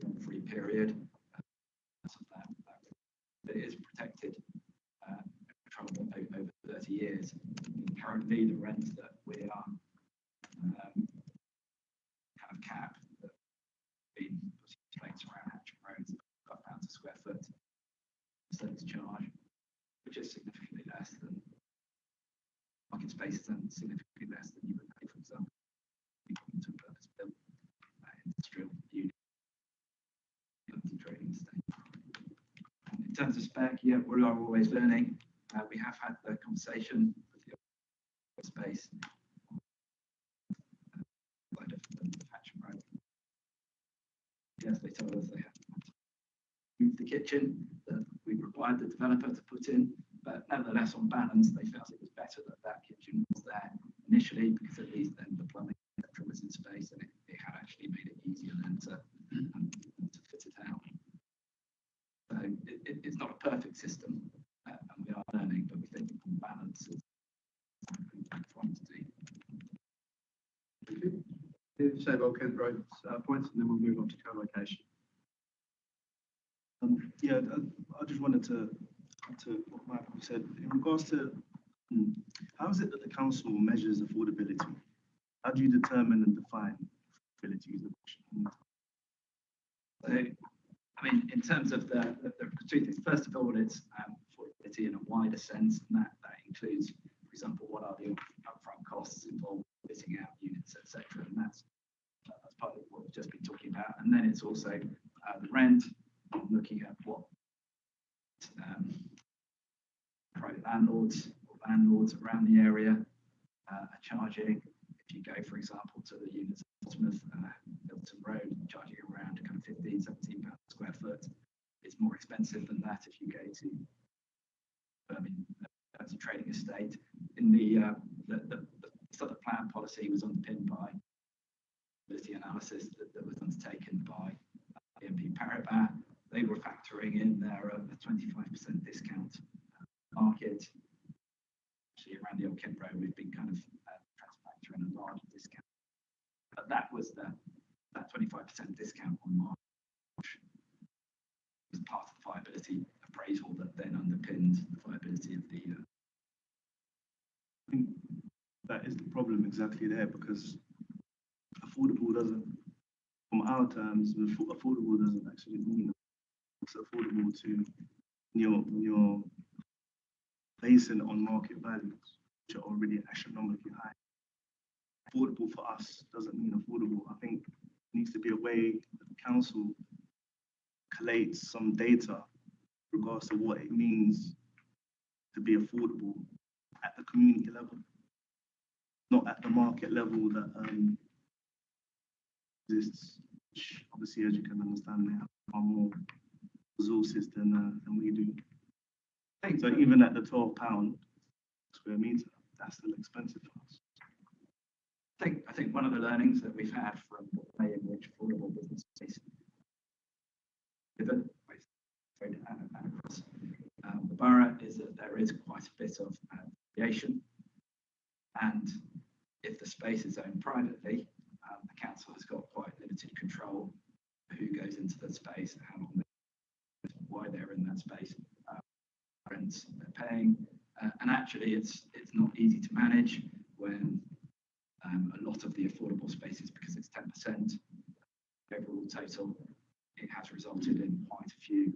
rent-free period. So that it is protected control over 30 years. Currently, the rents that we are kind of capped, that been rates around Hatcham Road, £5 a square foot service charge, which is significantly spaces and significantly less than you would pay, for example, to a purpose-built industrial unit, trading estate. In terms of spec, yeah, we are always learning. We have had the conversation with the space side of the Hatcham Road. Yes, they told us they had to move the kitchen that we required the developer to put in, but nevertheless, on balance, they felt it was better that that kitchen was there initially, because at least then the plumbing, etc., was in space, and it had actually made it easier then to fit it out. So it's not a perfect system, and we are learning, but we think on balance is something we're trying to do. Save Old Kent Road's points, and then we'll move on to co-location. Yeah, I just wanted to what Michael said in regards to how is it that the council measures affordability? How do you determine and define affordability? Is the question. So, I mean, in terms of the two things, first of all, it's affordability in a wider sense, and that includes, for example, what are the upfront costs involved in fitting out units, etc. And that's part of what we've just been talking about. And then it's also the rent, looking at what private landlords or landlords around the area are charging. If you go, for example, to the units at Portsmouth, Milton Road, charging around kind of 15, 17 pounds a square foot. It's more expensive than that if you go to Birmingham as a trading estate. In the sort of plan policy was underpinned by ability analysis that was undertaken by BNP Paribas. They were factoring in their 25% discount market. Actually, around the Old Kent Road, we've been kind of trying to factor in a larger discount. But that was that 25% discount on March was part of the viability appraisal that then underpinned the viability of the. I think that is the problem exactly there, because affordable doesn't, from our terms, affordable doesn't actually mean it's affordable to your basing on market values, which are already astronomically high. Affordable for us doesn't mean affordable. I think there needs to be a way that the council collates some data in regards to what it means to be affordable at the community level, not at the market level that exists, which obviously, as you can understand, they have far more resources than we do. So even at the £12 square meter, that's still expensive for us. I think one of the learnings that we've had from the way in which affordable business space across the borough is that there is quite a bit of variation, and if the space is owned privately, the council has got quite limited control who goes into the space, how long, why they're in that space, rents they're paying, and actually it's not easy to manage when a lot of the affordable spaces, because it's 10% overall total, it has resulted in quite a few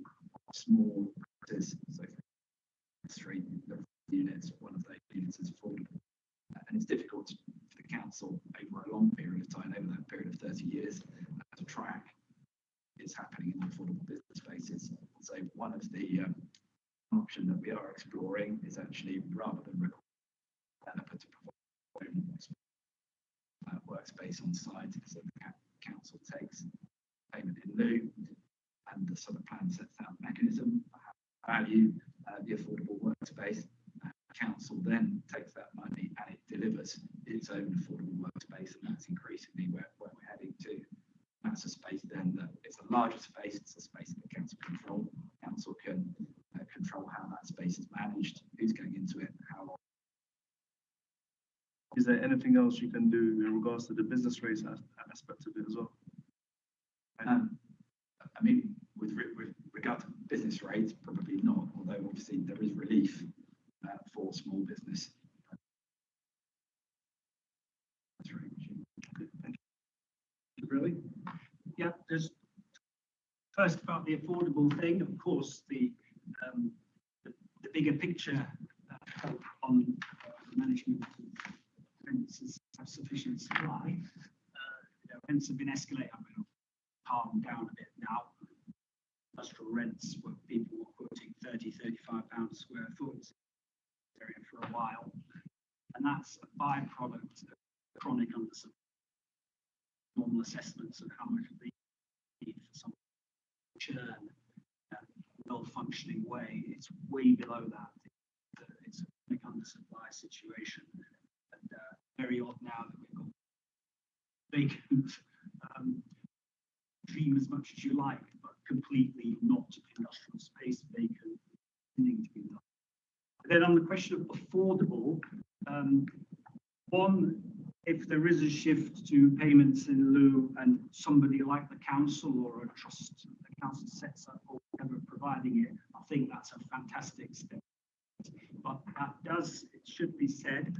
small properties. So for units, one of those units is affordable. And it's difficult for the council over a long period of time, over that period of 30 years, to track is happening in the affordable business spaces. So one of the option that we are exploring is actually, rather than require a developer to provide workspace on site, so the council takes payment in lieu, and the sort of plan sets out a mechanism for how to value the affordable workspace. Council then takes that money and it delivers its own affordable workspace, and that's increasingly where we're heading to. That's a space then that it's a larger space, it's a space that council control. Council can control how that space is managed, who's going into it, how long. Is there anything else you can do in regards to the business rates aspect of it as well? I mean, with regard to business rates, probably not, although obviously there is relief for small business. That's right. Good, thank you. Really? Yeah, there's first about the affordable thing, of course, the bigger picture on the management of premises have sufficient supply. Rents have been escalating. I'm going to calm down a bit now. Industrial rents where people were quoting 35 pounds a square foot area for a while. And that's a byproduct of chronic undersupply. Normal assessments of how much they need for some churn, well-functioning way. It's way below that. It's a chronic undersupply situation. And very odd now that we've got vacant, dream as much as you like, but completely not industrial space vacant, needing to be done. Then on the question of affordable, one, if there is a shift to payments in lieu and somebody like the council or a trust, the council sets up or whatever providing it, I think that's a fantastic step. But that does, it should be said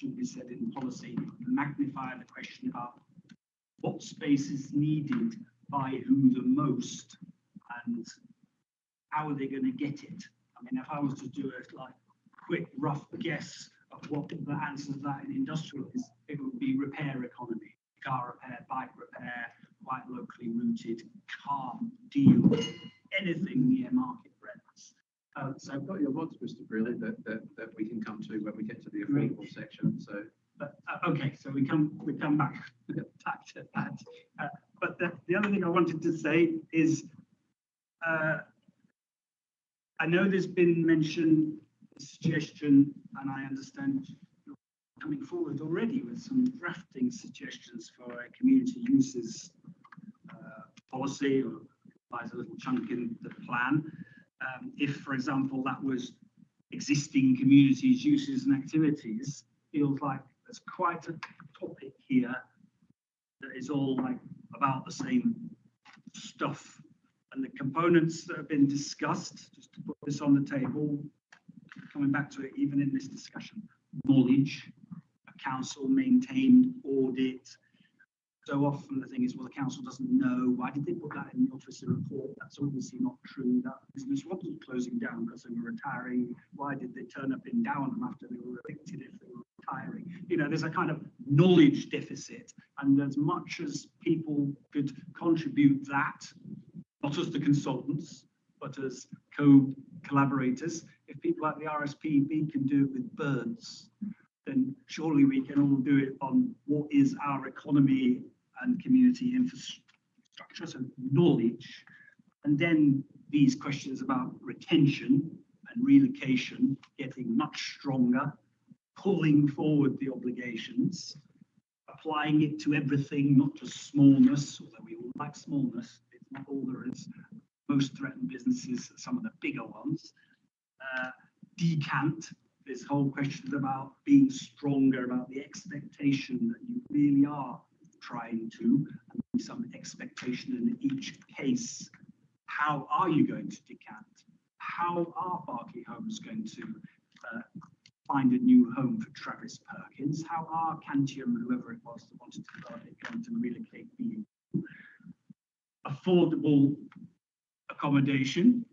in policy, magnify the question about what space is needed by who the most and how are they going to get it? I mean, if I was to do a like quick rough guess of what the answer to that in industrial is, it would be repair economy, car repair, bike repair, quite locally rooted, calm deal, anything near market rents. So I've got your lots, Mr. Brearley, that we can come to when we get to the affordable section. So, okay, so we come back to that. But the other thing I wanted to say is, I know there's been mentioned, suggestion, and I understand you're coming forward already with some drafting suggestions for a community uses policy, or buys a little chunk in the plan. If, for example, that was existing communities, uses and activities, feels like there's quite a topic here that is all like about the same stuff. And the components that have been discussed, just to put this on the table, coming back to it even in this discussion, knowledge, a council maintained audit. So often the thing is, well, the council doesn't know. Why did they put that in the officer report? That's obviously not true. That business wasn't closing down because they were retiring. Why did they turn up in Downham after they were evicted if they were retiring? You know, there's a kind of knowledge deficit. And as much as people could contribute that, not as the consultants, but as co-collaborators, if people like the RSPB can do it with birds, then surely we can all do it on what is our economy and community infrastructure, so knowledge. And then these questions about retention and relocation getting much stronger, pulling forward the obligations, applying it to everything, not just smallness, although we all like smallness, it's not all there is. Most threatened businesses, some of the bigger ones. Decant, this whole question about being stronger, about the expectation that you really are trying to, and some expectation in each case. How are you going to decant? How are Berkeley Homes going to find a new home for Travis Perkins? How are Cantium, whoever it was that wanted to develop it, going to relocate being? Affordable accommodation,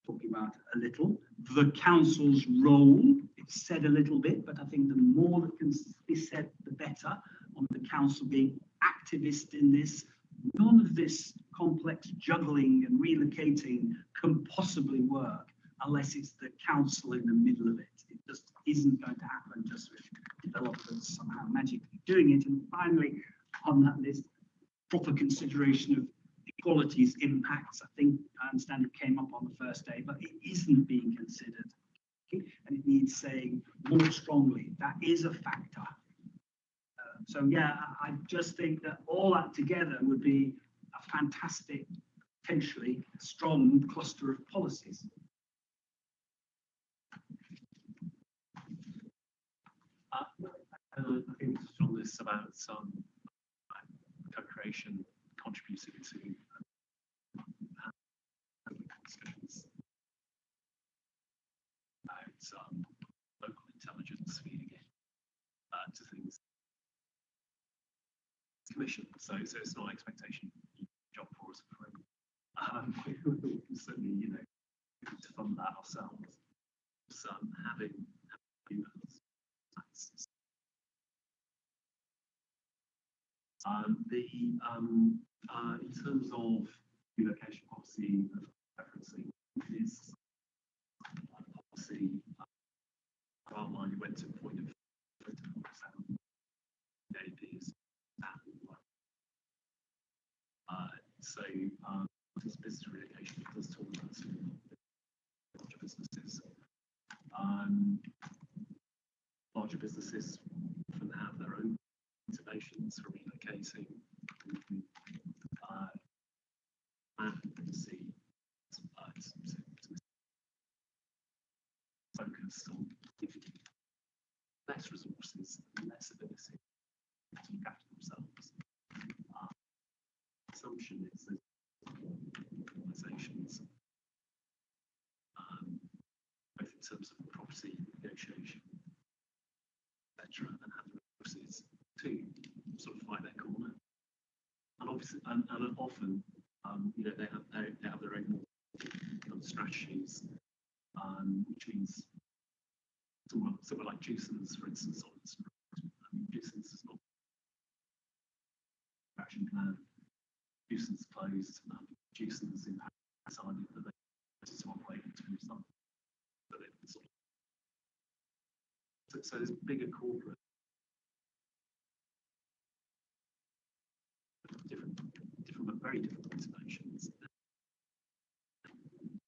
talking about a little. The council's role, it's said a little bit, but I think the more that can be said, the better, on the council being activist in this. None of this complex juggling and relocating can possibly work unless it's the council in the middle of it. It just isn't going to happen just with developers somehow magically doing it. And finally, on that list, proper consideration of equality's impacts. I think I understand it came up on the first day, but it isn't being considered. Okay? And it needs saying more strongly, that is a factor. So yeah, I just think that all that together would be a fantastic, potentially strong cluster of policies. I think just on this about some co-creation contributing to discussions about local intelligence feeding in to things. Commission, so it's not an expectation job for us for free. We can certainly, you know, to fund that ourselves. So having In terms of relocation policy referencing is policy outline went to a point of 24/7 APs. So this business relocation does talk about larger businesses. Larger businesses often have their own motivations for relocating. And see focus on giving less resources, less ability to look after themselves. Assumption is that organisations, both in terms of property negotiation, etc., and have the resources to sort of fight their corner. And obviously, and often, you know, they have their own strategies, which means someone like Jewson's, for instance, Jewson's is not action plan. Jewson's closed. Jewson's in decided that they wanted to operate to finish something. But it sort of, so there's bigger corporate different, very different motivations.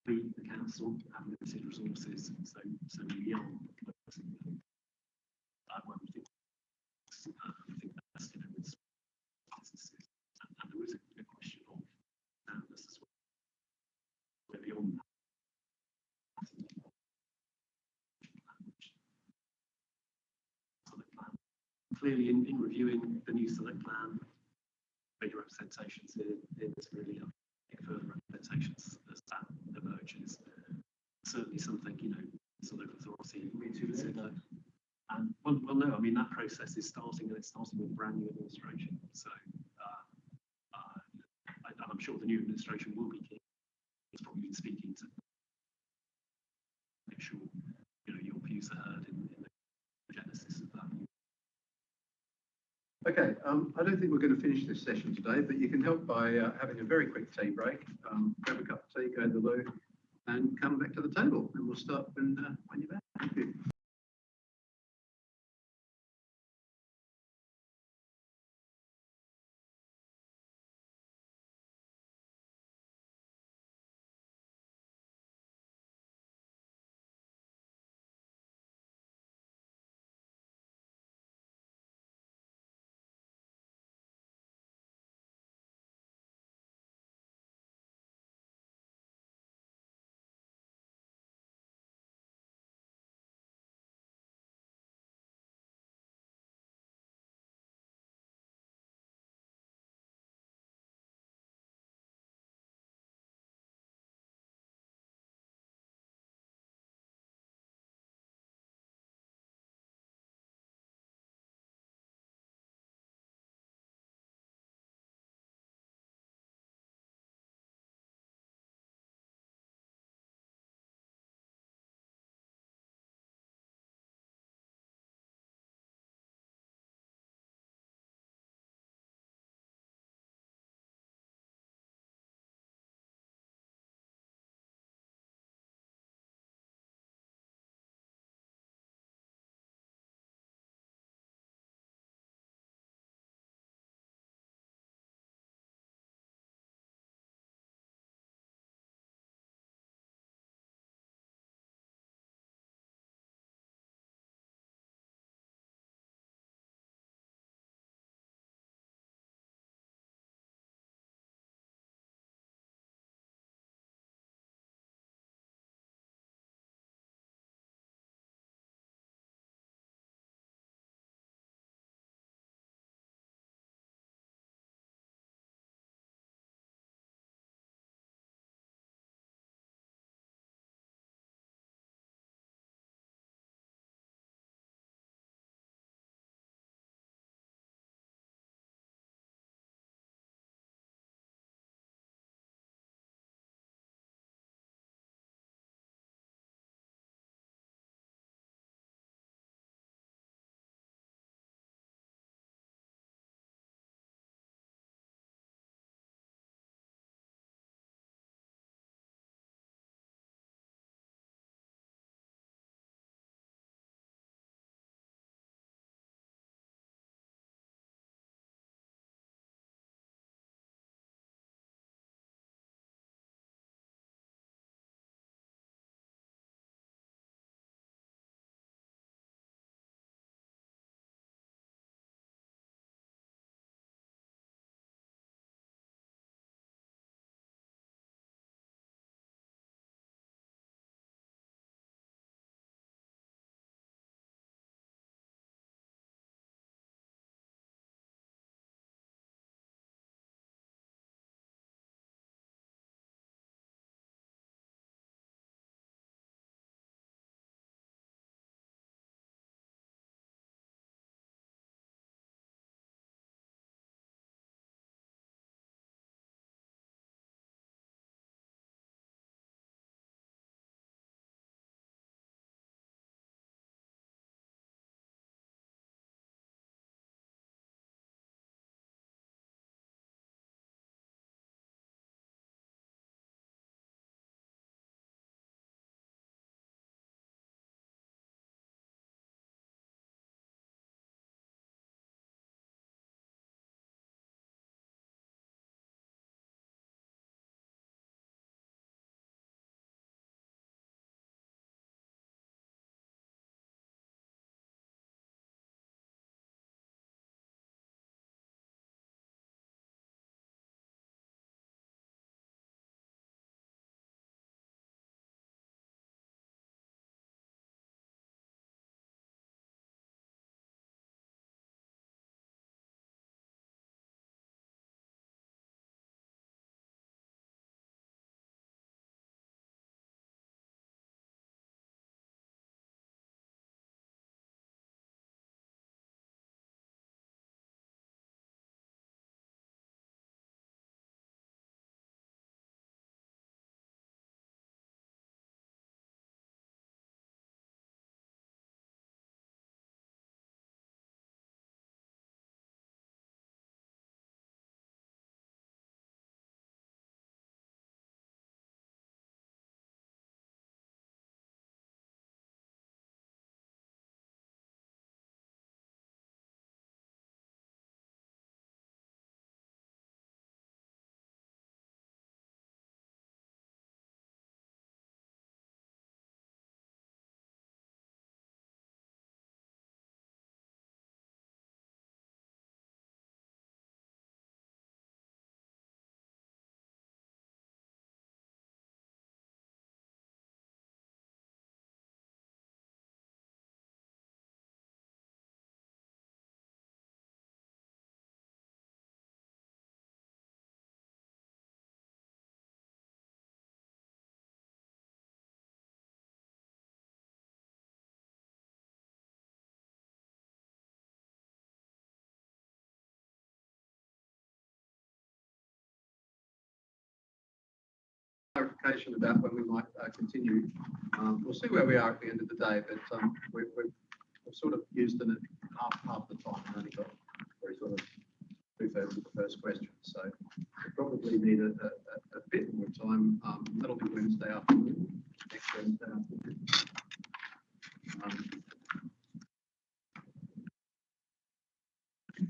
We, the council, have limited resources, so we are closing them. When we think that's with businesses, and there is a question of soundness as well. We're beyond that. Select plan. Clearly, in reviewing the new select plan, major representations here is really further representations as that emerges. Certainly something, you know, the local authority to consider. And well, no, I mean, that process is starting, and it's starting with a brand new administration. So, and I'm sure the new administration will be keen. It's probably been speaking to make sure, you know, your views are heard in the genesis of that. Okay, I don't think we're going to finish this session today, but you can help by having a very quick tea break. Grab a cup of tea, go to the loo, and come back to the table, and we'll start when you're back. Thank you. clarification about when we might continue. We'll see where we are at the end of the day, but we've sort of used it half the time and only got very sort of 2/3 of the first question. So we probably need a bit more time. That'll be Wednesday afternoon, next Wednesday afternoon.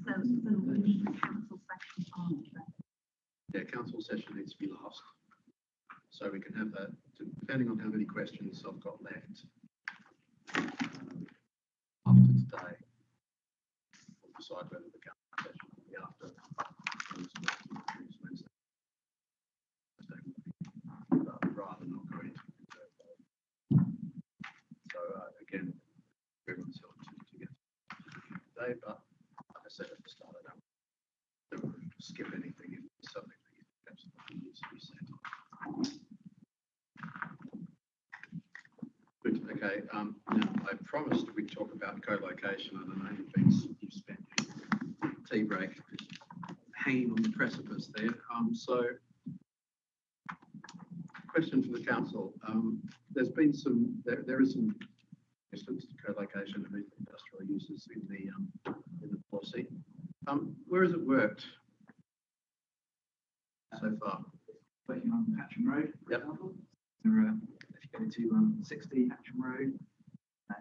So we need council session on. Yeah, council session needs to be last. So we can have that, depending on how many questions I've got left. After today, we'll decide whether the council session will be after Wednesday. Rather than not go into it. So again, everyone's held to get today, but like I said at the start, I don't skip anything if there's something that you think absolutely needs to be said. Good. Okay. Now I promised we'd talk about co-location, and I know you've spent your tea break hanging on the precipice there. So, question for the council. There's been there is some resistance to co-location of industrial uses in the policy. Where has it worked so far? Working on Hatcham Road, for example. If you go to 60 Hatcham Road,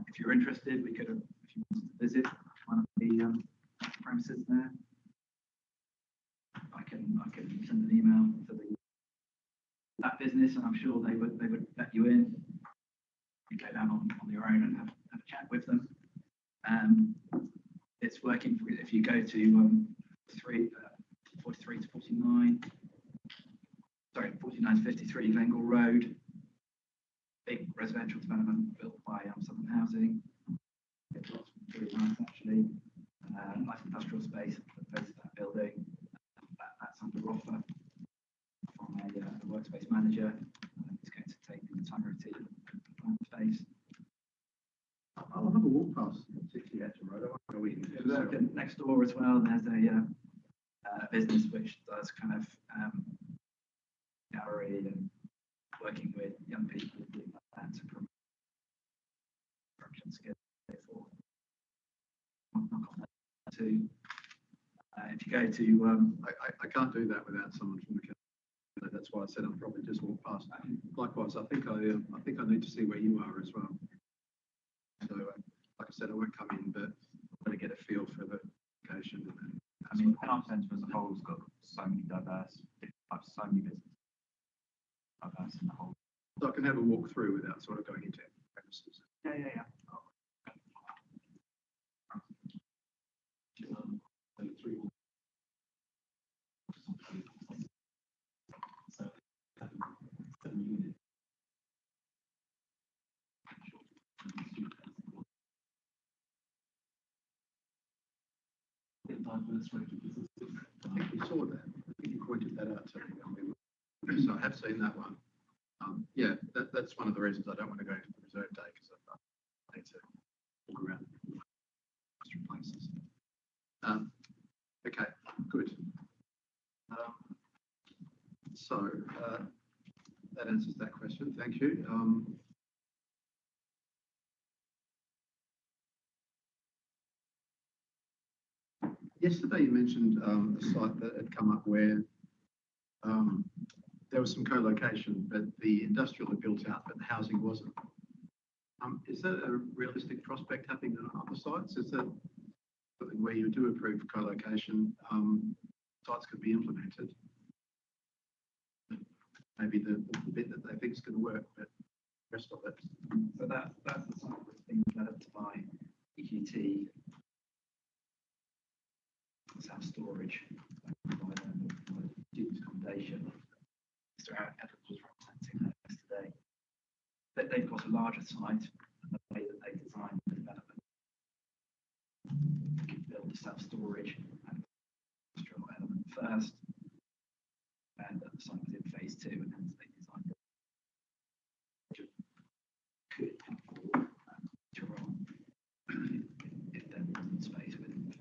if you're interested, we could have, if you wanted to visit one of the premises there, I can send an email to that business, and I'm sure they would let you in. You go down on your own and have a chat with them. It's working for, if you go to 43 to 49. Sorry, 49 to 53 Bengal Road, big residential development built by Southern Housing. It's lots of really nice actually. Nice industrial space at the base of that building. That's under offer from a workspace manager. It's going to take the entirety of the plant space. I'll have a walk past 60 Hatcham Road. I won't go in. Next door as well, there's a business which does kind of gallery and working with young people doing that to promote construction skills. Therefore, if you go to, I can't do that without someone from the council. That's why I said I'll probably just walk past. Likewise, I think I need to see where you are as well. So, like I said, I won't come in, but I want to get a feel for the location. I mean, Penarth Centre as a whole has got so many diverse types, so many businesses. Diverse in the whole. So I can have a walk through without sort of going into premises. Yeah. I think we saw that. I think you pointed that out to me. So I have seen that one. Yeah, that's one of the reasons I don't want to go into the reserve day, because I need to walk around different places. Okay, good. So that answers that question. Thank you. Yesterday you mentioned a site that had come up where there was some co-location, but the industrial had built out, but the housing wasn't. Is that a realistic prospect happening on other sites? Is that something where you do approve co-location, sites could be implemented? Maybe the bit that they think is going to work, but the rest of it. So that's the site that's being developed by EQT. Self-storage by student accommodation. Mr. Edwards was representing that yesterday. They've got a larger site, and the way that they designed the development, they could build a self-storage and industrial element first, and the site was in phase 2, and hence they designed it. Could have for later on if there wasn't space within the phase.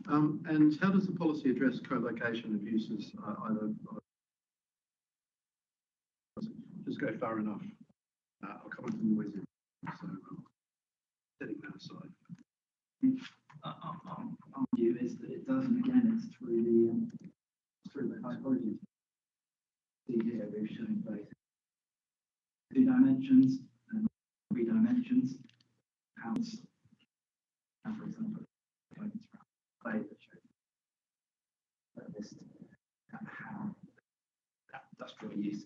And how does the policy address co-location of uses, either just go far enough. I'll come on to noise. So setting that aside. Our view is that it does, and again, it's through the typology. See here, we're showing both 2 dimensions and 3 dimensions. House, and for example, play that shows this how that industrial use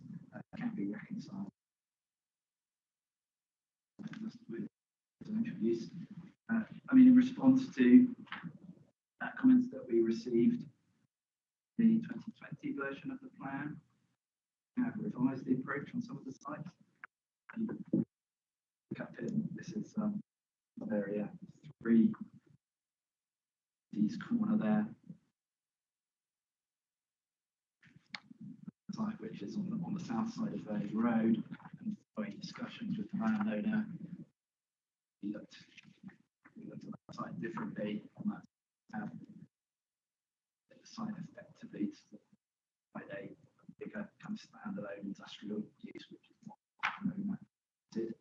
can be reconciled with residential use. I mean, in response to comments that we received, the 2020 version of the plan, we have revised the approach on some of the sites. Up in, this is area 3, East corner there, site which is on the south side of Valley Road, and following discussions with the landowner, we looked at that site differently on that the site effectively to provide a bigger kind of standalone industrial use, which is what did,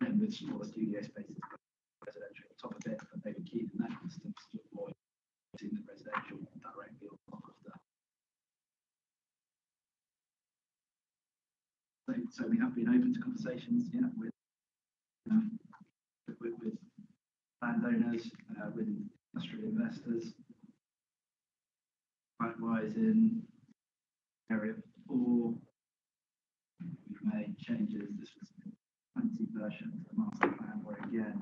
and with smaller studio spaces, residential on top of it, but they were keen in that instance to avoid putting the residential directly on top of the. So we have been open to conversations, yeah, with landowners, with industrial investors. Likewise, in area 4, we've made changes. This was 20 version of the master plan, where again,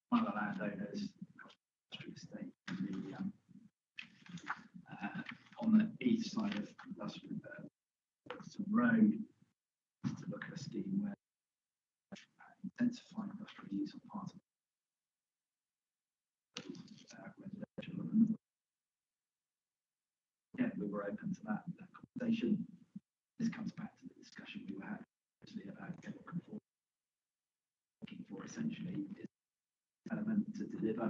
one of the landowners, industrial estate, on the east side of industrial road, to look at a scheme where intensifying industrial use on part of residential. Yeah, we were open to that conversation. This comes back to the discussion we were having about looking for essentially is element to deliver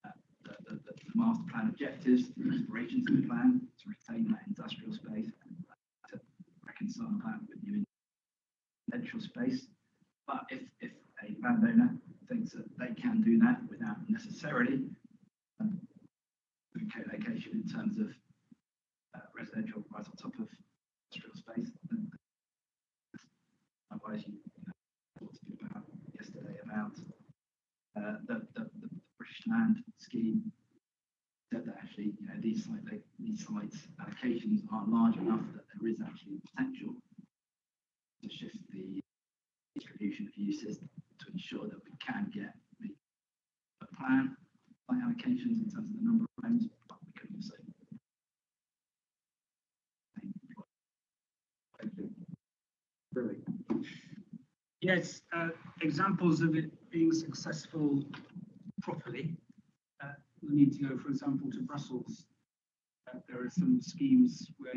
the master plan objectives, the aspirations of the plan, to retain that industrial space, and to reconcile that with new residential space. But if a landowner thinks that they can do that without necessarily co-location in terms of residential right on top of industrial space, then otherwise you talked about yesterday about the British Land scheme said that actually, you know, these sites allocations are large enough that there is actually potential to shift the distribution of uses to ensure that we can get a plan by allocations in terms of the number of homes, but we can also Yes, examples of it being successful properly. We need to go, for example, to Brussels. There are some schemes where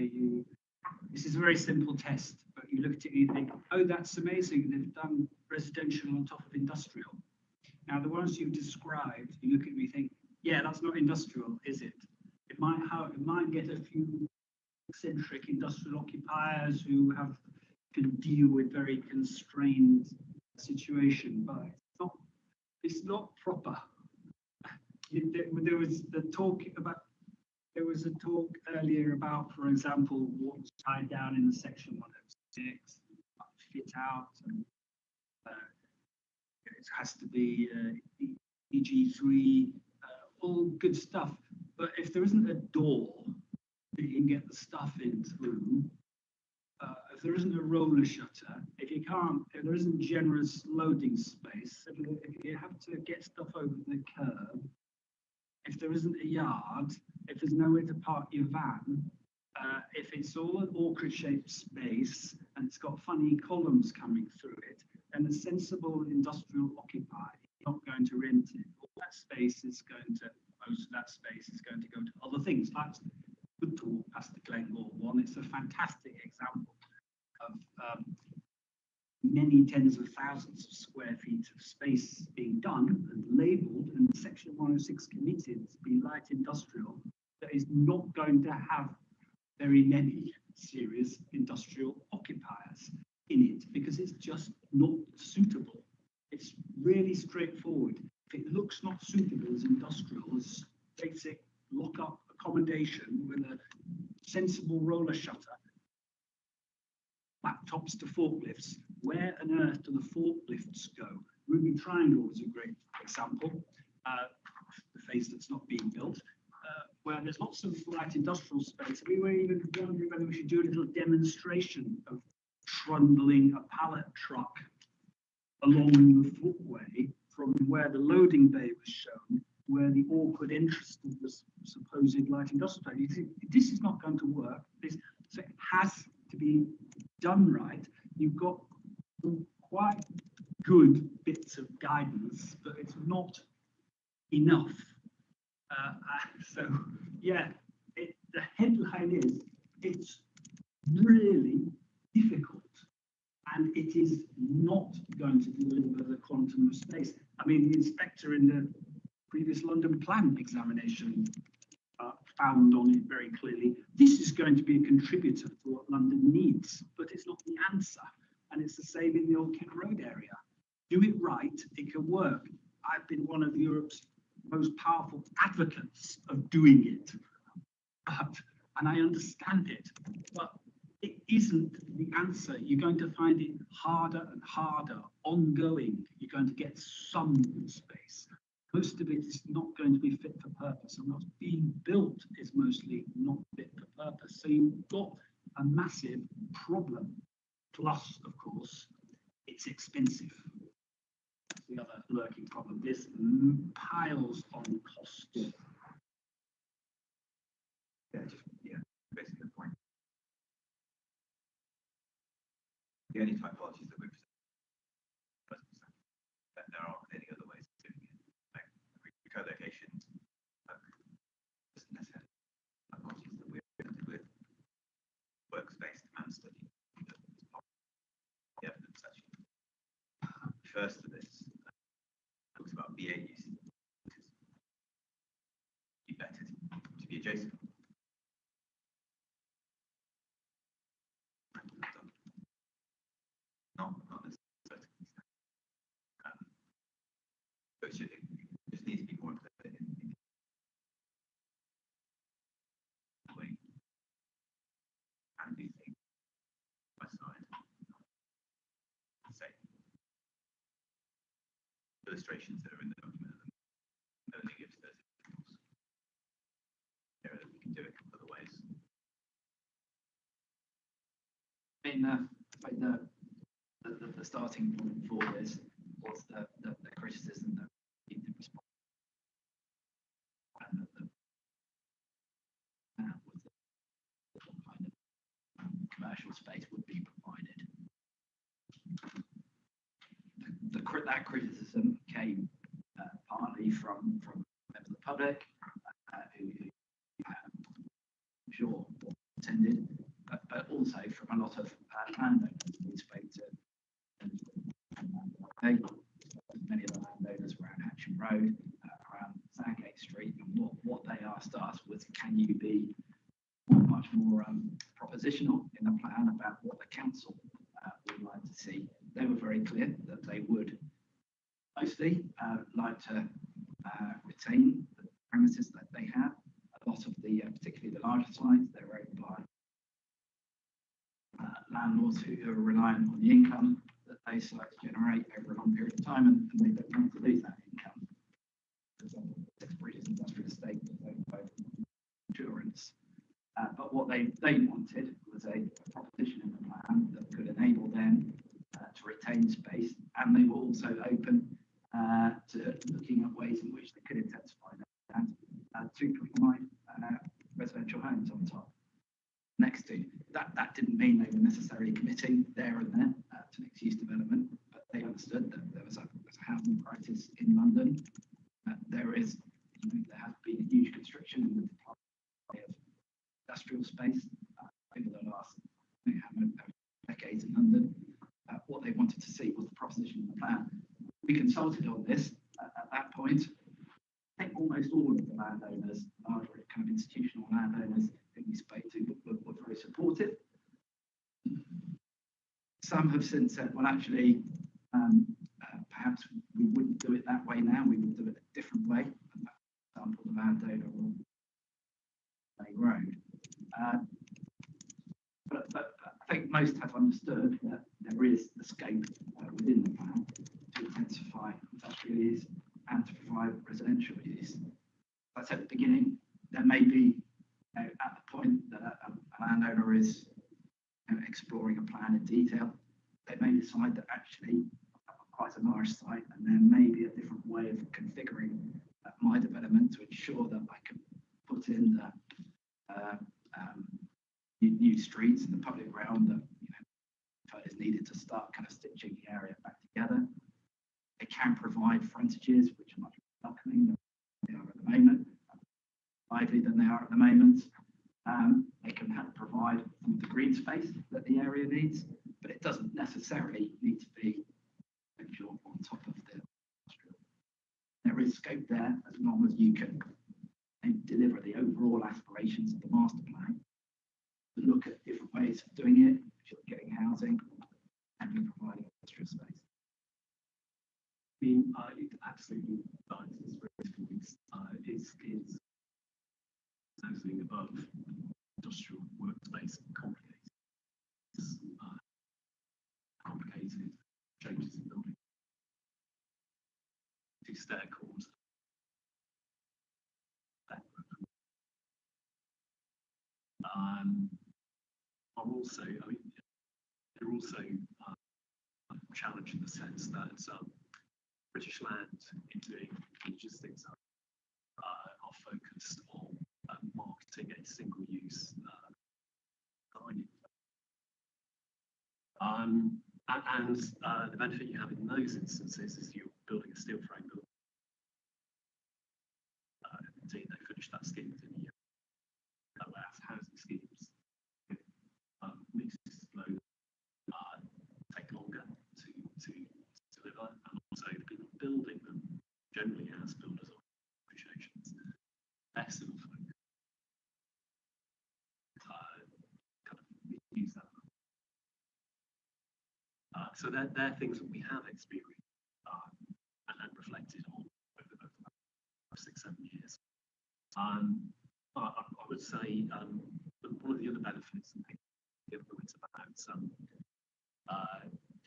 this is a very simple test, but you look at it and you think, oh, that's amazing. They've done residential on top of industrial. Now, the ones you've described, you look at it and you think, yeah, that's not industrial, is it? It might get a few eccentric industrial occupiers who can deal with very constrained situation, but it's not proper. There was a talk earlier about, for example, what's tied down in the section 106, fit out, and it has to be EG3, all good stuff. But if there isn't a door that you can get the stuff in through, if there isn't a roller shutter, if there isn't generous loading space, if you have to get stuff over the curb, if there isn't a yard, if there's nowhere to park your van, if it's all an orchard-shaped space and it's got funny columns coming through it, then a sensible industrial occupier is not going to rent it. All that space is going to, most of that space is going to go to other things. That's good talk, that's the Glencore one. It's a fantastic example of many tens of thousands of square feet of space being done and labelled and section 106 committed to be light industrial, that is not going to have very many serious industrial occupiers. in it because it's just not suitable. It's really straightforward. If it looks not suitable as industrial, as basic lock-up accommodation with a sensible roller shutter, laptops to forklifts, where on earth do the forklifts go? Ruby Triangle is a great example, the phase that's not being built, where there's lots of light industrial space. We were even wondering whether we should do a little demonstration of trundling a pallet truck along the footway from where the loading bay was shown, where the awkward entrance of the supposed light industrial space. This is not going to work. So it has to be done right. You've got some quite good bits of guidance, but it's not enough. So yeah, the headline is it's really difficult, and it is not going to deliver the quantum of space. I mean, the inspector in the previous London plan examination found on it very clearly. This is going to be a contributor to what London needs, but it's not the answer. And it's the same in the Old Kent Road area. Do it right, it can work. I've been one of Europe's most powerful advocates of doing it, and I understand it, but it isn't the answer. You're going to find it harder and harder, ongoing. You're going to get some good space. Most of it is not going to be fit for purpose, and what's being built is mostly not fit for purpose. So you've got a massive problem. Plus, of course, it's expensive. That's the other lurking problem. This piles on costs. Yeah, basically the point. The only typologies that we present, that there aren't any other ways of doing it. Like co-location doesn't necessarily typologies that we're presented with. Workspace demand study. The evidence actually. First of this talks about BA use. Be better to be adjacent. Not necessarily. But it just needs to be more clear in way. And do things by side. Say illustrations that are in the document only gives those examples. We can do it other ways. I mean, the starting point for this was the criticism that we did respond, and that was what kind of commercial space would be provided. That criticism came partly from members of the public who I'm sure attended, but also from a lot of landowners we spoke to. Many of the landowners around Hatcham Road, around Sandgate Street, and what they asked us was, can you be much more propositional in the plan about what the council would like to see? They were very clear that they would mostly like to retain the premises that they have. A lot of the, particularly the larger sites, they're owned by landlords who are reliant on the income that they sites generate over a long period of time, and they don't want to lose that income. For example, Sixbridge's industrial estate was owned by insurance. But what they wanted was a proposition in the plan that could enable them to retain space, and they were also open to looking at ways in which they could intensify that to provide residential homes on top. Next to that didn't mean they were necessarily committing there and then to mixed-use development, but they understood that there was a housing crisis in London. There has been a huge constriction in the deployment of industrial space over the last decades in London. What they wanted to see was the proposition in the plan. We consulted on this at that point. I think almost all of the landowners, larger kind of institutional landowners who we spoke to, were very supportive. Some have since said, well, actually, perhaps we wouldn't do it that way now, we would do it a different way. Example, the Landowner or Bay Road. But I think most have understood that there is the scope within the plan to intensify industrial use and to provide residential use. As I said at the beginning, there may be, at the point that a landowner is exploring a plan in detail, they may decide that actually quite a large site and there may be a different way of configuring my development to ensure that I can put in the new streets and the public realm that is needed to start kind of stitching the area back together. They can provide frontages which are much more welcoming than they are at the moment, lively than they are at the moment. They can help provide some of the green space that the area needs, but it doesn't necessarily need to be on top of the industrial. There is scope there as long as you can deliver the overall aspirations of the master plan, to look at different ways of doing it, getting housing and you're providing industrial space. I mean, it absolutely is housing above industrial workspace complicated. Complicated changes in building. Two stair cores. I'm also, I mean, they're also challenged in the sense that British Land in doing logistics are focused on marketing a single use dining. And the benefit you have in those instances is you're building a steel frame building. Indeed, they finished that scheme within a year. Whereas housing schemes, mixed flow, take longer to deliver, and also the people building them generally as builders or associations, less of a focus. Kind of use that. So they're things that we have experienced and reflected on over the 6-7 years. I would say one of the other benefits and the influence about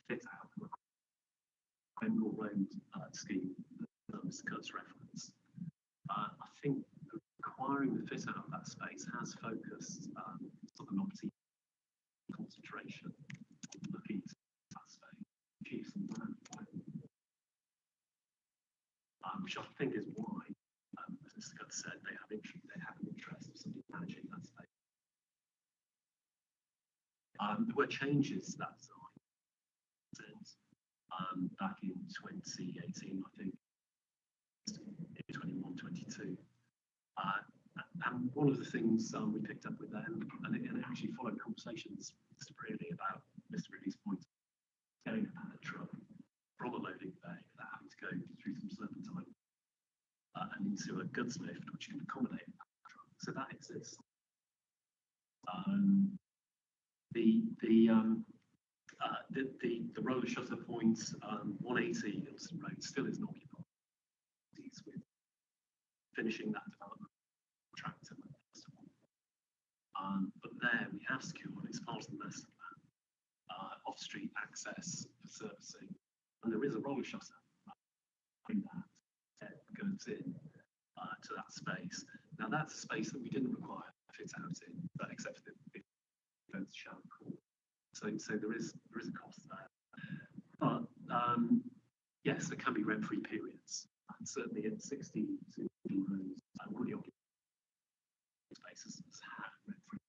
fit out the Bengal Road scheme that Mr. Kurtz referenced. I think acquiring the fit out of that space has focused sort of an opportunity concentration on looking to that space, achieve some land, which I think is why, as Mr. Kurtz said, they have an interest of somebody managing that space. There were changes to that design back in 2018, I think, 21, 22. And one of the things we picked up with them, and it actually followed conversations Mr. Brearley about Mr. Brearley's point, getting a pallet truck from a loading bay without having to go through some serpentine and into a goods lift, which can accommodate a pallet truck. So that exists. The roller shutter point 180 Ilston Road still isn't occupied. With finishing that development contract in the first one. But there we have secured, it's part of the master plan, off-street access for servicing, and there is a roller shutter in that goes in to that space. Now that's a space that we didn't require to fit out in, but except for the shallow core. So there is a cost there. But yes, there can be rent-free periods. And certainly at 60 rooms, one of the occupied spaces has had rent-free.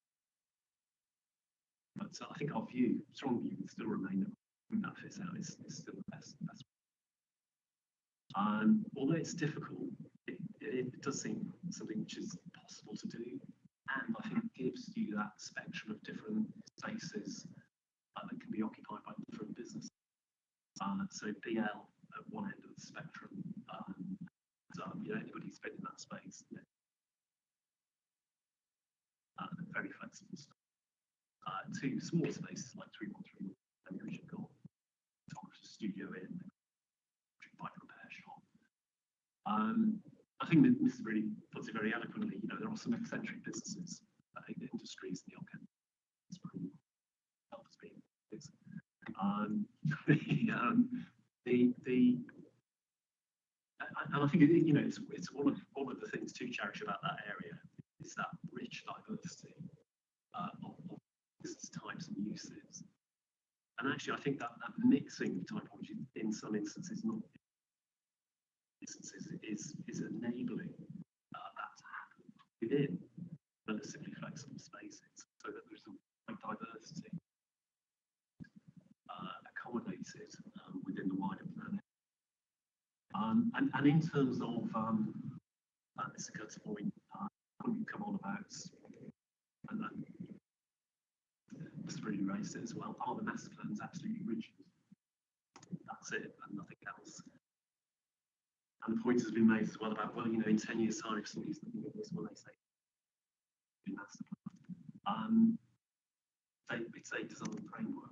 But I think our view, strong view, would still remain that fits out is still the best. Although it's difficult, it does seem something which is possible to do, and I think gives you that spectrum of different spaces that can be occupied by different businesses. So BL at one end of the spectrum, anybody who's been in that space, very flexible stuff. Two small spaces like 313 maybe we should go photographer's studio in, bike repair shop. I think that Mrs. really puts it very eloquently. You know, there are some eccentric businesses, industries in the Old Kent. It's pretty helps me. And I think you know it's one of the things to cherish about that area is that rich diversity of business types and uses. And actually, I think that mixing of typology in some instances, not instances, is enabling that to happen within relatively flexible spaces, so that there's a diversity accommodated within the wider planet. And in terms of Mr. Kurt's point, when you come on about, and Mr. Really raised it as well, are the master plans absolutely rigid? That's it, and nothing else. And the point has been made as well about, well, you know, in 10 years' time, if somebody's looking at this, well, they say, master plan. It's a design framework.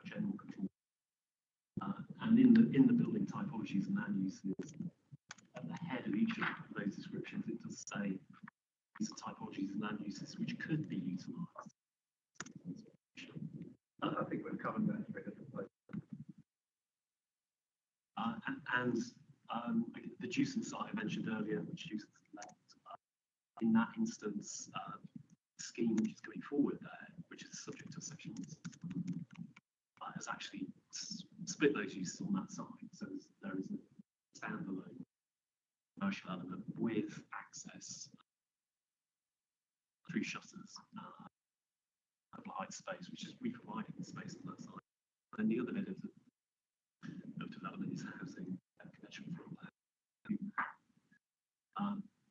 General control. And in the building typologies and land uses, at the head of each of those descriptions, it does say these are typologies and land uses which could be utilised. I think we've covered that in very different places. And the Jewson site I mentioned earlier, which Jewson's left, in that instance, the scheme which is going forward there, which is subject to section, has actually split those uses on that side. So there is a standalone commercial element with access through shutters, applied space, which is we providing the space on that side. And the other bit of development is housing and connection for all that.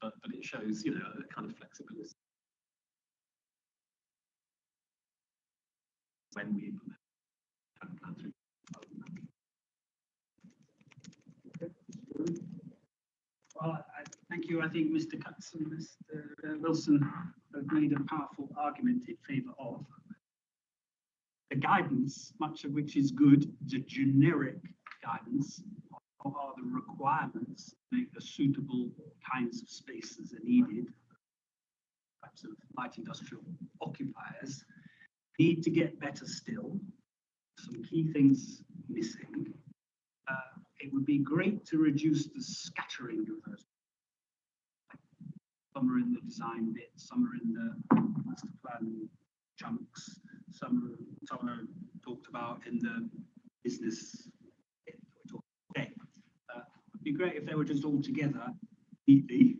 But it shows, you know, a kind of flexibility when we implement plan through. Well, thank you. I think Mr. Cutts and Mr. Wilson have made a powerful argument in favour of the guidance, much of which is good. The generic guidance are the requirements to make the suitable kinds of spaces that are needed. Types of light industrial occupiers need to get better still. Some key things missing. It would be great to reduce the scattering of those. Some are in the design bit, some are in the master plan chunks, some are talked about in the business bit that we're talking today. It'd be great if they were just all together neatly.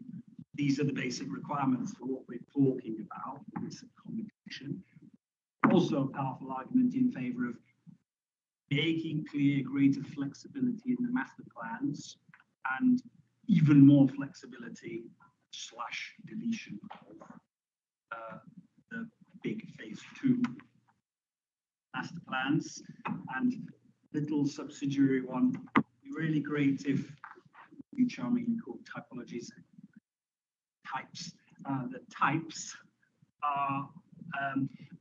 These are the basic requirements for what we're talking about in this accommodation. Also a powerful argument in favour of making clear greater flexibility in the master plans and even more flexibility / deletion of the big phase 2 master plans, and little subsidiary one. Really great if you charmingly called typologies types. The types are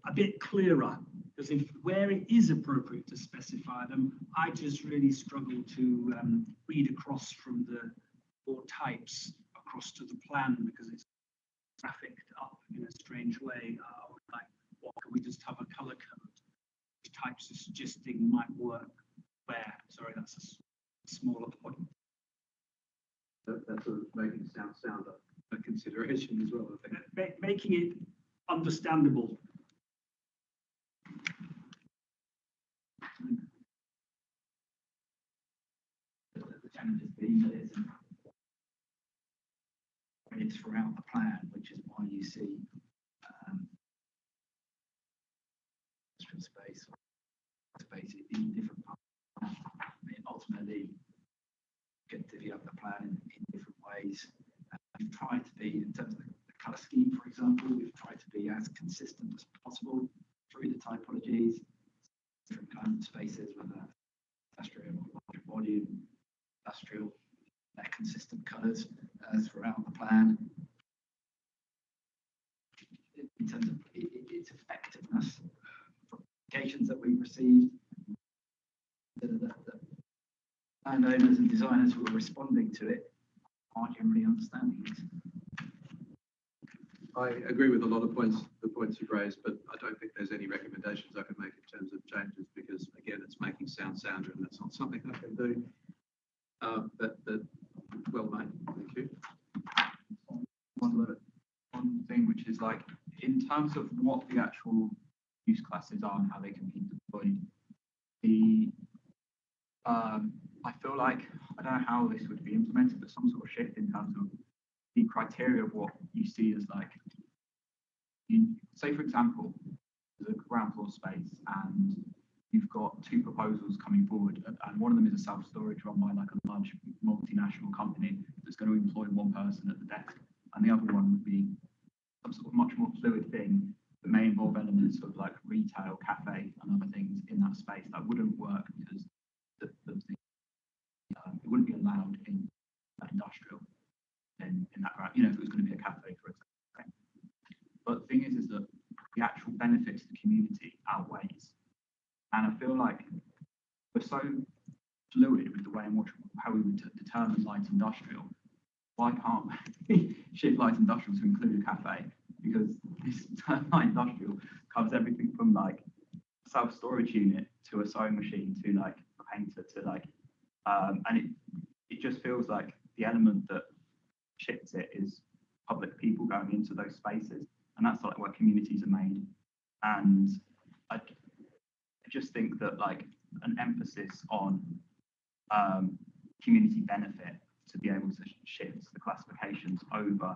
a bit clearer, because if where it is appropriate to specify them, I just really struggle to read across from the 4 types across to the plan, because it's graphicked up in a strange way. Like, what can we just have a color code? Which types of suggesting might work where? Sorry, that's a smaller point. That's sort of making sound a consideration as well, I think. Making it understandable. The challenge has been that it's throughout the plan, which is why you see space in different parts. I mean, ultimately, you get to develop the plan in different ways. We've tried to be, in terms of the colour scheme, for example, we've tried to be as consistent as possible through the typologies, different kinds of spaces, whether industrial or larger volume, industrial, they're consistent colours throughout the plan. in terms of its effectiveness, from applications that we've received, the landowners and designers who are responding to it are generally understanding it. I agree with a lot of the points you've raised, but I don't think there's any recommendations I can make in terms of changes because, again, it's making sound sounder and that's not something I can do. But well made, thank you. One thing which is like, in terms of what the actual use classes are and how they can be deployed, I feel like, I don't know how this would be implemented, but some sort of shift in terms of the criteria of what you see as like, say for example, there's a ground floor space and you've got two proposals coming forward, and one of them is a self-storage run by like a large multinational company that's going to employ one person at the desk, and the other one would be some sort of much more fluid thing that may involve elements of like retail, cafe, and other things in that space that wouldn't work because it wouldn't be allowed in industrial in that ground, you know, if it was going to be a cafe, for example. But the thing is that the actual benefit to the community outweighs. And I feel like we're so fluid with the way in which how we would determine light industrial. Why can't we shift light industrial to include a cafe? Because this light industrial covers everything from like self-storage unit to a sewing machine to like a painter to like, and it just feels like the element that shifts it is public people going into those spaces, and that's like where communities are made. And I just think that like an emphasis on community benefit to be able to shift the classifications over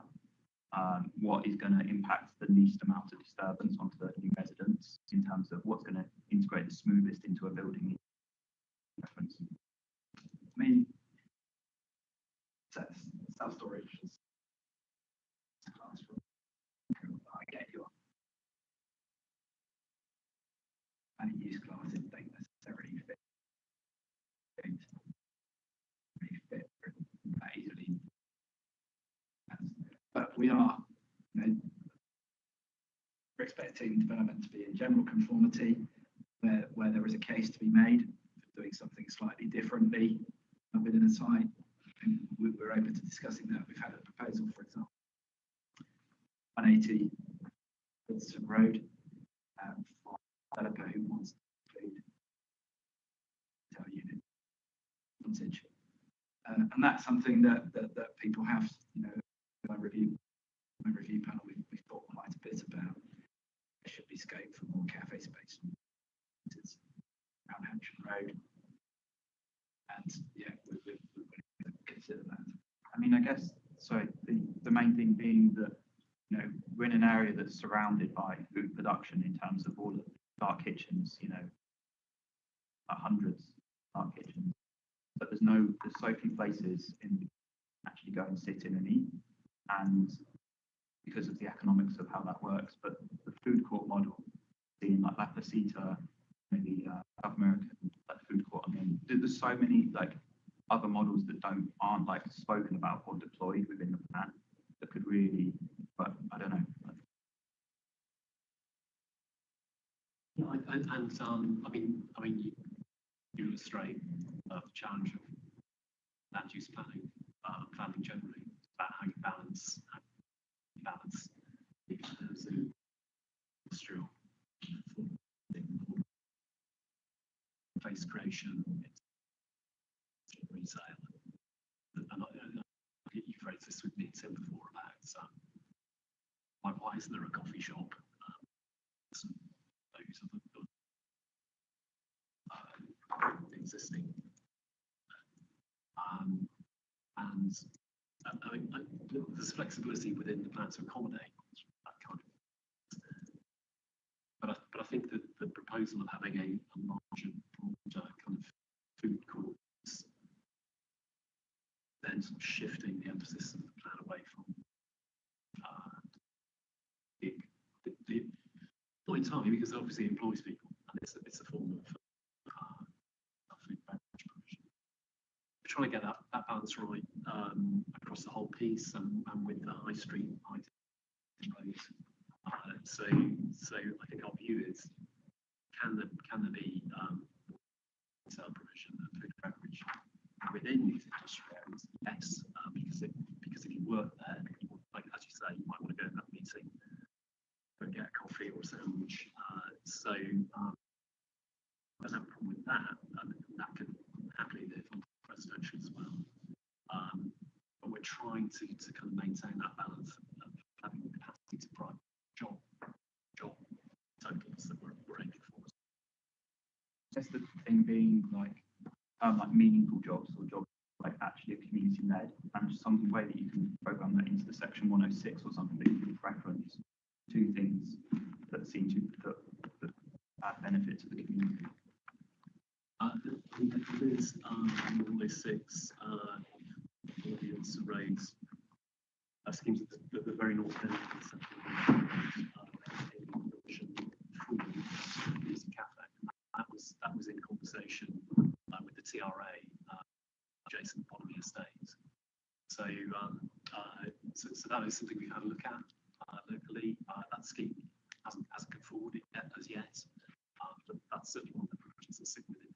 what is going to impact the least amount of disturbance onto the new residents in terms of what's going to integrate the smoothest into a building preference. I mean, self-storage is classroom. I get your and use classes don't necessarily fit that easily. But we are, you know, we're expecting development to be in general conformity where there is a case to be made for doing something slightly differently within a site. And we're open to discussing that. We've had a proposal, for example, 180 Wilson Road for a developer who wants to include retail unit frontage. And that's something that people have, you know, my review panel, we've thought quite a bit about. There should be scope for more cafe space around Hampshire Road. And yeah, we're going to consider that. I mean, I guess, sorry, the main thing being that, you know, we're in an area that's surrounded by food production in terms of all the dark kitchens, you know, hundreds of dark kitchens, but there's so few places in actually go and sit in and eat, and because of the economics of how that works. But the food court model, being like La Placita, maybe South American like food court, I mean, there's so many like other models that aren't like spoken about or deployed within the plan that could really, but I don't know. Yeah, I mean, you illustrate the challenge of land use planning, planning generally, about how you balance the industrial place creation, retail, and you phrased this with me before about why isn't there a coffee shop? Those are the existing, and I mean, there's flexibility within the plan to accommodate that kind of. But I think that the proposal of having a larger, broader kind of food courts, then sort of shifting the emphasis of the plan away from not entirely, because it obviously employs people and it's a form of food beverage provision. We're trying to get that balance right across the whole piece and with the high street roads. So So I think our view is, can there be retail provision of food and beverage within these industrial areas? Yes, because if you work there, like as you say, you might want to go to that meeting, go and get a coffee or a sandwich. So I don't have a problem with that. That can happily live on residential as well. But we're trying to kind of maintain that balance of having the capacity to provide job totals that we're aiming for. Just the thing being like meaningful jobs or jobs like actually community led, and just some way that you can program that into the section 106 or something that you can preference two things that seem to add benefit to the community. There is all those six audience raise schemes at the very north end of the central music cafe. That was in conversation with the TRA, adjacent Bonamy Estate. So that is something we've had a look at locally. That scheme hasn't come forward as yet, but that's certainly one of the provisions that sit within.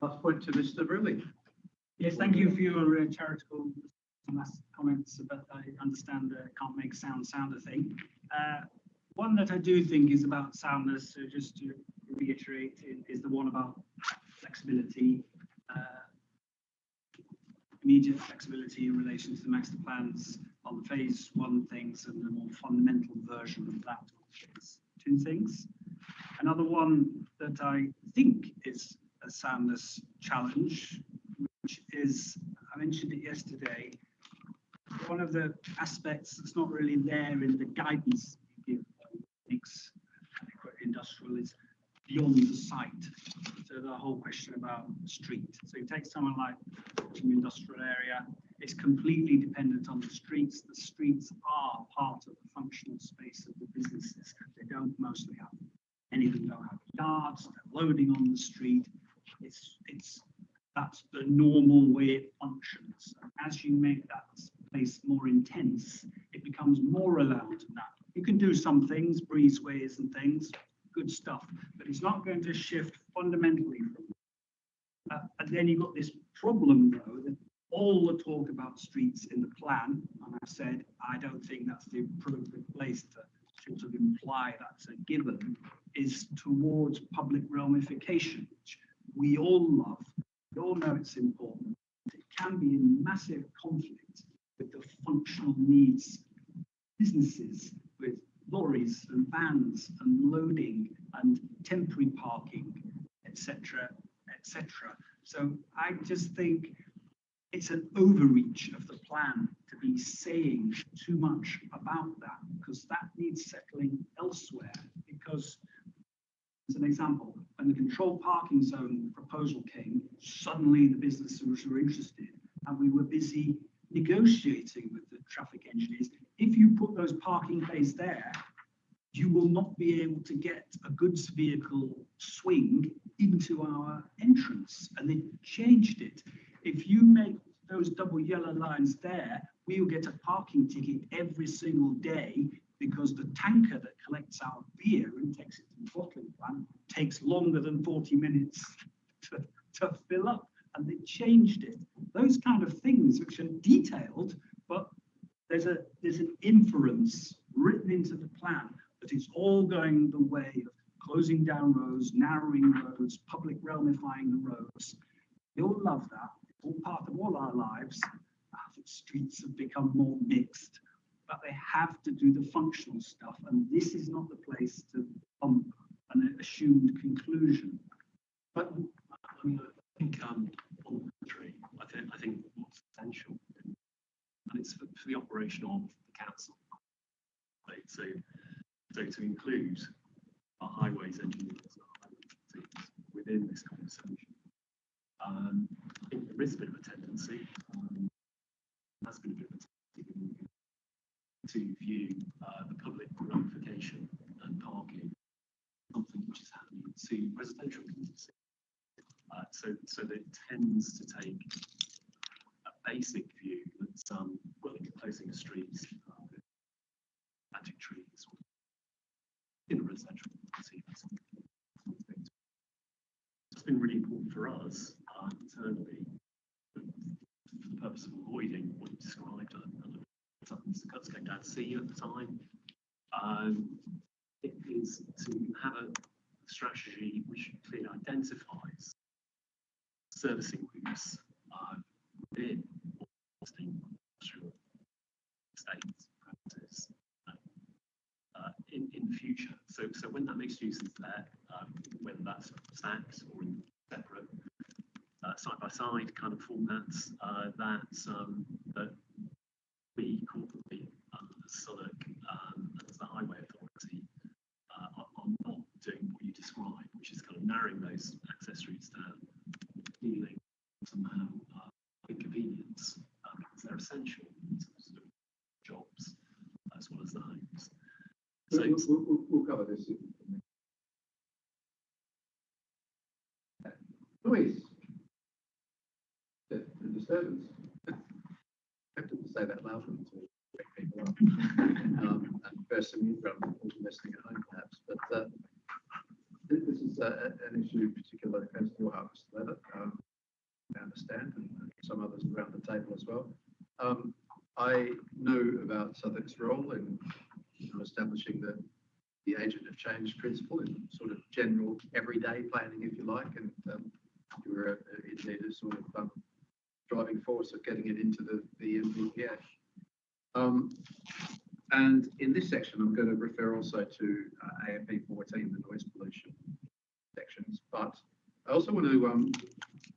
Last point to Mr. Brewley. Yes, thank you for your charitable last comments, but I understand can't make sound a thing. One that I do think is about soundness, so just to reiterate, is the one about flexibility, immediate flexibility in relation to the master plans on the phase one things and the more fundamental version of that phase two things. Another one that I think is a soundness challenge, which is, I mentioned it yesterday, one of the aspects that's not really there in the guidance you give makes adequate industrial is beyond the site. So the whole question about the street. So you take someone like an industrial area, it's completely dependent on the streets. The streets are part of the functional space of the businesses. They don't mostly have, any of them don't have yards, they're loading on the street. That's the normal way it functions. And as you make that place more intense, it becomes more allowed to that. You can do some things, breezeways and things, good stuff, but it's not going to shift fundamentally from that. And then you've got this problem, though, that all the talk about streets in the plan, and I've said, I don't think that's the appropriate place to sort of imply that's a given, is towards public realmification, which we all love. We all know it's important. It can be in massive conflict with the functional needs of businesses, with lorries and vans and loading and temporary parking, etc., etc. So I just think it's an overreach of the plan to be saying too much about that, because that needs settling elsewhere. Because, as an example, when the controlled parking zone proposal came, suddenly the businesses were interested, and we were busy negotiating with the traffic engineers. If you put those parking bays there, you will not be able to get a goods vehicle swing into our entrance. And they changed it. If you make those double yellow lines there, we will get a parking ticket every single day, because the tanker that collects our beer and takes it to the bottling plant takes longer than 40 minutes to fill up. And they changed it. Those kind of things which are detailed, but there's an inference written into the plan that it's all going the way of closing down roads, narrowing roads, public realmifying the roads. We all love that. It's all part of all our lives. The streets have become more mixed, but they have to do the functional stuff. And this is not the place to pump an assumed conclusion. But I mean, I think on the contrary, I think what's essential, and it's for the operation of the council, right? So to include our highways engineers, our highways teams within this conversation. I think there is a bit of a tendency, has been a bit of a tendency to view the public ramification and parking something which is happening to residential communities. So that it tends to take a basic view that well, you're closing a street, residential property. It's been really important for us internally for the purpose of avoiding what you described. Something the cuts came down to see you at the time. It is to have a strategy which clearly identifies servicing routes within industrial estates practice in the future. So when that mixed use is there, whether that's stacked or in separate side by side kind of formats, that we corporately as Southwark and as the Highway Authority are not doing what you described, which is kind of narrowing those access routes down, feeling somehow inconvenience because they're essential in terms of jobs as well as the homes. So We'll cover this. Noise. The disturbance. I have to say that loud to wake people up. And burst some eardrum listening at home perhaps. But this is an issue particularly close to your harvest leather. I understand, and some others around the table as well. I know about Southwark's role in establishing the agent of change principle in sort of general everyday planning, if you like, and you were indeed a sort of driving force of getting it into the MPPA. And in this section, I'm going to refer also to AMP 14, the noise pollution sections, but I also want to,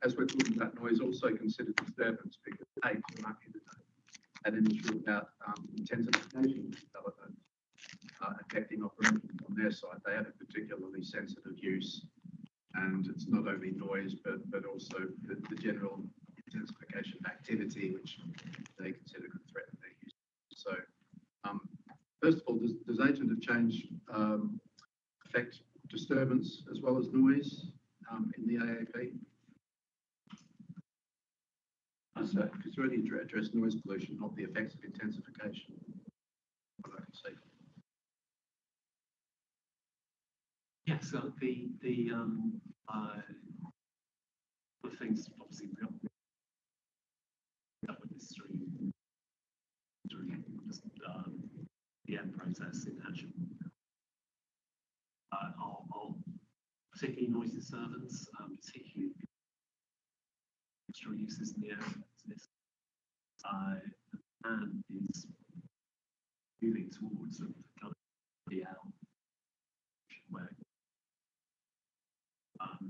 as we're talking about noise, also consider disturbance, because APE are here today, had an issue about intensification development affecting operations on their side. They have a particularly sensitive use, and it's not only noise, but also the general intensification of activity, which they consider could threaten their use. So, first of all, does agent of change affect disturbance as well as noise in the AAP? So, because you already addressed noise pollution, not the effects of intensification. What I can see. Yeah, so the things obviously we got with this through just the end process in action. Are particularly noise disturbance, particularly industrial uses in the area. And is moving towards the kind of DL where.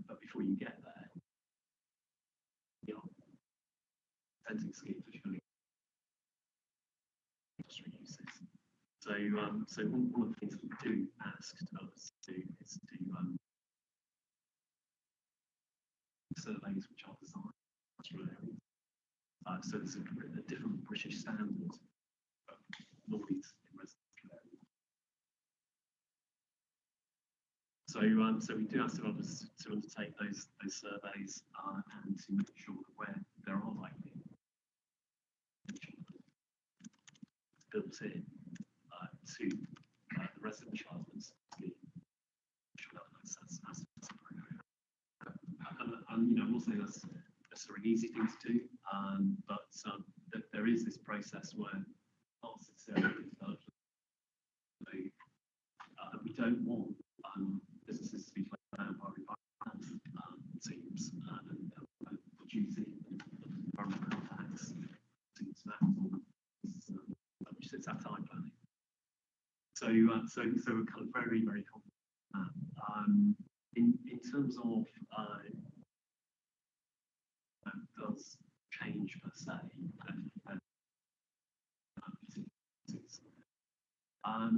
But before you get there, fencing schemes which are industry uses. So, so one of the things that we do ask developers to do is to surveys which are designed for industrial areas. So there's a different British standard of noise in residential areas. So we do ask developers to undertake those surveys and to make sure that where there are likely built in to the residential elements scheme, and I'm not saying that's necessarily an easy thing to do, but there is this process where lots of areas developed. We don't want businesses to be played down by teams and producing environmental impacts to that, which sits outside planning. So we're kind of very, very confident. In terms of does change per se, I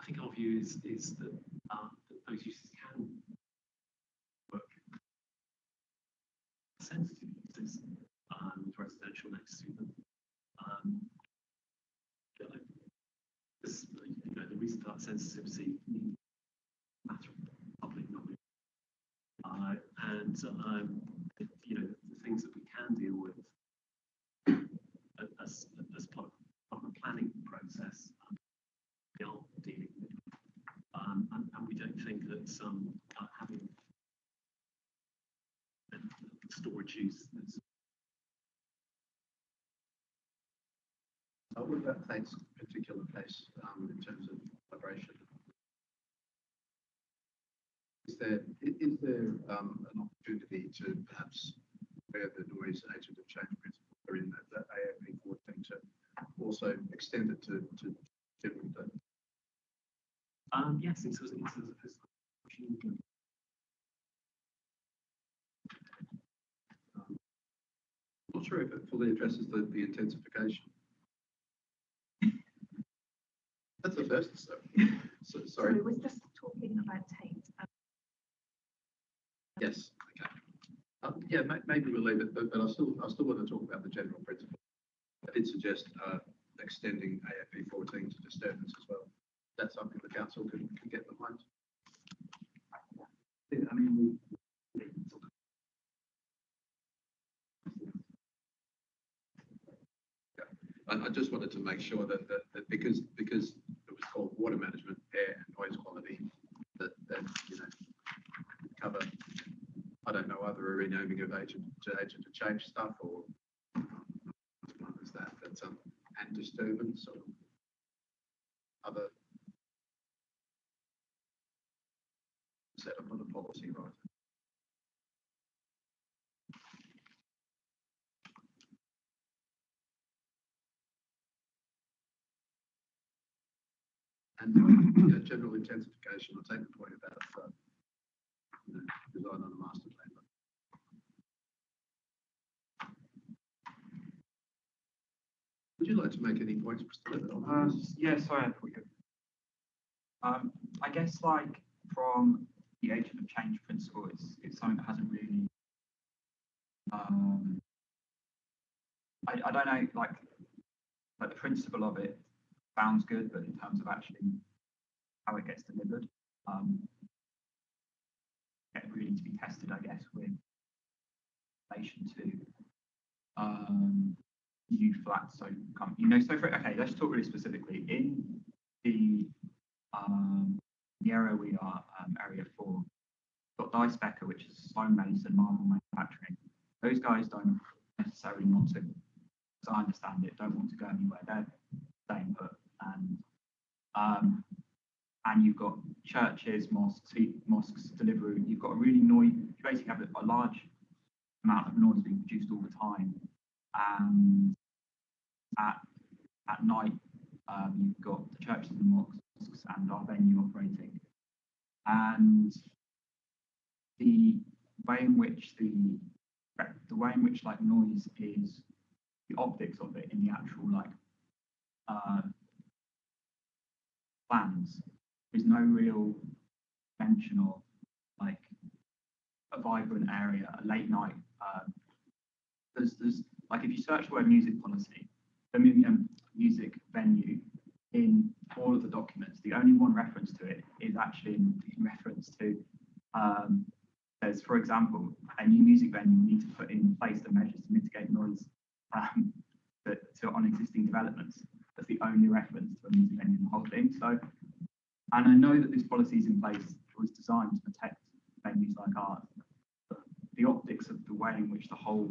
think our view is that those uses can work sensitive uses with residential next to them. The reason for that sensitivity matter of public knowledge, and the things that we can deal with as part of the planning process. We are dealing with think that having storage use is What about Tate's particular case in terms of vibration? Is there an opportunity to perhaps, where the noise agent of change principle are in that AAP 14 to also extend it to general data? yes, it's a physical opportunity. Not sure if it fully addresses the intensification. That's the first, so sorry. So we're just talking about Tate. Yes, okay. Yeah, maybe we'll leave it, but I still want to talk about the general principle. I did suggest extending AAP 14 to disturbance as well. That's something the council can get behind. I mean, I just wanted to make sure that because it was called water management, air and noise quality, that you know, cover, I don't know, either a renaming of agent to change stuff or what is that? That's and disturbance or other set up on the policy, right? And general intensification, I'll take the point about design on a master plan. Would you like to make any points, Mr. Levitt, on this? Yeah, sorry, I thought you. I guess like from the agent of change principle, it's something that hasn't really. I don't know, like the principle of it sounds good, but in terms of actually how it gets delivered, it really to be tested, I guess, with relation to new flats. So so okay, let's talk really specifically in the area we are, area 4. Got Dice Becker, which is stonemason marble manufacturing. Those guys don't necessarily want to, as I understand it, don't want to go anywhere. They're staying put, and you've got churches, mosques delivering. You've got a really noise. You basically have a large amount of noise being produced all the time, and at night you've got the churches and mosques and our venue operating, and the way in which like noise is, the optics of it in the actual like plans, there's no real mention of like a vibrant area, a late night. There's like, if you search the word music policy, music venue in all of the documents, the only one reference to it is actually in reference to there's, for example, a new music venue will need to put in place the measures to mitigate noise on existing developments. That's the only reference to a music venue in the whole thing. So, and I know that this policy is in place, was designed to protect venues like ours, but the optics of the way in which the whole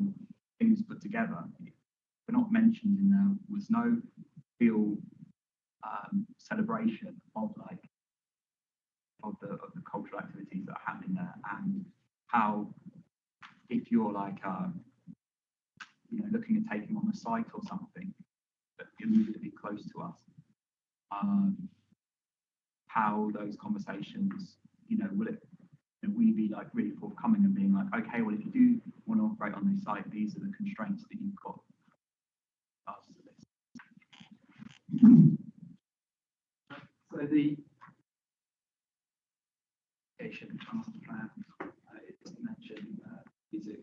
thing is put together, were not mentioned in there. Was no real celebration of the cultural activities that are happening there, and how, if you're like looking at taking on a site or something that immediately close to us, how those conversations, will we be like really forthcoming and being like, okay, well, if you do want to operate on this site, these are the constraints that you've got. So the education master plan, it doesn't mention music.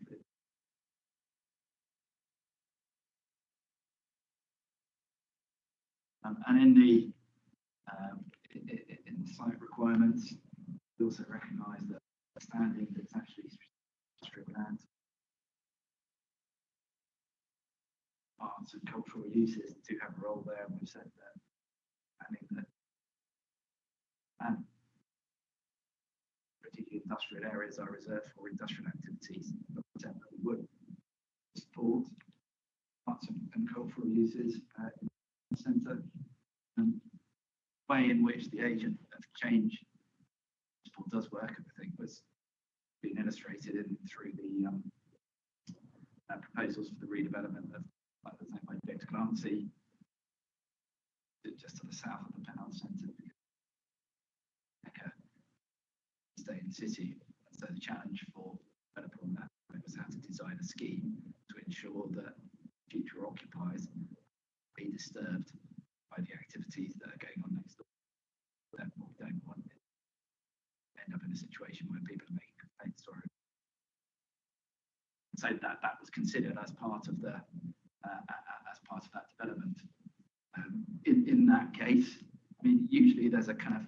And in the site requirements, we also recognise that standing that's actually strict land arts and cultural uses do have a role there, and we've said that. I think that the industrial areas are reserved for industrial activities, but we would support arts and cultural uses in the centre. Way in which the agent of change does work, I think, was being illustrated through the proposals for the redevelopment of like the thing like Dick Glancy, just to the south of the Penarth Centre, stay in the city. So the challenge for developer on that was how to design a scheme to ensure that future occupiers be disturbed by the activities that are going on next door. That we don't want to end up in a situation where people are making complaints or so that was considered as part of the that development. In that case, I mean, usually there's a kind of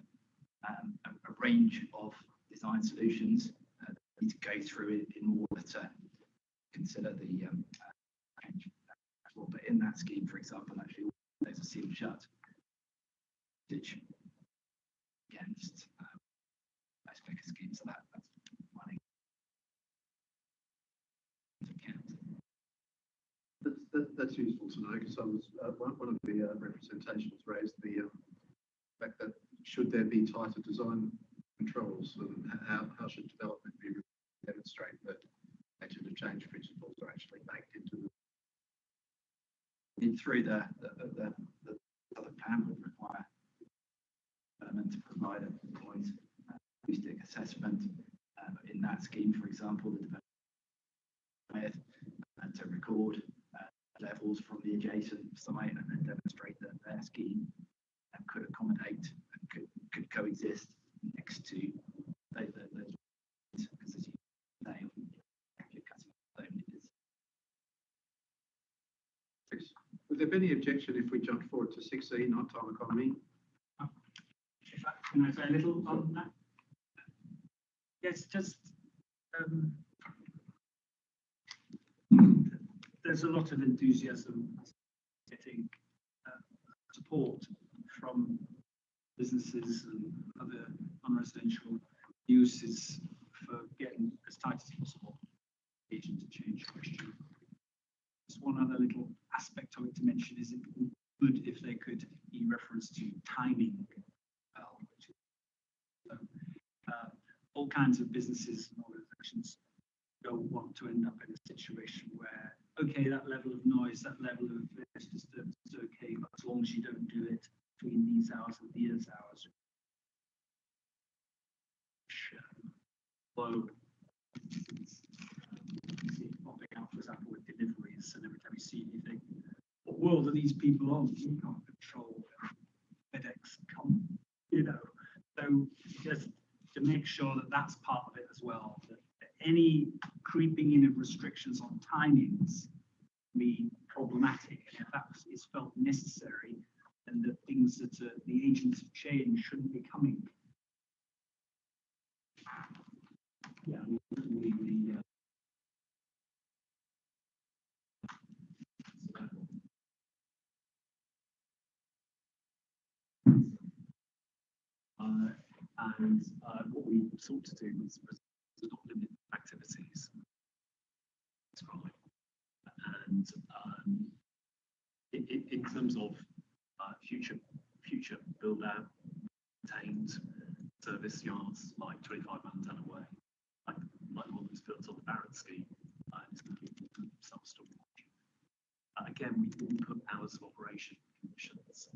a range of design solutions that need to go through in order to consider the change. But in that scheme, for example, actually, all those are sealed shut. Which against most bigger schemes, so that's money to count. That's useful to know because I was one of the representations raised the fact that should there be tighter design controls and how should development be demonstrate that agent of change principles are actually baked into through the other plan would require development to provide a point acoustic assessment in that scheme, for example, the development to record levels from the adjacent site and then demonstrate that their scheme could accommodate and could coexist next to those because as you say, you're cutting zone it is. Would there be any objection if we jumped forward to 16, nighttime economy? Can I say a little on that? Yes, just there's a lot of enthusiasm getting support from businesses and other non-residential uses for getting as tight as possible agent to change question. Just one other little aspect of it to mention is it would if they could be reference to timing. Which is, all kinds of businesses and organizations don't want to end up in a situation where, okay, that level of noise, that level of disturbance is okay, but as long as you don't do it between these hours and these hours. Low. Popping out, for example, with deliveries, and every time you see anything, what world are these people on? You can't control FedEx come, you know. So just to make sure that that's part of it as well, that any creeping in of restrictions on timings be problematic, and if that is felt necessary, then the things that the agents of change shouldn't be coming. Yeah, what we sought to do was not limit activities. That's right. And in terms of future build out, maintained service yards like 25 Mountain away, like the one that's built on the Barrett scheme, it's going to be self-storage. Again, we didn't put hours of operation conditions.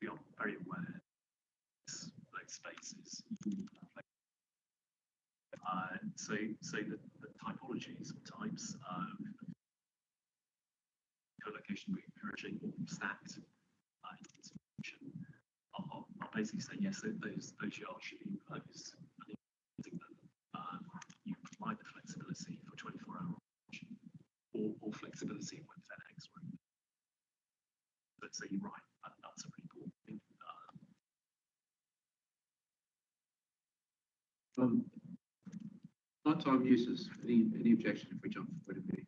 We are very aware those spaces. So the typologies or types of co-location we're encouraging or stacked are basically saying yes, those yards should be enclosed. I think that you provide the flexibility for 24-hour operation or flexibility when FedEx work. But so you're right, that's a really important thing. Nighttime uses, any objection if we jump forward a bit?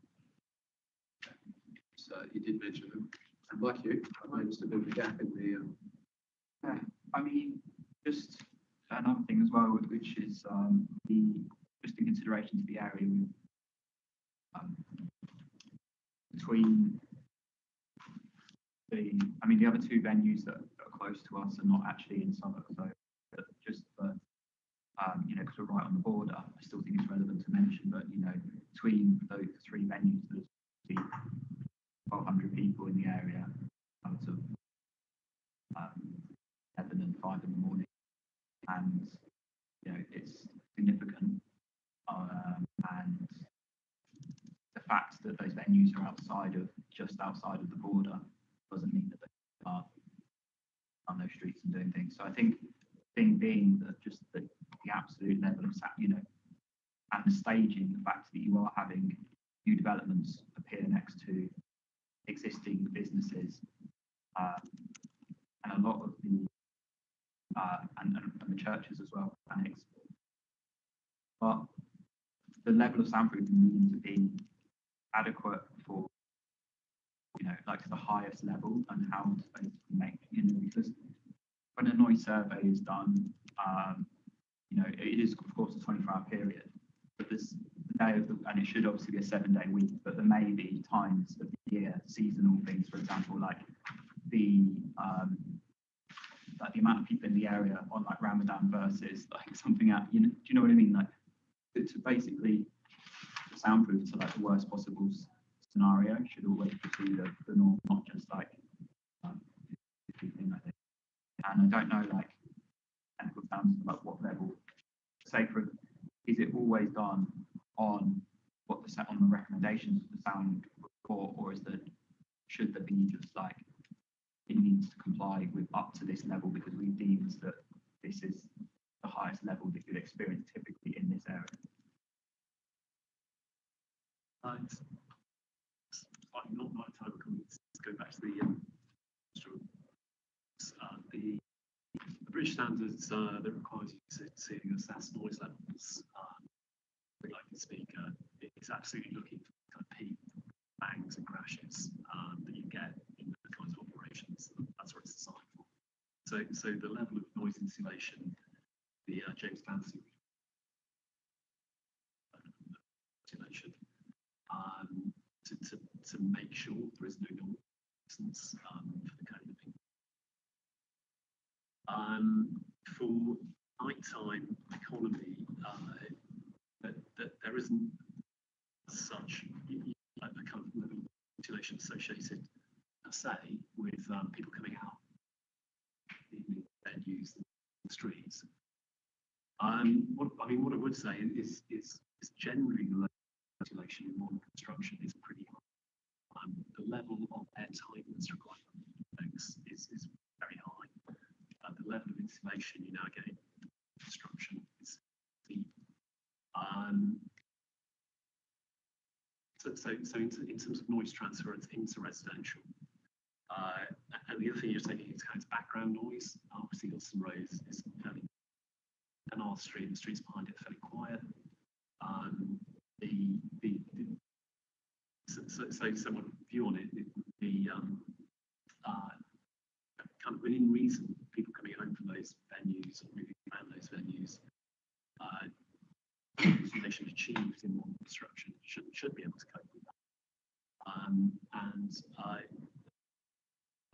So you did mention them, and like you, I noticed a bit of a gap in the. I mean, just another thing as well, which is the just in consideration to the area between the other two venues that are close to us are not actually in Southwark, so but just for because we're right on the border, I still think it's relevant to mention. But between those three venues, there's 1,200 people in the area out of 11 and 5 in the morning, and it's significant. And the fact that those venues are just outside of the border doesn't mean that they are on those streets and doing things. So I think thing being that just the absolute level of and the staging, the fact that you are having new developments appear next to existing businesses, and a lot of the and the churches as well, annex. But the level of soundproofing needs to be adequate for like to the highest level, and how to basically make because when a noise survey is done, it is of course a 24-hour period, but there's the day of and it should obviously be a 7-day week, but there may be times of the year, seasonal things, for example, like the amount of people in the area on like Ramadan versus like something out, do you know what I mean? Like to basically soundproof to like the worst possible scenario should always be the norm, not just like thing like this. And I don't know like technical terms about what level. Say is it always done on what the on the recommendations of the sound report, or should there be just like it needs to comply with up to this level because we deemed that this is the highest level that you'd experience typically in this area? It's like not my time. Let's go back to the British standards that requires you to see the assess noise levels. Like the speaker, it's absolutely looking for kind of peak bangs and crashes that you get in the kinds of operations. That's what it's designed for. So the level of noise insulation, the James Clancy insulation, to make sure there is no nuisance for the code living. For nighttime economy, that there isn't such a kind of level of ventilation associated, say, with people coming out evening venues and the streets. What I would say is generally the level of ventilation in modern construction is pretty high. The level of air tightness required is very high. The level of insulation you now get in construction is deep. So in terms of noise transference into residential, and the other thing you're taking into account is background noise. Obviously, Hilton Road is fairly, and our street, the streets behind it, are fairly quiet. So my view on it would be kind of within reason, people coming home from those venues or moving around those venues, insulation achieved in modern construction should be able to cope with that. And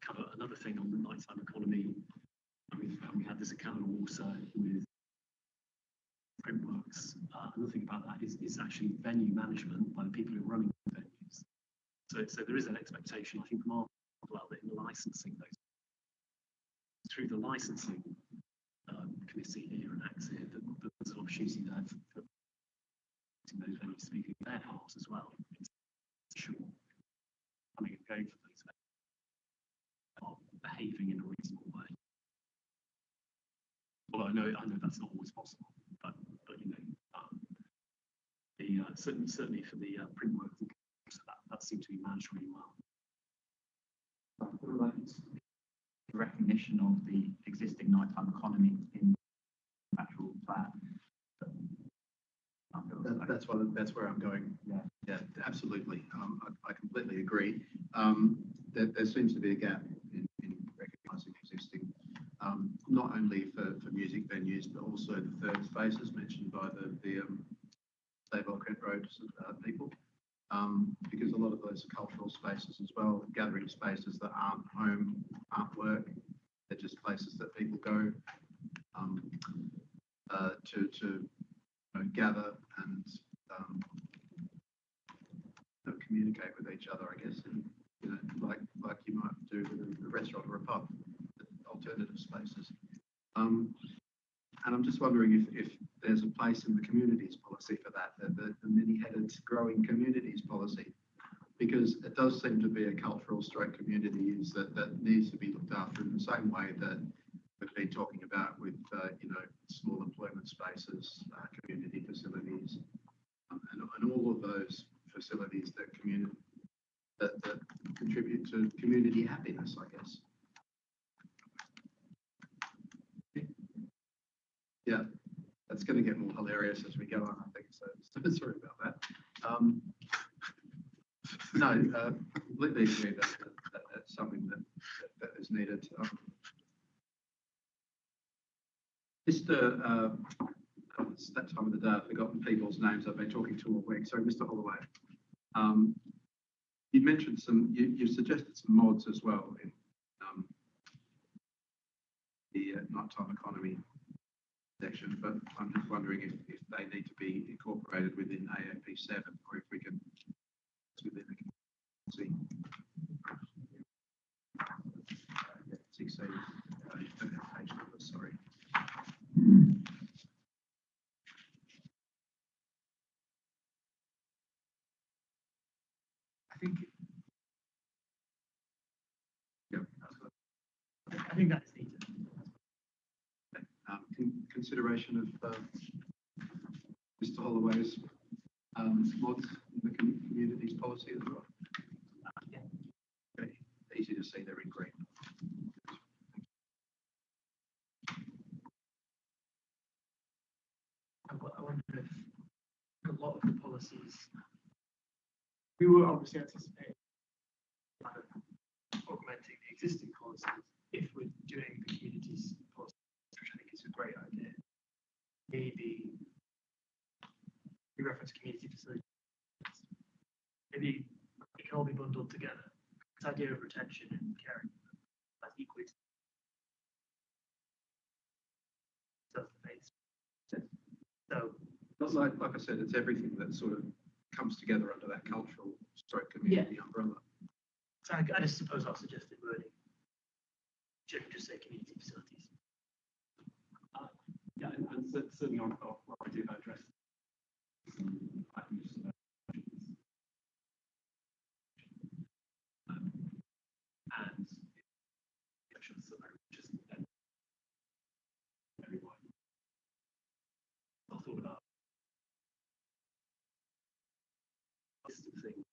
cover another thing on the nighttime economy. We had this at Canada Water with Printworks. Another thing about that is actually venue management by the people who are running the venues. So there is an expectation, I think, from our well, that in licensing those through the licensing committee here and acts here, that there's an opportunity there for those venues speaking their parts as well. It's sure coming and going for those venues are behaving in a reasonable way. Well, I know that's not always possible, but certainly for the Printworks, that seemed to be managed really well. I feel like it's the recognition of the existing nighttime economy in the actual plan. That's where I'm going. Yeah, absolutely. I completely agree. There seems to be a gap in recognising existing not only for music venues, but also the third spaces mentioned by the Save Old Kent Road people. Because a lot of those are cultural spaces as well, gathering spaces that aren't home, aren't work. They're just places that people go to gather and communicate with each other, I guess, and like you might do with a restaurant or a pub, alternative spaces. And I'm just wondering if there's a place in the communities policy for that, the many-headed growing communities policy, because it does seem to be a cultural stroke community use that needs to be looked after in the same way that we've been talking about with, small employment spaces, community facilities, and all of those facilities that contribute to community happiness, I guess. Yeah, that's going to get more hilarious as we go on, I think. So sorry about that. No, completely agree that that's something that is needed. It's that time of the day. I've forgotten people's names I've been talking to all week. So, Mr. Holloway, you mentioned you suggested some mods as well in the nighttime economy section, but I'm just wondering if they need to be incorporated within AAP7 or if we can within the see 16 page number, sorry. I think that's needed. Consideration of Mr. Holloway's mods in the communities policy as well. Yeah. Okay. Easy to see they're in green. I wonder if a lot of the policies we were obviously anticipating augmenting the existing policies if we're doing the communities policy, which I think is a great idea. Maybe we reference community facilities. Maybe it can all be bundled together. This idea of retention and caring as equally. That's the base. So, like I said, it's everything that sort of comes together under that cultural stroke community umbrella. So I just suppose our suggested wording should just say community facilities. Yeah, and certainly on what I do address items, and sections that are just very wide. I thought about list of things.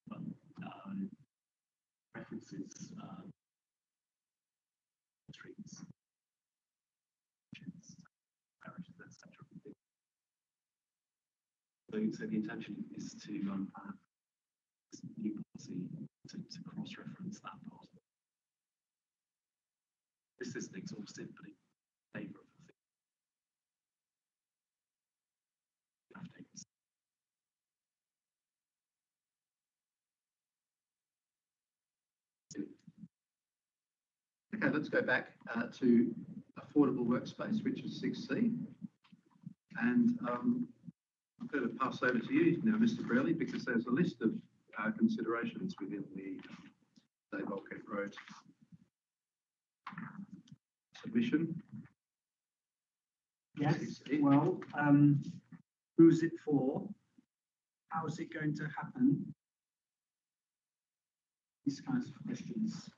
But references streets, parishes, etc. So the intention is to have this new policy to cross-reference that part. This isn't exhaustive, but in favour of the thing. Okay, let's go back to affordable workspace, which is 6C. And I'm going to pass over to you now, Mr. Brearley, because there's a list of considerations within the Save Old Kent Road submission. Yes, well, who's it for? How's it going to happen? These kinds of questions.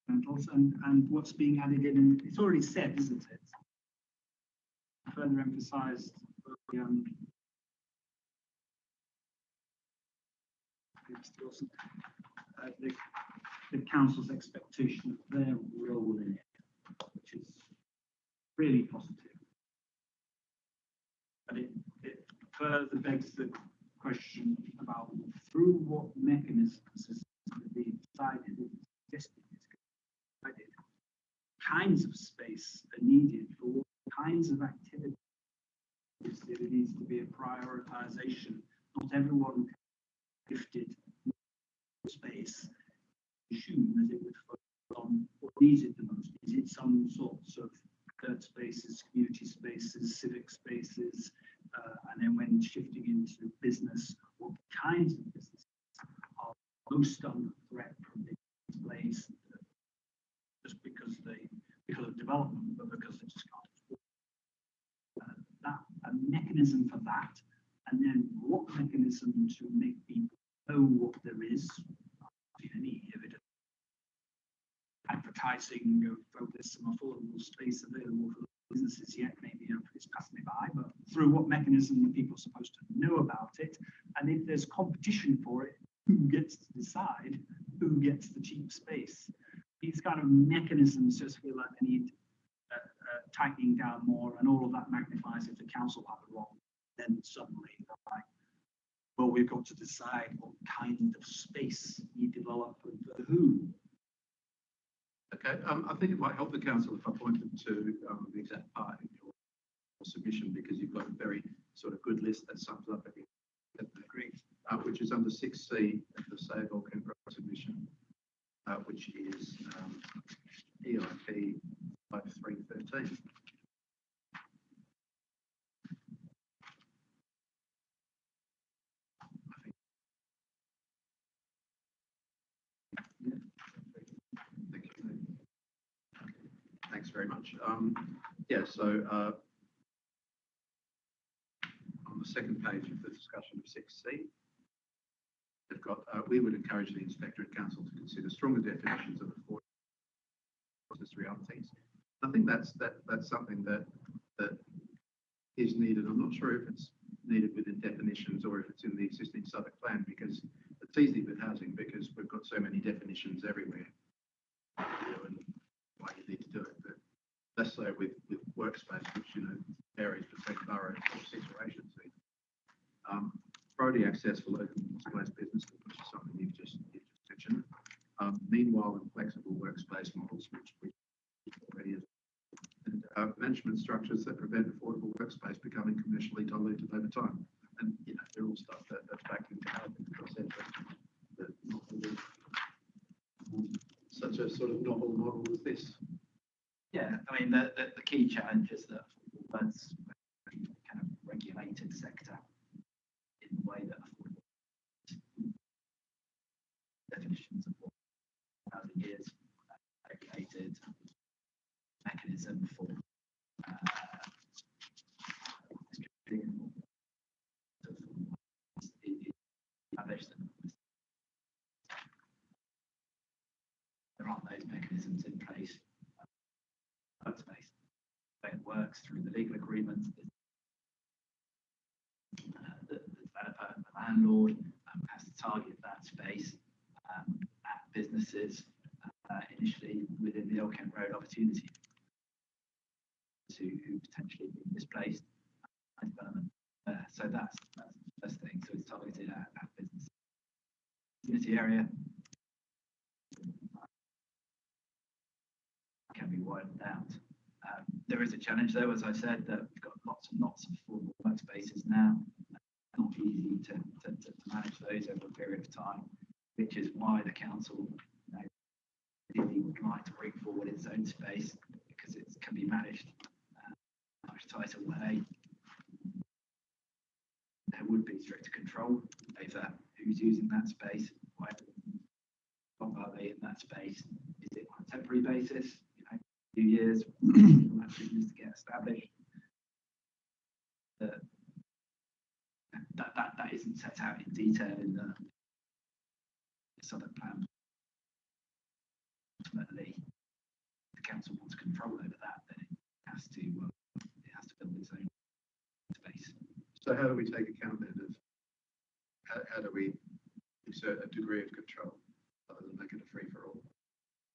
And also, and what's being added in, and it's already said, isn't it? Further emphasised the council's expectation of their role in it, which is really positive. But it further begs the question about through what mechanisms is being decided, suggested, decided, kinds of space are needed for what kinds of activities. There needs to be a prioritization. Not everyone gifted space, assume that it would focus on what needs it the most. Is it some sorts of third spaces, community spaces, civic spaces, and then when shifting into business, what kinds of businesses are most under threat from being displaced, just because of development, but because they just can't afford a mechanism for that, and then what mechanism to make people know what there is. I've seen any evidence advertising of there's some affordable space available for businesses yet, maybe it's passed me by, but through what mechanism are people supposed to know about it? And if there's competition for it, who gets to decide who gets the cheap space? These kind of mechanisms just feel like they need tightening down more, and all of that magnifies if the council have it wrong. Then suddenly they're like, well, we've got to decide what kind of space you develop and for who. Okay, I think it might help the council if I pointed to the exact part in your submission, because you've got a very sort of good list that sums up everything. Agree. Which is under 6C of the Save Auckland Road submission, which is EIP 5313. Thanks very much. Yeah, so on the second page of the discussion of 6C, they've got, we would encourage the Inspector and Council to consider stronger definitions of affordable realities. I think that's something that is needed. I'm not sure if it's needed within definitions or if it's in the existing Southwark plan, because it's easy with housing because we've got so many definitions everywhere. And why you need to do it, but less so with workspace, which varies between boroughs or 6 or 8 seats. Priority access for local displaced business, which is something you've just mentioned. Meanwhile, and flexible workspace models, which we already have. And management structures that prevent affordable workspace becoming commercially diluted over time. And they're all stuff that's back into housing, such a sort of novel model as this. Yeah, I mean, the key challenge is that that's a kind of regulated sector in the way that affordable definitions of what housing is, regulated mechanism for distributing there aren't those mechanisms in place. Space. It works through the legal agreements. The developer and the landlord has to target that space at businesses initially within the Old Kent Road opportunity to potentially be displaced development. So that's the first thing. So it's targeted at business community area. Can be widened out. There is a challenge though, as I said, that we've got lots and lots of affordable workspaces now. Not easy to manage those over a period of time, which is why the council really would like to bring forward its own space, because it can be managed in a much tighter way. There would be stricter control over who's using that space, why are they in that space, is it on a temporary basis, few years actually needs to get established. That isn't set out in detail in the Southwark plan. Ultimately, the council wants control over that, then it has to build its own space. So how do we take account then of how do we exert a degree of control other than make it a free for all?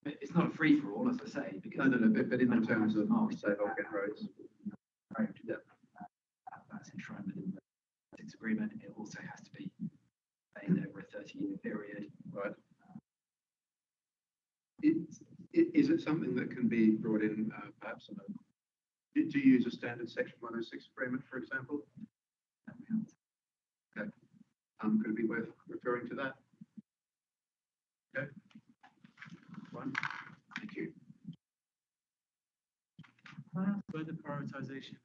It's not a free for all, as I say, because no, but in the terms of Save Auckland Roads. Road, that's enshrined within the agreement. It also has to be 30-year period. Right. Is it something that can be brought in, perhaps, do you use a standard section 106 agreement, for example? Okay. Could it be worth referring to that? Okay. One. Thank you. Where the prioritisation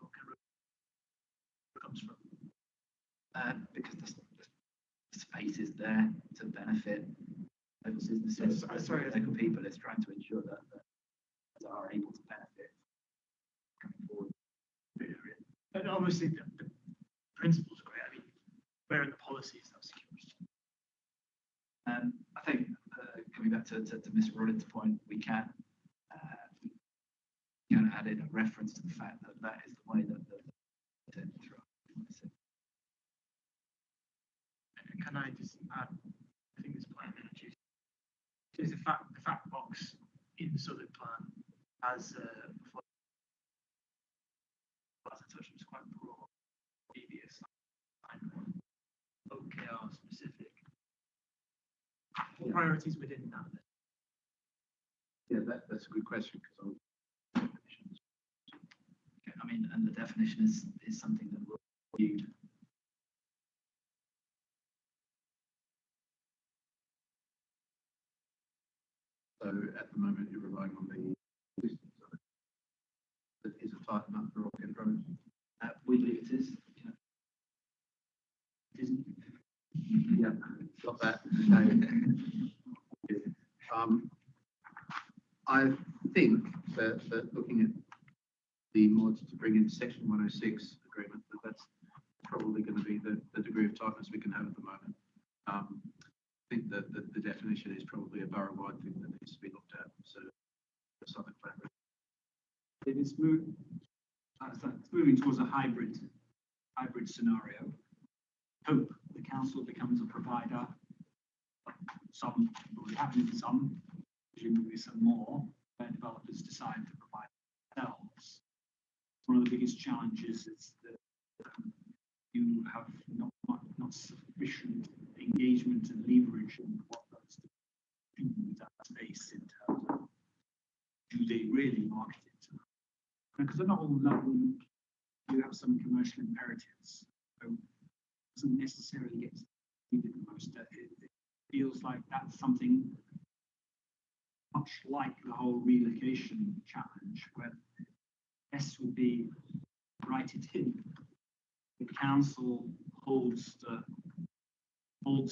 comes from? Because the space is there to benefit local businesses, local people. It's trying to ensure that are able to benefit coming forward. And obviously, the principles are great. I mean, where are the policies? That's a question. I think coming back to Mr. Rodditt's point, we can add in a reference to the fact that that is the way that the Can I just add, I think this plan is the fact box in the Southern plan as I touched, was quite broad, previous, OKR specific. What priorities within that? Yeah, that's a good question because I mean, and the definition is something that we'll reviewed. So at the moment, you're relying on the existing side. But is it tight enough for all Road? We believe it is. Yeah. It isn't. Yeah, got that. I think that looking at the mods to bring in section 106 agreement, that's probably going to be the degree of tightness we can have at the moment. I think that the definition is probably a borough-wide thing that needs to be looked at. So, the Southern Plan. It's moving towards a hybrid scenario. Hope the council becomes a provider. Some already having some, presumably some more, where developers decide to provide themselves. One of the biggest challenges is that you have not sufficient engagement and leverage in what those do with that space in terms of do they really market it to them? Because they're not all level, you have some commercial imperatives. So it doesn't necessarily get needed the most. It feels like that's something much like the whole relocation challenge, where S would be write it in. The council holds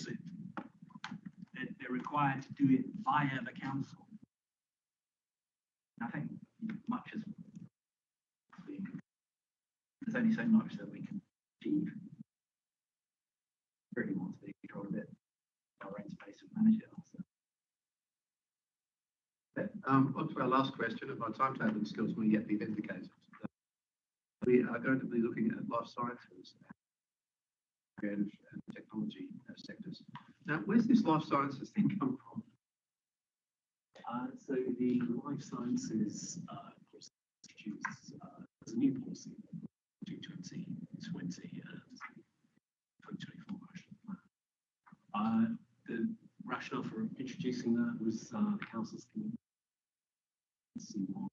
it. They're required to do it via the council. I think much as there's only so much that we can achieve. Really want to be in control of it. Our own space and manage it also. Okay, on to our last question, and my timetabling skills will yet be vindicated. We are going to be looking at life sciences, creative and technology sectors. Now, where's this life sciences thing come from? So the life sciences policy introduced as a new policy between 2020 and 2024 version of the plan. The rationale for introducing that was the council's commitment to see more.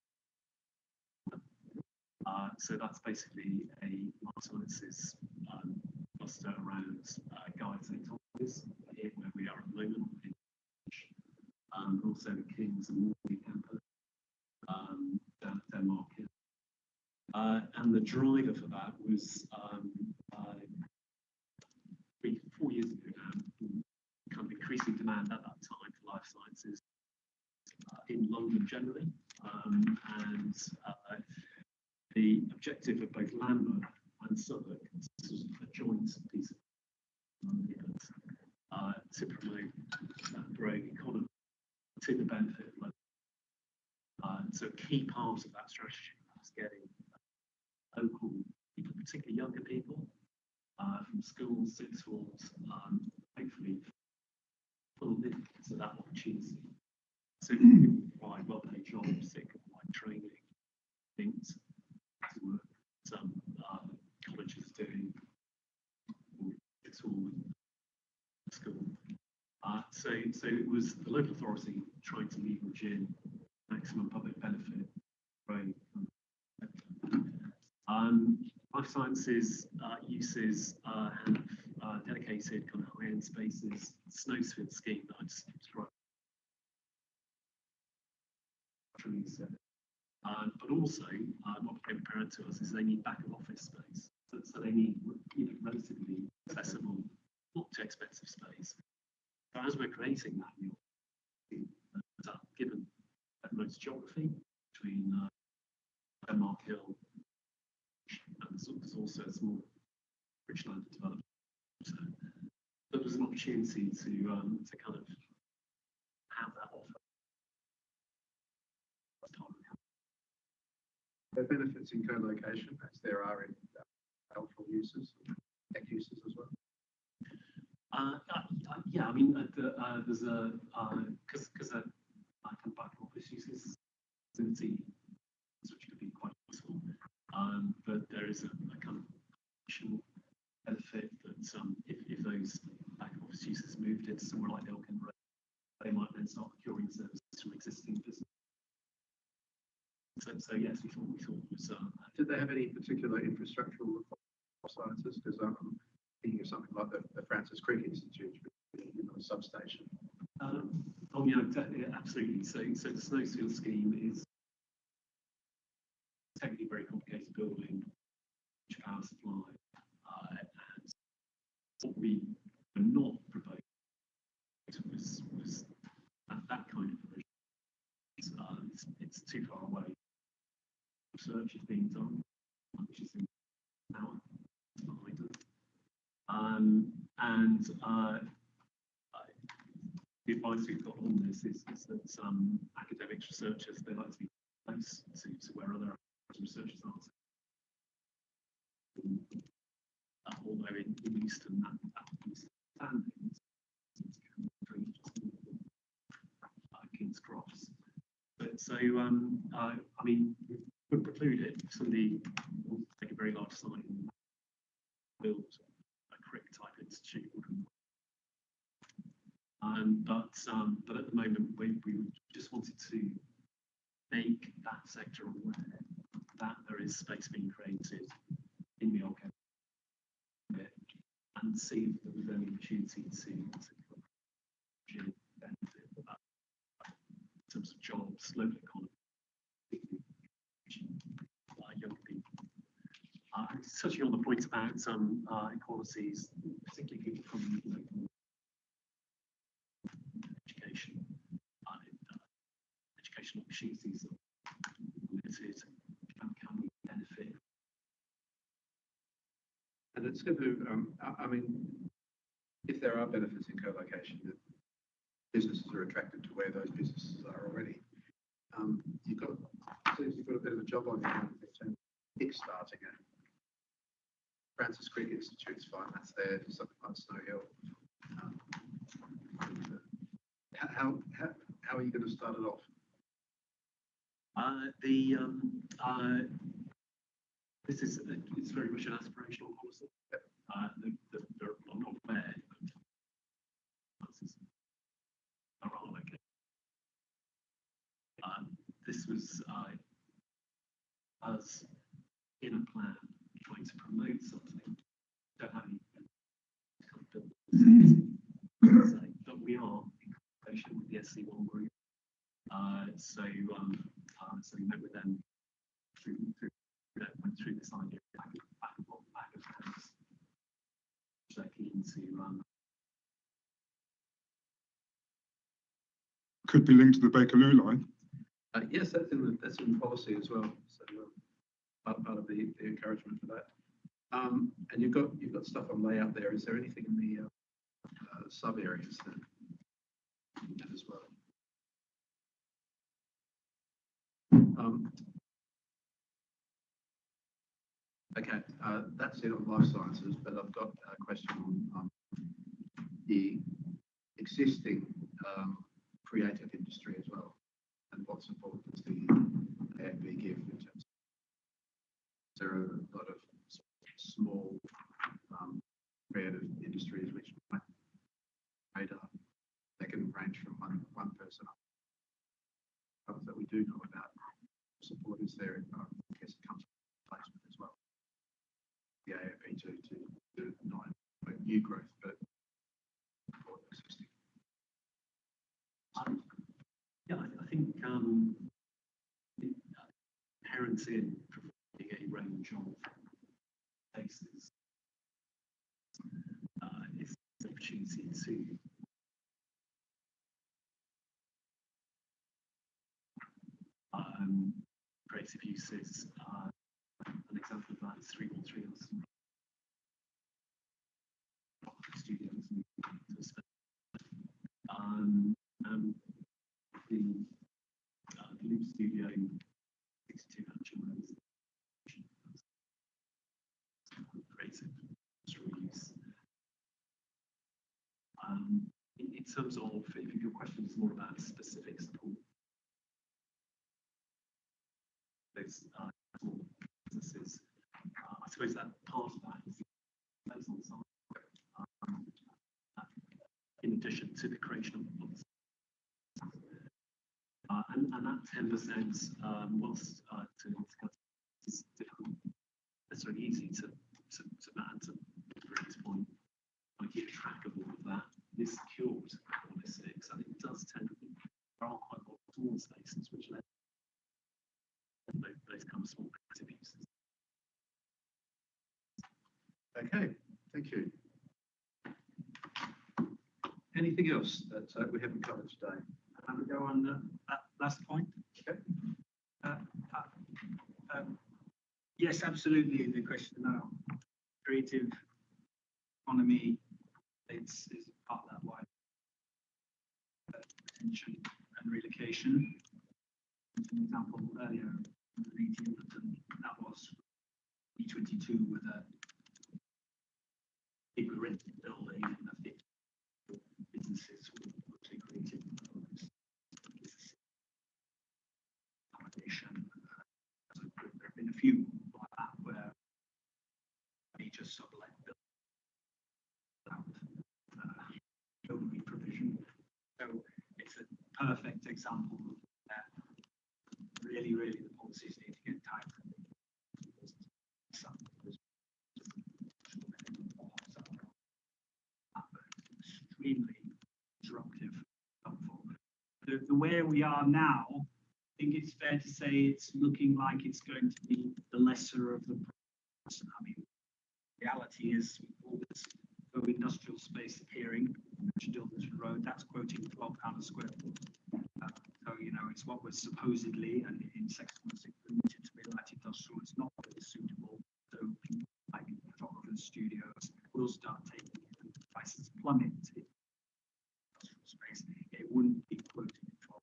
So that's basically a life sciences cluster around Guy's and Thomas, here where we are at the moment, and also the Kings and Morley campus down at Denmark. And the driver for that was 4 years ago now, kind of increasing demand at that time for life sciences in London generally, and the objective of both Lambeth and Southwark is a joint piece of to promote that growing economy to the benefit of London. So a key part of that strategy is getting local people, particularly younger people, from schools, sixth forms, hopefully pulled into that opportunity. So you can provide well-paid jobs, they can provide training, things to work. Some colleges doing, sixth form, school, so it was the local authority trying to leverage in maximum public benefit. Right. Life sciences uses have dedicated kind of high-end spaces, Snowsfield scheme that I just described. But also, what became apparent to us is they need back of office space. So they need relatively accessible, not too expensive space. So as we're creating that, given most geography between Denmark Hill, and there's also a small Richland development. So there was an opportunity to kind of have that offer. There are benefits in co-location, as there are in cultural uses, tech uses as well. Yeah, I mean, there's a because kind of back office uses facility, which could be quite useful. But there is a kind of additional benefit that if those back office users moved into somewhere like Elkin Road, they might then start procuring services from existing business. So yes, we thought it was. Did they have any particular infrastructural sciences? Because I'm thinking of something like the Francis Crick Institute, a substation. Oh yeah, absolutely. So the Snowsfield scheme is technically very complicated building, which power supply, and what we were not proposing was that kind of provision. It's too far away. Research is being done, which is in now behind us. And the advice we've got on this is that some academics, researchers, they like to be close to where other researchers are. Although in Eastern, that standings, King's Cross. But so, I mean, would preclude it if somebody wants to take a very large site and build a Crick type institute. But at the moment, we just wanted to make that sector aware that there is space being created in the old campus and see if there was any opportunity to benefit of that in terms of jobs, local economy, young people. Touching on the point about inequalities, particularly people from education, educational opportunities are limited, and can we benefit? And it's going to, I mean, if there are benefits in co-location, that businesses are attracted to where those businesses are already. You've got a bit of a job on your hands in terms of kickstarting it. Francis Crick Institute's fine, that's there, something like Snow Hill. How are you going to start it off? This is it's very much an aspirational policy. I'm not aware of okay. This was us in a plan trying to promote something. Don't have any but we are in conversation with the SC1 group. So we met with them went through this idea back of house. Which they're keen to could be linked to the Bakerloo line. Yes, that's in policy as well. So part of the encouragement for that. And you've got stuff on layout there. Is there anything in the sub areas that as well? Okay, that's it on life sciences, but I've got a question on the existing creative industry as well, and what's important to the AFB give in terms of there are a lot of small creative industries which might radar. They can AFP to not make new growth, but for existing. Yeah, I think parents in providing a range of places is an opportunity to creative uses. An example of that is 313 studios the Loop Studio 62 Hatcham creative use. In terms of, if your question is more about specific support, those small businesses, I suppose that part of that is those on site, in addition to the creation of policy. And that 10%, whilst is difficult, necessarily easy to man, to Rick's point, I keep track of all of that. Is secured policies, and it does tend to be, there are quite a lot of small spaces which let those kind of small creative uses. Okay, thank you. Anything else that we haven't covered today? Have a go on that last point. Okay. Yes, absolutely. The question about creative economy is part of that wide attention and relocation. As an example earlier, in London, that was E22 with a big rented building and a big businesses with mostly creative accommodation. So there have been a few like that where they just sublet building provision. So it's a perfect example of that. Really, the policies need to get tighter. Extremely disruptive, helpful. The where we are now, I think it's fair to say it's looking like it's going to be the lesser of the problems. I mean, reality is all this industrial space appearing, Dildon Road, that's quoting £12 a square foot. So, you know, it's what was supposedly, and in section 6 permitted to be light industrial, it's not really suitable. So people like photographers, studios will start taking it, and the prices plummet in industrial space. It wouldn't be quoted in 12.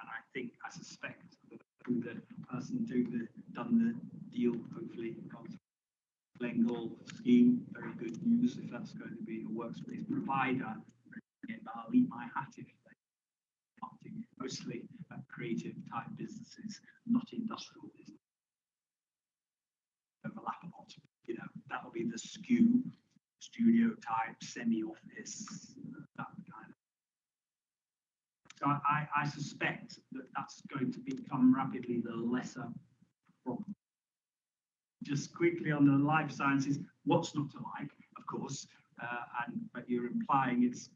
And I suspect that the person done the deal, hopefully gone through Glengall scheme, very good news if that's going to be a workspace provider. But I'll eat my hat if they are mostly creative type businesses, not industrial business. Overlap a lot, you know, that'll be the skew, studio type, semi-office, that kind of. So I suspect that that's going to become rapidly the lesser problem. Just quickly on the life sciences, what's not to like, of course, but you're implying it's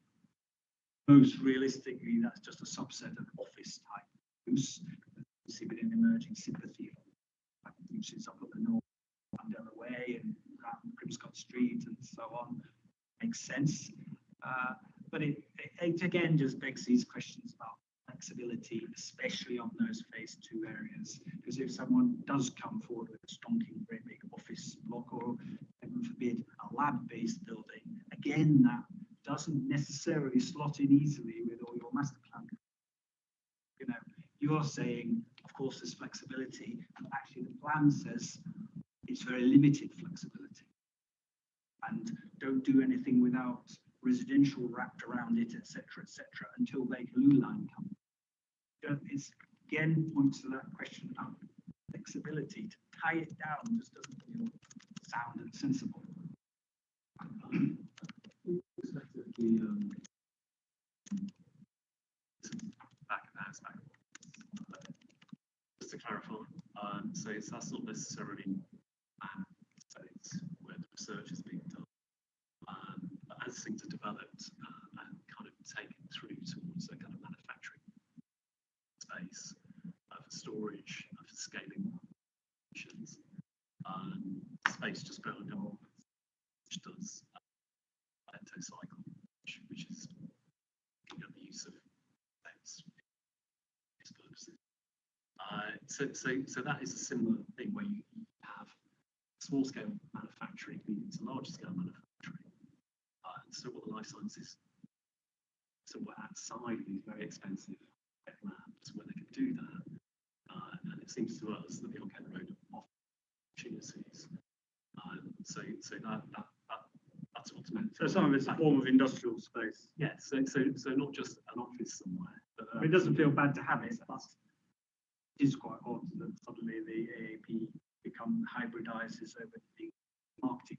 most realistically that's just a subset of office type use. You see within emerging sympathy uses up at the north, Mandela Way and around Crimscott Street and so on. Makes sense. But it again just begs these questions about flexibility, especially on those phase 2 areas. Because if someone does come forward with a stonking, very big office block or, heaven forbid, a lab-based building, again, that doesn't necessarily slot in easily with all your master plan. You know, you're saying, of course, there's flexibility, but actually the plan says it's very limited flexibility. And don't do anything without residential wrapped around it, etc., until Bakerloo line comes. It's again points to that question about flexibility. To tie it down just doesn't feel sound and sensible. Just to clarify, so that's not necessarily research is being done. But as things are developed and kind of taken through towards a kind of manufacturing space for storage, for scaling options, space just behind our office, which does cycle, which is the use of space for purposes. So that is a similar thing where you have small scale manufacturing, medium to large scale manufacturing. So what the life sciences somewhere outside of these very expensive labs where they can do that. And it seems to us that the Old Kent Road offers opportunities. So that's what's meant. So some of it's a form of industrial space. Yeah, so not just an office somewhere. But, It doesn't feel bad to have it, but it is quite odd that suddenly the AAP become hybridizes over the marketing.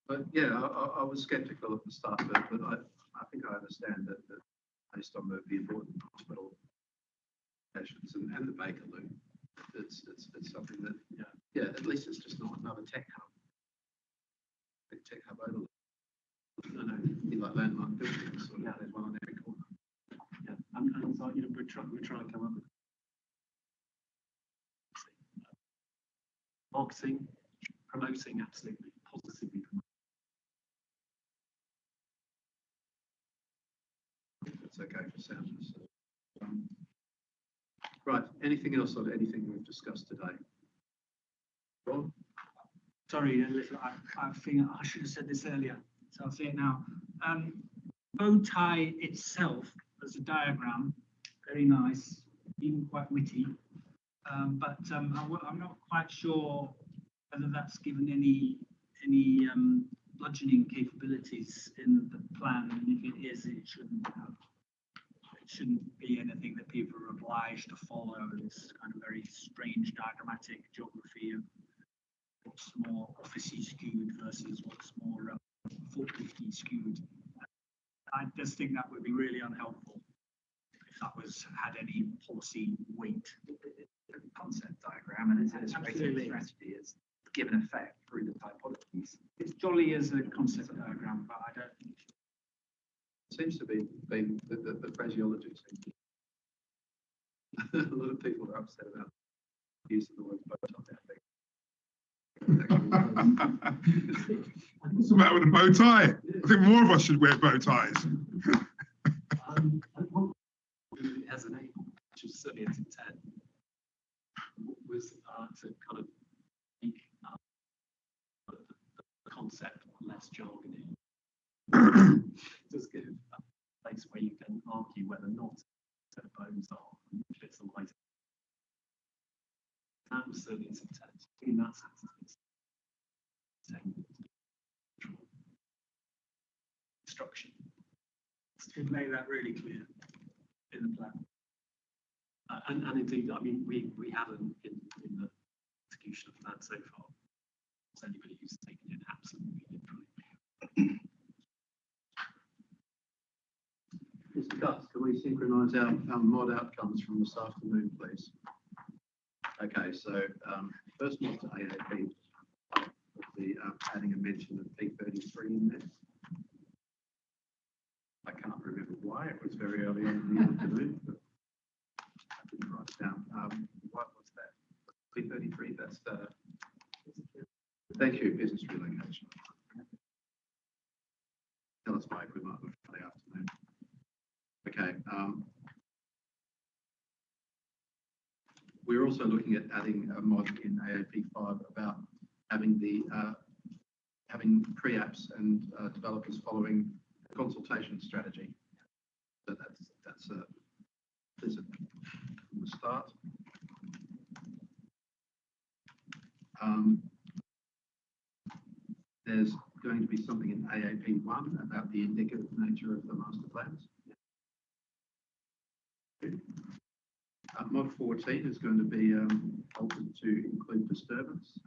But yeah, I was sceptical at the start, but I think I understand that based on the important hospital patients and the Baker Loop, it's something that, yeah, at least it's just not another tech hub. Big tech hub overload. I know, you like landmark buildings, sort of, there's one on every corner. Yeah, and so, we're trying to come up with marketing, promoting, absolutely, positively promoting. That's okay for sounders. Right, anything else on anything we've discussed today? Well, Sorry, I think I should have said this earlier, so I'll say it now. Bow tie itself as a diagram, very nice, even quite witty. But I'm not quite sure whether that's given any bludgeoning capabilities in the plan, and if it is, it shouldn't have. It shouldn't be anything that people are obliged to follow. This kind of very strange diagrammatic geography of what's more officey skewed versus what's more forklifty skewed. I just think that would be really unhelpful if that had any policy weight. Concept diagram, and its illustrated strategy is given effect through the typologies. It's jolly as a concept diagram, but I don't think seems to be the phraseology. A lot of people are upset about the use of the word bow tie. What's the matter with a bow tie? I think more of us should wear bow ties. It has an aim, which is certainly its intent, was to kind of make the concept less jargony. It does give a place where you can argue whether or not set of bows are fits the light. That was certainly its intent. In that sense, it's instruction. Should make that really clear in the plan. And indeed, I mean, we haven't in the execution of the plan so far. Has anybody who's taken it absolutely literally? Mr. Gus, can we synchronise our mod outcomes from this afternoon, please? Okay, so first mod to AAP, the adding a mention of P33 in there. I can't remember why, it was very early on in the afternoon, but I didn't write it down. What was that? P33, that's thank you, business relocation. Tell us why we might have for the afternoon. Okay. We're also looking at adding a mod in AAP5 about having the having pre-apps and developers following a consultation strategy. So that's a from the start. There's going to be something in AAP1 about the indicative nature of the master plans. Mod 14 is going to be altered to include disturbance.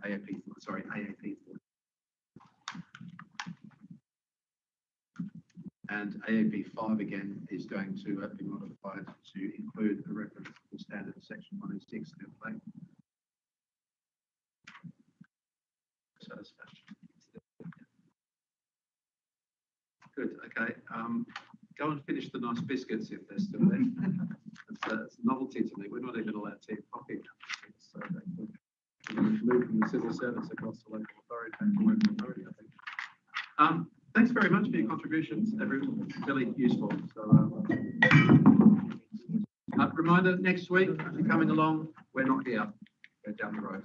AAP 14. And AAP 5 again is going to be modified to include a reference to the standard section 106 template. satisfaction. Good, okay. Go and finish the nice biscuits if they're still there. It's a novelty to me. We're not even allowed tea and coffee. So we're moving the civil service across the local authority, I think. Thanks very much for your contributions, everyone. Really useful. So, reminder, next week, if you're coming along, we're not here. We're down the road.